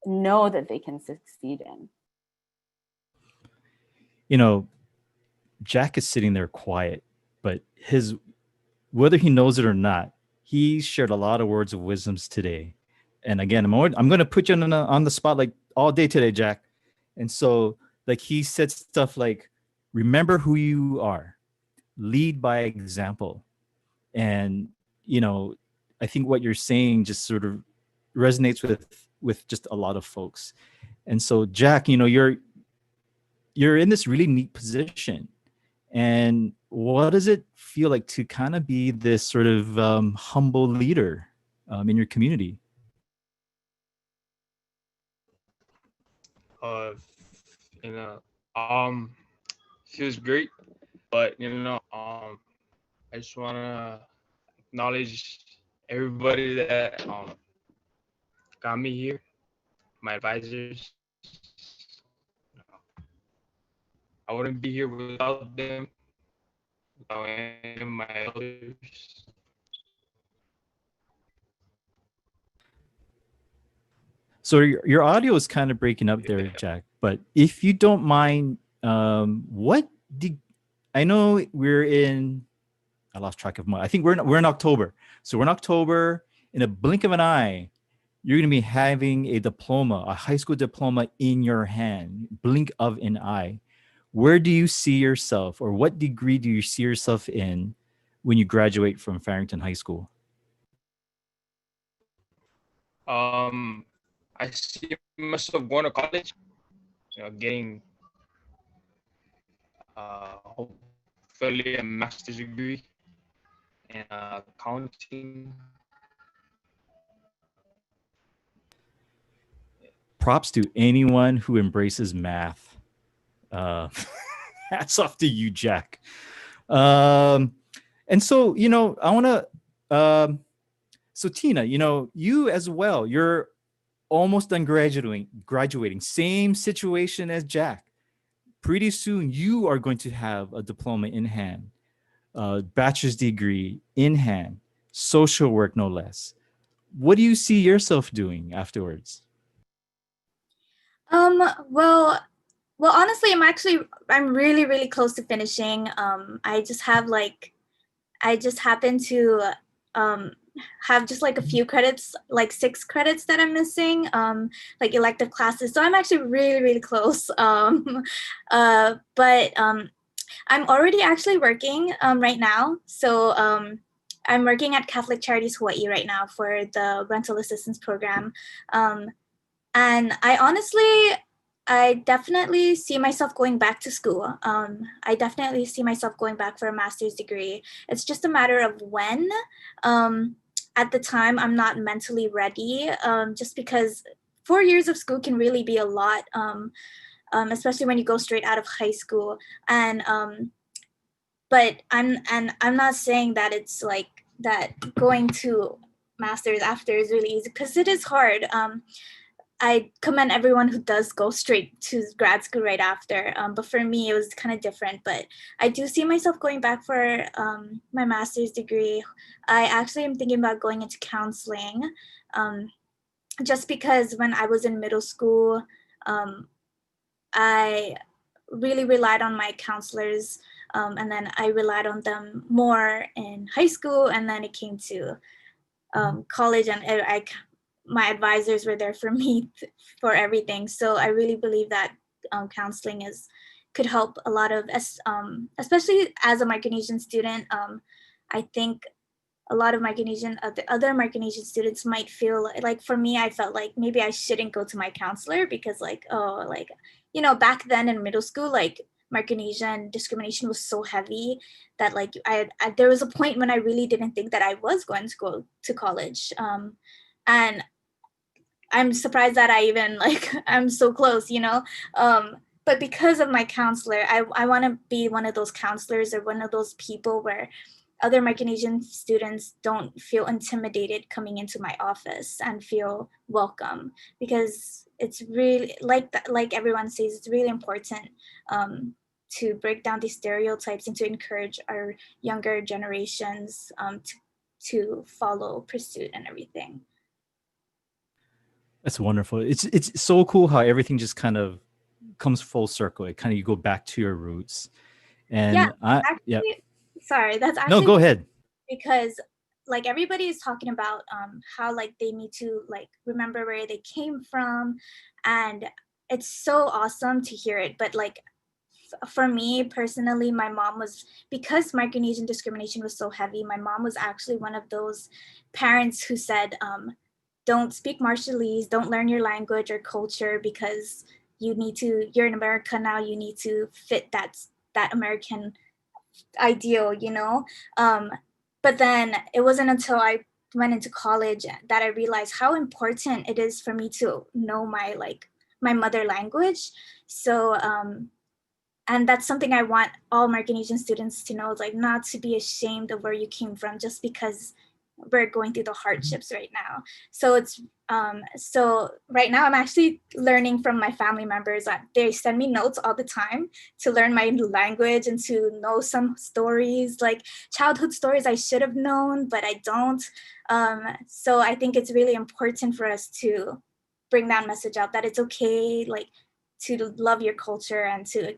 Speaker 22: know that they can succeed in.
Speaker 18: You know, Jack is sitting there quiet, but whether he knows it or not, he shared a lot of words of wisdoms today. And again, I'm going to put you on the spot like all day today, Jack. And so like he said stuff like, remember who you are, lead by example. And, you know, I think what you're saying just sort of resonates with just a lot of folks. And so Jack, you know, you're in this really neat position. And what does it feel like to kind of be this sort of humble leader in your community?
Speaker 8: You know, feels great, but you know, I just wanna acknowledge everybody that got me here, my advisors. I wouldn't be here without them, without any of my elders.
Speaker 18: So your audio is kind of breaking up there, Jack. But if you don't mind, I know I lost track of month. I think we're in October. So we're in October. In a blink of an eye, you're going to be having a diploma, a high school diploma in your hand. Blink of an eye. Where do you see yourself, or what degree do you see yourself in when you graduate from Farrington High School?
Speaker 8: I see myself going to college, you know, getting hopefully a master's degree in accounting.
Speaker 18: Props to anyone who embraces math. Hats off to you, Jack. And so, I want to, so Tina, you as well, you're almost done graduating, same situation as Jack. Pretty soon you are going to have a diploma in hand, bachelor's degree in hand, social work, no less. What do you see yourself doing afterwards?
Speaker 21: Well, honestly, I'm really, really close to finishing. I just happen to have just like a few credits, like 6 credits that I'm missing, like elective classes. So I'm actually really, really close. But I'm already actually working right now. So I'm working at Catholic Charities Hawaii right now for the rental assistance program. And I definitely see myself going back to school. I definitely see myself going back for a master's degree. It's just a matter of when. At the time, I'm not mentally ready, just because 4 years of school can really be a lot, especially when you go straight out of high school. And but I'm not saying that it's like that going to master's after is really easy, because it is hard. I commend everyone who does go straight to grad school right after. But for me, it was kind of different. But I do see myself going back for my master's degree. I actually am thinking about going into counseling, just because when I was in middle school, I really relied on my counselors. And then I relied on them more in high school. And then it came to college, and my advisors were there for me for everything. So I really believe that counseling could help a lot of, especially as a Micronesian student. I think a lot of the other Micronesian students might feel like, for me, I felt like maybe I shouldn't go to my counselor because back then in middle school, like Micronesian discrimination was so heavy that like there was a point when I really didn't think that I was going to go to college. And I'm surprised that I even I'm so close, but because of my counselor, I want to be one of those counselors or one of those people where other Micronesian students don't feel intimidated coming into my office and feel welcome, because it's really like everyone says, it's really important to break down these stereotypes and to encourage our younger generations to follow pursuit and everything.
Speaker 18: That's wonderful. It's so cool how everything just kind of comes full circle. It kind of, you go back to your roots. And
Speaker 21: sorry, that's actually,
Speaker 18: no, go ahead.
Speaker 21: Because like everybody is talking about how like they need to like remember where they came from, and it's so awesome to hear it. But like for me personally, my mom was, because Micronesian discrimination was so heavy, my mom was actually one of those parents who said, don't speak Marshallese, don't learn your language or culture, because you're in America now, you need to fit that American ideal, but then it wasn't until I went into college that I realized how important it is for me to know my mother language. So and that's something I want all Micronesian students to know, like not to be ashamed of where you came from just because we're going through the hardships right now. So it's so right now I'm actually learning from my family members. They send me notes all the time to learn my language and to know some stories, like childhood stories I should have known, but I don't. So I think it's really important for us to bring that message out, that it's okay, like to love your culture and to,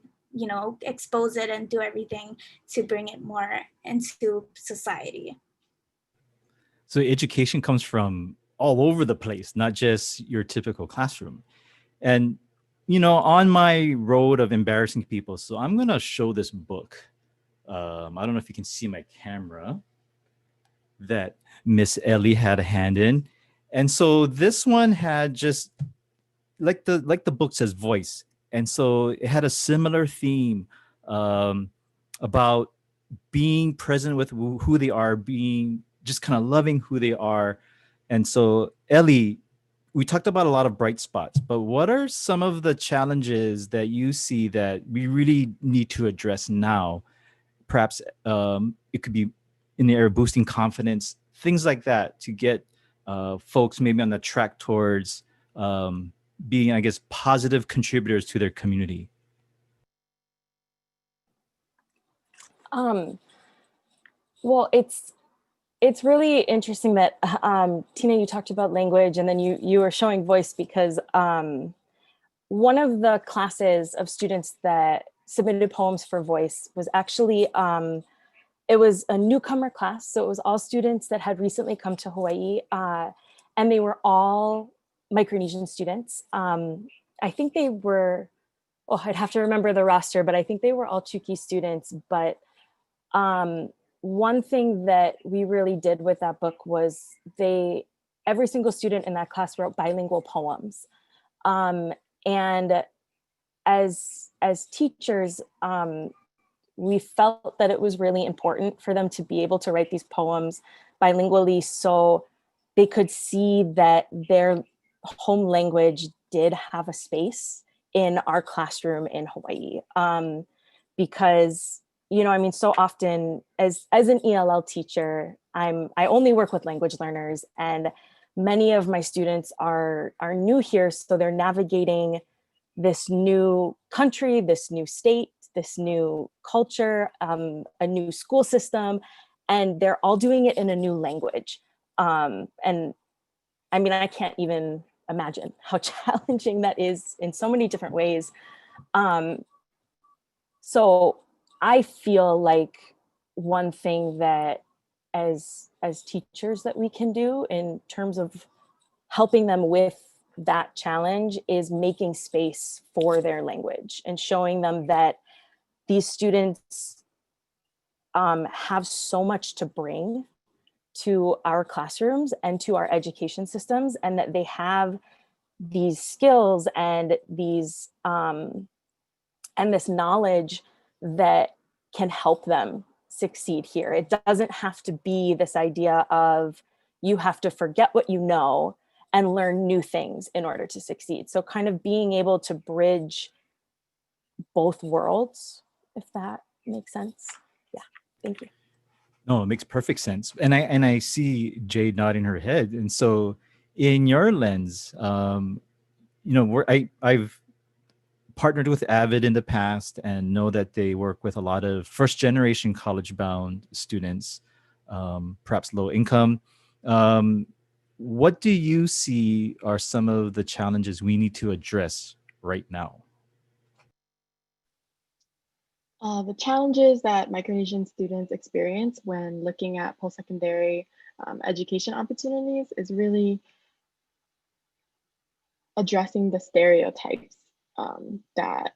Speaker 21: expose it and do everything to bring it more into society.
Speaker 18: So education comes from all over the place, not just your typical classroom. And, on my road of embarrassing people, so I'm going to show this book. I don't know if you can see my camera, that Miss Ellie had a hand in. And so this one had just like the book says, voice. And so it had a similar theme about being present with who they are, being just kind of loving who they are. And so, Ellie, we talked about a lot of bright spots, but what are some of the challenges that you see that we really need to address now, perhaps it could be in the area of boosting confidence, things like that, to get folks maybe on the track towards being, I guess, positive contributors to their community?
Speaker 14: Well, it's really interesting that Tina, you talked about language, and then you were showing voice, because one of the classes of students that submitted poems for voice was actually it was a newcomer class, so it was all students that had recently come to Hawaii, and they were all Micronesian students. I think they were, oh, I'd have to remember the roster, but I think they were all Chuuk students. But one thing that we really did with that book was every single student in that class wrote bilingual poems. And as teachers, we felt that it was really important for them to be able to write these poems bilingually, so they could see that their home language did have a space in our classroom in Hawaii. Because, I mean, so often as an ELL teacher, I only work with language learners, and many of my students are new here, so they're navigating this new country, this new state, this new culture, a new school system, and they're all doing it in a new language. And I mean, I can't even imagine how challenging that is in so many different ways. So I feel like one thing that as teachers that we can do in terms of helping them with that challenge is making space for their language and showing them that these students have so much to bring to our classrooms and to our education systems, and that they have these skills and these and this knowledge that can help them succeed here. It doesn't have to be this idea of you have to forget what you know and learn new things in order to succeed. So kind of being able to bridge both worlds, if that makes sense. Yeah, thank you.
Speaker 18: No, it makes perfect sense. And I see Jade nodding her head. And so in your lens, I've partnered with Avid in the past and know that they work with a lot of first generation college bound students, perhaps low income. What do you see are some of the challenges we need to address right now?
Speaker 19: The challenges that Micronesian students experience when looking at post-secondary education opportunities is really addressing the stereotypes that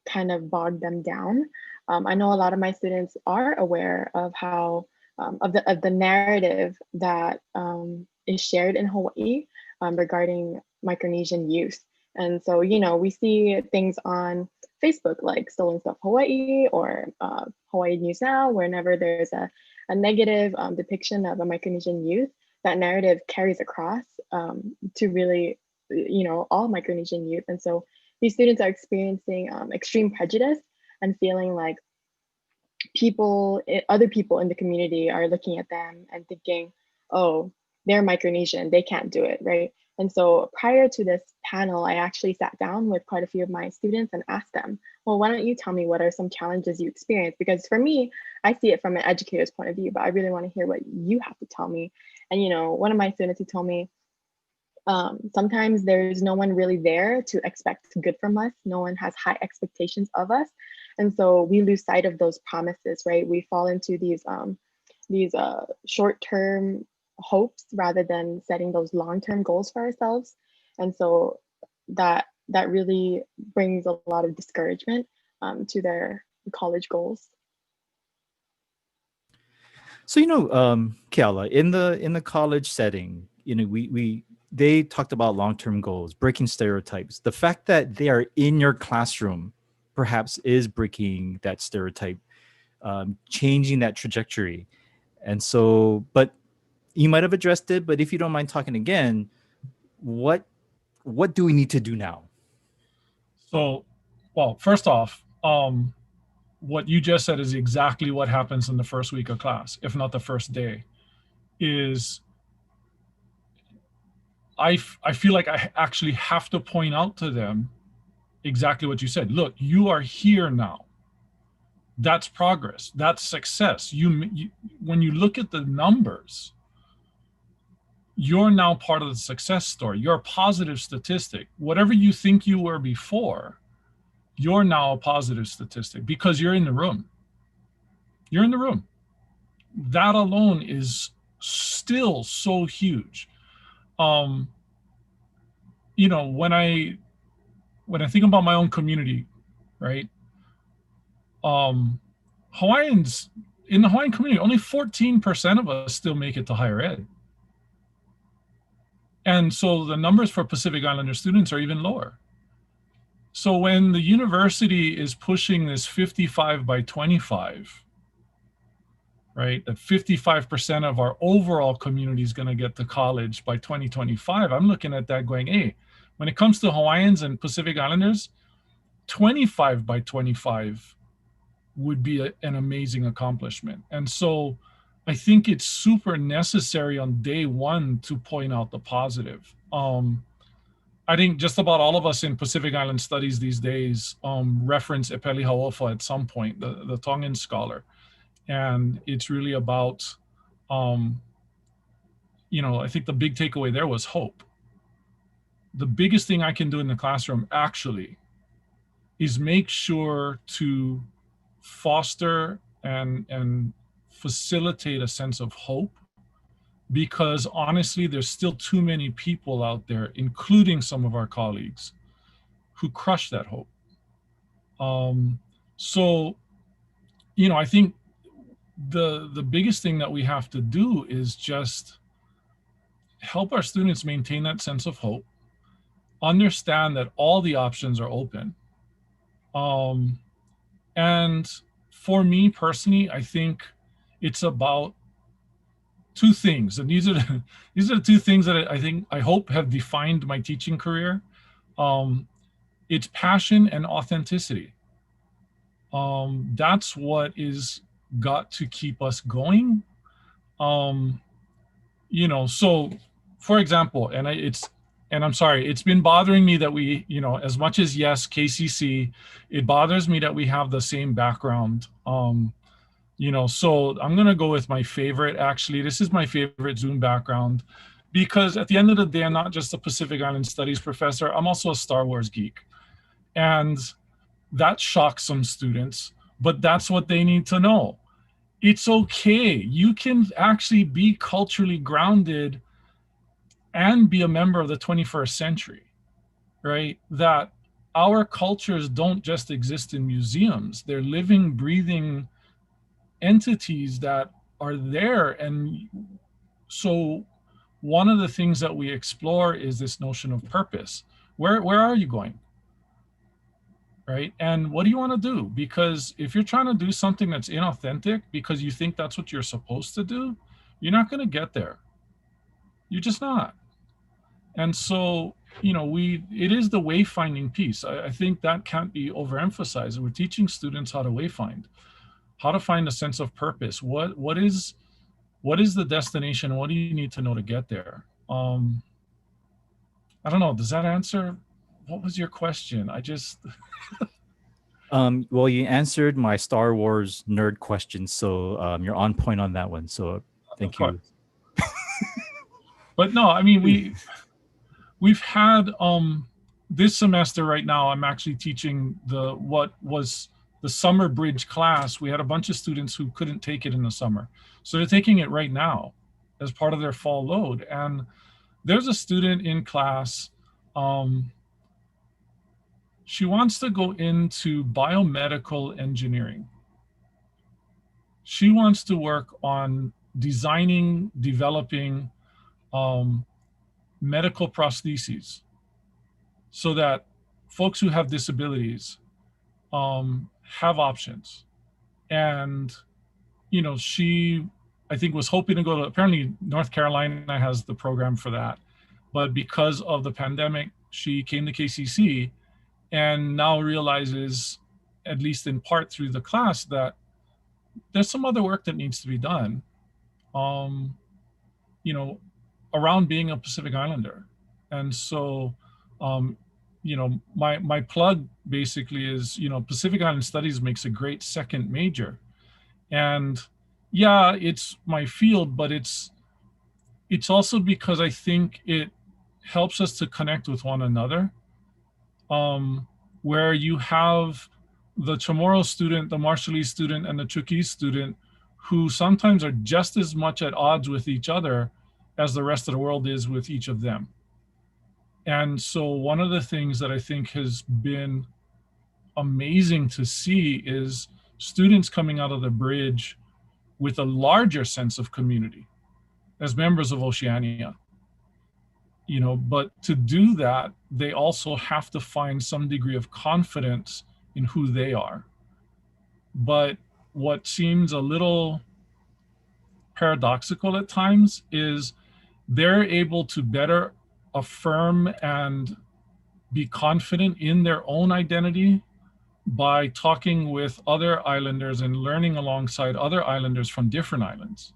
Speaker 19: kind of bog them down. I know a lot of my students are aware of how of the narrative that is shared in Hawaii regarding Micronesian youth. And so, we see things on Facebook like Stolen Stuff Hawaii or Hawaii News Now, whenever there's a negative depiction of a Micronesian youth, that narrative carries across to really, all Micronesian youth. And so these students are experiencing extreme prejudice and feeling like other people in the community are looking at them and thinking, oh, they're Micronesian, they can't do it, right? And so prior to this panel, I actually sat down with quite a few of my students and asked them, well, why don't you tell me what are some challenges you experience? Because for me, I see it from an educator's point of view, but I really want to hear what you have to tell me. And, one of my students, he told me, sometimes there's no one really there to expect good from us. No one has high expectations of us. And so we lose sight of those promises, right? We fall into these short-term hopes rather than setting those long-term goals for ourselves. And so that really brings a lot of discouragement to their college goals.
Speaker 18: So, Kiala, in the college setting, they talked about long-term goals, breaking stereotypes. The fact that they are in your classroom perhaps is breaking that stereotype, changing that trajectory. And so, but you might have addressed it, but if you don't mind talking again, what do we need to do now?
Speaker 20: So, well, first off, what you just said is exactly what happens in the first week of class, if not the first day, is I feel like I actually have to point out to them exactly what you said. Look, you are here now. That's progress. That's success. When you look at the numbers, you're now part of the success story. You're a positive statistic. Whatever you think you were before, you're now a positive statistic because you're in the room. You're in the room. That alone is still so huge. You know, when I think about my own community, right? Hawaiians, in the Hawaiian community, only 14% of us still make it to higher ed. And so the numbers for Pacific Islander students are even lower. So when the university is pushing this 55 by 25, right, that 55% of our overall community is going to get to college by 2025, I'm looking at that going, hey, when it comes to Hawaiians and Pacific Islanders, 25 by 25 would be an amazing accomplishment. And so I think it's super necessary on day one to point out the positive. I think just about all of us in Pacific Island studies these days reference Epeli Hauofa at some point, the Tongan scholar. And it's really about, you know, I think the big takeaway there was hope. The biggest thing I can do in the classroom actually is make sure to foster and facilitate a sense of hope, because honestly, there's still too many people out there, including some of our colleagues, who crush that hope. So, you know, I think the biggest thing that we have to do is just help our students maintain that sense of hope, understand that all the options are open. And for me personally, I think it's about two things. And these are the two things that I hope have defined my teaching career. It's passion and authenticity. That's what is got to keep us going. You know, so for example, and I'm sorry, it's been bothering me that we, you know, as much as yes, KCC, it bothers me that we have the same background. You know, so I'm going to go with my favorite, actually. This is my favorite Zoom background, because at the end of the day, I'm not just a Pacific Island Studies professor, I'm also a Star Wars geek. And that shocks some students, but that's what they need to know. It's okay. You can actually be culturally grounded and be a member of the 21st century, right? That our cultures don't just exist in museums. They're living, breathing entities that are there. And so one of the things that we explore is this notion of purpose. Where are you going? Right? And what do you want to do? Because if you're trying to do something that's inauthentic because you think that's what you're supposed to do, you're not going to get there. You're just not. And so, you know, it is the wayfinding piece. I think that can't be overemphasized. We're teaching students how to wayfind, how to find a sense of purpose. What is the destination? What do you need to know to get there? I don't know. Does that answer? What was your question? I just.
Speaker 18: Well, you answered my Star Wars nerd question, so you're on point on that one. So thank you.
Speaker 20: But no, I mean, we've had this semester right now, I'm actually teaching what was the summer bridge class. We had a bunch of students who couldn't take it in the summer. So they're taking it right now as part of their fall load. And there's a student in class, she wants to go into biomedical engineering. She wants to work on designing, developing medical prostheses so that folks who have disabilities have options. And, you know, she, I think, was hoping to go to, apparently North Carolina has the program for that. But because of the pandemic, she came to KCC and now realizes at least in part through the class, that there's some other work that needs to be done, you know, around being a Pacific Islander. And so, you know, my plug basically is, you know, Pacific Island Studies makes a great second major. And yeah, it's my field, but it's also because I think it helps us to connect with one another, where you have the Chamorro student, the Marshallese student, and the Chuukese student who sometimes are just as much at odds with each other as the rest of the world is with each of them. And so one of the things that I think has been amazing to see is students coming out of the bridge with a larger sense of community as members of Oceania. You know, but to do that, they also have to find some degree of confidence in who they are. But what seems a little paradoxical at times is they're able to better affirm and be confident in their own identity by talking with other islanders and learning alongside other islanders from different islands.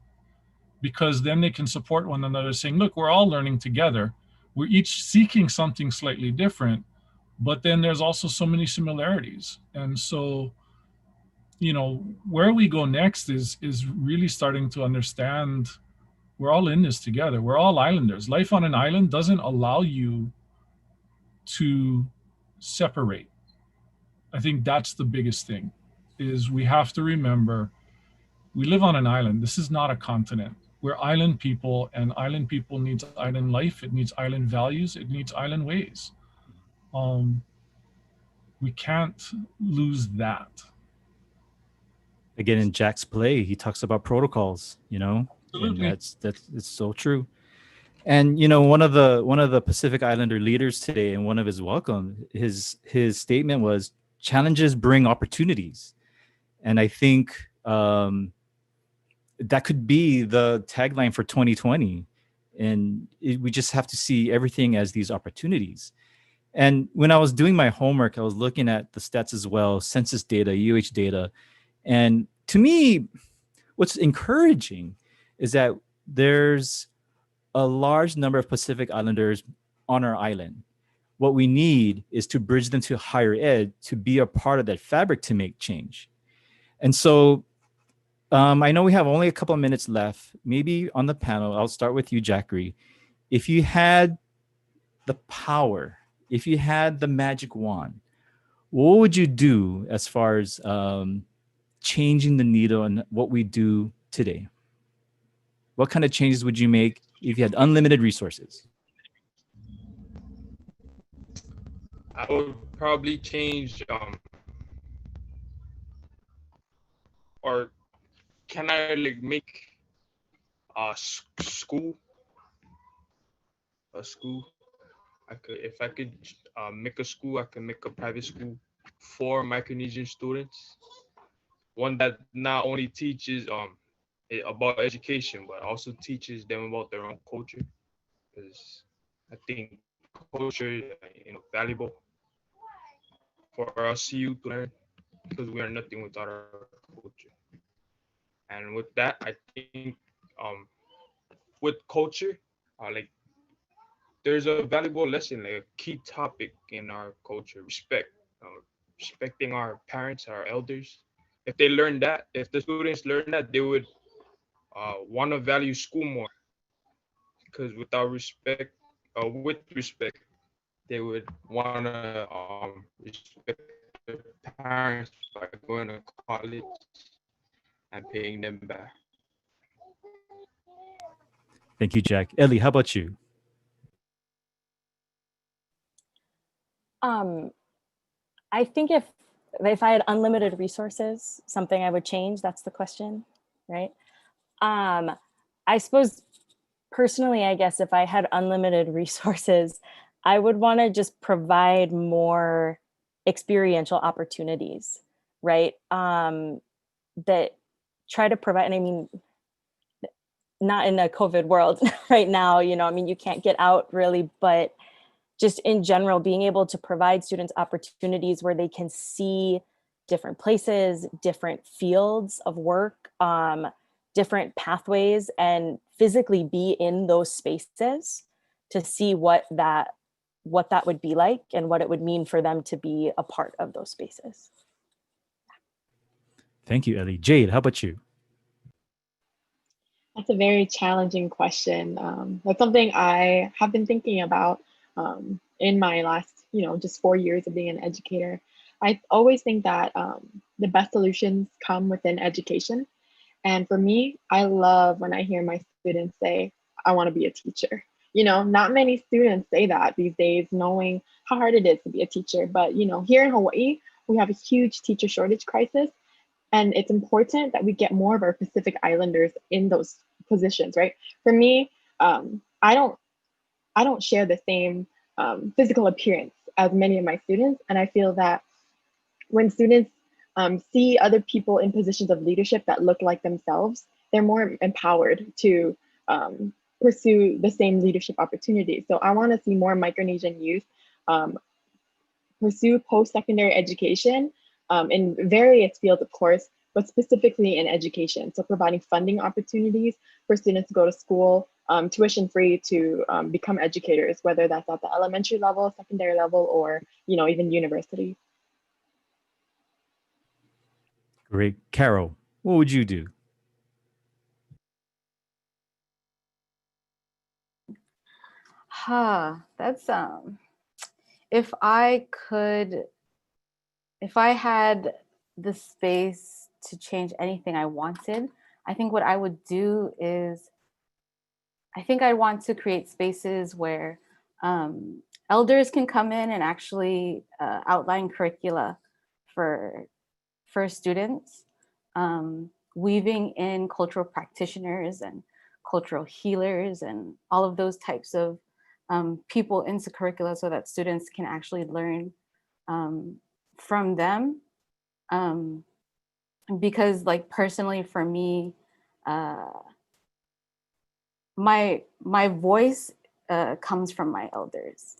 Speaker 20: Because then they can support one another, saying, look, we're all learning together. We're each seeking something slightly different, but then there's also so many similarities. And so, you know, where we go next is really starting to understand we're all in this together. We're all islanders. Life on an island doesn't allow you to separate. I think that's the biggest thing, is we have to remember we live on an island. This is not a continent. We're island people, and island people needs island life. It needs island values. It needs island ways. We can't lose that.
Speaker 18: Again, in Jack's play, he talks about protocols, you know,
Speaker 20: Absolutely.
Speaker 18: and it's so true. And you know, one of the Pacific Islander leaders today, in one of his welcome, his statement was, "Challenges bring opportunities," and I think that could be the tagline for 2020. And we just have to see everything as these opportunities. And when I was doing my homework, I was looking at the stats as well, census data, UH data. And to me, what's encouraging is that there's a large number of Pacific Islanders on our island. What we need is to bridge them to higher ed to be a part of that fabric to make change. And so I know we have only a couple of minutes left. Maybe on the panel, I'll start with you, Jackery. If you had the power, if you had the magic wand, what would you do as far as changing the needle and what we do today? What kind of changes would you make if you had unlimited resources?
Speaker 8: I would probably change, or can I like make a school? If I could make a school, I can make a private school for Micronesian students. One that not only teaches about education, but also teaches them about their own culture. Because I think culture, you know, valuable for us youth to learn, because we are nothing without our culture. And with that, I think with culture, like there's a valuable lesson, like a key topic in our culture: respect, respecting our parents, our elders. If they learn that, if the students learn that, they would want to value school more. Because without respect, with respect, they would want to respect their parents by going to college and paying them back.
Speaker 18: Thank you, Jack. Ellie, how about you?
Speaker 14: I think if I had unlimited resources, something I would change, that's the question, right? I suppose personally, I guess if I had unlimited resources, I would want to just provide more experiential opportunities, right? That try to provide, and I mean, not in a COVID world right now, you know, I mean, you can't get out really, but just in general, being able to provide students opportunities where they can see different places, different fields of work, different pathways, and physically be in those spaces to see what that would be like and what it would mean for them to be a part of those spaces.
Speaker 18: Thank you, Ellie. Jade, how about you?
Speaker 19: That's a very challenging question. That's something I have been thinking about in my last, just 4 years of being an educator. I always think that the best solutions come within education. And for me, I love when I hear my students say, I want to be a teacher. Not many students say that these days, knowing how hard it is to be a teacher. But, here in Hawaii, we have a huge teacher shortage crisis. And it's important that we get more of our Pacific Islanders in those positions, right? For me, I don't share the same physical appearance as many of my students. And I feel that when students see other people in positions of leadership that look like themselves, they're more empowered to pursue the same leadership opportunities. So I want to see more Micronesian youth pursue post-secondary education in various fields, of course, but specifically in education. So providing funding opportunities for students to go to school, tuition free to become educators, whether that's at the elementary level, secondary level, or even university.
Speaker 18: Great. Carol, what would you do?
Speaker 22: That's if I had the space to change anything I wanted, I think what I would do is I think I want to create spaces where elders can come in and actually outline curricula for students, weaving in cultural practitioners and cultural healers and all of those types of people into curricula so that students can actually learn from them. Because like personally for me, my voice comes from my elders.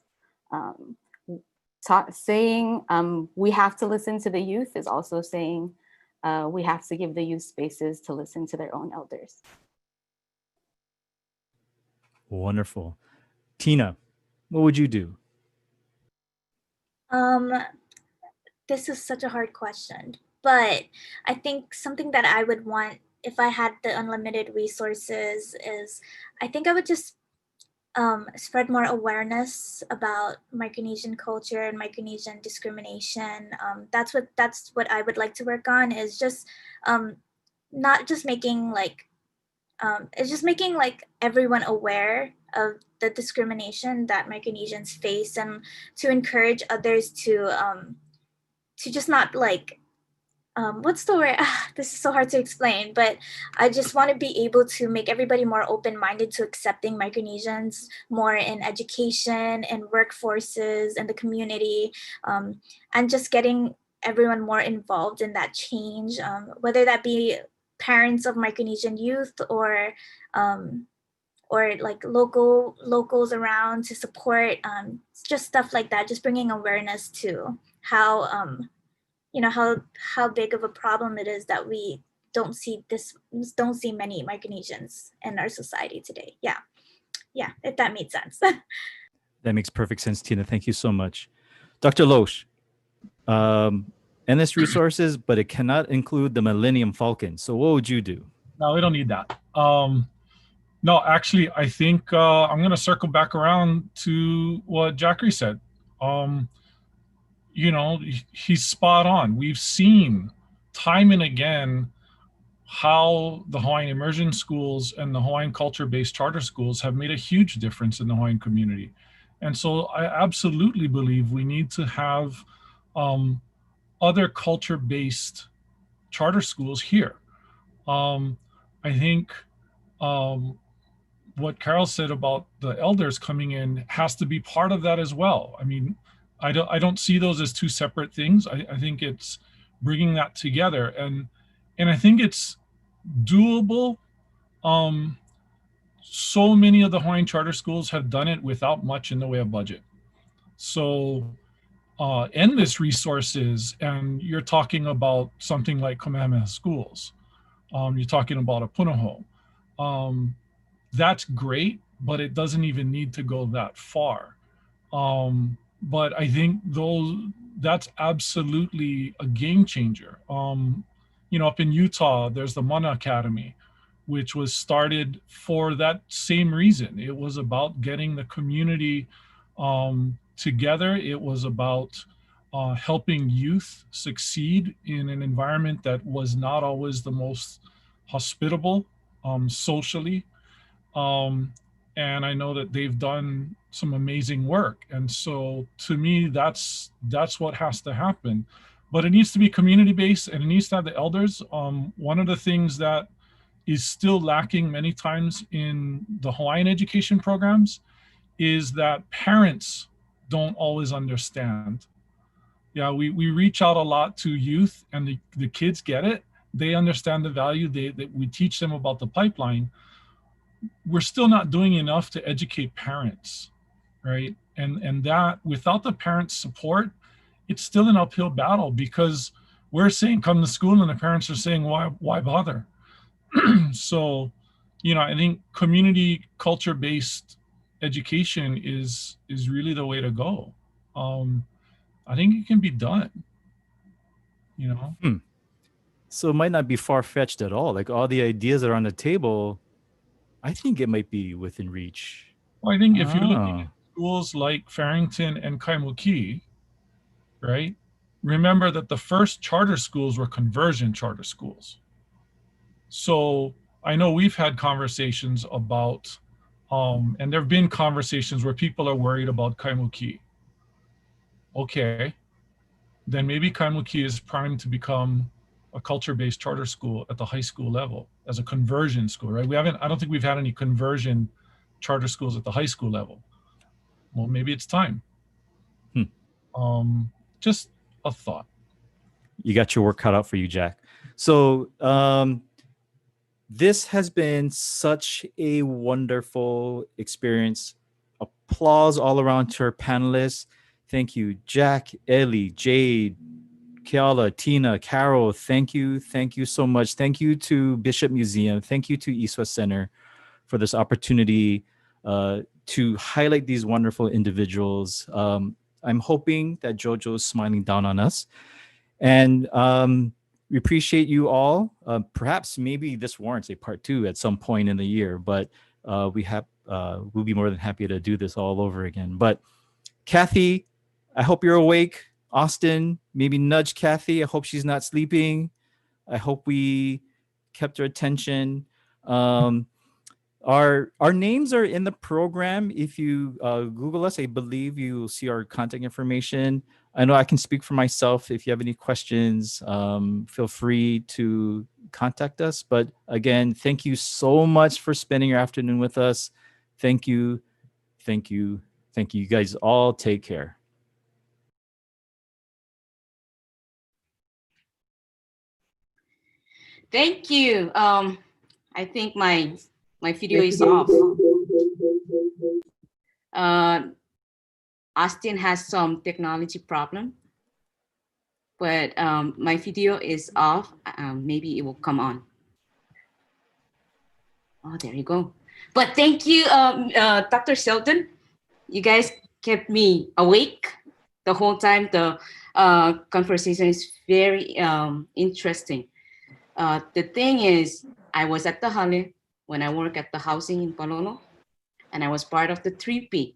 Speaker 22: Saying we have to listen to the youth is also saying we have to give the youth spaces to listen to their own elders.
Speaker 18: Wonderful. Tina, what would you do?
Speaker 21: This is such a hard question, but I think something that I would want if I had the unlimited resources is I think I would just spread more awareness about Micronesian culture and Micronesian discrimination. That's what I would like to work on, is just not just making it's just making everyone aware of the discrimination that Micronesians face, and to encourage others to just not what's the word? This is so hard to explain, but I just want to be able to make everybody more open-minded to accepting Micronesians more in education and workforces and the community, and just getting everyone more involved in that change, whether that be parents of Micronesian youth or locals around to support, just stuff like that, just bringing awareness to how how big of a problem it is that we don't see many Micronesians in our society today. Yeah, if that made sense.
Speaker 18: That makes perfect sense, Tina. Thank you so much. Dr. Loesch, endless resources, but it cannot include the Millennium Falcon. So what would you do?
Speaker 20: No, we don't need that. No, actually, I think I'm going to circle back around to what Jackery said. He's spot on. We've seen time and again how the Hawaiian immersion schools and the Hawaiian culture-based charter schools have made a huge difference in the Hawaiian community. And so I absolutely believe we need to have other culture-based charter schools here. I think what Carol said about the elders coming in has to be part of that as well. I mean, I don't see those as two separate things. I think it's bringing that together, and I think it's doable. So many of the Hawaiian charter schools have done it without much in the way of budget. So endless resources, and you're talking about something like Kamehameha Schools. You're talking about a Punahou. That's great, but it doesn't even need to go that far. But I think that's absolutely a game changer. Up in Utah, there's the Mana Academy, which was started for that same reason. It was about getting the community together. It was about helping youth succeed in an environment that was not always the most hospitable socially. And I know that they've done some amazing work. And so to me, that's what has to happen. But it needs to be community-based, and it needs to have the elders. One of the things that is still lacking many times in the Hawaiian education programs is that parents don't always understand. Yeah, we reach out a lot to youth, and the kids get it. They understand the value. We teach them about the pipeline. We're still not doing enough to educate parents, right? And that without the parents' support, it's still an uphill battle, because we're saying come to school and the parents are saying why bother? So, I think community culture-based education is really the way to go. I think it can be done,
Speaker 18: So it might not be far-fetched at all. Like all the ideas that are on the table, I think it might be within reach.
Speaker 20: Well, I think if you're looking at schools like Farrington and Kaimuki, right? Remember that the first charter schools were conversion charter schools. So I know we've had conversations about, and there have been conversations where people are worried about Kaimuki. Okay, then maybe Kaimuki is primed to become a culture-based charter school at the high school level as a conversion school, right? I don't think we've had any conversion charter schools at the high school level. Well, maybe it's time. Just a thought.
Speaker 18: You got your work cut out for you, Jack. So this has been such a wonderful experience. Applause all around to our panelists. Thank you, Jack, Ellie, Jade, Keala, Tina, Carol. Thank you so much. Thank you to Bishop Museum. Thank you to East West Center for this opportunity to highlight these wonderful individuals. I'm hoping that JoJo is smiling down on us. And we appreciate you all. Perhaps maybe this warrants a part 2 at some point in the year, but we'll be more than happy to do this all over again. But Kathy, I hope you're awake. Austin, maybe nudge Kathy. I hope she's not sleeping. I hope we kept her attention. Our names are in the program. If you Google us, I believe you will see our contact information. I know I can speak for myself. If you have any questions, feel free to contact us. But again, thank you so much for spending your afternoon with us. Thank you. Thank you. Thank you. You guys all take care.
Speaker 9: Thank you. I think my video is off. Austin has some technology problem, but my video is off. Maybe it will come on. Oh, there you go. But thank you, Dr. Sheldon. You guys kept me awake the whole time. The conversation is very interesting. The thing is, I was at the Hale when I work at the housing in Palolo, and I was part of the 3P.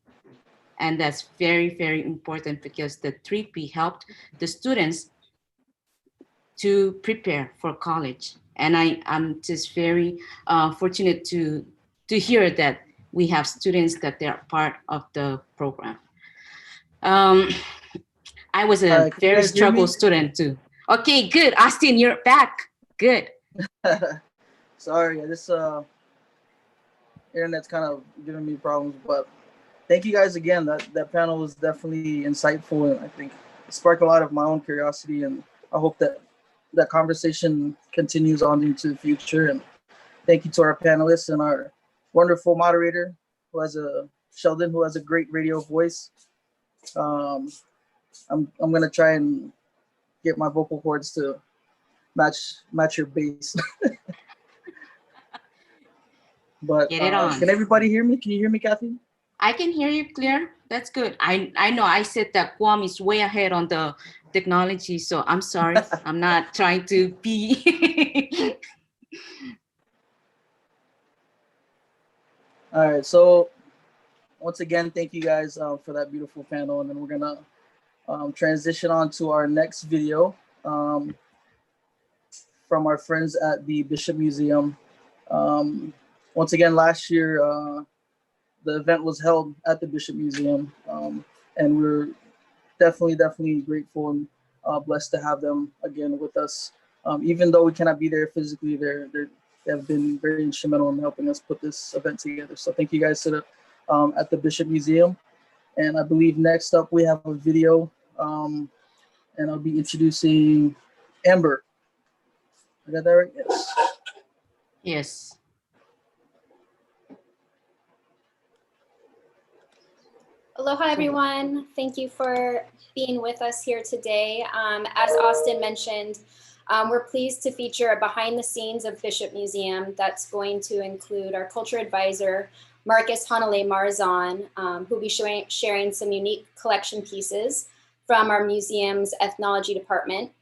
Speaker 9: And that's very, very important, because the 3P helped the students to prepare for college. And I'm just very fortunate to hear that we have students that they're part of the program. I was a very struggle student too. Okay, good. Austin, you're back. Good.
Speaker 10: Sorry, this internet's kind of giving me problems, but thank you guys again. That panel was definitely insightful, and I think it sparked a lot of my own curiosity, and I hope that conversation continues on into the future. And thank you to our panelists and our wonderful moderator, Sheldon, who has a great radio voice. I'm gonna try and get my vocal cords to match your bass. But
Speaker 9: Get it on.
Speaker 10: can everybody hear me? Can you hear me, Kathy?
Speaker 9: I can hear you clear. That's good. I know I said that Guam is way ahead on the technology, so I'm sorry. I'm not trying to be.
Speaker 10: All right. So once again, thank you guys for that beautiful panel, and then we're gonna transition on to our next video from our friends at the Bishop Museum. Once again, last year, the event was held at the Bishop Museum, and we're definitely grateful and blessed to have them again with us. Even though we cannot be there physically, they have been very instrumental in helping us put this event together. So thank you guys to the at the Bishop Museum. And I believe next up we have a video, and I'll be introducing Amber. I got that right? Yes.
Speaker 9: Yes.
Speaker 3: Aloha, everyone. Thank you for being with us here today. As Austin mentioned, we're pleased to feature a behind the scenes of Bishop Museum that's going to include our culture advisor, Marcus Hanale Marzan, who'll be sharing some unique collection pieces from our museum's ethnology department,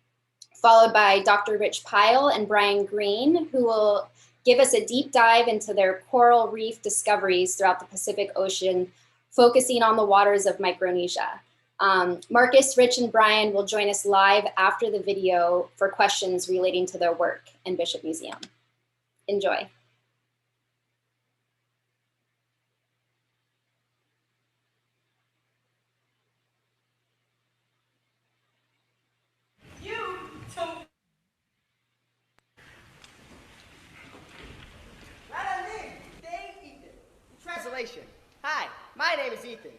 Speaker 3: followed by Dr. Rich Pyle and Brian Green, who will give us a deep dive into their coral reef discoveries throughout the Pacific Ocean, focusing on the waters of Micronesia. Marcus, Rich, and Brian will join us live after the video for questions relating to their work in Bishop Museum. Enjoy.
Speaker 7: Translation. Hi, my name is Ethan.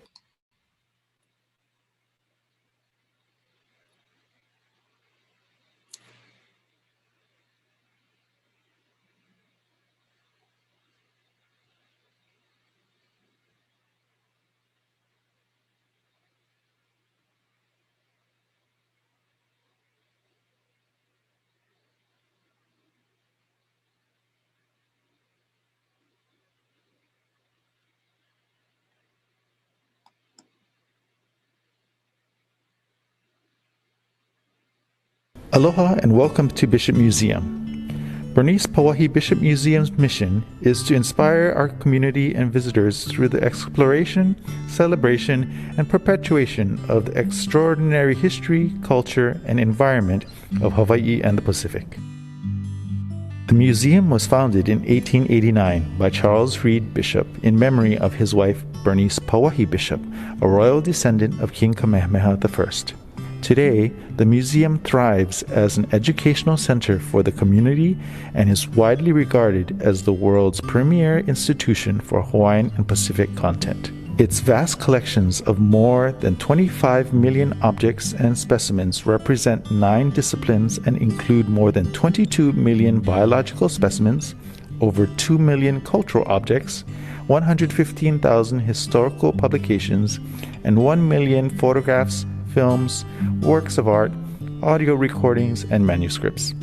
Speaker 12: Aloha and welcome to Bishop Museum. Bernice Pauahi Bishop Museum's mission is to inspire our community and visitors through the exploration, celebration, and perpetuation of the extraordinary history, culture, and environment of Hawaii and the Pacific. The museum was founded in 1889 by Charles Reed Bishop in memory of his wife Bernice Pauahi Bishop, a royal descendant of King Kamehameha I. Today, the museum thrives as an educational center for the community and is widely regarded as the world's premier institution for Hawaiian and Pacific content. Its vast collections of more than 25 million objects and specimens represent 9 disciplines and include more than 22 million biological specimens, over 2 million cultural objects, 115,000 historical publications, and 1 million photographs, films, works of art, audio recordings, and manuscripts.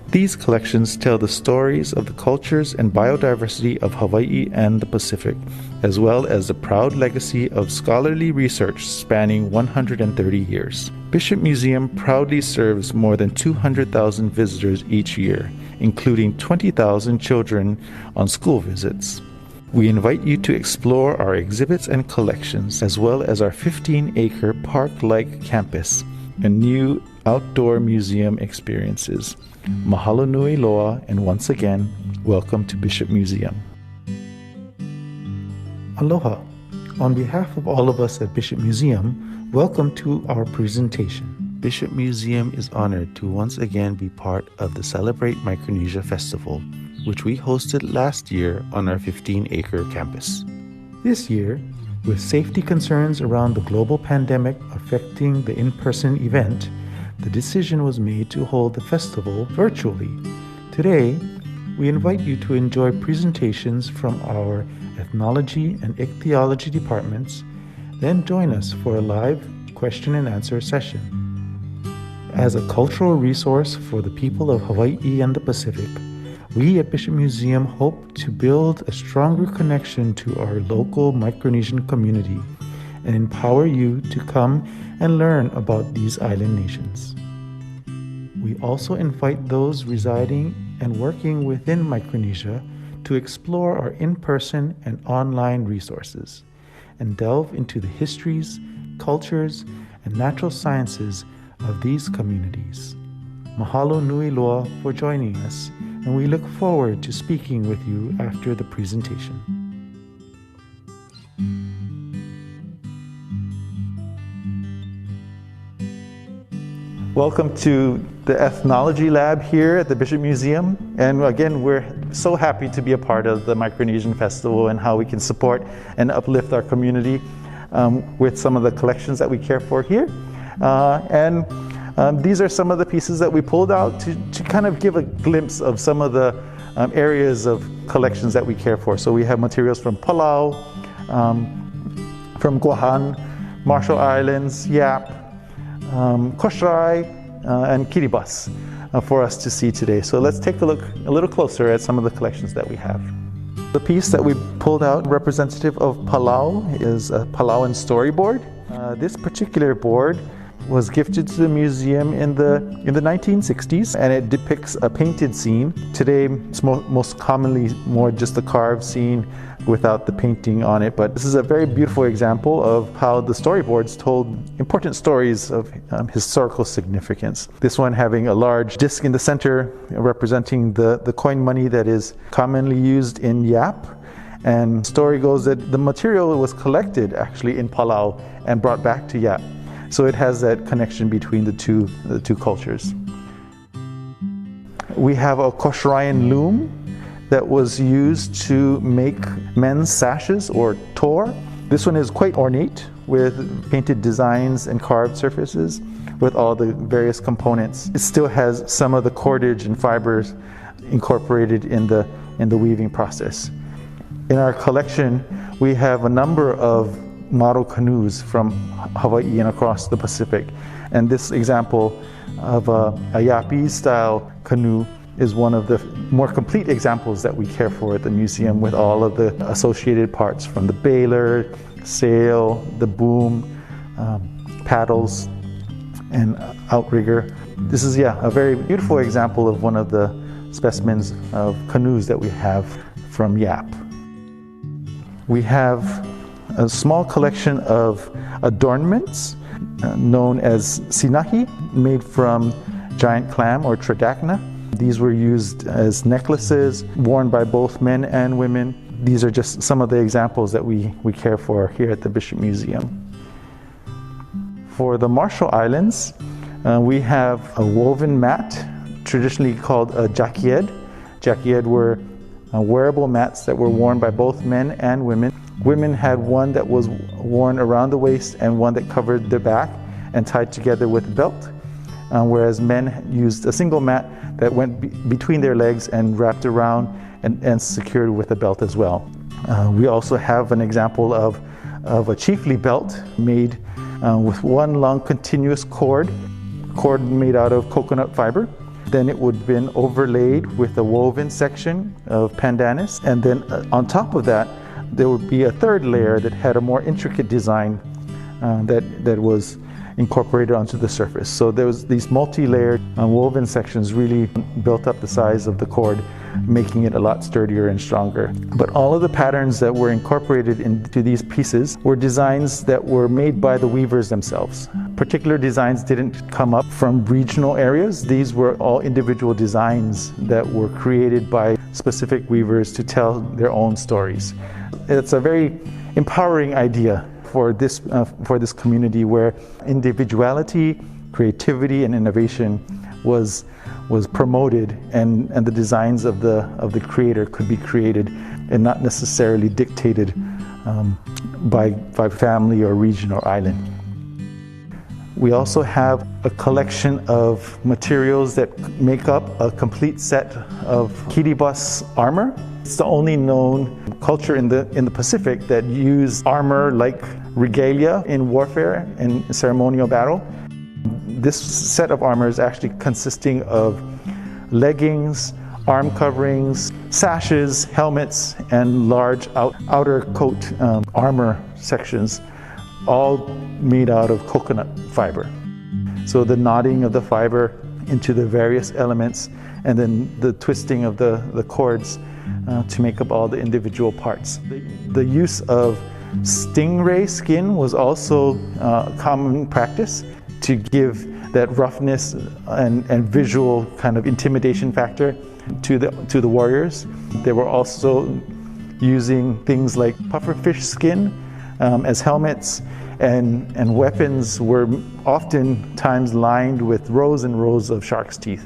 Speaker 12: These collections tell the stories of the cultures and biodiversity of Hawaii and the Pacific, as well as the proud legacy of scholarly research spanning 130 years. Bishop Museum proudly serves more than 200,000 visitors each year, including 20,000 children on school visits. We invite you to explore our exhibits and collections, as well as our 15-acre park-like campus and new outdoor museum experiences. Mahalo nui loa, and once again, welcome to Bishop Museum. Aloha. On behalf of all of us at Bishop Museum, welcome to our presentation. Bishop Museum is honored to once again be part of the Celebrate Micronesia Festival, which we hosted last year on our 15-acre campus. This year, with safety concerns around the global pandemic affecting the in-person event, the decision was made to hold the festival virtually. Today, we invite you to enjoy presentations from our ethnology and ichthyology departments, then join us for a live question and answer session. As a cultural resource for the people of Hawaii and the Pacific, we at Bishop Museum hope to build a stronger connection to our local Micronesian community and empower you to come and learn about these island nations. We also invite those residing and working within Micronesia to explore our in-person and online resources and delve into the histories, cultures, and natural sciences of these communities. Mahalo nui loa for joining us, and we look forward to speaking with you after the presentation. Welcome to the Ethnology Lab here at the Bishop Museum. And again, we're so happy to be a part of the Micronesian Festival and how we can support and uplift our community with some of the collections that we care for here. These are some of the pieces that we pulled out to kind of give a glimpse of some of the areas of collections that we care for. So we have materials from Palau, from Guam, Marshall Islands, Yap, Kosrae, and Kiribat for us to see today. So let's take a look a little closer at some of the collections that we have. The piece that we pulled out representative of Palau is a Palauan storyboard. This particular board was gifted to the museum in the 1960s, and it depicts a painted scene. Today, it's most commonly more just a carved scene without the painting on it, but this is a very beautiful example of how the storyboards told important stories of historical significance. This one having a large disc in the center representing the coin money that is commonly used in Yap. And story goes that the material was collected actually in Palau and brought back to Yap. So it has that connection between the two cultures. We have a Kosraean loom that was used to make men's sashes or tor. This one is quite ornate with painted designs and carved surfaces with all the various components. It still has some of the cordage and fibers incorporated in the weaving process. In our collection, we have a number of model canoes from Hawaii and across the Pacific. And this example of a Yapi style canoe is one of the more complete examples that we care for at the museum, with all of the associated parts from the baler, sail, the boom, paddles, and outrigger. This is, a very beautiful example of one of the specimens of canoes that we have from Yap. We have a small collection of adornments known as sinahi, made from giant clam or tridacna. These were used as necklaces worn by both men and women. These are just some of the examples that we care for here at the Bishop Museum. For the Marshall Islands, we have a woven mat, traditionally called a jakied. Jakied were wearable mats that were worn by both men and women. Women had one that was worn around the waist and one that covered their back and tied together with a belt, whereas men used a single mat that went between their legs and wrapped around and secured with a belt as well. We also have an example of a chiefly belt made with one long continuous cord made out of coconut fiber. Then it would have been overlaid with a woven section of pandanus, and then on top of that there would be a third layer that had a more intricate design that was incorporated onto the surface. So there was these multi-layered woven sections really built up the size of the cord, making it a lot sturdier and stronger. But all of the patterns that were incorporated into these pieces were designs that were made by the weavers themselves. Particular designs didn't come up from regional areas. These were all individual designs that were created by specific weavers to tell their own stories. It's a very empowering idea for this community, where individuality, creativity, and innovation was promoted, and the designs of the creator could be created and not necessarily dictated by family or region or island. We also have a collection of materials that make up a complete set of Kiribat armor. It's the only known culture in the Pacific that use armor like regalia in warfare and ceremonial battle. This set of armor is actually consisting of leggings, arm coverings, sashes, helmets, and large outer coat armor sections, all made out of coconut fiber. So the knotting of the fiber into the various elements, and then the twisting of the cords to make up all the individual parts. The use of stingray skin was also common practice to give that roughness and visual kind of intimidation factor to the warriors. They were also using things like pufferfish skin as helmets, and weapons were oftentimes lined with rows and rows of shark's teeth.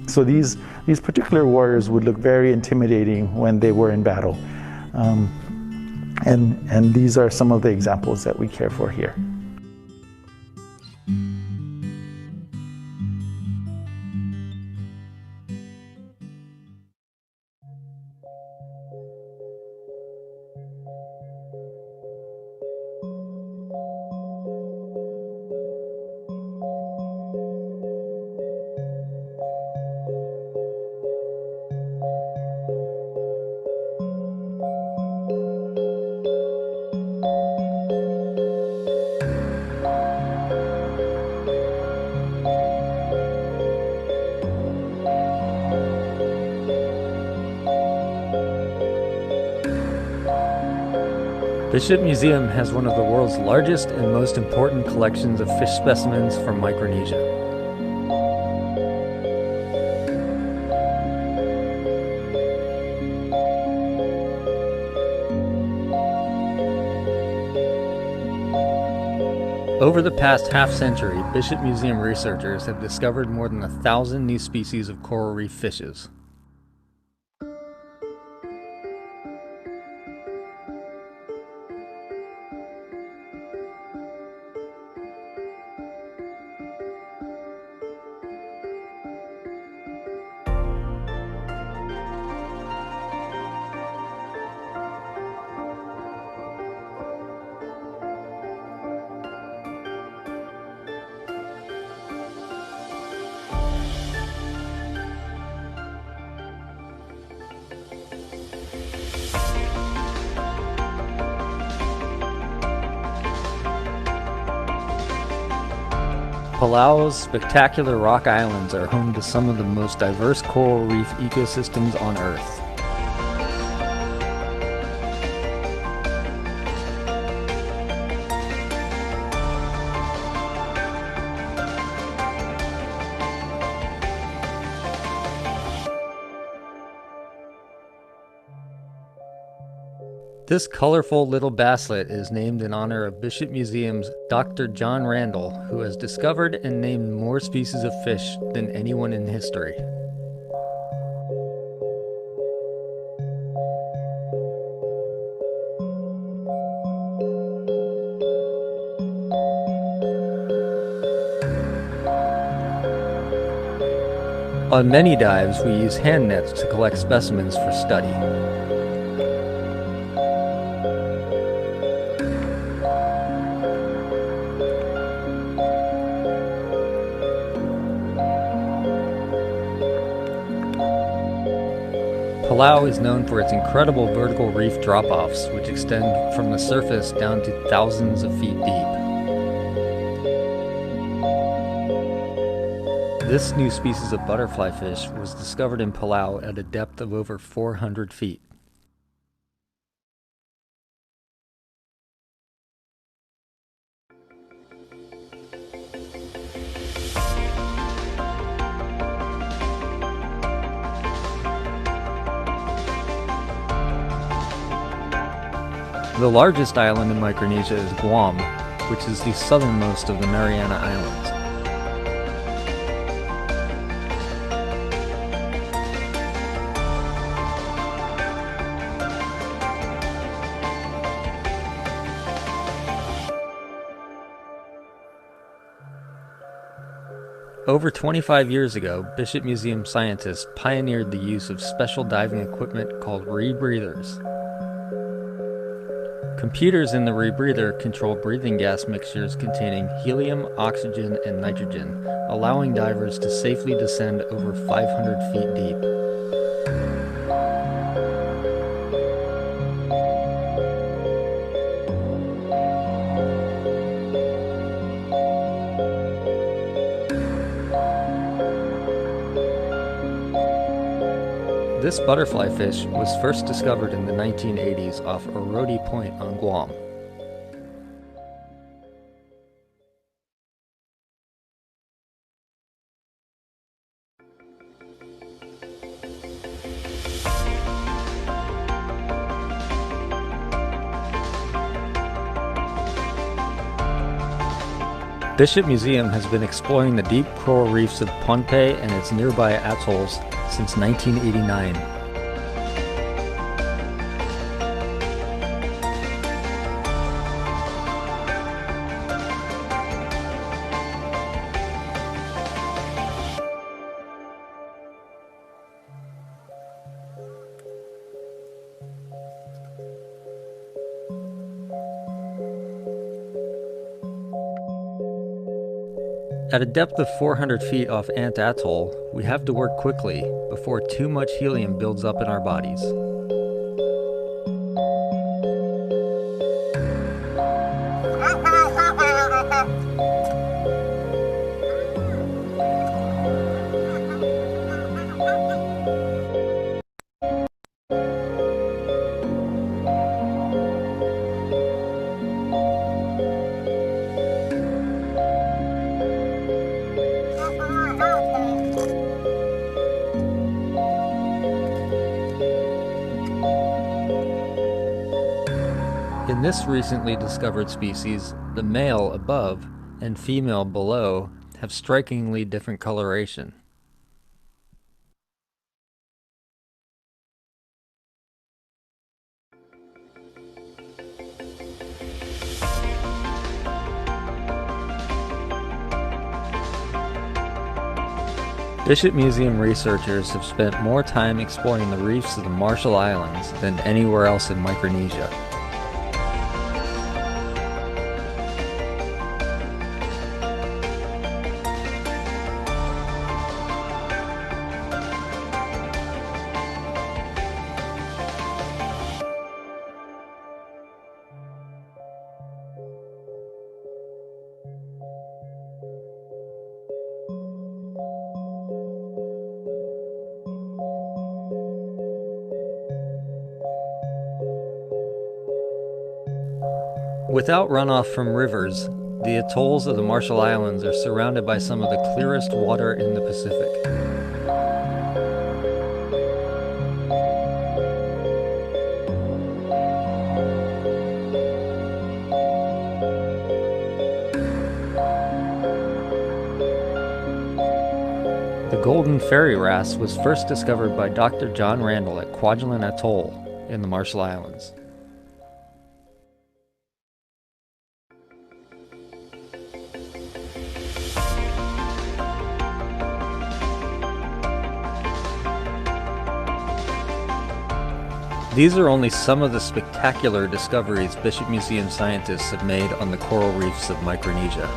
Speaker 12: So these particular warriors would look very intimidating when they were in battle. And these are some of the examples that we care for here.
Speaker 4: Bishop Museum has one of the world's largest and most important collections of fish specimens from Micronesia. Over the past half-century, Bishop Museum researchers have discovered more than 1,000 new species of coral reef fishes. Palau's spectacular rock islands are home to some of the most diverse coral reef ecosystems on Earth. This colorful little basslet is named in honor of Bishop Museum's Dr. John Randall, who has discovered and named more species of fish than anyone in history. On many dives, we use hand nets to collect specimens for study. Palau is known for its incredible vertical reef drop-offs, which extend from the surface down to thousands of feet deep. This new species of butterfly fish was discovered in Palau at a depth of over 400 feet. The largest island in Micronesia is Guam, which is the southernmost of the Mariana Islands. Over 25 years ago, Bishop Museum scientists pioneered the use of special diving equipment called rebreathers. Computers in the rebreather control breathing gas mixtures containing helium, oxygen, and nitrogen, allowing divers to safely descend over 500 feet deep. This butterfly fish was first discovered in the 1980s off Orodi Point on Guam. Bishop Museum has been exploring the deep coral reefs of Pohnpei and its nearby atolls since 1989. At a depth of 400 feet off Ant Atoll, we have to work quickly before too much helium builds up in our bodies. In this recently discovered species, the male above and female below have strikingly different coloration. Bishop Museum researchers have spent more time exploring the reefs of the Marshall Islands than anywhere else in Micronesia. Without runoff from rivers, the atolls of the Marshall Islands are surrounded by some of the clearest water in the Pacific. The golden fairy wrasse was first discovered by Dr. John Randall at Kwajalein Atoll in the Marshall Islands. These are only some of the spectacular discoveries Bishop Museum scientists have made on the coral reefs of Micronesia.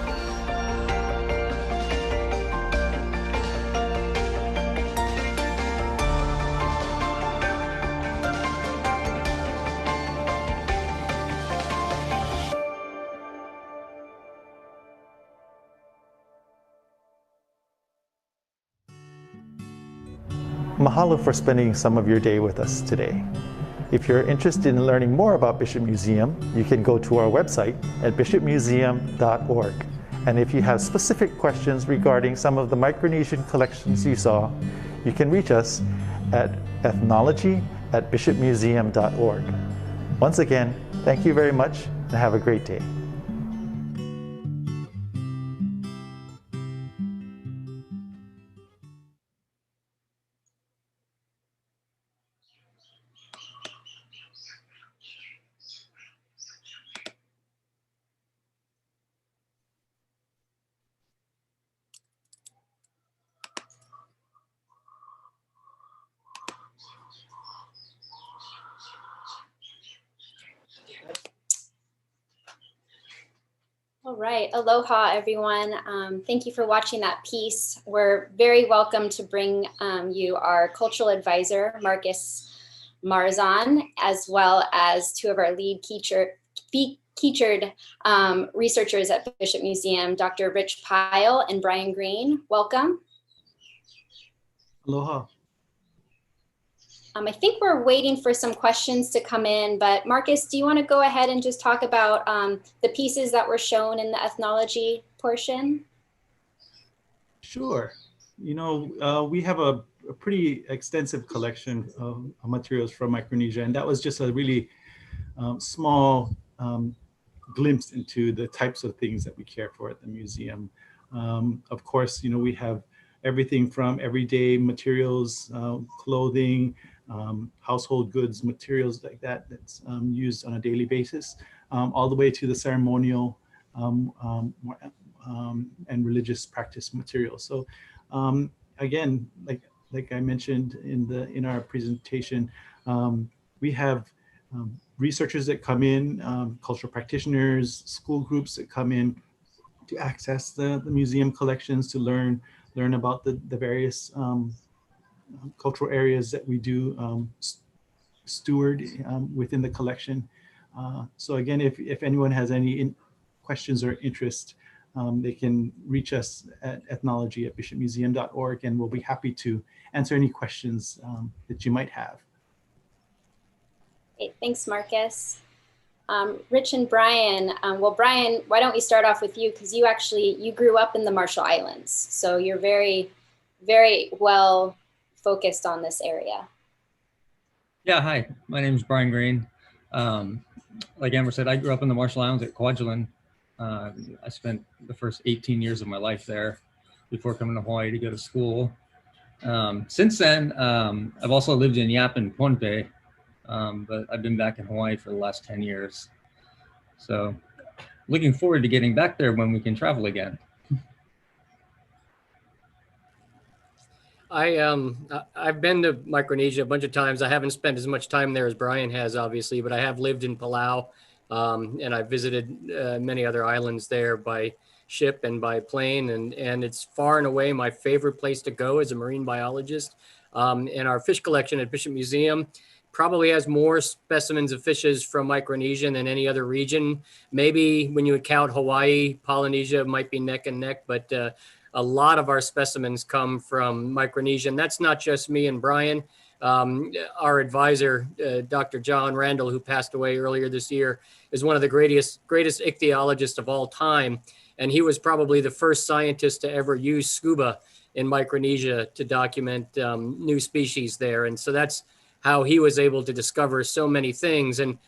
Speaker 12: Mahalo for spending some of your day with us today. If you're interested in learning more about Bishop Museum, you can go to our website at bishopmuseum.org. And if you have specific questions regarding some of the Micronesian collections you saw, you can reach us at ethnology@bishopmuseum.org. Once again, thank you very much and have a great day.
Speaker 3: All right, aloha everyone. Thank you for watching that piece. We're very welcome to bring you our cultural advisor, Marcus Marzan, as well as two of our lead featured researchers at Bishop Museum, Dr. Rich Pyle and Brian Green. Welcome.
Speaker 18: Aloha.
Speaker 3: I think we're waiting for some questions to come in, but Marcus, do you want to go ahead and just talk about the pieces that were shown in the ethnology portion?
Speaker 18: Sure. You know, we have a pretty extensive collection of materials from Micronesia, and that was just a really small glimpse into the types of things that we care for at the museum. Of course, you know, we have everything from everyday materials, clothing, household goods, materials like that that's used on a daily basis, all the way to the ceremonial and religious practice materials. So again, like I mentioned in our presentation, we have researchers that come in, cultural practitioners, school groups that come in to access the museum collections, to learn about the various cultural areas that we do steward within the collection. So again, if anyone has any questions or interest, they can reach us at ethnology@bishopmuseum.org, and we'll be happy to answer any questions that you might have.
Speaker 3: Great, thanks, Marcus. Rich and Brian, well, Brian, why don't we start off with you, because you grew up in the Marshall Islands, so you're very, very well focused on this area.
Speaker 13: Yeah, hi, my name is Brian Green. Like Amber said, I grew up in the Marshall Islands at Kwajalein. I spent the first 18 years of my life there before coming to Hawaii to go to school. Since then, I've also lived in Yap and Pohnpei, but I've been back in Hawaii for the last 10 years. So looking forward to getting back there when we can travel again.
Speaker 15: I've been to Micronesia a bunch of times. I haven't spent as much time there as Brian has, obviously, but I have lived in Palau, and I've visited many other islands there by ship and by plane, and it's far and away my favorite place to go as a marine biologist. And our fish collection at Bishop Museum probably has more specimens of fishes from Micronesia than any other region. Maybe when you would count Hawaii, Polynesia might be neck and neck, but a lot of our specimens come from Micronesia. And that's not just me and Brian. Our advisor, Dr. John Randall, who passed away earlier this year, is one of the greatest ichthyologists of all time. And he was probably the first scientist to ever use scuba in Micronesia to document new species there. And so that's how he was able to discover so many things. And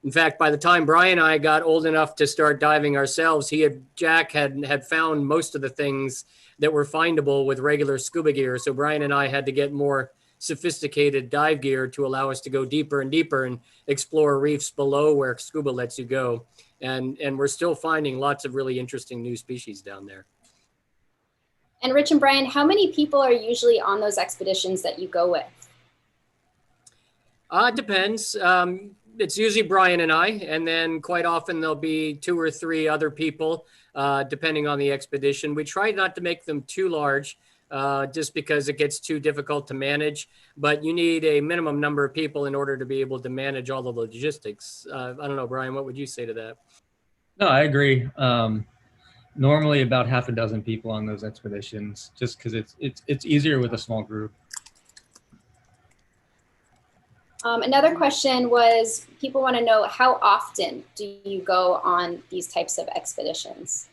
Speaker 15: in fact, by the time Brian and I got old enough to start diving ourselves, Jack had found most of the things that were findable with regular scuba gear. So Brian and I had to get more sophisticated dive gear to allow us to go deeper and deeper and explore reefs below where scuba lets you go. And we're still finding lots of really interesting new species down there.
Speaker 3: And Rich and Brian, how many people are usually on those expeditions that you go with?
Speaker 15: It depends. It's usually Brian and I, and then quite often there'll be 2 or 3 other people, depending on the expedition. We try not to make them too large, just because it gets too difficult to manage, but you need a minimum number of people in order to be able to manage all the logistics. I don't know, Brian, what would you say to that?
Speaker 13: No, I agree. Normally about half a dozen people on those expeditions, just because it's easier with a small group.
Speaker 3: Another question was, people want to know, how often do you go on these types of expeditions?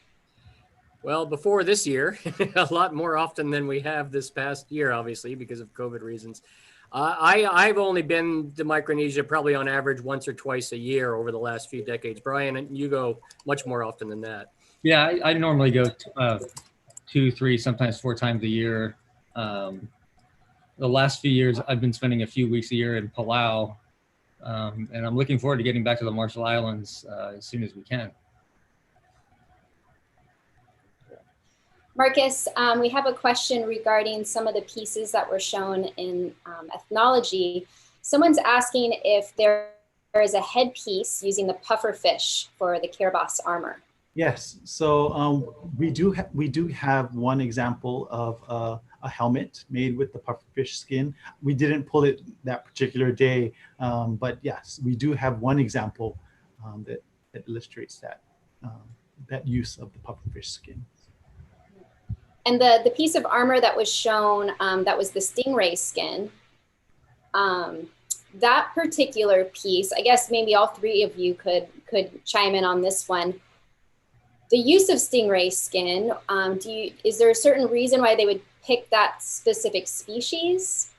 Speaker 15: Well, before this year, a lot more often than we have this past year, obviously, because of COVID reasons. I've only been to Micronesia probably on average once or twice a year over the last few decades. Brian, you go much more often than that.
Speaker 13: Yeah, I normally go 2, 3, sometimes 4 times a year. The last few years, I've been spending a few weeks a year in Palau, and I'm looking forward to getting back to the Marshall Islands as soon as we can.
Speaker 3: Marcus, we have a question regarding some of the pieces that were shown in ethnology. Someone's asking if there is a headpiece using the puffer fish for the Kiribat armor.
Speaker 12: Yes, so we do have one example of a helmet made with the pufferfish skin. We didn't pull it that particular day, but yes, we do have one example that illustrates that use of the pufferfish skin.
Speaker 3: And the piece of armor that was shown, that was the stingray skin. That particular piece, I guess maybe all three of you could chime in on this one. The use of stingray skin, is there a certain reason why they would pick that specific species?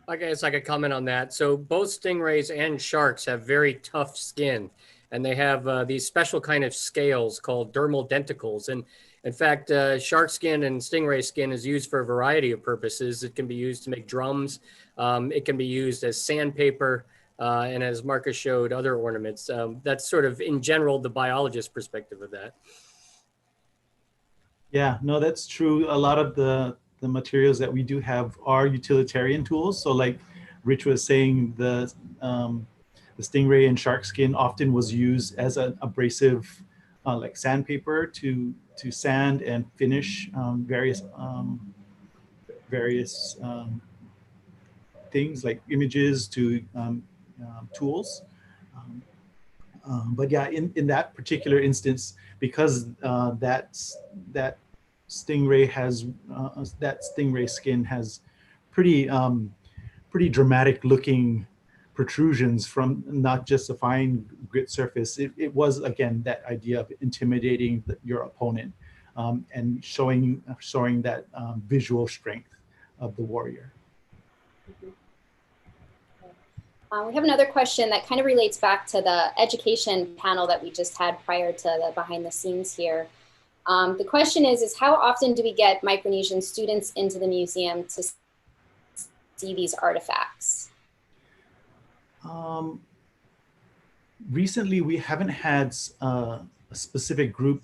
Speaker 15: I guess I could comment on that. So both stingrays and sharks have very tough skin, and they have these special kind of scales called dermal denticles. And in fact, shark skin and stingray skin is used for a variety of purposes. It can be used to make drums. It can be used as sandpaper. And as Marcus showed, other ornaments. That's sort of, in general, the biologist perspective of that.
Speaker 12: Yeah, no, that's true. A lot of the materials that we do have are utilitarian tools. So like Rich was saying, the stingray and shark skin often was used as an abrasive, like sandpaper to sand and finish various things like images to tools. But yeah, in that particular instance, because that stingray skin has pretty dramatic looking protrusions from not just a fine grit surface. It was, again, that idea of intimidating your opponent and showing that visual strength of the warrior.
Speaker 3: We have another question that kind of relates back to the education panel that we just had prior to the behind the scenes here. The question is how often do we get Micronesian students into the museum to see these artifacts?
Speaker 12: Recently, we haven't had a specific group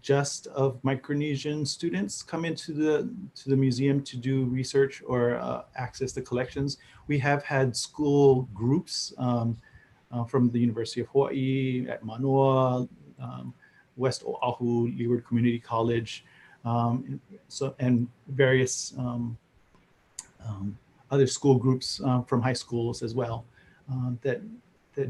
Speaker 12: just of Micronesian students come into the museum to do research or access the collections. We have had school groups from the University of Hawaii, at Manoa, West Oahu, Leeward Community College, and various other school groups from high schools as well that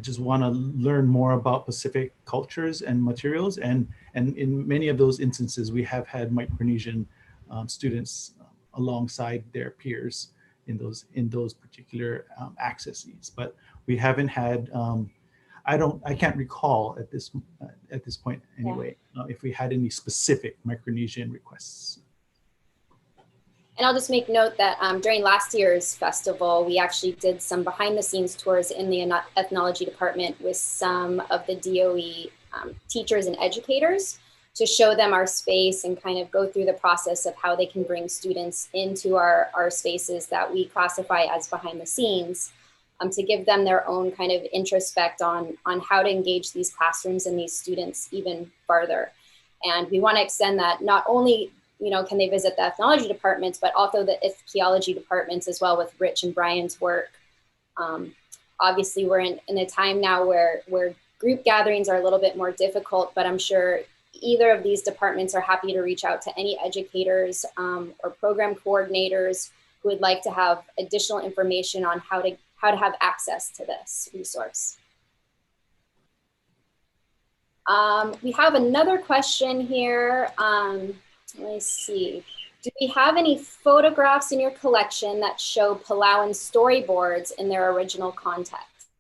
Speaker 12: just want to learn more about Pacific cultures and materials. And in many of those instances, we have had Micronesian students alongside their peers in those particular accesses. But we haven't had, I can't recall at this point anyway, if we had any specific Micronesian requests.
Speaker 3: And I'll just make note that during last year's festival, we actually did some behind the scenes tours in the ethnology department with some of the DOE teachers and educators to show them our space and kind of go through the process of how they can bring students into our spaces that we classify as behind the scenes, to give them their own kind of introspect on how to engage these classrooms and these students even farther. And we want to extend that not only can they visit the ethnology departments, but also the ichthyology departments as well with Rich and Brian's work. Obviously, we're in a time now where group gatherings are a little bit more difficult, but I'm sure either of these departments are happy to reach out to any educators or program coordinators who would like to have additional information on how to have access to this resource. We have another question here. Let me see. Do we have any photographs in your collection that show Palauan storyboards in their original context?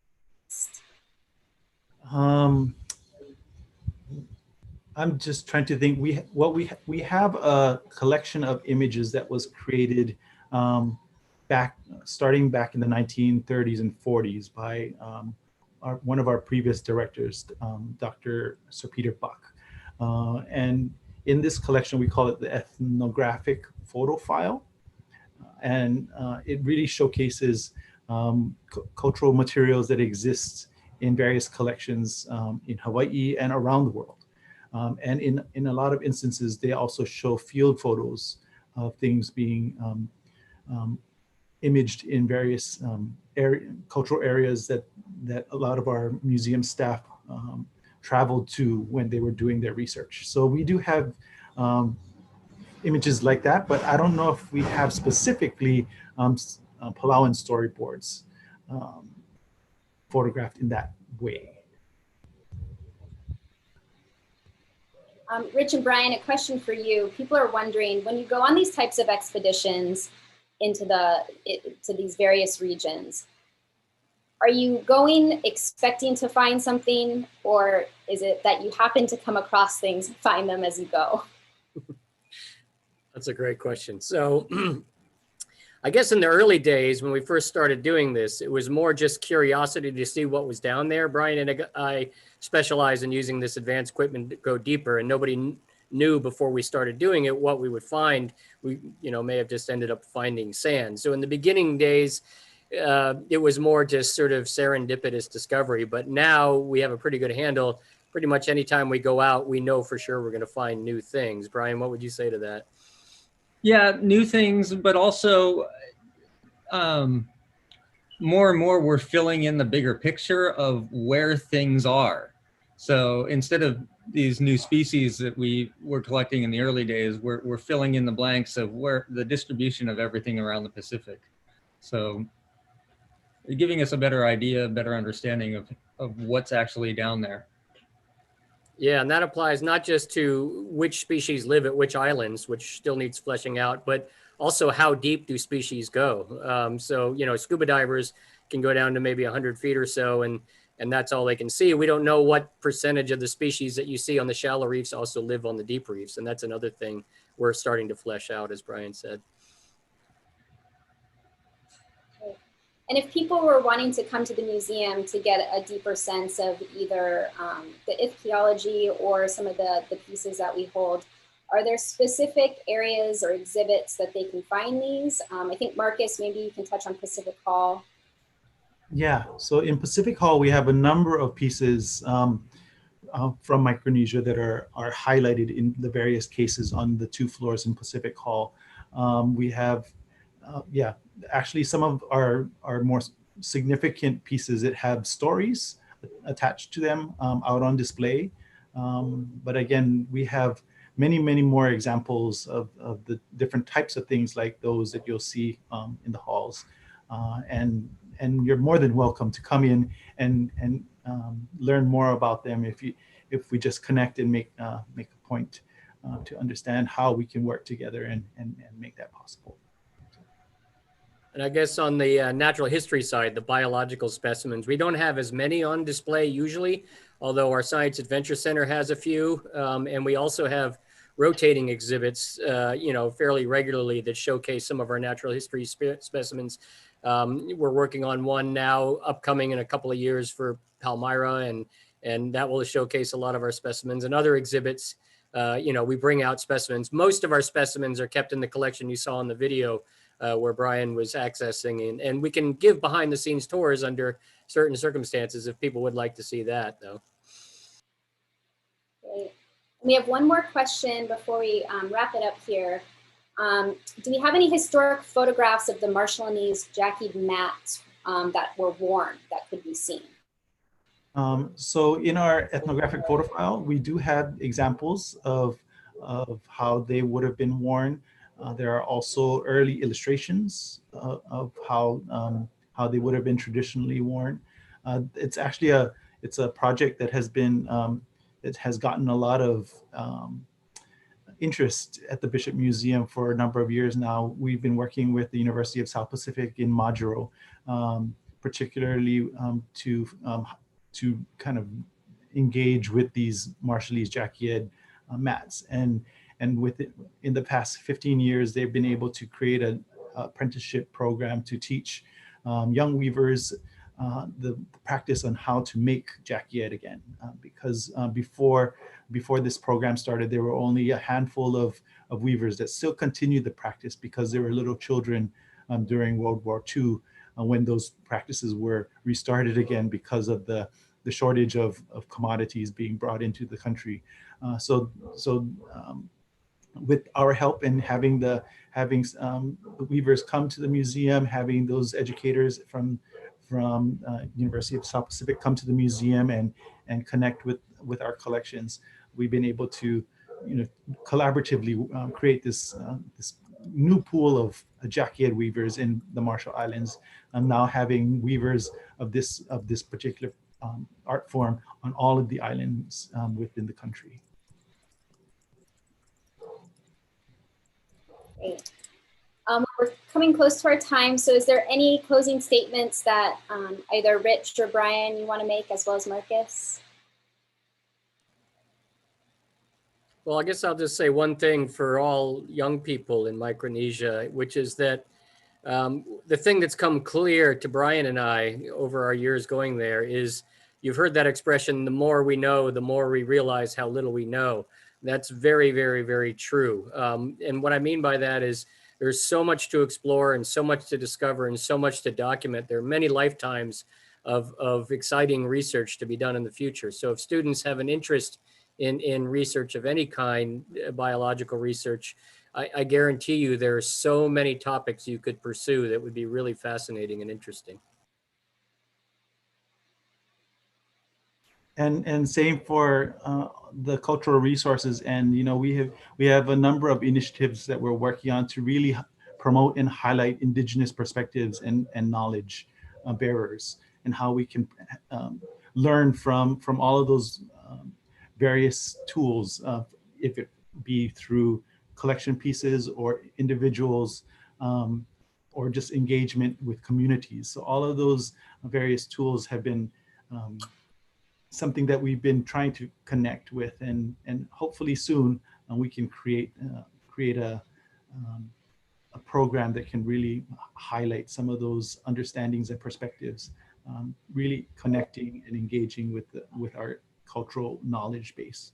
Speaker 12: I'm just trying to think. We have a collection of images that was created starting back in the 1930s and 40s by one of our previous directors, Dr. Sir Peter Buck, and in this collection, we call it the ethnographic photo file. And it really showcases cultural materials that exist in various collections in Hawaii and around the world. And in a lot of instances, they also show field photos of things being imaged in various cultural areas that a lot of our museum staff traveled to when they were doing their research. So we do have images like that, but I don't know if we have specifically Palauan storyboards photographed in that way.
Speaker 3: Rich and Brian, a question for you. People are wondering, when you go on these types of expeditions into to these various regions, are you going expecting to find something, or is it that you happen to come across things and find them as you go?
Speaker 15: That's a great question. So I guess in the early days when we first started doing this, it was more just curiosity to see what was down there. Brian and I specialize in using this advanced equipment to go deeper, and nobody knew before we started doing it what we would find. We, may have just ended up finding sand. So in the beginning days, it was more just sort of serendipitous discovery, but now we have a pretty good handle. Pretty much anytime we go out, we know for sure we're going to find new things. Brian, what would you say to that?
Speaker 13: Yeah, new things, but also more and more we're filling in the bigger picture of where things are. So instead of these new species that we were collecting in the early days, we're filling in the blanks of where the distribution of everything around the Pacific. So giving us a better idea, better understanding of what's actually down there.
Speaker 15: Yeah, and that applies not just to which species live at which islands, which still needs fleshing out, but also how deep do species go? So, scuba divers can go down to maybe 100 feet or so, and that's all they can see. We don't know what percentage of the species that you see on the shallow reefs also live on the deep reefs, and that's another thing we're starting to flesh out, as Brian said.
Speaker 3: And if people were wanting to come to the museum to get a deeper sense of either the ichthyology or some of the pieces that we hold, are there specific areas or exhibits that they can find these? I think Marcus, maybe you can touch on Pacific Hall.
Speaker 12: Yeah, so in Pacific Hall, we have a number of pieces from Micronesia that are highlighted in the various cases on the 2 floors in Pacific Hall. We have, actually some of our more significant pieces that have stories attached to them out on display. But again, we have many more examples of the different types of things like those that you'll see in the halls. And you're more than welcome to come in and learn more about them if we just connect and make a point to understand how we can work together and make that possible.
Speaker 15: And I guess on the natural history side, the biological specimens, we don't have as many on display usually, although our Science Adventure Center has a few. And we also have rotating exhibits, fairly regularly that showcase some of our natural history specimens. We're working on one now upcoming in a couple of years for Palmyra, and that will showcase a lot of our specimens. And other exhibits, we bring out specimens. Most of our specimens are kept in the collection you saw in the video where Brian was accessing, and we can give behind the scenes tours under certain circumstances if people would like to see that though.
Speaker 3: Great. We have one more question before we wrap it up here. Do we have any historic photographs of the Marshallese jackie'd mats that were worn that could be seen?
Speaker 12: So in our ethnographic photo file, we do have examples of how they would have been worn. There are also early illustrations of how they would have been traditionally worn. It's actually a project that has been it has gotten a lot of interest at the Bishop Museum for a number of years now. We've been working with the University of South Pacific in Majuro, particularly to kind of engage with these Marshallese jackie'd mats. And with it, in the past 15 years, they've been able to create an apprenticeship program to teach young weavers the practice on how to make jackie'd again. Because before this program started, there were only a handful of weavers that still continued the practice because they were little children during World War II when those practices were restarted again because of the shortage of commodities being brought into the country. So with our help in having the weavers come to the museum, having those educators from University of South Pacific come to the museum and connect with with our collections, we've been able to, collaboratively create this new pool of jacket weavers in the Marshall Islands, and now having weavers of this particular art form on all of the islands within the country.
Speaker 3: Great. We're coming close to our time, so is there any closing statements that either Rich or Brian you want to make, as well as Marcus?
Speaker 15: Well, I guess I'll just say one thing for all young people in Micronesia, which is that the thing that's come clear to Brian and I over our years going there is, you've heard that expression, the more we know, the more we realize how little we know. That's very, very, very true. And what I mean by that is there's so much to explore and so much to discover and so much to document. There are many lifetimes of exciting research to be done in the future. So if students have an interest in research of any kind, biological research, I guarantee you there are so many topics you could pursue that would be really fascinating and interesting.
Speaker 12: And same for the cultural resources. And we have a number of initiatives that we're working on to really promote and highlight Indigenous perspectives and knowledge bearers, and how we can learn from all of those various tools, if it be through collection pieces or individuals, or just engagement with communities. So all of those various tools have been something that we've been trying to connect with, and hopefully soon we can create a program that can really highlight some of those understandings and perspectives, really connecting and engaging with our cultural knowledge base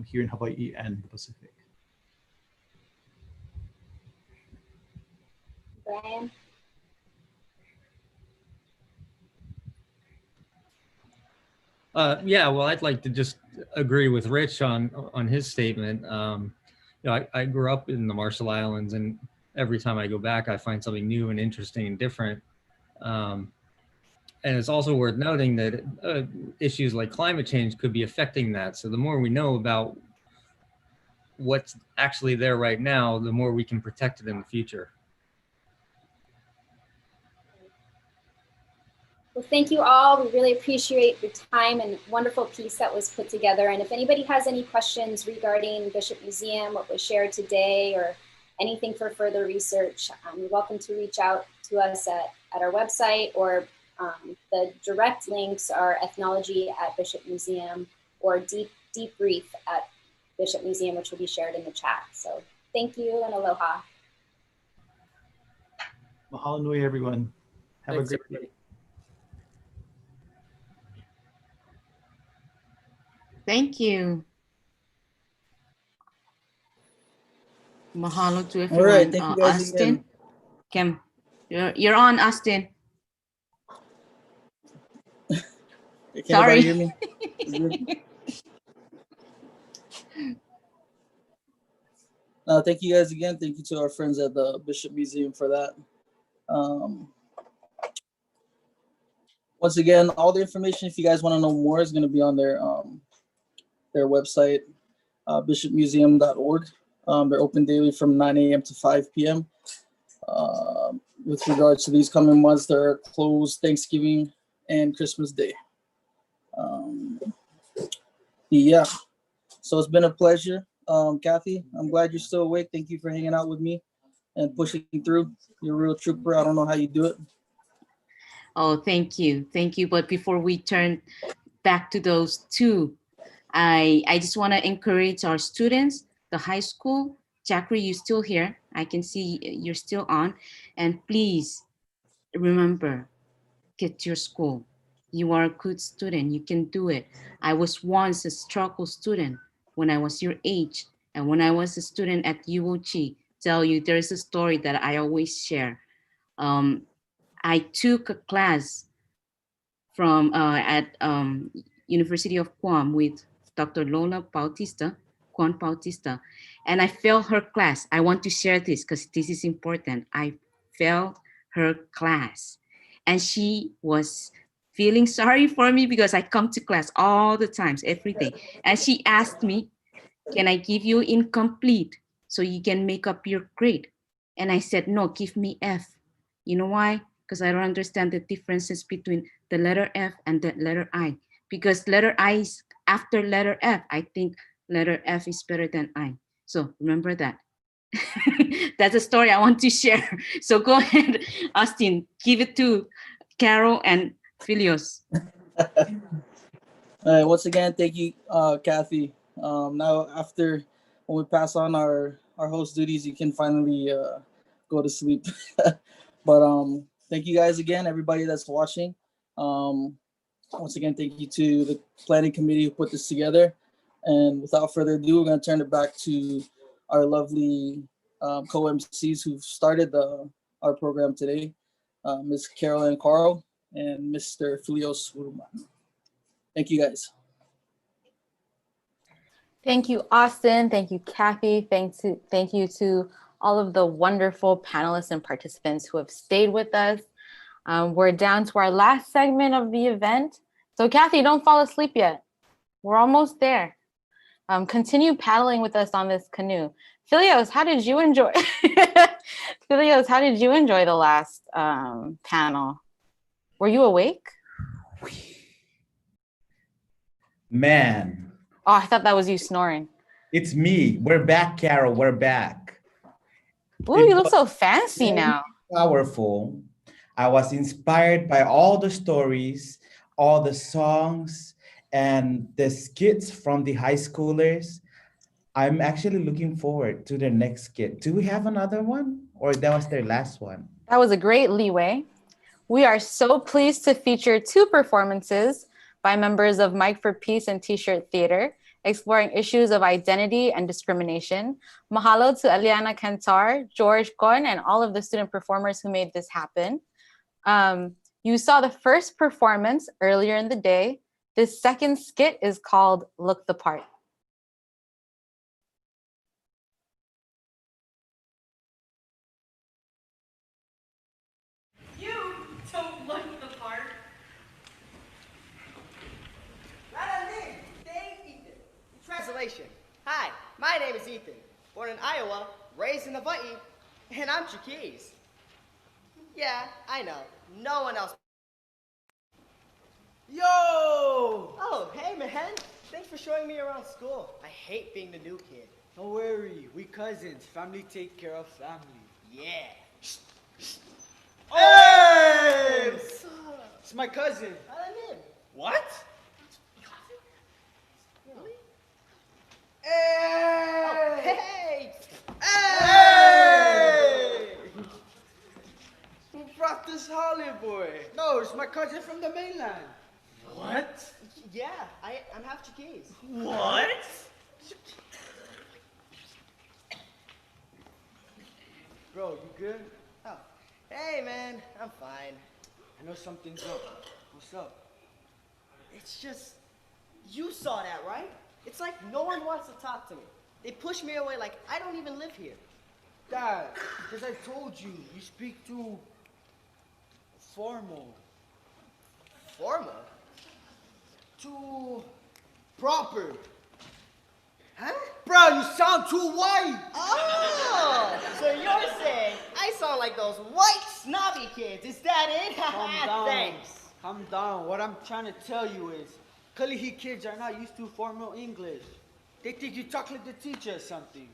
Speaker 12: here in Hawaii and the Pacific.
Speaker 3: Brian?
Speaker 13: Yeah, well, I'd like to just agree with Rich on his statement. I grew up in the Marshall Islands, and every time I go back, I find something new and interesting and different. And it's also worth noting that issues like climate change could be affecting that. So the more we know about what's actually there right now, the more we can protect it in the future.
Speaker 3: Well, thank you all. We really appreciate your time and wonderful piece that was put together. And if anybody has any questions regarding Bishop Museum, what was shared today, or anything for further research, you're welcome to reach out to us at our website, or the direct links are ethnology at Bishop Museum, or debrief at Bishop Museum, which will be shared in the chat. So thank you and aloha.
Speaker 12: Mahalo nui, everyone. Have
Speaker 15: Thanks,
Speaker 12: a great
Speaker 15: everybody.
Speaker 12: day.
Speaker 9: Thank you. Mahalo to everyone.
Speaker 10: All right, thank you guys
Speaker 9: Austin,
Speaker 10: again.
Speaker 9: Kim, you're on, Austin.
Speaker 10: Can
Speaker 9: Sorry.
Speaker 10: everybody hear me? Is it good? Thank you guys again. Thank you to our friends at the Bishop Museum for that. Once again, all the information, if you guys want to know more, is going to be on their website, bishopmuseum.org. They're open daily from 9 a.m. to 5 p.m. With regards to these coming months, they're closed Thanksgiving and Christmas Day. Yeah, so it's been a pleasure. Kathy, I'm glad you're still awake. Thank you for hanging out with me and pushing through. You're a real trooper. I don't know how you do it.
Speaker 9: Oh, thank you. Thank you. But before we turn back to those two, I just want to encourage our students, the high school. Jackery, you're still here. I can see you're still on. And please remember, get to your school. You are a good student. You can do it. I was once a struggle student when I was your age. And when I was a student at UOG, tell you there's a story that I always share. I took a class from at University of Guam with Dr. Lola Bautista, Juan Bautista, and I failed her class. I want to share this because this is important. I failed her class, and she was feeling sorry for me because I come to class all the times, every day. And she asked me, can I give you incomplete so you can make up your grade? And I said, no, give me F. You know why? Because I don't understand the differences between the letter F and the letter I. Because letter I is after letter F. I think letter F is better than I. So remember that. That's a story I want to share. So go ahead, Austin, give it to Carol and Philios.
Speaker 10: All right, once again, thank you, Kathy. Now, after when we pass on our host duties, you can finally go to sleep. But thank you guys again, everybody that's watching. Once again, thank you to the planning committee who put this together. And without further ado, we're going to turn it back to our lovely co-MCs who've started our program today, Ms. Carol and Carl and Mr. Filios Uruman. Thank you, guys.
Speaker 22: Thank you, Austin. Thank you, Kathy. Thank you to all of the wonderful panelists and participants who have stayed with us. We're down to our last segment of the event. So Kathy, don't fall asleep yet. We're almost there. Continue paddling with us on this canoe. Philios, how did you enjoy? Philios, how did you enjoy the last panel? Were you awake?
Speaker 1: Man.
Speaker 22: Oh, I thought that was you snoring.
Speaker 1: It's me. We're back, Carol. We're back.
Speaker 22: Ooh, you look so fancy now.
Speaker 1: Powerful. I was inspired by all the stories, all the songs, and the skits from the high schoolers. I'm actually looking forward to the next skit. Do we have another one? Or that was their last one?
Speaker 22: That was a great leeway. We are so pleased to feature 2 performances by members of Mike for Peace and T-Shirt Theater, exploring issues of identity and discrimination. Mahalo to Eliana Cantar, George Con, and all of the student performers who made this happen. You saw the first performance earlier in the day. This second skit is called Look the Part.
Speaker 7: You don't look the part. Translation. Hi, my name is Ethan. Born in Iowa, raised in Hawaii, and I'm Chuukese. Yeah, I know. No one else. Yo! Oh, hey, man. Thanks for showing me around school. I hate being the new kid.
Speaker 17: Don't worry, we cousins. Family take care of family.
Speaker 7: Yeah.
Speaker 17: Hey! It's my cousin.
Speaker 7: How did I live?
Speaker 17: What?
Speaker 7: Really?
Speaker 17: Hey!
Speaker 7: Oh, hey!
Speaker 17: Hey! Who brought this Holly boy? No, it's my cousin from the mainland.
Speaker 7: What? Yeah, I'm half Chuukese.
Speaker 17: What? Bro, you good?
Speaker 7: Oh, hey, man. I'm fine.
Speaker 17: I know something's up. What's up?
Speaker 7: It's just, you saw that, right? It's like no one wants to talk to me. They push me away like I don't even live here.
Speaker 17: Dad, because I told you, you speak too formal.
Speaker 7: Formal?
Speaker 17: Too proper.
Speaker 7: Huh?
Speaker 17: Bro, you sound too white.
Speaker 7: Oh, so you're saying I sound like those white snobby kids. Is that it?
Speaker 17: Calm down.
Speaker 7: Thanks.
Speaker 17: Calm down. What I'm trying to tell you is, Kalihi kids are not used to formal English. They think you talk like the teacher or something.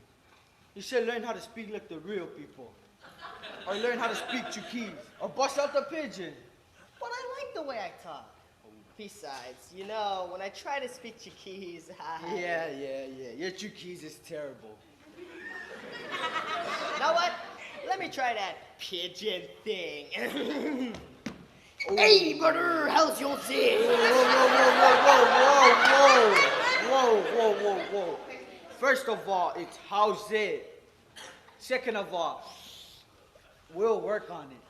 Speaker 17: You should learn how to speak like the real people. Or learn how to speak Chuukese. Or bust out the pigeon.
Speaker 7: But I like the way I talk. Besides, you know, when I try to speak Chuukese,
Speaker 17: Yeah. Your Chuukese is terrible.
Speaker 7: You know what? Let me try that pigeon thing.
Speaker 17: Hey,
Speaker 7: brother, how's your day?
Speaker 17: Whoa. First of all, it's how's it? Second of all, we'll work on it.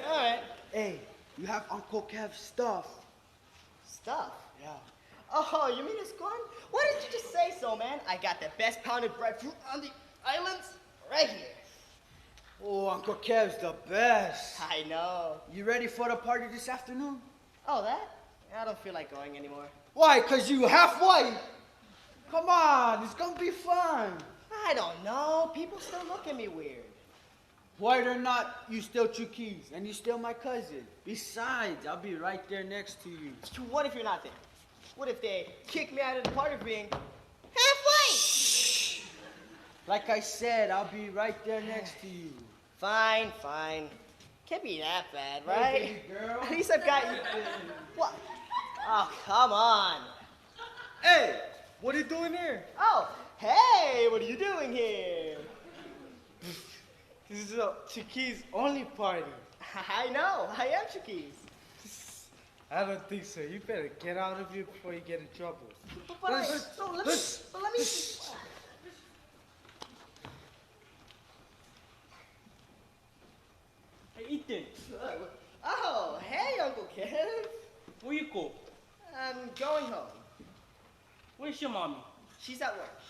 Speaker 7: All right.
Speaker 17: Hey, you have Uncle Kev's stuff.
Speaker 7: Stuff?
Speaker 17: Yeah.
Speaker 7: Oh, you mean his corn? Why didn't you just say so, man? I got the best pounded breadfruit on the islands right here.
Speaker 17: Oh, Uncle Kev's the best.
Speaker 7: I know.
Speaker 17: You ready for the party this afternoon?
Speaker 7: Oh, that? I don't feel like going anymore.
Speaker 17: Why? Cause you half white. Come on, it's gonna be fun.
Speaker 7: I don't know. People still look at me weird.
Speaker 17: White or not, you still Chuukese, and you still my cousin. Besides, I'll be right there next to you.
Speaker 7: What if you're not there? What if they kick me out of the party for being half white?
Speaker 17: Like I said, I'll be right there next to you.
Speaker 7: Fine, fine. Can't be that bad,
Speaker 17: Hey,
Speaker 7: right?
Speaker 17: baby girl.
Speaker 7: At least I've got you. What? Oh, come on.
Speaker 17: Hey, what are you doing here?
Speaker 7: Oh, hey, what are you doing here?
Speaker 17: This is a Chuukese only party.
Speaker 7: I know, I am Chuukese.
Speaker 17: I don't think so. You better get out of here before you get in trouble.
Speaker 7: But let me.
Speaker 2: Hey, Ethan.
Speaker 7: Oh, hey, Uncle Kev.
Speaker 2: Where you go?
Speaker 7: I'm going home.
Speaker 2: Where's your mommy?
Speaker 7: She's at work.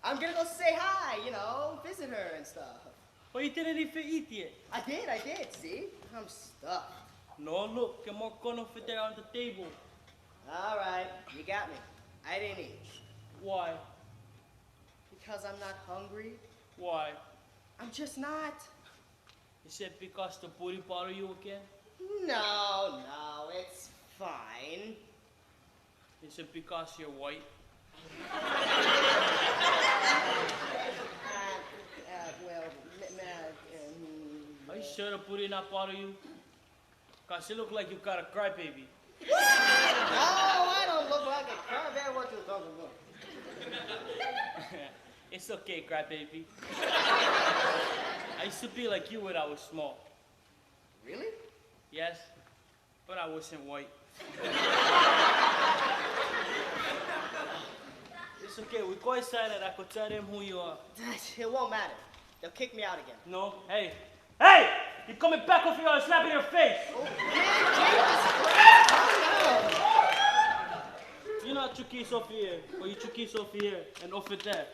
Speaker 7: I'm gonna go say hi, you know, visit her and stuff.
Speaker 2: Well, you didn't even eat yet.
Speaker 7: I did, see? I'm stuffed.
Speaker 2: No, look, get more corn over there on the table.
Speaker 7: All right, you got me. I didn't eat.
Speaker 2: Why?
Speaker 7: Because I'm not hungry.
Speaker 2: Why?
Speaker 7: I'm just not.
Speaker 2: Is it because the booty bother you again?
Speaker 7: No, it's fine.
Speaker 2: Is it because you're white? Are you sure the booty not bother you? Cause you look like you got a crybaby.
Speaker 7: No, I don't look like a crybaby. What you talking about?
Speaker 2: It's okay, crybaby. I used to be like you when I was small.
Speaker 7: Really?
Speaker 2: Yes, but I wasn't white. It's okay, we go inside and I could tell them who you are.
Speaker 7: It won't matter. They'll kick me out again.
Speaker 2: No, hey! Hey! You're coming back over here and slapping your face! You're not Chuukese over here, but you're Chuukese over here and over there.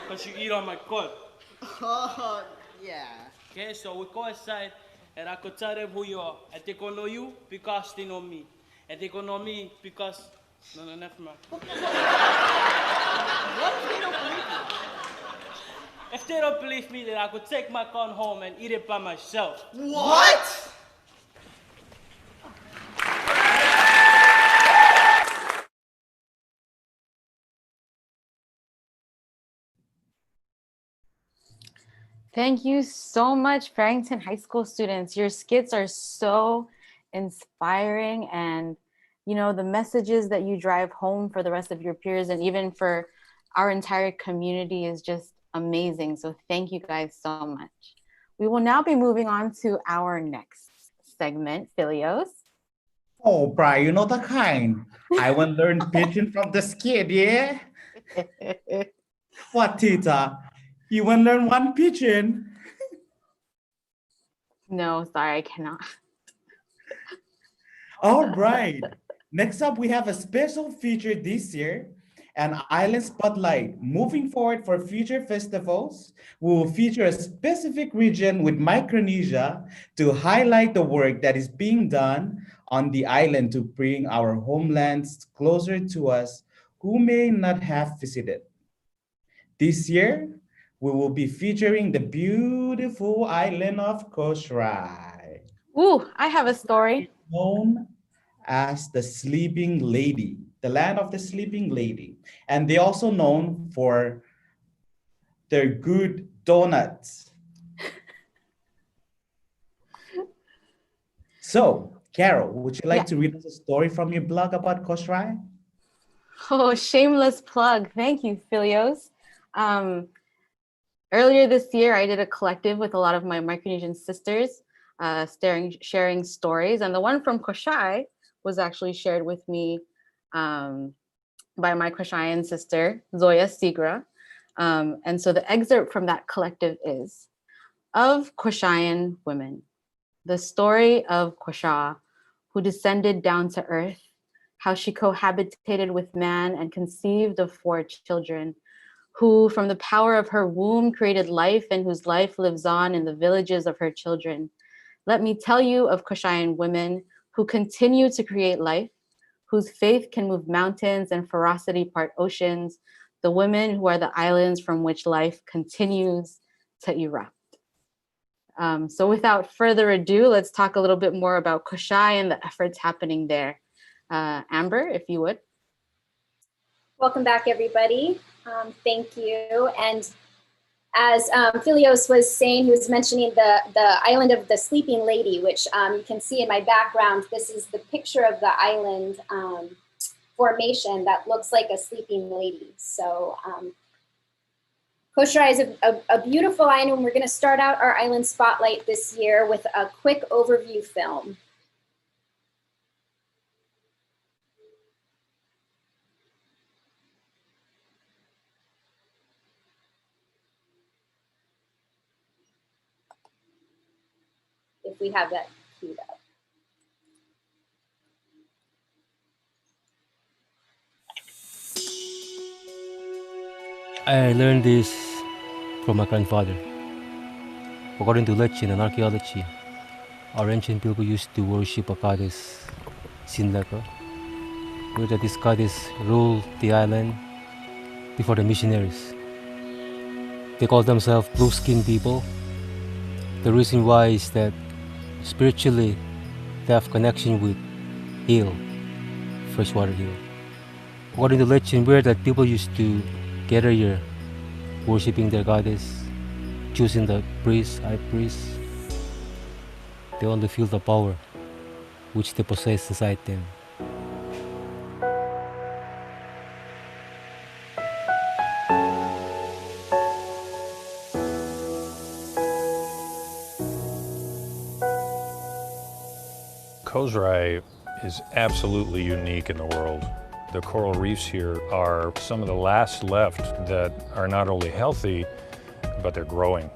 Speaker 2: Because you eat on my corn.
Speaker 7: Oh, yeah.
Speaker 2: Okay, so we go inside and I could tell them who you are. And they gonna know you because they know me. And they gonna know me because... No, never mind.
Speaker 7: What if they don't believe me?
Speaker 2: If they don't believe me, then I could take my corn home and eat it by myself.
Speaker 7: What?
Speaker 22: Thank you so much, Farrington High School students. Your skits are so inspiring, and you know, the messages that you drive home for the rest of your peers and even for our entire community is just amazing. So thank you guys so much. We will now be moving on to our next segment, Filios.
Speaker 1: Oh, Brian, you know the kind. I will learn pigeon from the skid, yeah? What, Tita? You will learn one pigeon?
Speaker 22: No, sorry, I cannot.
Speaker 1: All right. Next up, we have a special feature this year, an island spotlight. Moving forward for future festivals, we will feature a specific region with Micronesia to highlight the work that is being done on the island to bring our homelands closer to us who may not have visited. This year, we will be featuring the beautiful island of Kosrae.
Speaker 22: Ooh, I have a story.
Speaker 1: Known as the Sleeping Lady, the land of the Sleeping Lady. And they also known for their good donuts. So, Carol, would you like to read us a story from your blog about Kosrae?
Speaker 22: Oh, shameless plug. Thank you, Filios. Earlier this year, I did a collective with a lot of my Micronesian sisters, sharing stories. And the one from Kosrae was actually shared with me by my Kosraean sister, Zoya Sigra. And so the excerpt from that collective is, of Kosraean women, the story of Kosrae, who descended down to earth, how she cohabitated with man and conceived of 4 children, who from the power of her womb created life and whose life lives on in the villages of her children. Let me tell you of Kosraean women who continue to create life, whose faith can move mountains and ferocity part oceans, the women who are the islands from which life continues to erupt. So without further ado, let's talk a little bit more about Kosrae and the efforts happening there. Amber, if you would.
Speaker 3: Welcome back, everybody. Thank you. And as Philios was saying, he was mentioning the island of the Sleeping Lady, which you can see in my background. This is the picture of the island formation that looks like a sleeping lady. So Kosrae is a beautiful island, and we're going to start out our island spotlight this year with a quick overview film. If we have that queued up.
Speaker 6: I learned this from my grandfather. According to legend and archaeology, our ancient people used to worship a goddess, Sinlaka, where this goddess ruled the island before the missionaries. They call themselves blue-skinned people. The reason why is that spiritually they have connection with hill, freshwater hill. According to legend, where that people used to gather here, worshipping their goddess, choosing the priest, high priest. They only feel the power which they possess inside them.
Speaker 11: Kosrae is absolutely unique in the world. The coral reefs here are some of the last left that are not only healthy, but they're growing.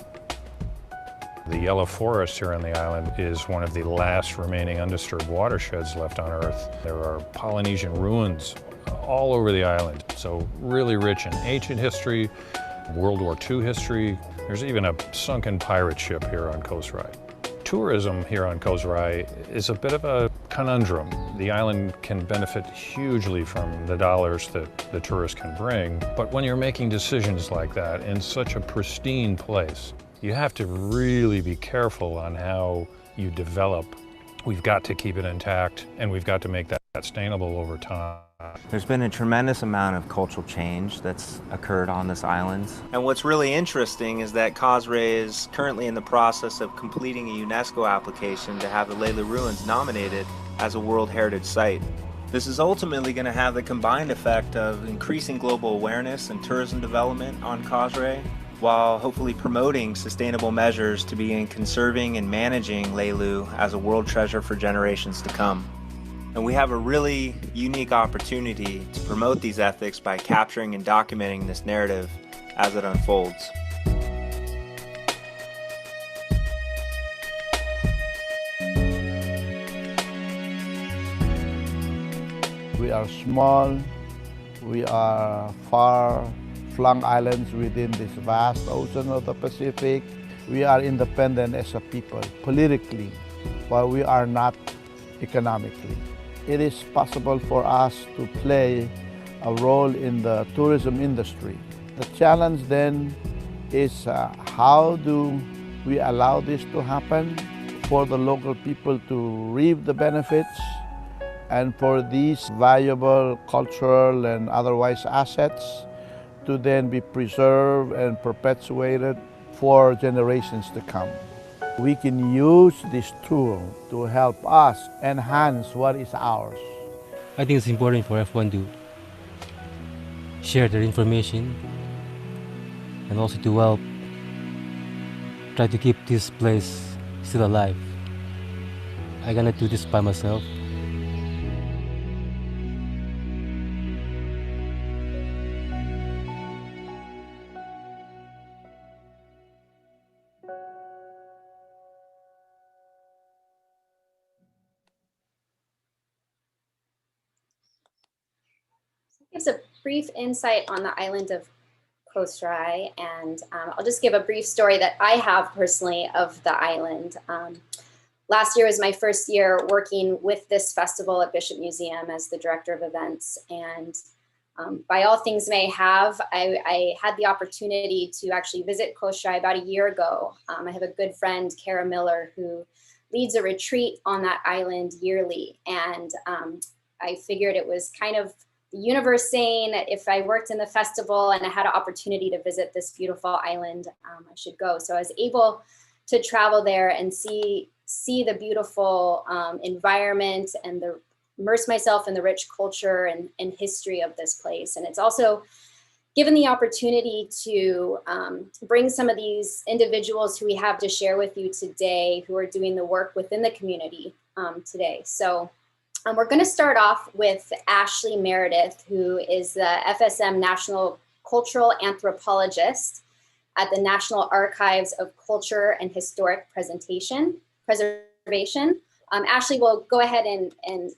Speaker 11: The yellow forest here on the island is one of the last remaining undisturbed watersheds left on Earth. There are Polynesian ruins all over the island, so really rich in ancient history, World War II history. There's even a sunken pirate ship here on Kosrae. Tourism here on Kosrae is a bit of a conundrum. The island can benefit hugely from the dollars that the tourists can bring, but when you're making decisions like that in such a pristine place, you have to really be careful on how you develop. We've got to keep it intact, and we've got to make that sustainable over time.
Speaker 16: There's been a tremendous amount of cultural change that's occurred on this island. And what's really interesting is that Kosrae is currently in the process of completing a UNESCO application to have the Laylu Ruins nominated as a World Heritage Site. This is ultimately going to have the combined effect of increasing global awareness and tourism development on Kosrae, while hopefully promoting sustainable measures to begin conserving and managing Laylu as a world treasure for generations to come. And we have a really unique opportunity to promote these ethics by capturing and documenting this narrative as it unfolds.
Speaker 23: We are small, we are far-flung islands within this vast ocean of the Pacific. We are independent as a people, politically, while we are not economically. It is possible for us to play a role in the tourism industry. The challenge then is how do we allow this to happen for the local people to reap the benefits and for these valuable cultural and otherwise assets to then be preserved and perpetuated for generations to come. We can use this tool to help us enhance what is ours.
Speaker 6: I think it's important for everyone to share their information and also to help try to keep this place still alive. I cannot do this by myself.
Speaker 3: Gives a brief insight on the island of Kosrae, and I'll just give a brief story that I have personally of the island. last year was my first year working with this festival at Bishop Museum as the director of events. And by all things may have, I had the opportunity to actually visit Kosrae about a year ago. I have a good friend, Kara Miller, who leads a retreat on that island yearly. And I figured it was kind of the universe saying if I worked in the festival and I had an opportunity to visit this beautiful island, I should go. So I was able to travel there and see the beautiful environment and immerse myself in the rich culture and history of this place. And it's also given the opportunity to bring some of these individuals who we have to share with you today, who are doing the work within the community today. So we're going to start off with Ashley Meredith, who is the FSM National Cultural Anthropologist at the National Archives of Culture and Historic Preservation. Ashley will go ahead and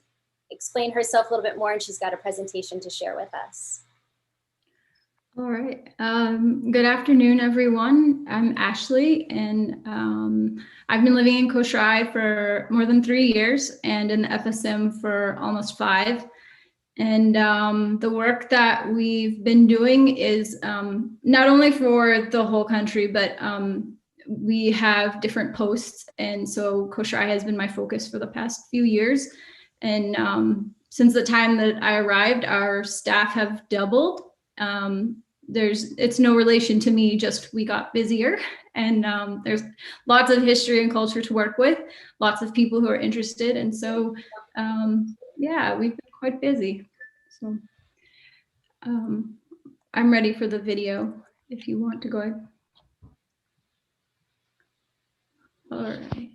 Speaker 3: explain herself a little bit more, and she's got a presentation to share with us.
Speaker 5: All right. Good afternoon, everyone. I'm Ashley, and I've been living in Kosrae for more than 3 years and in the FSM for almost 5. And the work that we've been doing is not only for the whole country, but we have different posts. And so Kosrae has been my focus for the past few years. And since the time that I arrived, our staff have doubled. It's no relation to me, just we got busier, and there's lots of history and culture to work with, lots of people who are interested. And so, yeah, we've been quite busy. So I'm ready for the video if you want to go ahead. All right.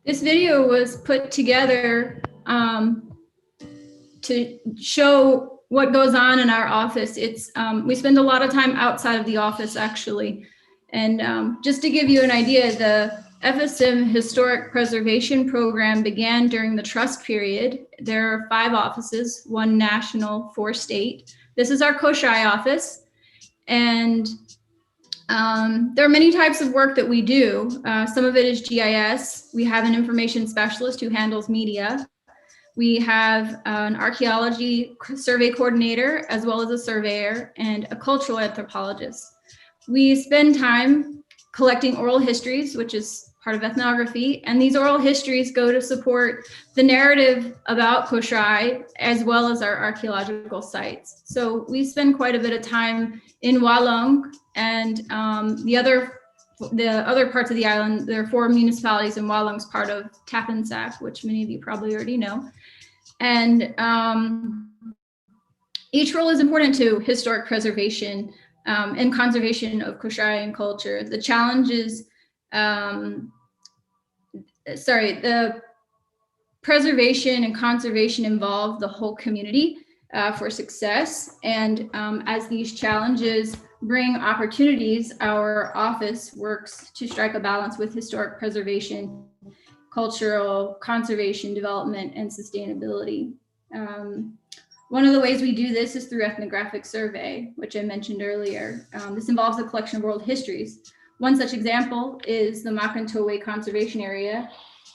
Speaker 5: This video was put together to show what goes on in our office. It's we spend a lot of time outside of the office, actually. And just to give you an idea, the FSM Historic Preservation Program began during the trust period. There are 5 offices, 1 national, 4 state. This is our Kosrae office. And there are many types of work that we do. Some of it is GIS. We have an information specialist who handles media. We have an archaeology survey coordinator, as well as a surveyor and a cultural anthropologist. We spend time collecting oral histories, which is part of ethnography, and these oral histories go to support the narrative about Kosrae, as well as our archaeological sites. So we spend quite a bit of time in Walong and the other parts of the island. There are 4 municipalities, and Walong's part of Tapansak, which many of you probably already know. And each role is important to historic preservation and conservation of Kosraean culture. The challenges, the preservation and conservation involve the whole community for success. And as these challenges bring opportunities, our office works to strike a balance with historic preservation, cultural conservation, development, and sustainability. One of the ways we do this is through ethnographic survey, which I mentioned earlier. This involves the collection of world histories. One such example is the Micronesian Conservation Area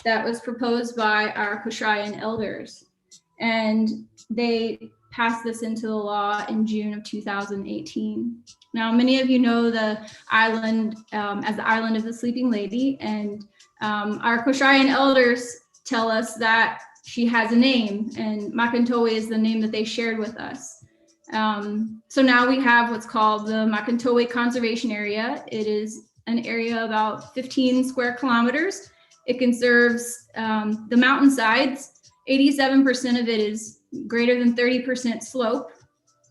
Speaker 5: that was proposed by our Kosraean elders. And they passed this into the law in June of 2018. Now, many of you know the island as the Island of the Sleeping Lady, and our Kosraean elders tell us that she has a name, and Makantoe is the name that they shared with us. So now we have what's called the Micronesian Conservation Area. It is an area about 15 square kilometers. It conserves the mountainsides. 87% of it is greater than 30% slope.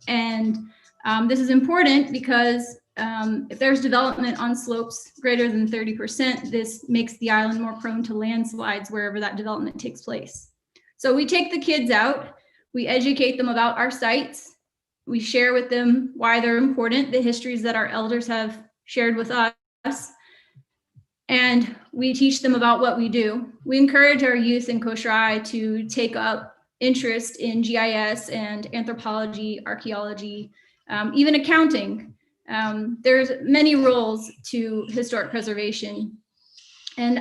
Speaker 5: And this is important because if there's development on slopes greater than 30%, this makes the island more prone to landslides wherever that development takes place. So we take the kids out, we educate them about our sites, we share with them why they're important, the histories that our elders have shared with us, and we teach them about what we do. We encourage our youth in Kosrae to take up interest in GIS and anthropology, archaeology, even accounting. There's many roles to historic preservation. And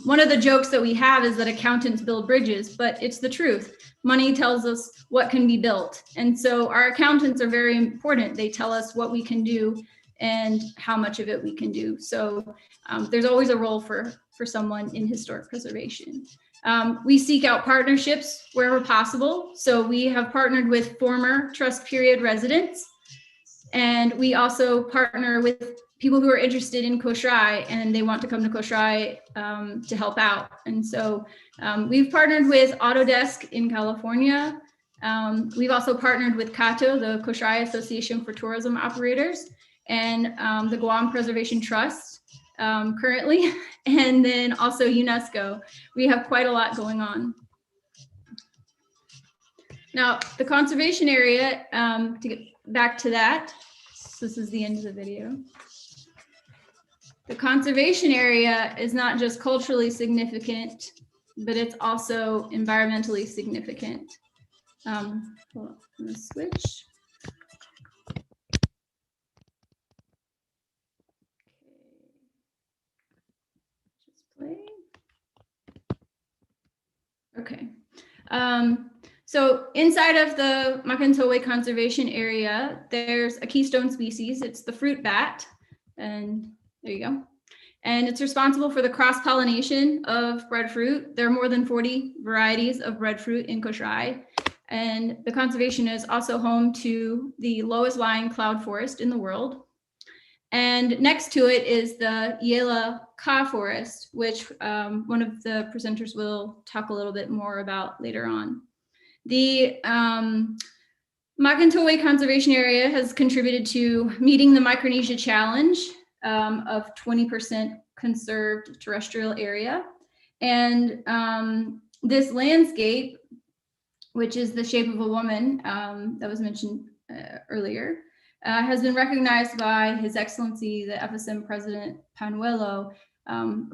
Speaker 5: one of the jokes that we have is that accountants build bridges, but it's the truth. Money tells us what can be built. And so our accountants are very important. They tell us what we can do and how much of it we can do. So there's always a role for someone in historic preservation. We seek out partnerships wherever possible. So we have partnered with former trust period residents, and we also partner with people who are interested in Kosrae and they want to come to Kosrae to help out. And so we've partnered with Autodesk in California. We've also partnered with CATO, the Kosrae Association for Tourism Operators, and the Guam Preservation Trust currently, and then also UNESCO. We have quite a lot going on. Now, the conservation area, to get back to that, so this is the end of the video. The conservation area is not just culturally significant, but it's also environmentally significant. Hold on, I'm gonna switch. Okay. So inside of the Makantowai Conservation Area, there's a keystone species. It's the fruit bat, and there you go. And it's responsible for the cross-pollination of breadfruit. There are more than 40 varieties of breadfruit in Kosrae. And the conservation is also home to the lowest lying cloud forest in the world. And next to it is the Yela Ka forest, which one of the presenters will talk a little bit more about later on. The Makantowai Conservation Area has contributed to meeting the Micronesia Challenge of 20% conserved terrestrial area. And this landscape, which is the shape of a woman that was mentioned earlier, has been recognized by His Excellency, the FSM President Panuelo,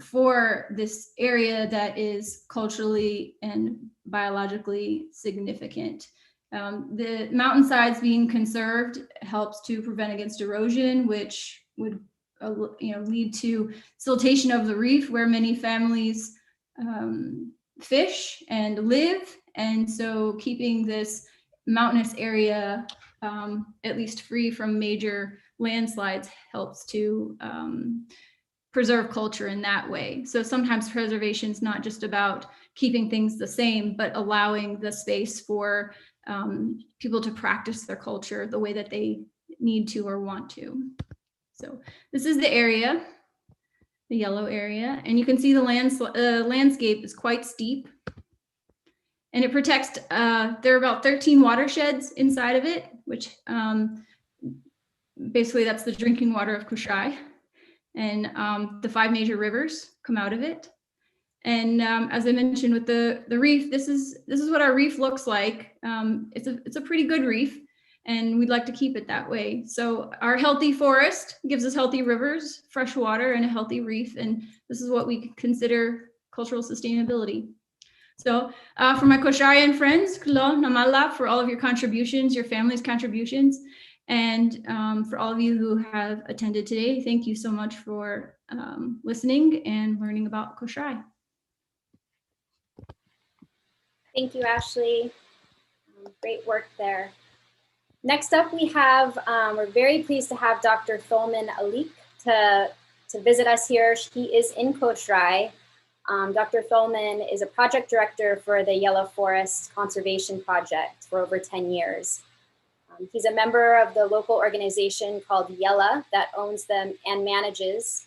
Speaker 5: for this area that is culturally and biologically significant. The mountainsides being conserved helps to prevent against erosion, which would lead to siltation of the reef where many families fish and live. And so keeping this mountainous area at least free from major landslides helps to preserve culture in that way. So sometimes preservation is not just about keeping things the same, but allowing the space for people to practice their culture the way that they need to or want to. So this is the area, the yellow area, and you can see the landscape is quite steep. And it protects, there are about 13 watersheds inside of it, which basically that's the drinking water of Kosrae. And the 5 major rivers come out of it. And as I mentioned with the reef, this is what our reef looks like. It's a pretty good reef, and we'd like to keep it that way. So our healthy forest gives us healthy rivers, fresh water, and a healthy reef. And this is what we consider cultural sustainability. So for my Kosraean friends, klo namala for all of your contributions, your family's contributions, and for all of you who have attended today, thank you so much for listening and learning about Kosrae.
Speaker 3: Thank you, Ashley. Great work there. Next up, we have, we're very pleased to have Dr. Thulman Alik to visit us here. He is in Kosrae. Dr. Thulman is a project director for the Yellow Forest Conservation Project for over 10 years. He's a member of the local organization called Yella that owns them and manages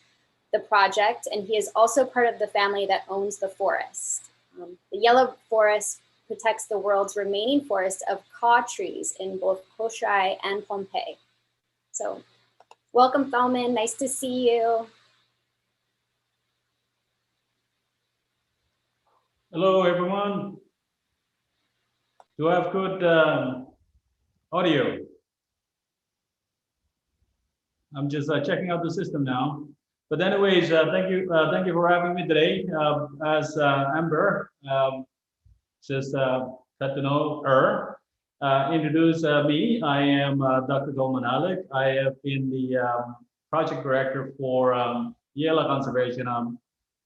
Speaker 3: the project, and he is also part of the family that owns the forest. The Yellow Forest protects the world's remaining forest of kaw trees in both Kosrae and Pohnpei. So welcome, Thulman, nice to see you.
Speaker 8: Hello, everyone. Do I have good audio? I'm just checking out the system now. But anyways, thank you for having me today. As Amber says, got to know her. introduce me. I am Dr. Dolman Alec. I have been the project director for Yela Conservation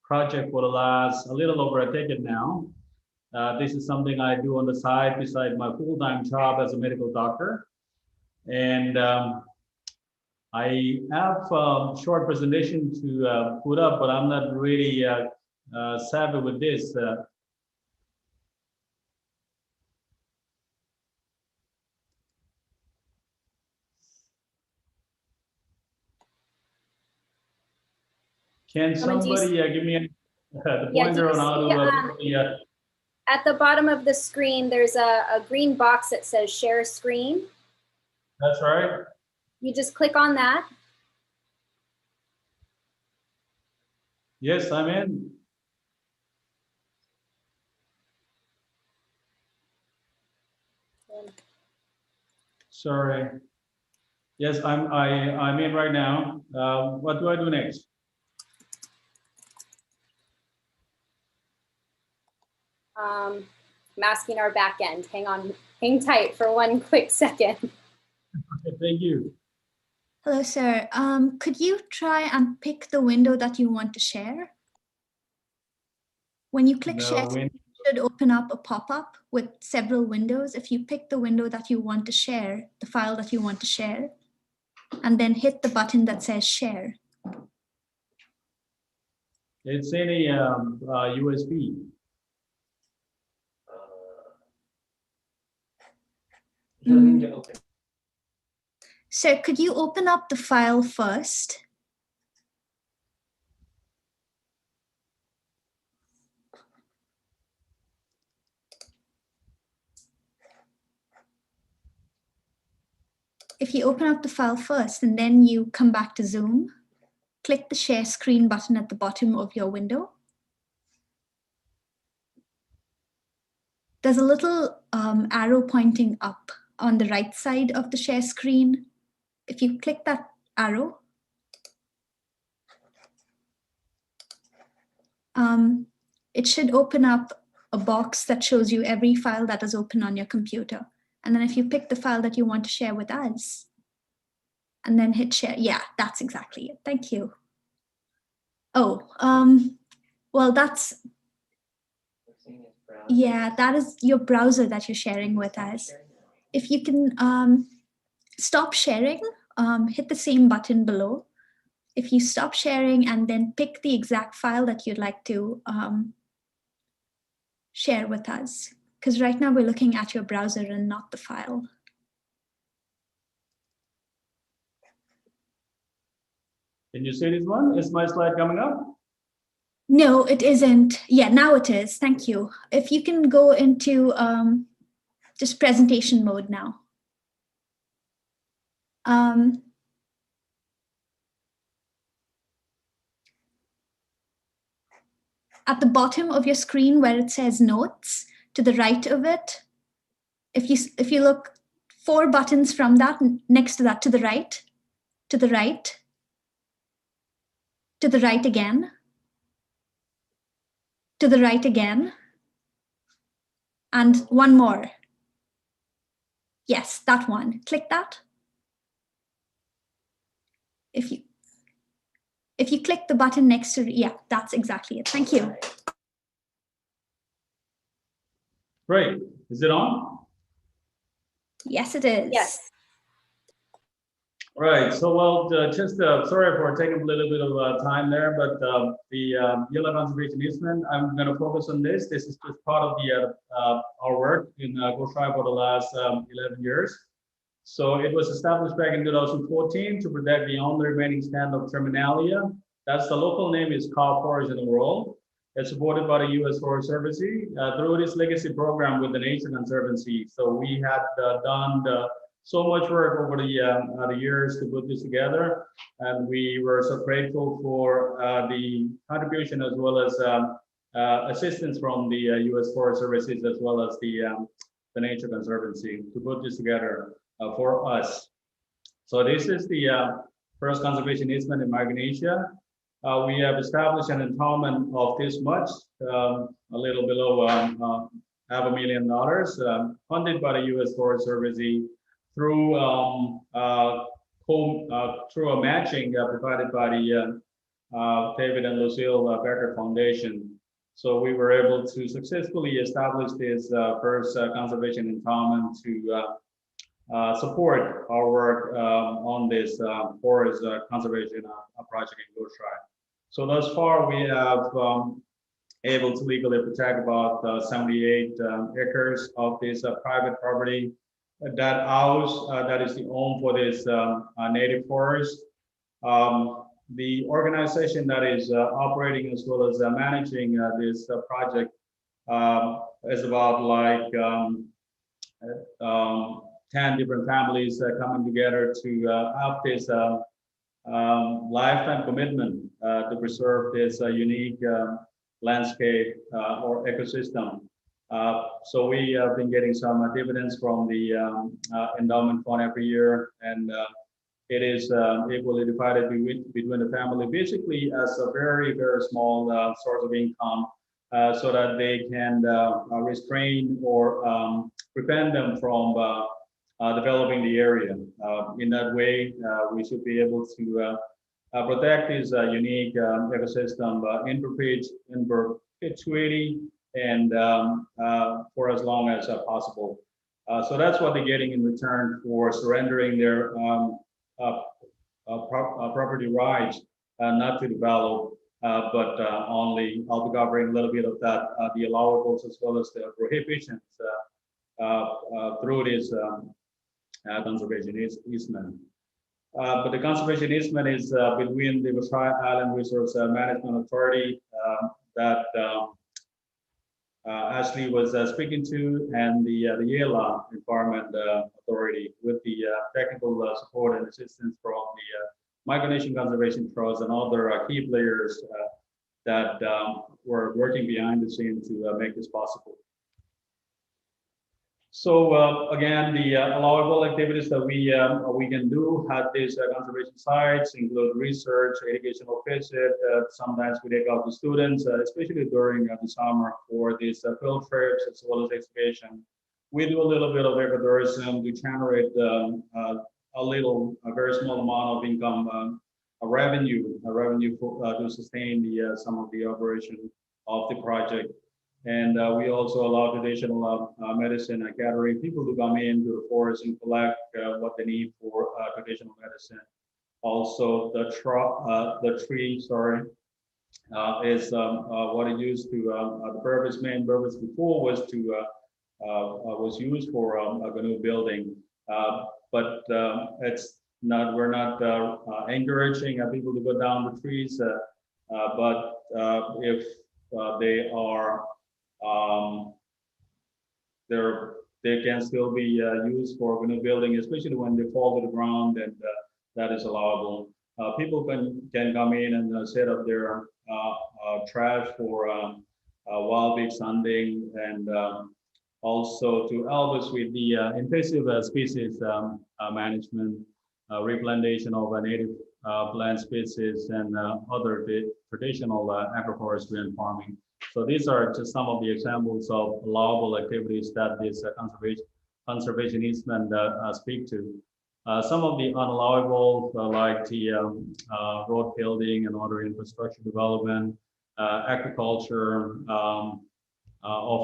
Speaker 8: project for the last a little over a decade now. This is something I do on the side beside my full-time job as a medical doctor. And I have a short presentation to put up, but I'm not really savvy with this. Can somebody give me the pointer on how to
Speaker 3: at the bottom of the screen, there's a green box that says share screen.
Speaker 8: That's right.
Speaker 3: You just click on that.
Speaker 8: Yes, I'm in. Sorry. Yes, I'm in right now. What do I do next?
Speaker 3: I'm asking our back end. Hang tight for one quick second.
Speaker 8: Okay, thank you.
Speaker 5: Hello, sir. Could you try and pick the window that you want to share? When you click share, it should open up a pop-up with several windows. If you pick the window that you want to share, the file that you want to share, and then hit the button that says share.
Speaker 8: It's in a USB.
Speaker 5: Sir, could you open up the file first? If you open up the file first and then you come back to Zoom, click the share screen button at the bottom of your window. There's a little arrow pointing up on the right side of the share screen. If you click that arrow, it should open up a box that shows you every file that is open on your computer. And then if you pick the file that you want to share with us, and then hit share, yeah, that's exactly it. Thank you. Oh, well, that's, yeah, that is your browser that you're sharing with us. If you can stop sharing, hit the same button below. If you stop sharing and then pick the exact file that you'd like to share with us, because right now we're looking at your browser and not the file.
Speaker 8: Can you see this one? Is my slide coming up?
Speaker 5: No, it isn't. Yeah, now it is. Thank you. If you can go into just presentation mode now. At the bottom of your screen where it says notes, to the right of it, if you look 4 buttons from that, next to that, to the right, to the right, to the right again, to the right again, and one more. Yes, that one. Click that. If you click the button next to, yeah, that's exactly it. Thank you.
Speaker 8: Great. Is it on?
Speaker 5: Yes, it is.
Speaker 3: Yes.
Speaker 8: Right. So, well, just sorry for taking a little bit of time there, but the Yela Conservation Easement, I'm going to focus on this. This is just part of the our work in Kosrae for the last 11 years. So it was established back in 2014 to protect the only remaining stand of Terminalia. That's the local name is cow forest in the world. It's supported by the U.S. Forest Service through this legacy program with the Nature Conservancy. So we had done so much work over the years to put this together, and we were so grateful for the contribution as well as assistance from the U.S. Forest Services as well as the Nature Conservancy to put this together for us. So this is the first conservation easement in Micronesia. We have established an endowment of this much, a little below $500,000 funded by the U.S. Forest Service through through a matching provided by the David and Lucille Becker Foundation. So we were able to successfully establish this first conservation endowment to support our work on this forest conservation project in Kosrae. So thus far, we have able to legally protect about 78 acres of this private property that is the home for this native forest. The organization that is operating as well as managing this project is about like 10 different families coming together to have this lifetime commitment to preserve this unique landscape or ecosystem. So we have been getting some dividends from the endowment fund every year, and it is equally divided between the family, basically as a very, very small source of income, so that they can restrain or prevent them from developing the area. In that way, we should be able to protect this unique ecosystem in perpetuity and for as long as possible. So that's what they're getting in return for surrendering their property rights, not to develop, but only I'll be covering a little bit of that, the allowables as well as the prohibitions through this conservation easement. But the conservation easement is between the Kosrae Island Resource Management Authority that Ashley was speaking to, and the Yela Environment Authority, with the technical support and assistance from the Micronesian Conservation Trust and other key players that were working behind the scene to make this possible. So again, the allowable activities that we can do at these conservation sites include research, educational visit. Sometimes we take out the students, especially during the summer, for these field trips as well as exhibition. We do a little bit of ecotourism to generate a very small amount of income, a revenue to sustain some of the operation of the project. And we also allow traditional medicine gathering people to come into the forest and collect what they need for traditional medicine. Also, the tree, is what it used to. The main purpose before was used for a canoe building, but it's not. We're not encouraging people to go down the trees, but if they are they can still be used for canoe building, especially when they fall to the ground, and that is allowable. People can come in and set up their trash for wild beach hunting, and also to help us with the invasive species management, replantation of native plant species, and other traditional agroforestry and farming. So these are just some of the examples of allowable activities that this conservation easement speak to. Some of the unallowable, like the road building and other infrastructure development, agriculture of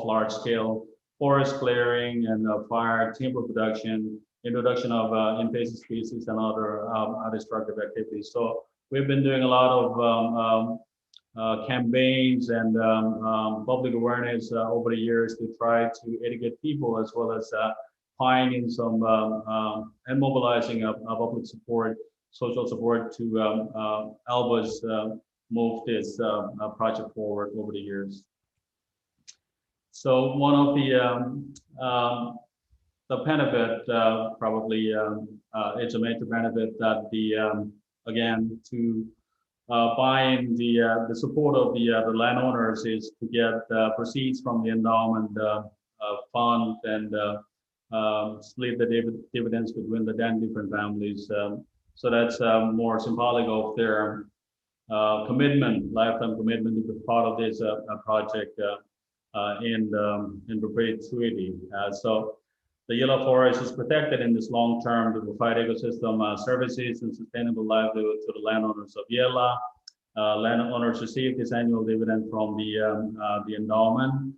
Speaker 8: large scale, forest clearing and fire, timber production, introduction of invasive species and other destructive activities. So we've been doing a lot of campaigns and public awareness over the years to try to educate people, as well as finding some and mobilizing public support, social support to help us move this project forward over the years. So one of the benefit, probably it's a major benefit that again, to buying the support of the landowners is to get proceeds from the endowment fund and split the dividends between the 10 different families. So that's more symbolic of their commitment, lifetime commitment to be part of this project. in perpetuity. So the yellow forest is protected in this long term to provide ecosystem services and sustainable livelihood to the landowners of Yela. Landowners receive this annual dividend from the endowment.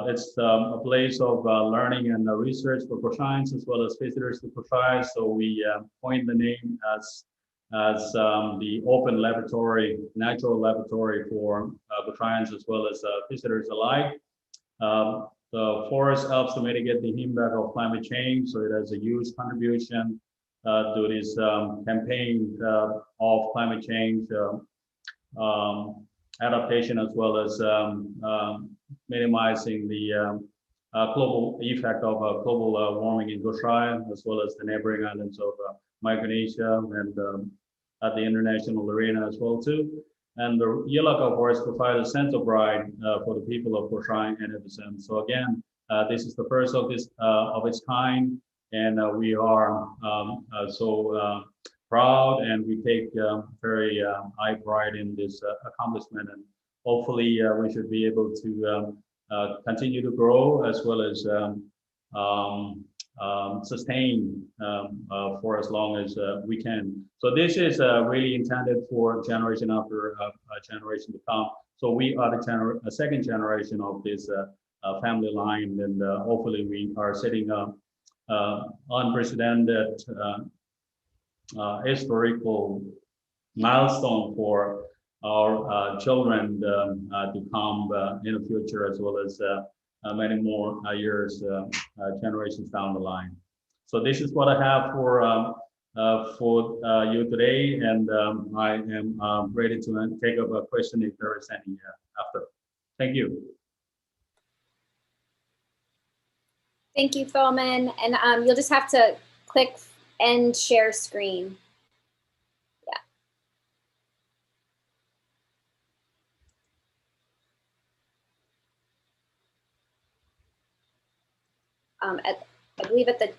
Speaker 8: It's a place of learning and research for Kosraeans as well as visitors to Kosrae. So we coined the name as the open laboratory, natural laboratory for Kosraeans as well as visitors alike. The forest helps to mitigate the impact of climate change, so it has a huge contribution to this campaign of climate change adaptation, as well as minimizing the global effect of global warming in Kosrae, as well as the neighboring islands of Micronesia and at the international arena as well too. And the Yelaka forest provides a sense of pride for the people of Kosrae and Epicent. So again, this is the first of its kind, and we are so proud, and we take very high pride in this accomplishment. And hopefully, we should be able to continue to grow as well as sustain for as long as we can. So this is really intended for generation after generation to come. So we are the second generation of this family line, and hopefully we are setting up unprecedented historical milestone for our children to come in the future, as well as many more years, generations down the line. So this is what I have for you today, and I am ready to take up a question if there is any after. Thank you.
Speaker 3: Thank you, Thoman. And you'll just have to click end share screen. I believe at the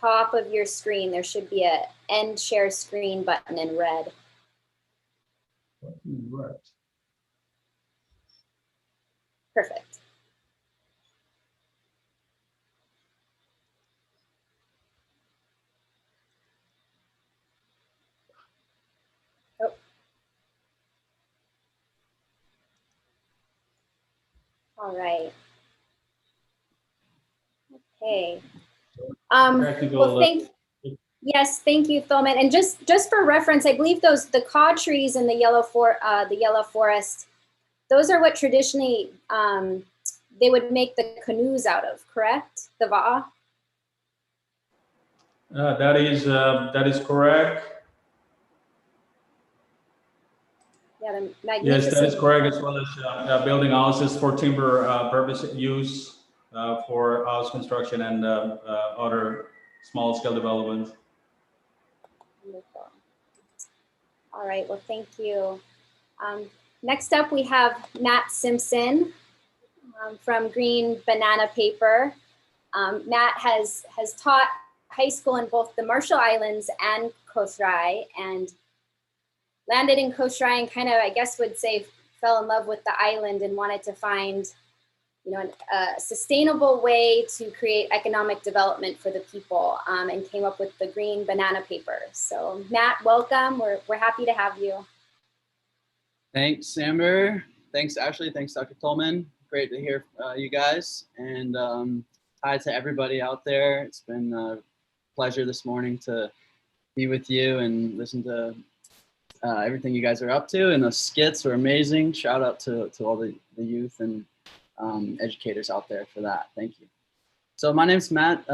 Speaker 3: top of your screen, there should be a end share screen button in red.
Speaker 8: Right.
Speaker 3: Perfect. Oh. All right. Okay. Well, yes, thank you, Thoman. And just for reference, I believe the kaw trees in the yellow forest, those are what traditionally they would make the canoes out of, correct? The va'a?
Speaker 8: That is correct.
Speaker 3: Yeah, the
Speaker 8: Yes, that is correct, as well as building houses for timber purpose use for house construction and other small scale developments.
Speaker 3: Wonderful. All right, well, thank you. Next up, we have Matt Simpson from Green Banana Paper. Matt has taught high school in both the Marshall Islands and Kosrae, and landed in Kosrae and kind of, I guess would say, fell in love with the island and wanted to find, you know, a sustainable way to create economic development for the people, and came up with the Green Banana Paper. So Matt, welcome. We're happy to have you.
Speaker 14: Thanks, Amber. Thanks, Ashley. Thanks, Dr. Tolman. Great to hear you guys. And hi to everybody out there. It's been a pleasure this morning to be with you and listen to everything you guys are up to. And the skits were amazing. Shout out to all the youth and educators out there for that. Thank you. So my name's Matt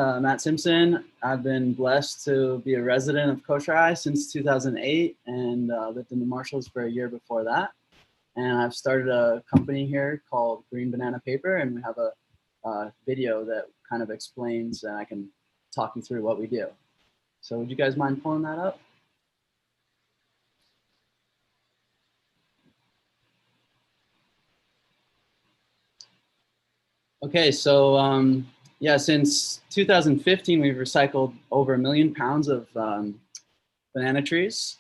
Speaker 14: Simpson. I've been blessed to be a resident of Kosrae since 2008 and lived in the Marshalls for a year before that. And I've started a company here called Green Banana Paper, and we have a video that kind of explains, and I can talk you through what we do. So would you guys mind pulling that up? Okay, so yeah, since 2015, we've recycled over 1 million pounds of banana trees.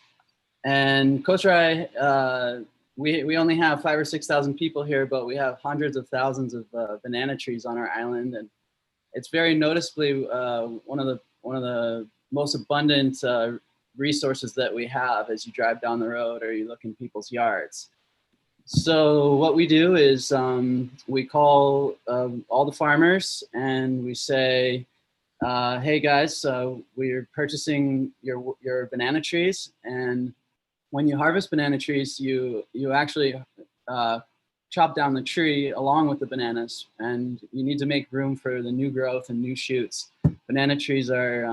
Speaker 14: And Kosrae we only have 5,000 or 6,000 people here, but we have hundreds of thousands of banana trees on our island, and it's very noticeably one of the most abundant resources that we have as you drive down the road or you look in people's yards. So what we do is we call all the farmers and we say, hey guys, we're purchasing your banana trees, and when you harvest banana trees, you actually chop down the tree along with the bananas, and you need to make room for the new growth and new shoots. Banana trees are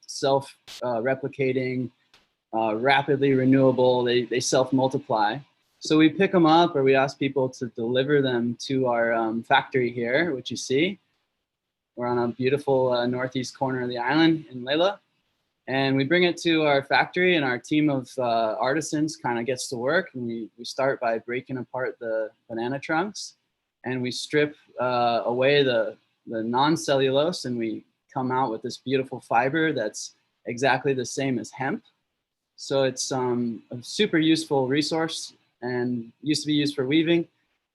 Speaker 14: self-replicating, rapidly renewable, they self-multiply. So we pick them up, or we ask people to deliver them to our factory here, which you see. We're on a beautiful northeast corner of the island in Lela. And we bring it to our factory, and our team of artisans kind of gets to work. And we start by breaking apart the banana trunks, and we strip away the non-cellulose, and we come out with this beautiful fiber that's exactly the same as hemp. So it's a super useful resource and used to be used for weaving.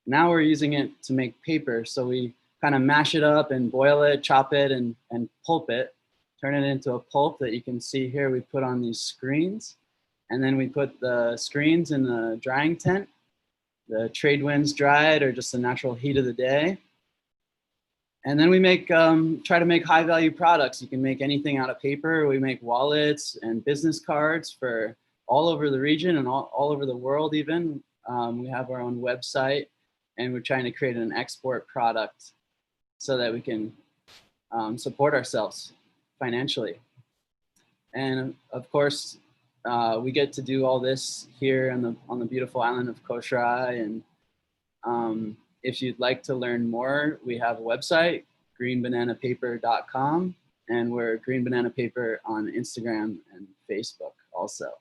Speaker 14: Now we're using it to make paper. So we kind of mash it up and boil it, chop it, and pulp it. Turn it into a pulp that you can see here. We put on these screens, and then we put the screens in the drying tent. The trade winds dry it, or just the natural heat of the day. And then we make try to make high value products. You can make anything out of paper. We make wallets and business cards for all over the region and all over the world even. We have our own website, and we're trying to create an export product so that we can support ourselves financially. And of course, we get to do all this here on the beautiful island of Kosrae. And if you'd like to learn more, we have a website, greenbananapaper.com, and we're Green Banana Paper on Instagram and Facebook also.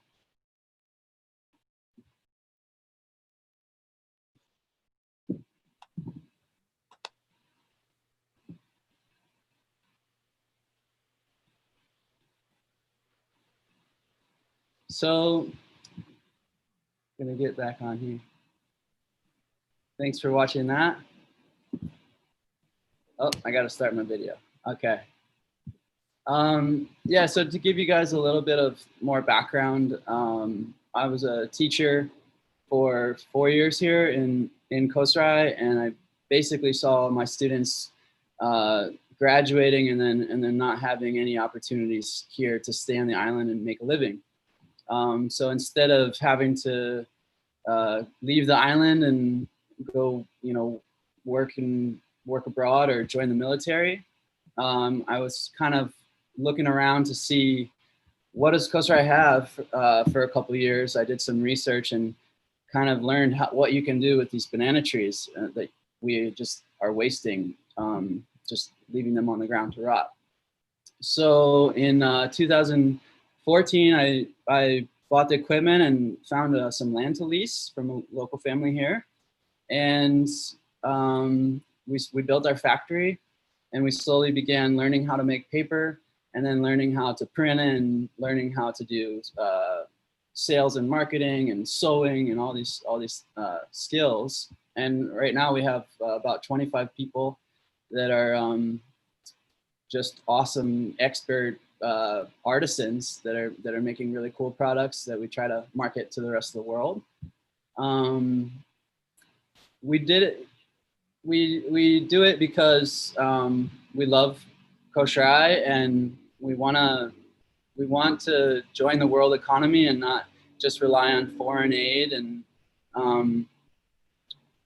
Speaker 14: So, gonna get back on here. Thanks for watching that. Oh, I gotta start my video. Okay. Yeah, so to give you guys a little bit of more background, I was a teacher for 4 years here in Kosrae, and I basically saw my students graduating and then not having any opportunities here to stay on the island and make a living. So instead of having to leave the island and go, work abroad or join the military, I was kind of looking around to see what does Kosrae have for a couple of years. I did some research and kind of learned what you can do with these banana trees that we just are wasting, just leaving them on the ground to rot. So in 2014, I bought the equipment and found some land to lease from a local family here. And we built our factory, and we slowly began learning how to make paper, and then learning how to print it, and learning how to do sales and marketing and sewing and all these skills. And right now we have about 25 people that are just awesome expert artisans that are making really cool products that we try to market to the rest of the world. We do it because we love Kosrae, and we want to join the world economy and not just rely on foreign aid. And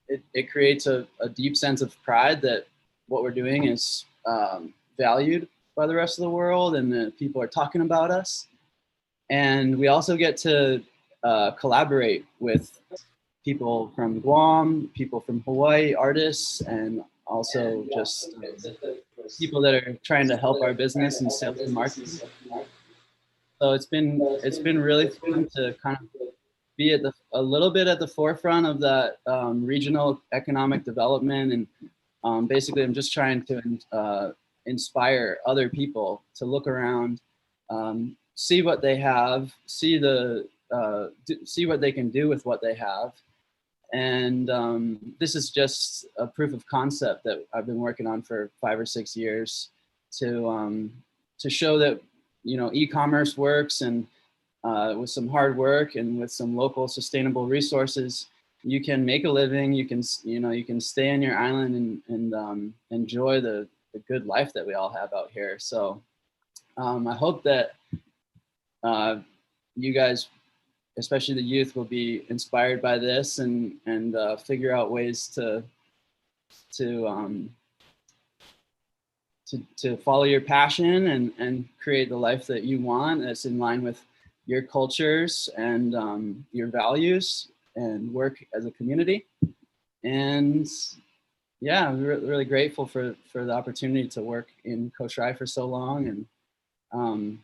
Speaker 14: it creates a deep sense of pride that what we're doing is valued by the rest of the world, and that people are talking about us. And we also get to collaborate with people from Guam, people from Hawaii, artists, and also just people that are trying to help our business and sales and marketing. So it's been really fun to kind of be a little bit at the forefront of that regional economic development. And basically, I'm just trying to inspire other people to look around, see what they have, see what they can do with what they have, And this is just a proof of concept that I've been working on for 5 or 6 years to show that, you know, e-commerce works, and with some hard work and with some local sustainable resources, you can make a living. You can, you know, you can stay on your island and enjoy the good life that we all have out here. So I hope that you guys, especially the youth, will be inspired by this and figure out ways to follow your passion and create the life that you want, that's in line with your cultures and your values, and work as a community. And yeah, I'm really grateful for the opportunity to work in Kosrae for so long, and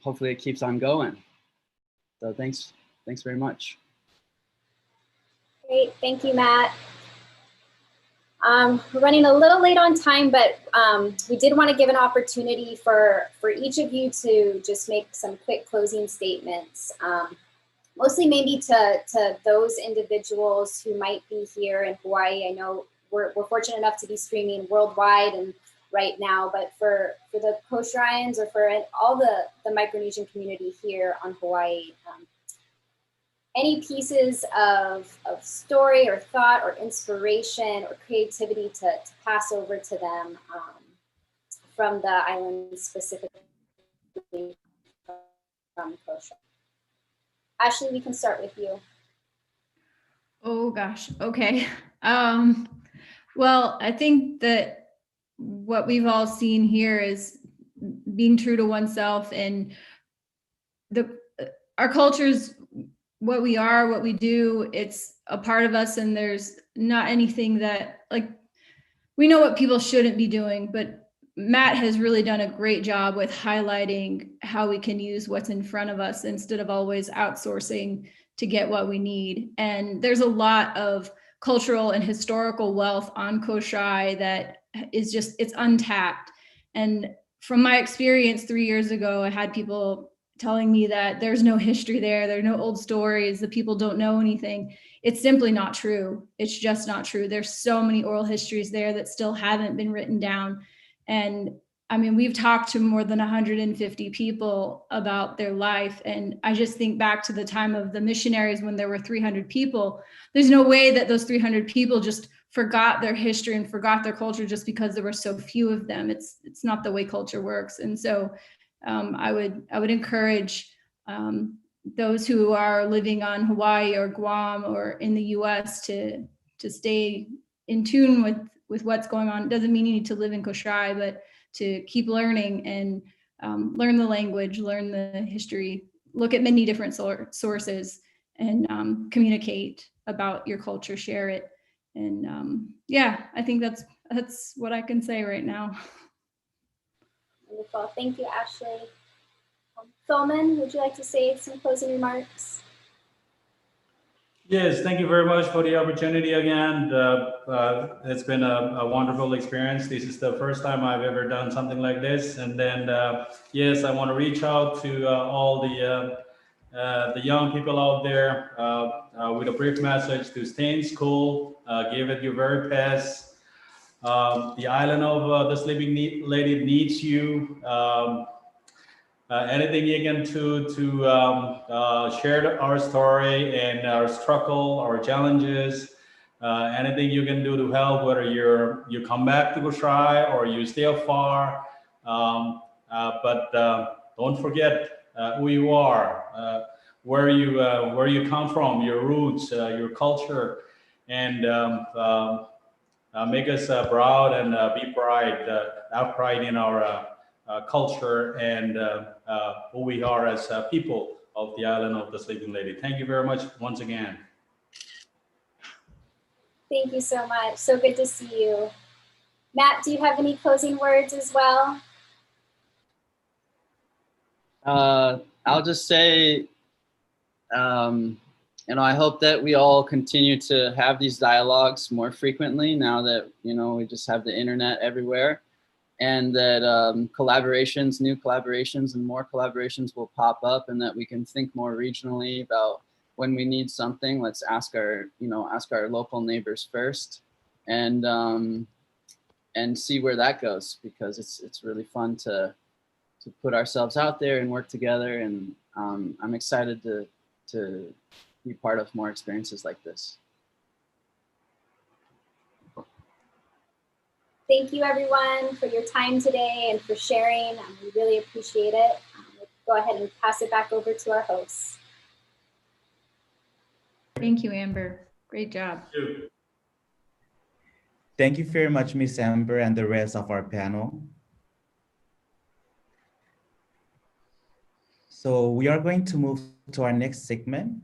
Speaker 14: hopefully it keeps on going. So thanks very much.
Speaker 3: Great, thank you, Matt. We're running a little late on time, but we did want to give an opportunity for each of you to just make some quick closing statements. Mostly maybe to those individuals who might be here in Hawaii. I know we're fortunate enough to be streaming worldwide and right now, but for the Kosraeans or for all the Micronesian community here on Hawaii, any pieces of story or thought or inspiration or creativity to pass over to them from the island, specifically from Kosrae. Ashley, we can start with you.
Speaker 5: Oh gosh, okay. Well, I think that what we've all seen here is being true to oneself, and our culture's what we are, what we do, it's a part of us, and there's not anything that, like, we know what people shouldn't be doing, but Matt has really done a great job with highlighting how we can use what's in front of us instead of always outsourcing to get what we need. And there's a lot of cultural and historical wealth on Kosrae that is just, it's untapped. And from my experience 3 years ago, I had people telling me that there's no history there are no old stories, the people don't know anything. It's simply not true. It's just not true. There's so many oral histories there that still haven't been written down. And I mean, we've talked to more than 150 people about their life. And I just think back to the time of the missionaries when there were 300 people. There's no way that those 300 people just forgot their history and forgot their culture just because there were so few of them. It's not the way culture works. And so I would encourage those who are living on Hawaii or Guam or in the US to stay in tune with what's going on. It doesn't mean you need to live in Kosrae, but to keep learning and learn the language, learn the history, look at many different sources, and communicate about your culture, share it. And yeah, I think that's what I can say right now.
Speaker 3: Wonderful, thank you, Ashley. Thoman, would you like to say some closing remarks?
Speaker 8: Yes, thank you very much for the opportunity again. It's been a wonderful experience. This is the first time I've ever done something like this. And then, yes, I want to reach out to all the young people out there with a brief message to stay in school, give it your very best. The island of the Sleeping Lady needs you. Anything you can do to share our story and our struggle, our challenges, anything you can do to help, whether you come back to Kosrae or you stay afar. But don't forget who you are, where you come from, your roots, your culture, and make us proud and have pride in our culture and who we are as people of the island of the Sleeping Lady. Thank you very much once again.
Speaker 3: Thank you so much. So good to see you. Matt, do you have any closing words as well?
Speaker 14: I'll just say, I hope that we all continue to have these dialogues more frequently now that, we just have the internet everywhere. And that new collaborations and more collaborations will pop up, and that we can think more regionally about when we need something, let's ask our local neighbors first, and see where that goes, because it's really fun to put ourselves out there and work together. And I'm excited to be part of more experiences like this.
Speaker 3: Thank you everyone for your time today and for sharing. We really appreciate it. Go ahead and pass it back over to our hosts.
Speaker 5: Thank you, Amber. Great job.
Speaker 1: Thank you very much, Miss Amber, and the rest of our panel. So we are going to move to our next segment.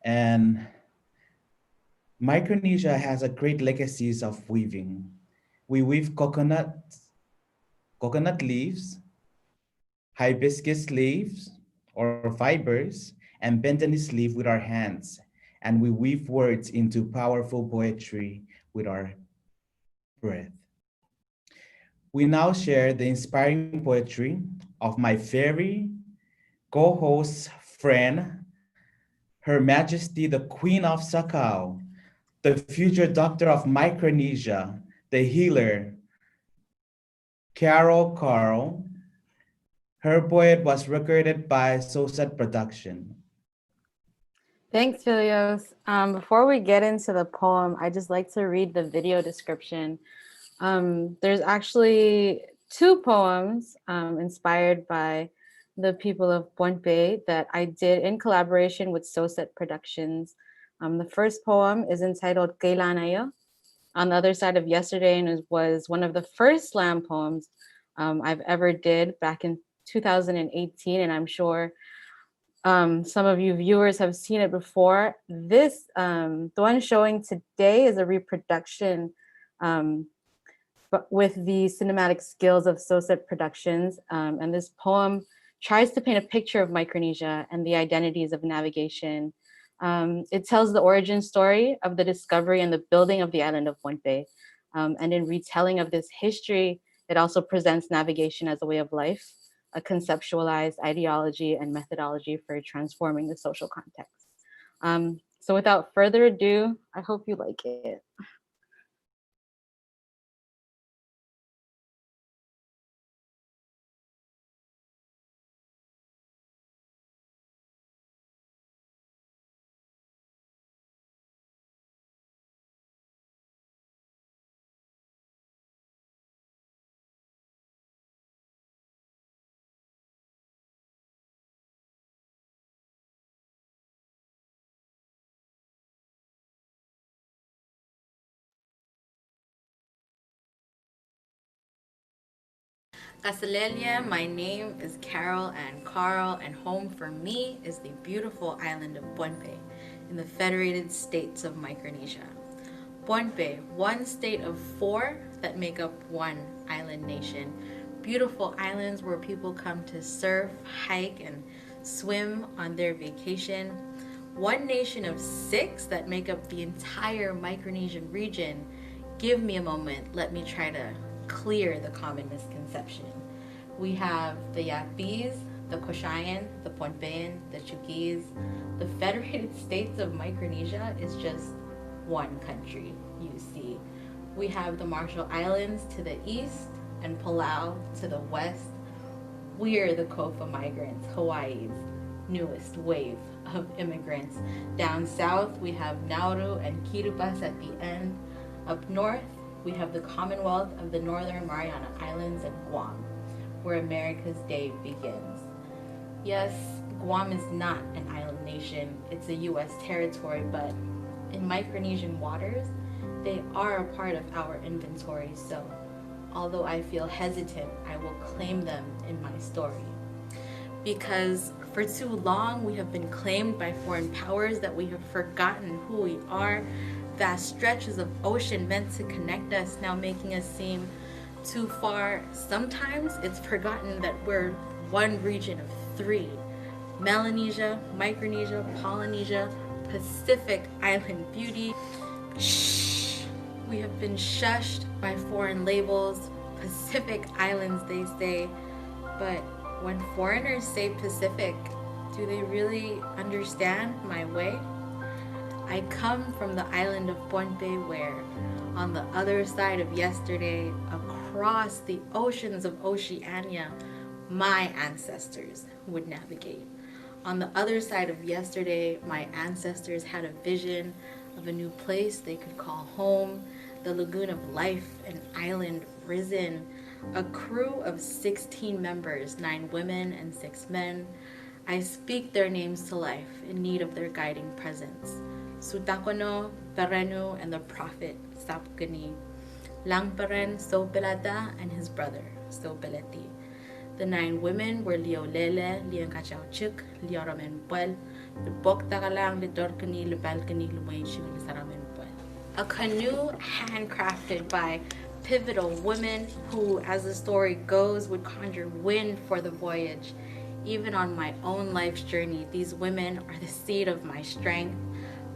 Speaker 1: And Micronesia has a great legacies of weaving. We weave coconut leaves, hibiscus leaves or fibers, and Bentonese leaf with our hands. And we weave words into powerful poetry with our breath. We now share the inspiring poetry of my very co-host friend, Her Majesty the Queen of Sakau, the future doctor of Micronesia, the healer, Carol. Her poem was recorded by Soset Production.
Speaker 22: Thanks, Filios. Before we get into the poem, I just like to read the video description. There's actually two poems inspired by the people of Pohnpei that I did in collaboration with Soset Productions. The first poem is entitled Kailanayo, on the other side of yesterday, and it was one of the first slam poems I've ever did back in 2018, and I'm sure some of you viewers have seen it before. This, the one showing today, is a reproduction but with the cinematic skills of Soset Productions, and this poem tries to paint a picture of Micronesia and the identities of navigation. It tells the origin story of the discovery and the building of the island of Pohnpei. And in retelling of this history, it also presents navigation as a way of life, a conceptualized ideology and methodology for transforming the social context. So without further ado, I hope you like it. Kasalelia, my name is Carol and Carl, and home for me is the beautiful island of Pohnpei in the Federated States of Micronesia. Pohnpei, one state of 4 that make up one island nation. Beautiful islands where people come to surf, hike, and swim on their vacation. One nation of 6 that make up the entire Micronesian region. Give me a moment, let me try to clear the common misconception. We have the Yapese, the Kosrae, the Pohnpeian, the Chuukese. The Federated States of Micronesia is just one country, you see. We have the Marshall Islands to the east and Palau to the west. We're the Kofa migrants, Hawaii's newest wave of immigrants. Down south, we have Naurui and Kiribat at the end. Up north, we have the Commonwealth of the Northern Marianas Islands and Guam, where America's day begins. Yes, Guam is not an island nation, it's a US territory, but in Micronesian waters, they are a part of our inventory, so although I feel hesitant, I will claim them in my story. Because for too long, we have been claimed by foreign powers that we have forgotten who we are. Vast stretches of ocean meant to connect us, now making us seem too far. Sometimes it's forgotten that we're one region of 3. Melanesia, Micronesia, Polynesia, Pacific Island beauty. Shh, we have been shushed by foreign labels. Pacific Islands, they say, but when foreigners say Pacific, Do they really understand my way? I come from the island of Pohnpei where, on the other side of yesterday, across the oceans of Oceania, my ancestors would navigate. On the other side of yesterday, my ancestors had a vision of a new place they could call home, the lagoon of life, an island risen, a crew of 16 members, 9 women and 6 men. I speak their names to life in need of their guiding presence. Sutakono, Perenu, and the prophet Sapkani. Langperen, Sopelata, and his brother, Sopeleti. The 9 women were Liolele, Liankachao Chuuk, Lioromenpuel, Lubok-Takalang, Lidorkani, Lubalkani, Lumayshu, Lisaramenpuel. A canoe handcrafted by pivotal women who, as the story goes, would conjure wind for the voyage. Even on my own life's journey, these women are the seed of my strength,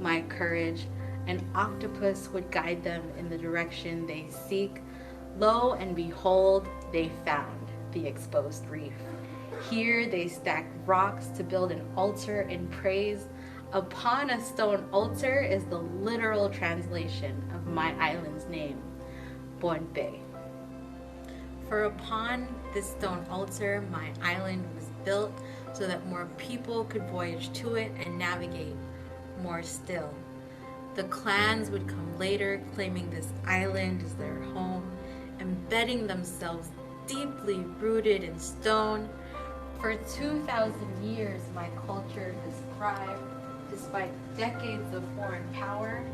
Speaker 22: my courage. An octopus would guide them in the direction they seek. Lo and behold, they found the exposed reef. Here they stacked rocks to build an altar in praise. Upon a stone altar is the literal translation of my island's name, Pohnpei. For upon this stone altar, my island was built so that more people could voyage to it and navigate more still. The clans would come later, claiming this island as their home, embedding themselves deeply rooted in stone. For 2,000 years, my culture has thrived. Despite decades of foreign power,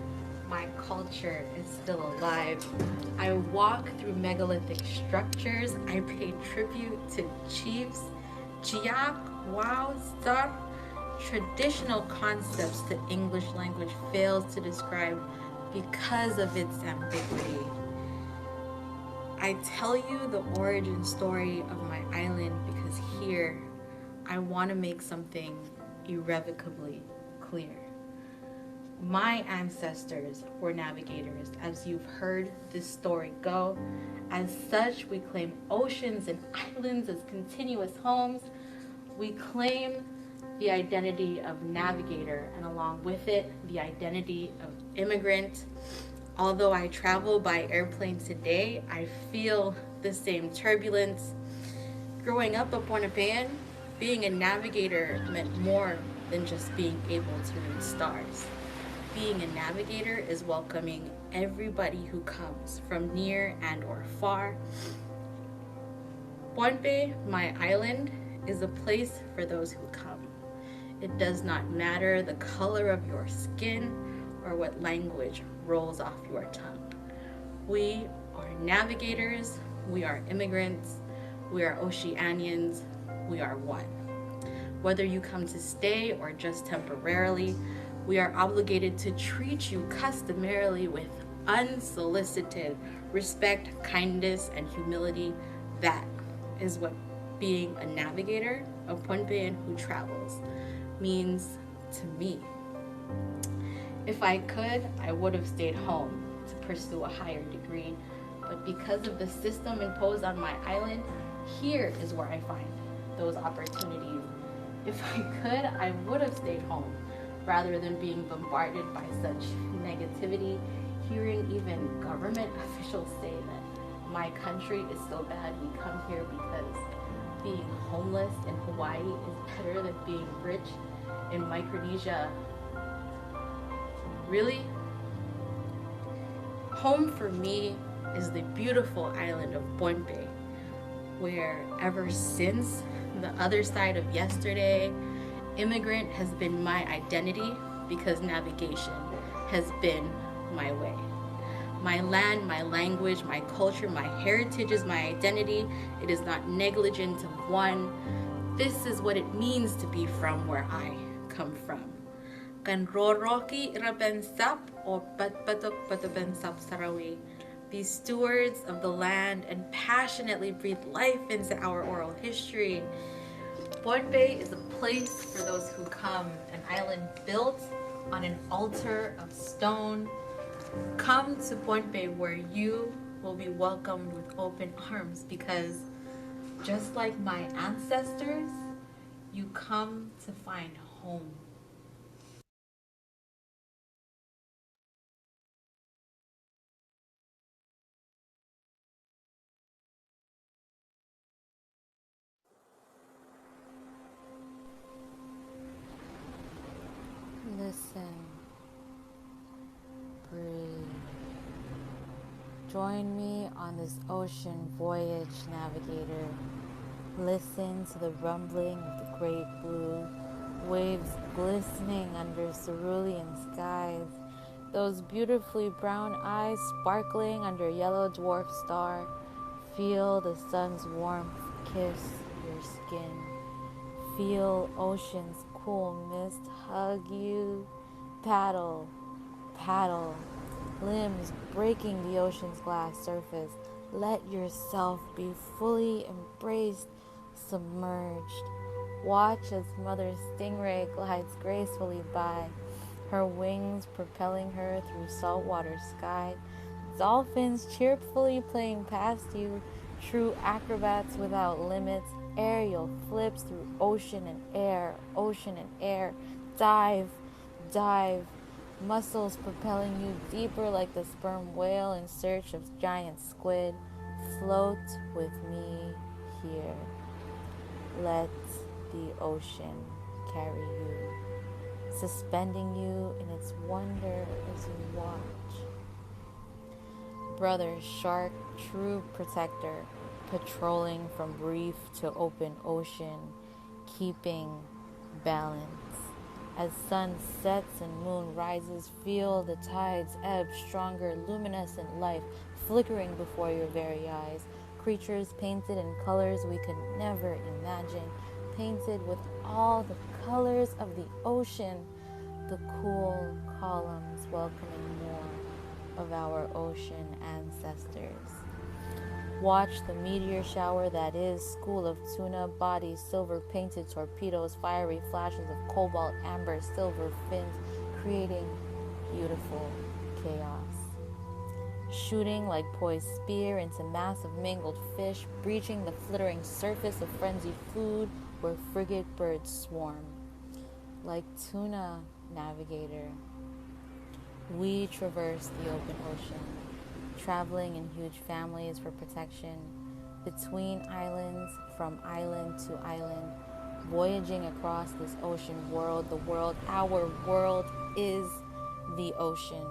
Speaker 22: my culture is still alive. I walk through megalithic structures. I pay tribute to chiefs, Chiak, Wow, Star. Traditional concepts the English language fails to describe because of its ambiguity. I tell you the origin story of my island because here I want to make something irrevocably clear. My ancestors were navigators, as you've heard this story go. As such, we claim oceans and islands as continuous homes. We claim the identity of navigator, and along with it, the identity of immigrant. Although I travel by airplane today, I feel the same turbulence. Growing up a Pohnpeian, being a navigator meant more than just being able to read stars. Being a navigator is welcoming everybody who comes from near and or far. Pohnpei, my island, is a place for those who come. It does not matter the color of your skin or what language rolls off your tongue. We are navigators, we are immigrants, we are Oceanians, we are one. Whether you come to stay or just temporarily, we are obligated to treat you customarily with unsolicited respect, kindness, and humility. That is what being a navigator, a Pohnpeian who travels, means to me. If I could, I would have stayed home to pursue a higher degree, but because of the system imposed on my island, here is where I find those opportunities. If I could, I would have stayed home rather than being bombarded by such negativity, hearing even government officials say that my country is so bad we come here because being homeless in Hawaii is better than being rich in Micronesia. Really? Home for me is the beautiful island of Pohnpei, where ever since the other side of yesterday, immigrant has been my identity because navigation has been my way. My land, my language, my culture, my heritage is my identity. It is not negligent of one. This is what it means to be from where I come from. Kanroroki irabensap o patpatok patobensap sarawi. Be stewards of the land and passionately breathe life into our oral history. Pohnpei is a place for those who come, an island built on an altar of stone. Come to Pohnpei where you will be welcomed with open arms because just like my ancestors,
Speaker 19: You come to find home.
Speaker 22: Listen, breathe. Join me on this ocean voyage, navigator. Listen to the rumbling of the great blue, waves glistening under cerulean skies, those beautifully brown eyes sparkling under yellow dwarf star. Feel the sun's warmth kiss your skin. Feel ocean's cool mist hug you. Paddle, paddle, limbs breaking the ocean's glass surface. Let yourself be fully embraced, submerged. Watch as Mother Stingray glides gracefully by, her wings propelling her through saltwater sky. Dolphins cheerfully playing past you, true acrobats without limits. Aerial flips through ocean and air, ocean and air. Dive, dive, muscles propelling you deeper like the sperm whale in search of giant squid. Float with me here. Let the ocean carry you, suspending you in its wonder as you watch. Brother shark, true protector, patrolling from reef to open ocean, keeping balance. As sun sets and moon rises, feel the tides ebb, stronger, luminescent life flickering before your very eyes. Creatures painted in colors we could never imagine, painted with all the colors of the ocean. The cool columns welcoming more of our ocean ancestors. Watch the meteor shower that is School of Tuna, bodies, silver painted torpedoes, fiery flashes of cobalt, amber, silver fins, creating beautiful chaos. Shooting like poised spear into massive mangled fish, breaching the flittering surface of frenzied food where frigate birds swarm. Like tuna, navigator, we traverse the open ocean, traveling in huge families for protection, between islands, from island to island, voyaging across this ocean world. The world, our world, is the ocean.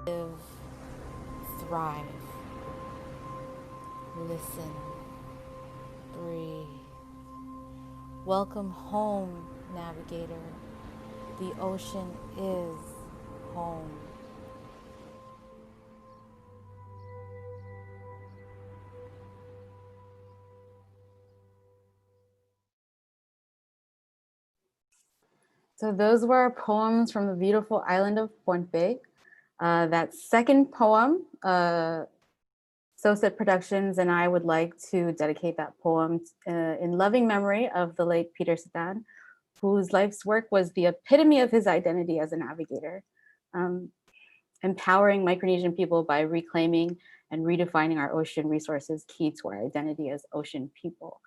Speaker 22: Live, thrive, listen, breathe. Welcome home, navigator. The ocean is home. So those were poems from the beautiful island of Pohnpei. That second poem, Soset Productions and I would like to dedicate that poem in loving memory of the late Peter Satan, whose life's work was the epitome of his identity as a navigator, empowering Micronesian people by reclaiming and redefining our ocean resources key to our identity as ocean people.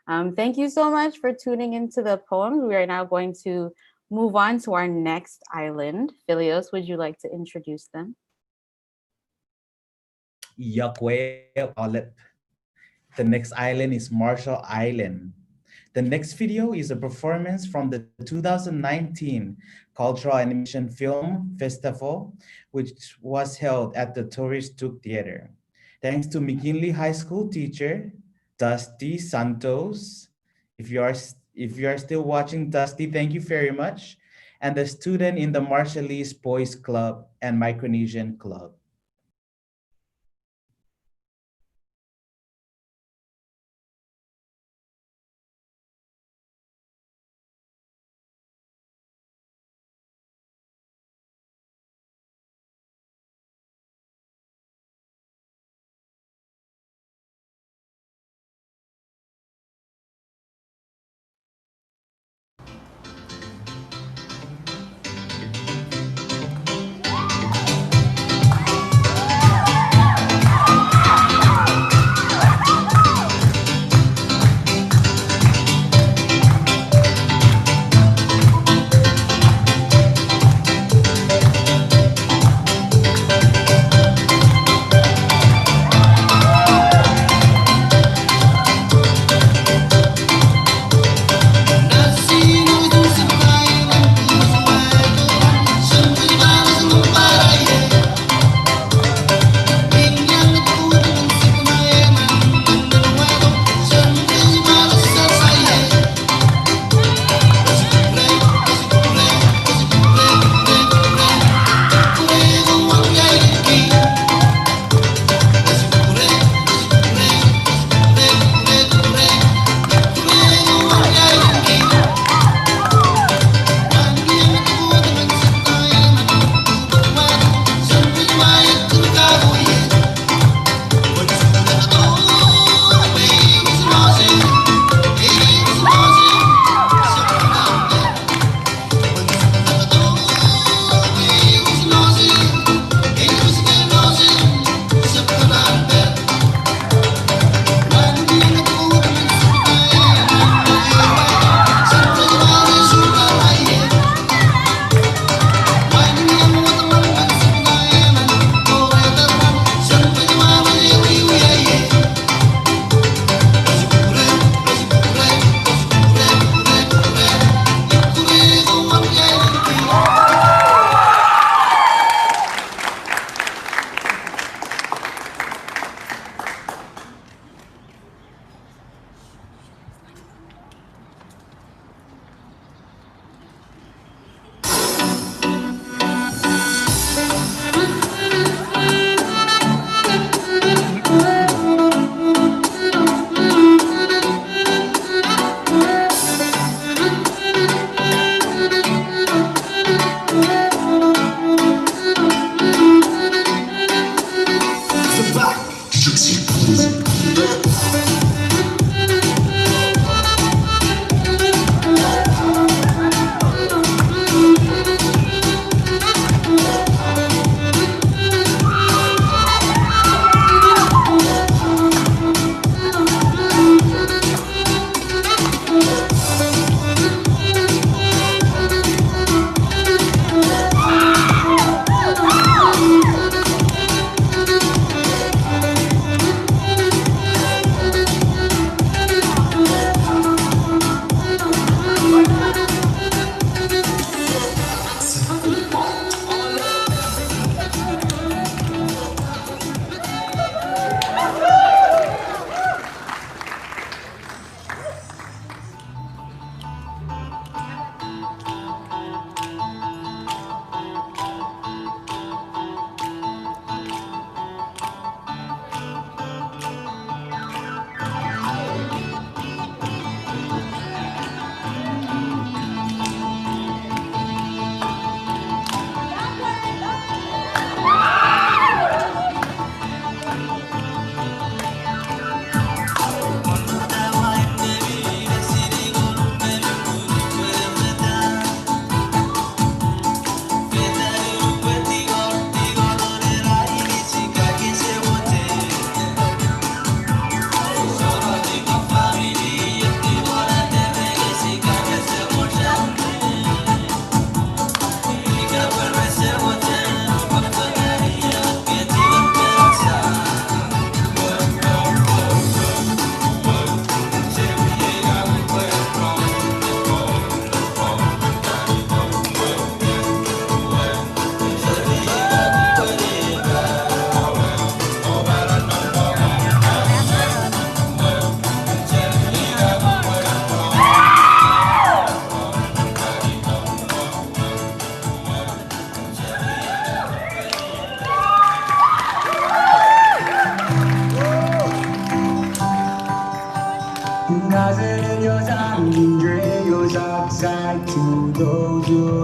Speaker 22: Thank you so much for tuning into the poem. We are now going to move on to our next island. Philios, would you like to introduce them?
Speaker 1: Yukwale Olip. The next island is Marshall Island. The next video is a performance from the 2019 Cultural Animation Film Festival, which was held at the Tourist Chuuk Theater. Thanks to McKinley High School teacher, Dusty Santos. If you are still watching, Dusty, thank you very much. And the student in the Marshallese Boys Club and Micronesian Club.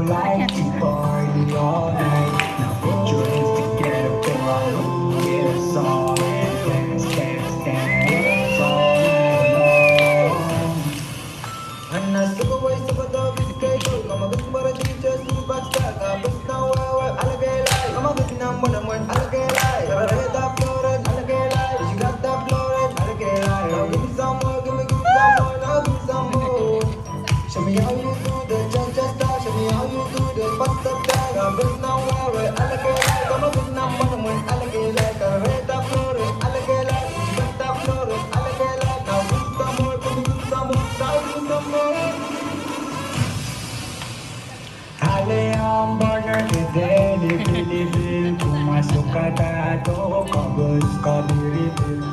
Speaker 4: like to party all night. Now put your hands together for our little song. Dance, dance, dance all night long. And I slip away some of the biscuit. Mama good mother teachers who backstab. I put now where alligator. Mama good number one alligator. Red up floated alligator. You got that floated alligator. Now give me some more, give me some more, now give me some more. Show me how you do the cha-cha style. Show me how you do the bust up style. I put now where alligator. Mama good number one alligator. Red up floated alligator. You got that floated alligator. Now give me some more, give me some more, now give me some more. Ale hamburger today, dipilipin. Kung masuk ka dato, kabus ka biripin.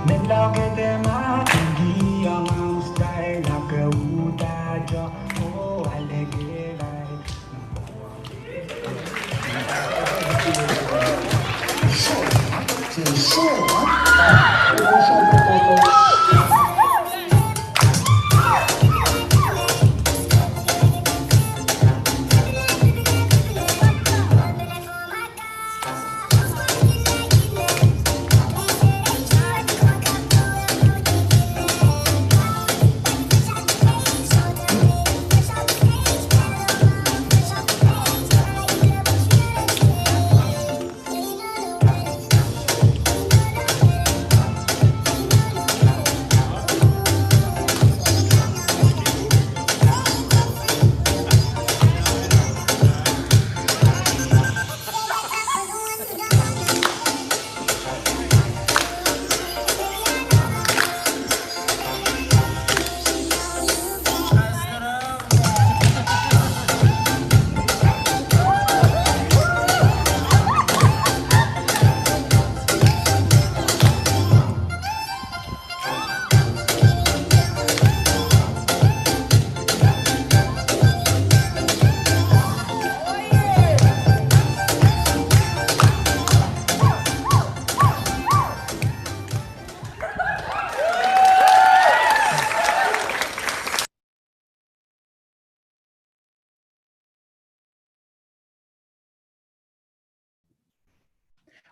Speaker 4: Nilaw kita matinggi ang style na kewudaja. Oh, alegay.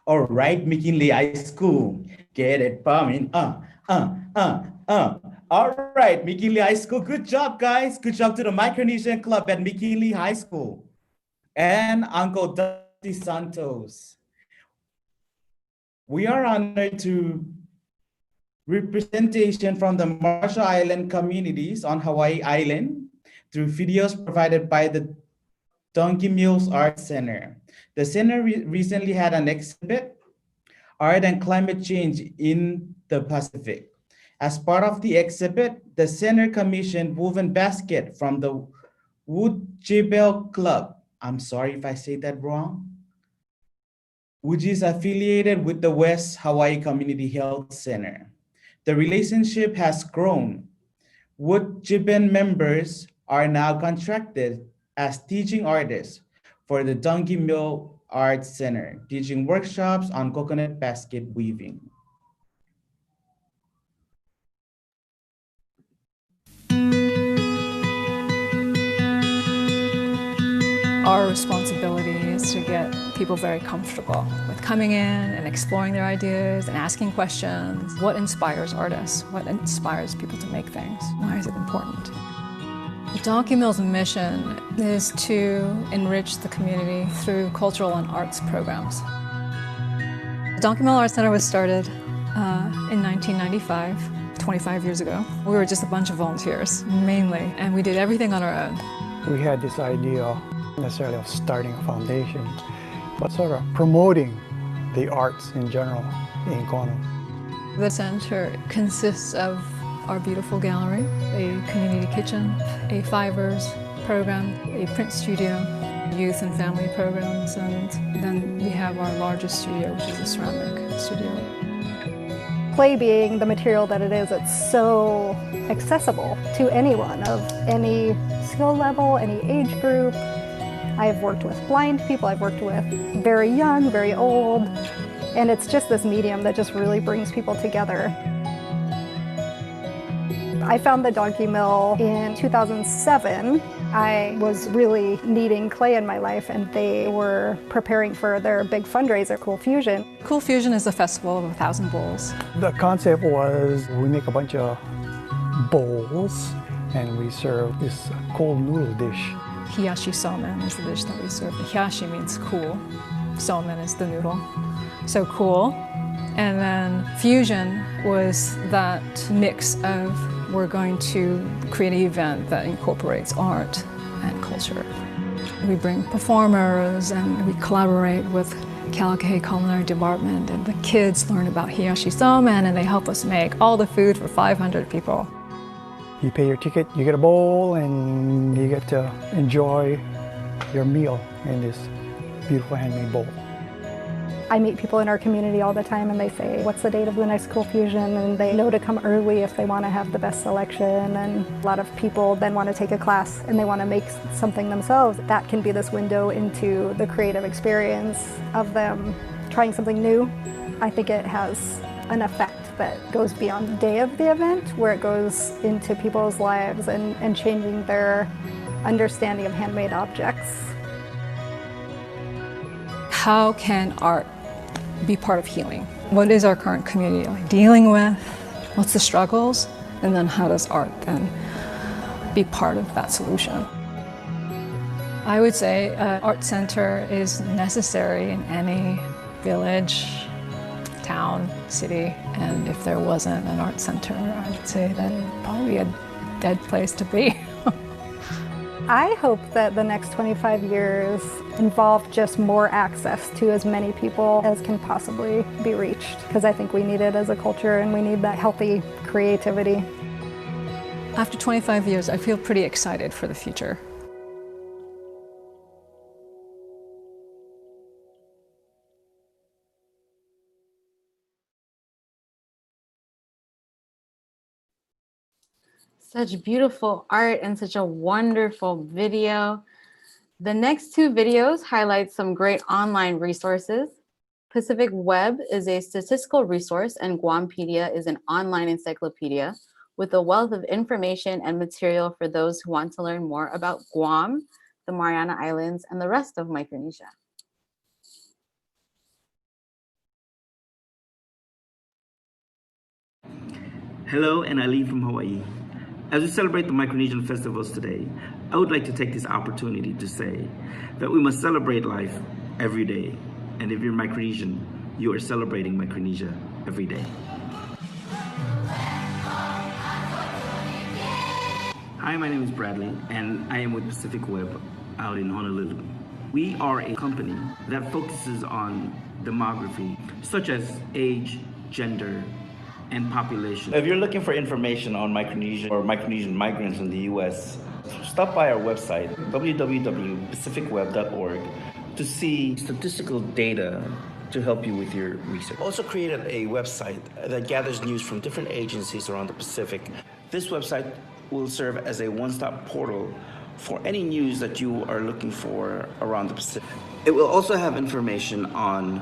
Speaker 1: All right, McKinley High School, get it bumming. All right, McKinley High School, good job, guys. Good job to the Micronesian Club at McKinley High School. And Uncle Dusty Santos. We are honored to representation from the Marshall Island communities on Hawaii Island through videos provided by the Donkey Mills Art Center. The center recently had an exhibit, Art and Climate Change in the Pacific. As part of the exhibit, the center commissioned woven basket from the Woodjebel Club. I'm sorry if I say that wrong. Which is affiliated with the West Hawaii Community Health Center. The relationship has grown. Woodjebel members are now contracted as teaching artists for the Donkey Mill Art Center, teaching workshops on coconut basket weaving.
Speaker 20: Our responsibility is to get people very comfortable with coming in and exploring their ideas and asking questions. What inspires artists? What inspires people to make things? Why is it important? The Donkey Mill's mission is to enrich the community through cultural and arts programs. The Donkey Mill Art Center was started in 1995, 25 years ago. We were just a bunch of volunteers, mainly, and we did everything on our own.
Speaker 21: We had this idea, necessarily of starting a foundation, but sort of promoting the arts in general in Guam.
Speaker 20: The center consists of our beautiful gallery, a community kitchen, a fivers program, a print studio, youth and family programs, and then we have our largest studio, which is a ceramic studio.
Speaker 24: Clay being the material that it is, it's so accessible to anyone of any skill level, any age group. I've worked with blind people, I've worked with very young, very old, and it's just this medium that just really brings people together. I found the Donkey Mill in 2007. I was really needing clay in my life, and they were preparing for their big fundraiser, Cool Fusion.
Speaker 20: Cool Fusion is a festival of 1,000 bowls.
Speaker 21: The concept was we make a bunch of bowls and we serve this cold noodle dish.
Speaker 20: Hiyashi somen is the dish that we serve. Hiyashi means cool. Somen is the noodle. So cool. And then fusion was that mix of we're going to create an event that incorporates art and culture. We bring performers and we collaborate with Kalaka'i Culinary Department, and the kids learn about hiyashi somen and they help us make all the food for 500 people.
Speaker 21: You pay your ticket, you get a bowl, and you get to enjoy your meal in this beautiful handmade bowl.
Speaker 24: I meet people in our community all the time and they say, what's the date of the next Cool Fusion? And they know to come early if they want to have the best selection. And a lot of people then want to take a class and they want to make something themselves. That can be this window into the creative experience of them trying something new. I think it has an effect that goes beyond the day of the event, where it goes into people's lives and changing their understanding of handmade objects.
Speaker 20: How can art be part of healing? What is our current community dealing with? What's the struggles? And then how does art then be part of that solution? I would say an art center is necessary in any village, town, city, and if there wasn't an art center, I would say that it'd probably be a dead place to be.
Speaker 24: I hope that the next 25 years involve just more access to as many people as can possibly be reached, because I think we need it as a culture and we need that healthy creativity.
Speaker 20: After 25 years, I feel pretty excited for the future.
Speaker 22: Such beautiful art and such a wonderful video. The next two videos highlight some great online resources. Pacific Web is a statistical resource and Guampedia is an online encyclopedia with a wealth of information and material for those who want to learn more about Guam, the Mariana Islands, and the rest of Micronesia.
Speaker 12: Hello, and Eileen from Hawaii. As we celebrate the Micronesian festivals today, I would like to take this opportunity to say that we must celebrate life every day. And if you're Micronesian, you are celebrating Micronesia every day. Hi, my name is Bradley, and I am with Pacific Web out in Honolulu. We are a company that focuses on demography, such as age, gender, and population. If you're looking for information on Micronesia or Micronesian migrants in the U.S., stop by our website, www.pacificweb.org, to see statistical data to help you with your research. Also created a website that gathers news from different agencies around the Pacific. This website will serve as a one-stop portal for any news that you are looking for around the Pacific. It will also have information on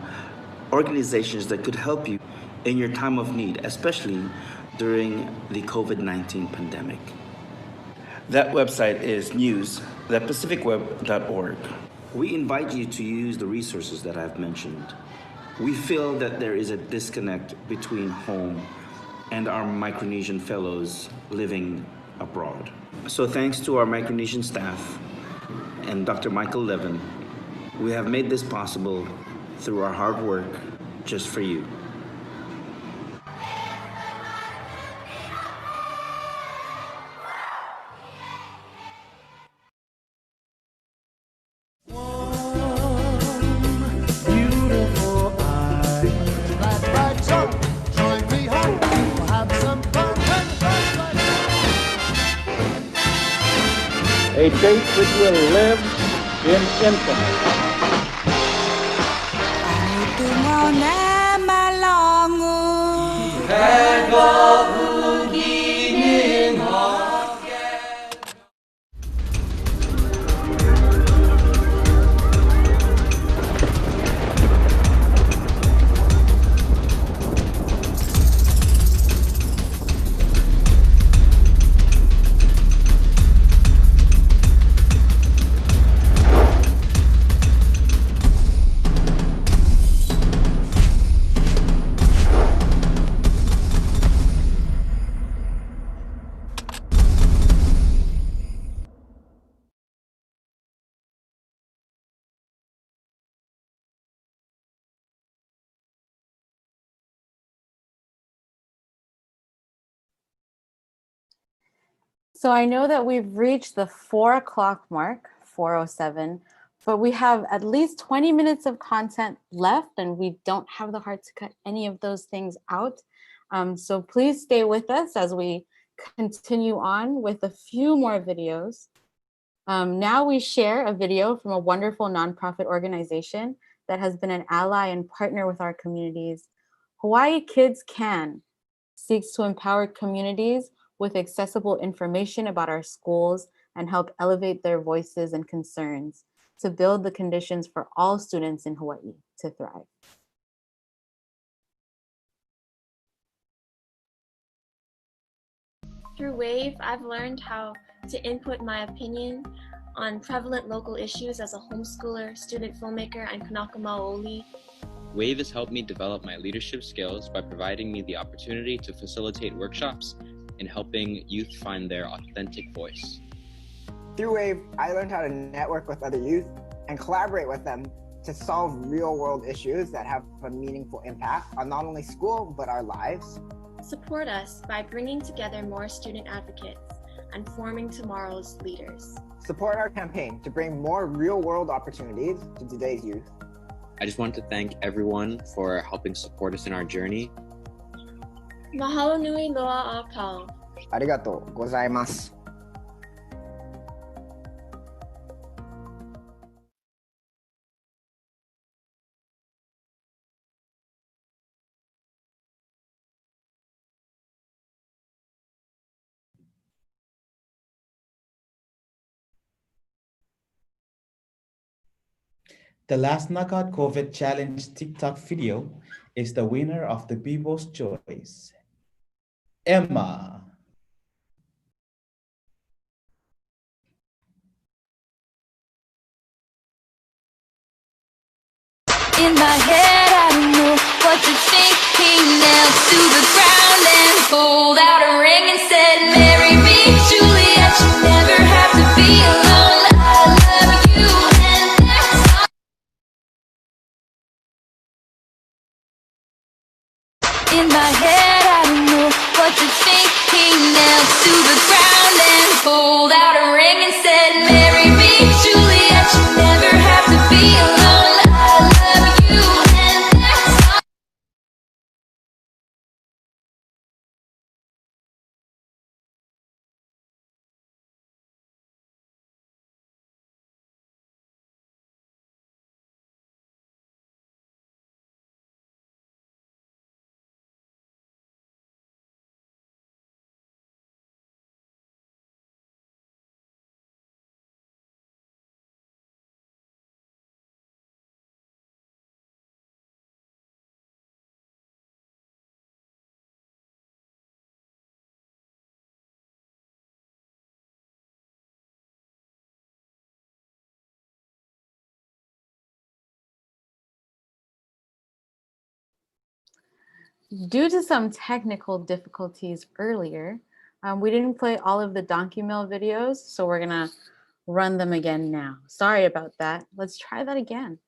Speaker 12: organizations that could help you in your time of need, especially during the COVID-19 pandemic. That website is news.pacificweb.org. We invite you to use the resources that I've mentioned. We feel that there is a disconnect between home and our Micronesian fellows living abroad. So thanks to our Micronesian staff and Dr. Michael Levin, we have made this possible through our hard work just for you.
Speaker 13: A date which will live in infamy.
Speaker 22: So I know that we've reached the 4 o'clock mark, 4:07, but we have at least 20 minutes of content left and we don't have the heart to cut any of those things out. So please stay with us as we continue on with a few more videos. Now we share a video from a wonderful nonprofit organization that has been an ally and partner with our communities. Hawaii Kids Can seeks to empower communities with accessible information about our schools and help elevate their voices and concerns to build the conditions for all students in Hawaii to thrive.
Speaker 9: Through WAVE, I've learned how to input my opinion on prevalent local issues as a homeschooler, student filmmaker, and Kanaka Maoli.
Speaker 10: WAVE has helped me develop my leadership skills by providing me the opportunity to facilitate workshops and helping youth find their authentic voice.
Speaker 15: Through WAVE, I learned how to network with other youth and collaborate with them to solve real-world issues that have a meaningful impact on not only school, but our lives.
Speaker 9: Support us by bringing together more student advocates and forming tomorrow's leaders.
Speaker 15: Support our campaign to bring more real-world opportunities to today's youth.
Speaker 10: I just want to thank everyone for helping support us in our journey.
Speaker 9: Mahalo nui loa a kau.
Speaker 15: Arigatou gozaimasu.
Speaker 1: The last Knockout COVID Challenge TikTok video is the winner of the People's Choice. Emma.
Speaker 18: In my head, I don't know what to think. He knelt to the ground and pulled out a ring and said, "Marry me, Juliet, you never have to be alone. I love you and that's all." In my head, I don't know what to think. He knelt to the ground and pulled out a ring and said, "Marry me, Juliet, you never have to be alone. I love you and that's all."
Speaker 22: Due to some technical difficulties earlier, we didn't play all of the Donkey Mill videos, so we're gonna run them again now. Sorry about that. Let's try that again.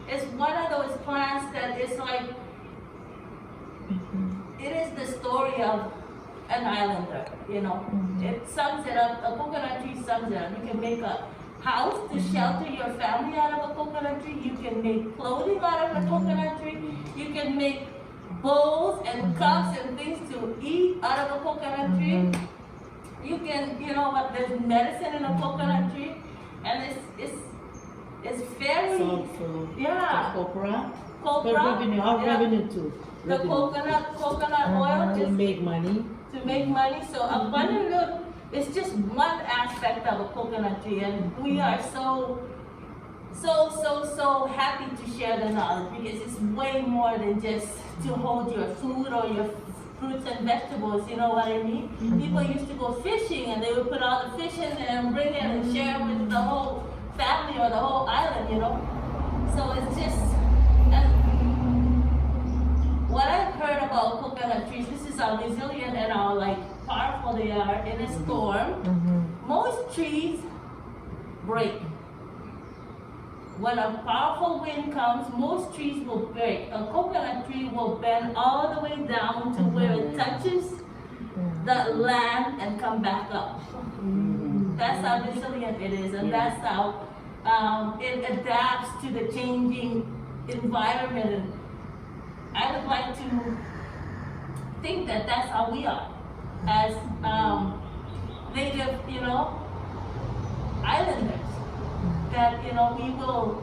Speaker 2: it's one of those plants that is like, it is the story of an islander, you know. It sums it up, a coconut tree sums it up. You can make a house to shelter your family out of a coconut tree. You can make clothing out of a coconut tree. You can make bowls and cups and things to eat out of a coconut tree. You can, you know what, there's medicine in a coconut tree. And it's very, yeah.
Speaker 7: Copra.
Speaker 2: Revenue,
Speaker 7: our revenue too.
Speaker 2: The coconut oil
Speaker 7: to make money.
Speaker 2: To make money. So abundant look, it's just one aspect of a coconut tree, and we are so happy to share the knowledge, because it's way more than just to hold your food or your fruits and vegetables, you know what I mean? People used to go fishing and they would put all the fish in there and bring it and share with the whole family or the whole island, you know? So it's just, and what I've heard about coconut trees, this is how resilient and how like powerful they are in a storm. Most trees break. When a powerful wind comes, most trees will break. A coconut tree will bend all the way down to where it touches the land and come back up. That's how resilient it is, and that's how it adapts to the changing environment. And I would like to think that that's how we are as native, you know, islanders. That, you know, we will,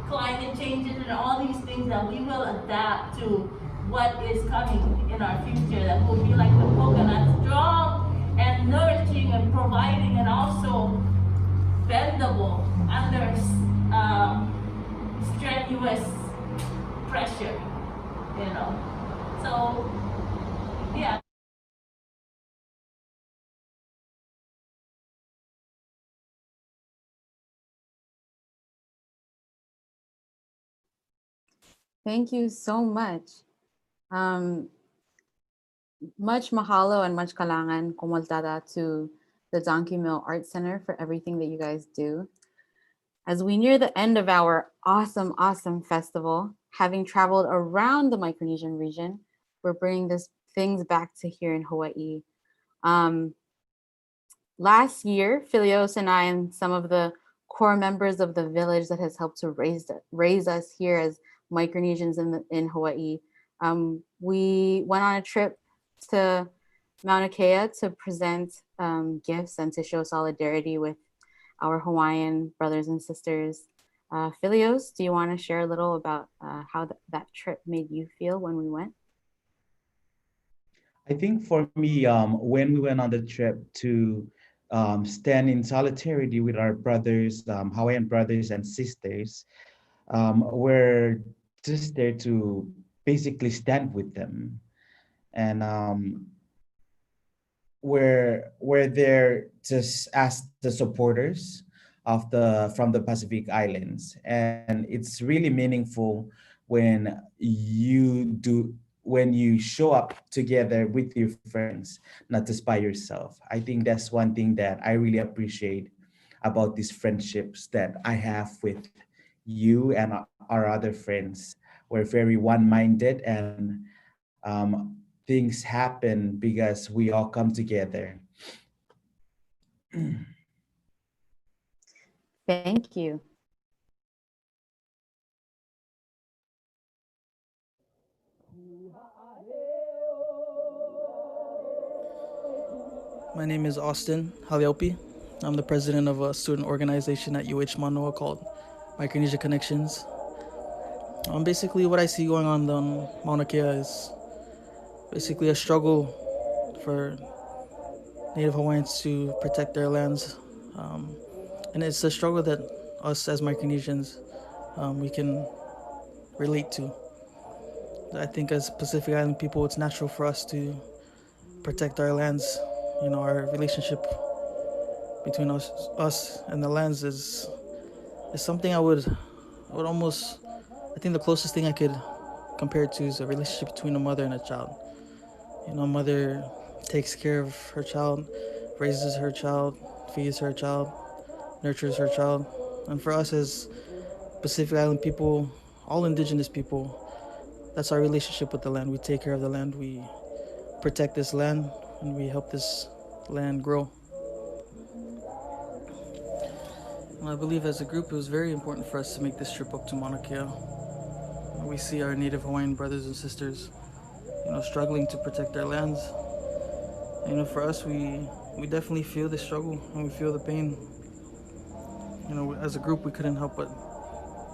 Speaker 2: climate changes and all these things, that we will adapt to what is coming in our future, that will be like the coconut, strong and nourishing and providing, and also bendable under strenuous pressure, you know. So, yeah.
Speaker 22: Thank you so much. Much mahalo and much kalangan kumultada to the Donkey Mill Art Center for everything that you guys do. As we near the end of our awesome festival, having traveled around the Micronesian region, we're bringing things back to here in Hawaii. Last year, Filios and I and some of the core members of the village that has helped to raise us here as Micronesians in Hawaii, we went on a trip to Mauna Kea to present gifts and to show solidarity with our Hawaiian brothers and sisters. Filios, do you want to share a little about how that trip made you feel when we went?
Speaker 1: I think for me, when we went on the trip to stand in solidarity with our brothers, Hawaiian brothers and sisters, we're just there to basically stand with them. And we're there just as the supporters of from the Pacific Islands. And it's really meaningful when you show up together with your friends, not just by yourself. I think that's one thing that I really appreciate about these friendships that I have with you and our other friends. We're very one-minded, and things happen because we all come together.
Speaker 22: Thank you.
Speaker 11: My name is Austin Haliopi. I'm the president of a student organization at UH Manoa called Micronesia Connections. Basically what I see going on Mauna Kea is basically a struggle for Native Hawaiians to protect their lands. And it's a struggle that us as Micronesians, we can relate to. I think as Pacific Island people, it's natural for us to protect our lands. You know, our relationship between us and the lands is something I would almost, I think the closest thing I could compare it to is a relationship between a mother and a child. You know, a mother takes care of her child, raises her child, feeds her child, nurtures her child. And for us as Pacific Island people, all indigenous people, that's our relationship with the land. We take care of the land, we protect this land, and we help this land grow. And I believe as a group, it was very important for us to make this trip up to Mauna Kea. We see our Native Hawaiian brothers and sisters, struggling to protect their lands. And, for us, we definitely feel the struggle and we feel the pain. As a group, we couldn't help but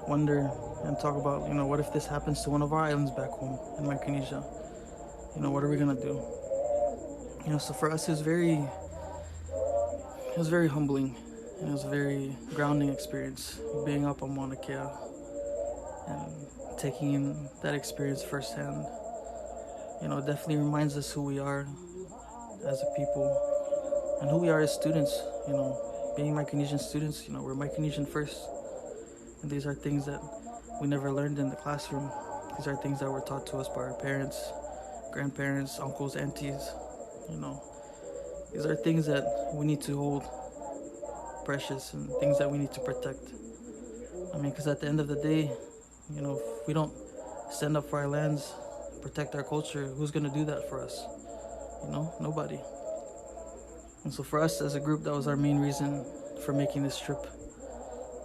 Speaker 11: wonder and talk about, what if this happens to one of our islands back home in Micronesia? What are we gonna do? So for us, it was very humbling. It was a very grounding experience, being up on Mauna Kea and taking in that experience firsthand. It definitely reminds us who we are as a people and who we are as students. Being Micronesian students, we're Micronesian first. And these are things that we never learned in the classroom. These are things that were taught to us by our parents, grandparents, uncles, aunties. These are things that we need to hold precious and things that we need to protect. Because at the end of the day, if we don't stand up for our lands, protect our culture, who's gonna do that for us? Nobody. And so for us as a group, that was our main reason for making this trip,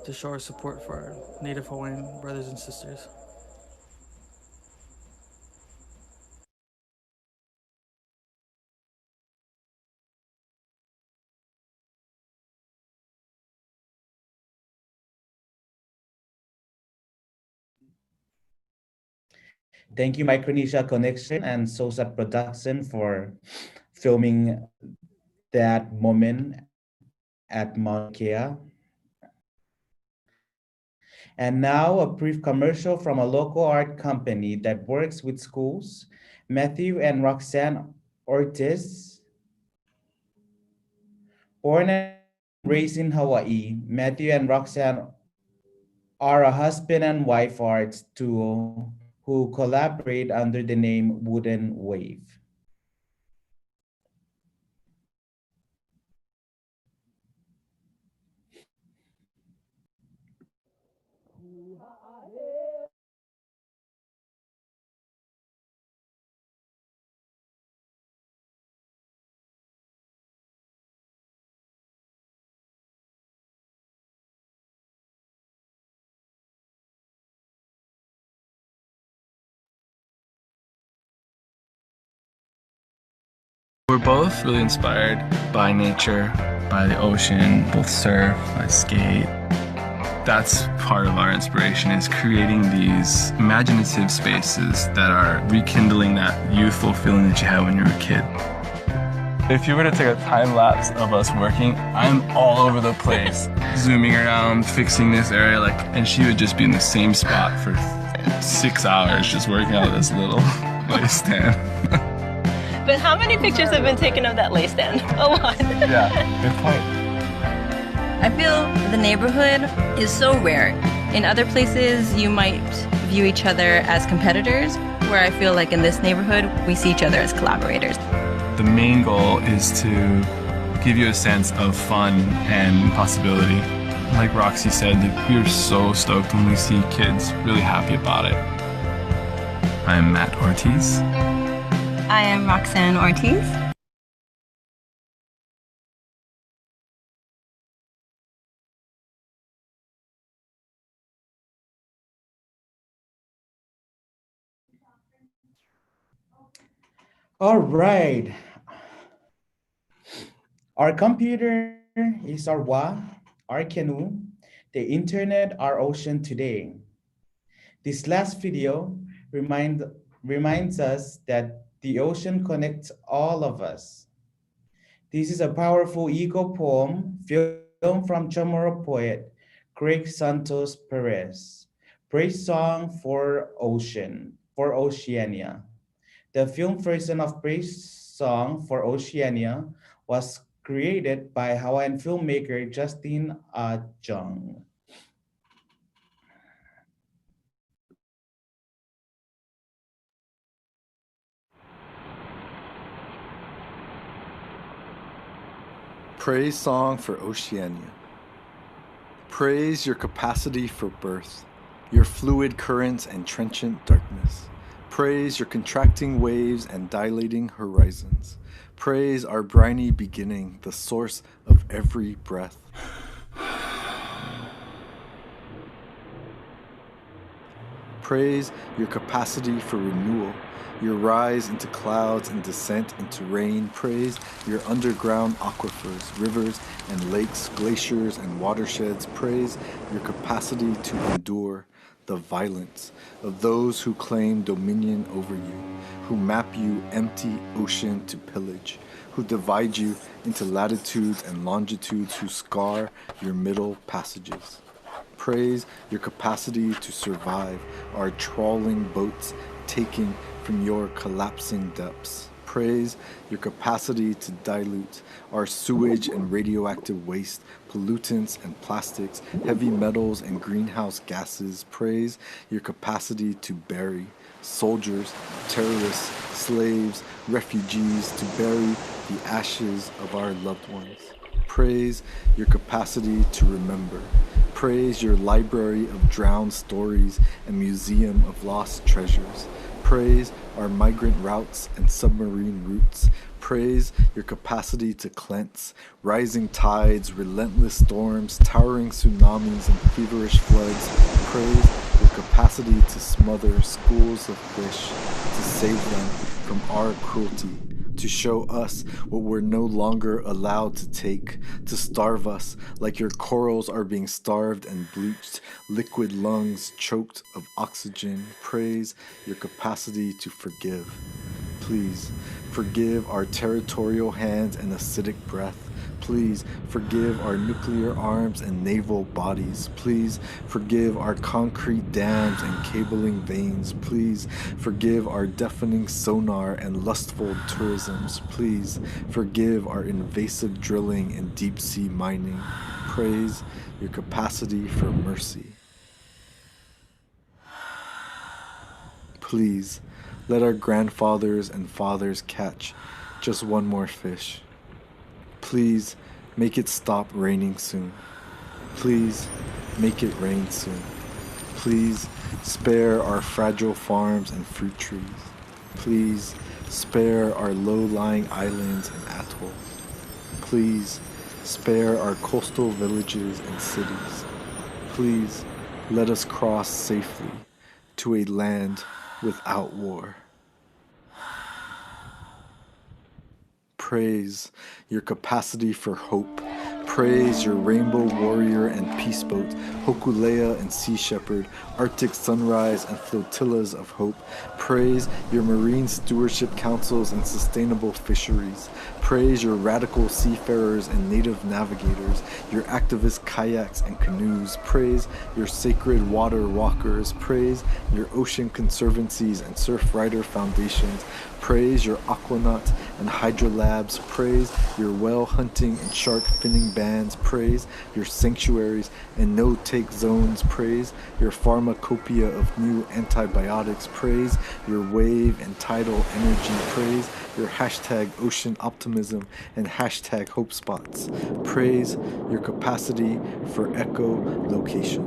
Speaker 11: to show our support for our Native Hawaiian brothers and sisters.
Speaker 1: Thank you, Micronesia Connection and SOSA Production, for filming that moment at Mauna Kea. And now a brief commercial from a local art company that works with schools. Matthew and Roxanne Ortiz. Born and raised in Hawaii, Matthew and Roxanne are a husband and wife arts duo who collaborate under the name Wooden Wave.
Speaker 7: We're both really inspired by nature, by the ocean, both surf, I skate. That's part of our inspiration, is creating these imaginative spaces that are rekindling that youthful feeling that you had when you were a kid. If you were to take a time lapse of us working, I'm all over the place, zooming around, fixing this area, and she would just be in the same spot for 6 hours just working on this little lay stand.
Speaker 16: But how many pictures have been taken of that lay stand? A lot.
Speaker 7: Yeah, good point.
Speaker 16: I feel the neighborhood is so rare. In other places, you might view each other as competitors, where I feel like in this neighborhood, we see each other as collaborators.
Speaker 7: The main goal is to give you a sense of fun and possibility. Like Roxy said, we are so stoked when we see kids really happy about it. I'm Matt Ortiz.
Speaker 16: I am Roxanne Ortiz.
Speaker 1: All right. Our computer is our wa, our canoe, the internet, our ocean today. This last video reminds us that the ocean connects all of us. This is a powerful eco poem filmed from Chamorro poet Craig Santos Perez, Praise Song for Oceania. The film version of Praise Song for Oceania was created by Hawaiian filmmaker Justin Jung.
Speaker 17: Praise Song for Oceania. Praise your capacity for birth,
Speaker 6: your fluid currents and trenchant darkness. Praise your contracting waves and dilating horizons. Praise our briny beginning, the source of every breath. Praise your capacity for renewal, your rise into clouds and descent into rain. Praise your underground aquifers, rivers and lakes, glaciers and watersheds. Praise your capacity to endure the violence of those who claim dominion over you, who map you empty ocean to pillage, who divide you into latitudes and longitudes, who scar your middle passages. Praise your capacity to survive our trawling boats taking from your collapsing depths. Praise your capacity to dilute our sewage and radioactive waste, pollutants and plastics, heavy metals and greenhouse gases. Praise your capacity to bury soldiers, terrorists, slaves, refugees, to bury the ashes of our loved ones. Praise your capacity to remember. Praise your library of drowned stories and museum of lost treasures. Praise our migrant routes and submarine routes. Praise your capacity to cleanse rising tides, relentless storms, towering tsunamis, and feverish floods. Praise your capacity to smother schools of fish, to save them from our cruelty, to show us what we're no longer allowed to take, to starve us like your corals are being starved and bleached, liquid lungs choked of oxygen. Praise your capacity to forgive. Please forgive our territorial hands and acidic breath. Please forgive our nuclear arms and naval bodies. Please forgive our concrete dams and cabling veins. Please forgive our deafening sonar and lustful tourisms. Please forgive our invasive drilling and deep sea mining. Praise your capacity for mercy. Please let our grandfathers and fathers catch just one more fish. Please make it stop raining soon. Please make it rain soon. Please spare our fragile farms and fruit trees. Please spare our low-lying islands and atolls. Please spare our coastal villages and cities. Please let us cross safely to a land without war. Praise your capacity for hope. Praise your rainbow warrior and peace boat, Hokulea and Sea Shepherd, Arctic sunrise and flotillas of hope. Praise your marine stewardship councils and sustainable fisheries. Praise your radical seafarers and native navigators, your activist kayaks and canoes. Praise your sacred water walkers. Praise your ocean conservancies and surf rider foundations. Praise your aquanaut and hydro labs. Praise your whale hunting and shark finning bands. Praise your sanctuaries and no-take zones. Praise your pharmacopoeia of new antibiotics. Praise your wave and tidal energy. Praise your hashtag ocean optimism and hashtag hope spots. Praise your capacity for echolocation.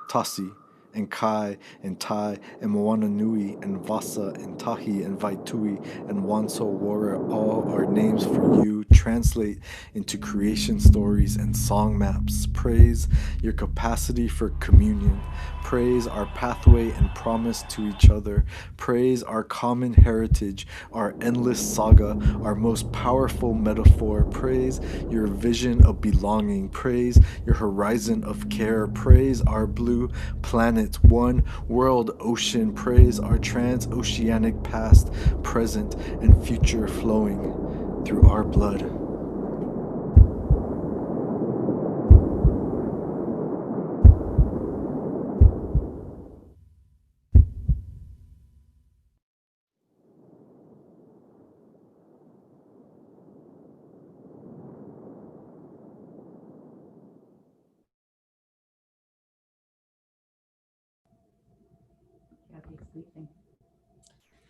Speaker 6: Tasi and Kai and Tai and Moana Nui and Vasa and Tahi and Vaitui and Wanso Wara, all are names for you. Translate into creation stories and song maps. Praise your capacity for communion. Praise our pathway and promise to each other. Praise our common heritage, our endless saga, our most powerful metaphor. Praise your vision of belonging. Praise your horizon of care. Praise our blue planet, one world ocean. Praise our transoceanic past, present, and future flowing through our blood.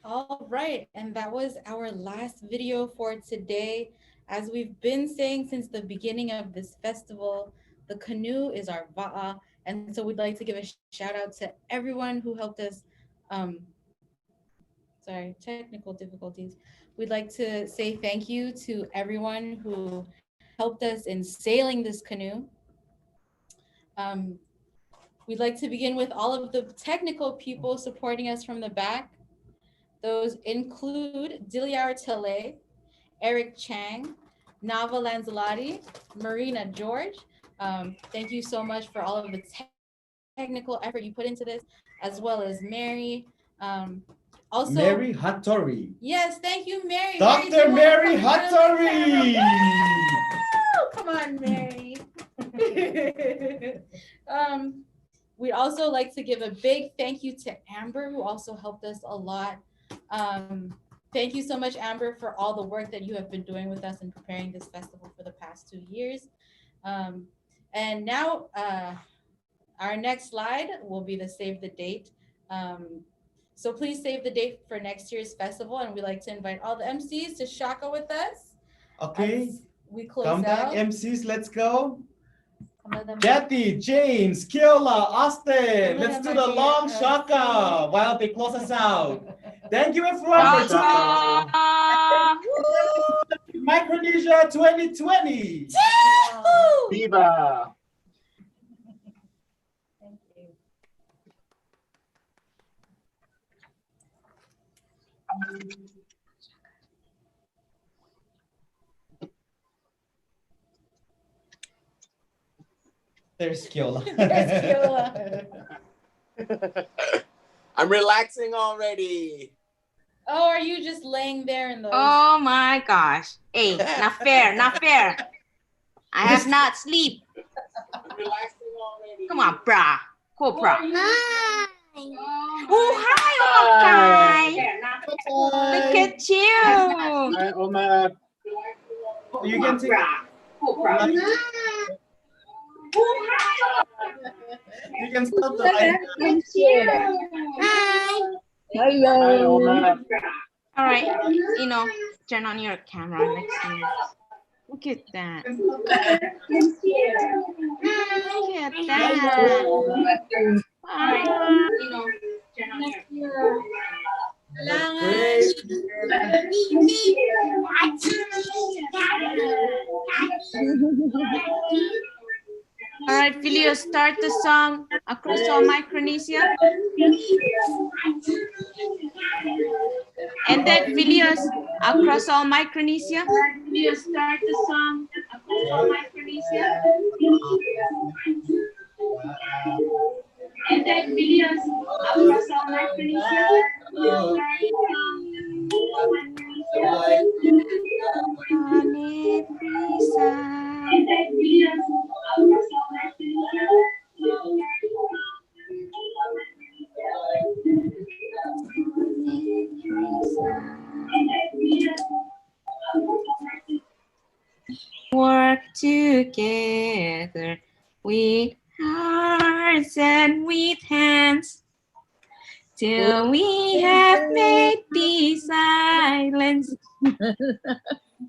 Speaker 8: All right, and that was our last video for today. As we've been saying since the beginning of this festival, The canoe is our va'a. And so we'd like to give a shout out to everyone who helped us. Sorry, technical difficulties. We'd like to say thank you to everyone who helped us in sailing this canoe. We'd like to begin with all of the technical people supporting us from the back. Those include Diliar Tele, Eric Chang, Nava Lanzalati, Marina George. Thank you so much for all of the technical effort you put into this, as well as Mary. Also,
Speaker 1: Mary Hattori.
Speaker 8: Yes, thank you, Mary.
Speaker 1: Dr. Mary Hattori.
Speaker 8: Come on, Mary. We'd also like to give a big thank you to Amber, who also helped us a lot. Thank you so much, Amber, for all the work that you have been doing with us in preparing this festival for the past 2 years. And now our next slide will be the save the date. So please save the date for next year's festival, and we'd like to invite all the MCs to shaka with us.
Speaker 1: Okay.
Speaker 8: We close
Speaker 1: Come
Speaker 8: out.
Speaker 1: back, MCs, let's go. Jackie, James, Kiola, Austin, let's do the long shaka while they close us out. Thank you, everyone, for tuning in. Micronesia 2020.
Speaker 13: Viva!
Speaker 1: There's Kiola.
Speaker 3: I'm relaxing already.
Speaker 8: Oh, are you just laying there in the...
Speaker 14: Oh my gosh. Hey, not fair, not fair. I have not sleep.
Speaker 3: I'm relaxing already.
Speaker 14: Come on, brah. Go, brah.
Speaker 3: Hi.
Speaker 14: Oh, hi, Okai. Look at you.
Speaker 13: Hi, Omar.
Speaker 1: You can take... You can stop the live.
Speaker 14: Hi.
Speaker 13: Hello.
Speaker 14: All right, turn on your camera. Let's see. Look at that. Look at that. All right, turn on your All right, Filio, start the song Across All Micronesia. And then Filios, Across All Micronesia. Filios, start the song Across All Micronesia. And then Filios, Across All Micronesia. On every side. And then Filios, Across All Micronesia. Work together with hearts and with hands till we have made these islands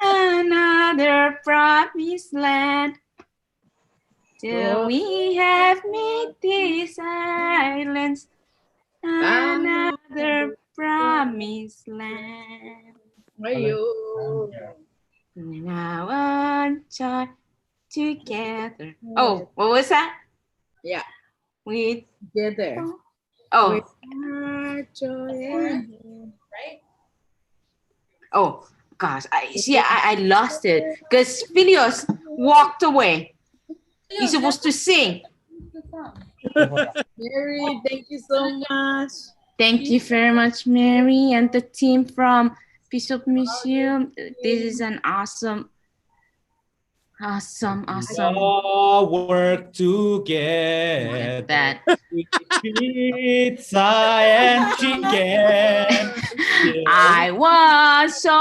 Speaker 14: another promised land. Till we have made these islands another promised land. Now on joy together. Oh, what was that?
Speaker 17: Yeah.
Speaker 14: We
Speaker 17: Together.
Speaker 14: Oh.
Speaker 17: With our joy.
Speaker 8: Right?
Speaker 14: Oh gosh, I lost it because Filios walked away. He's supposed to sing.
Speaker 17: Mary, thank you so much.
Speaker 14: Thank you very much, Mary, and the team from Peace of Museum. This is an awesome.
Speaker 1: All work together.
Speaker 14: That.
Speaker 1: Pizza and chicken.
Speaker 14: I was so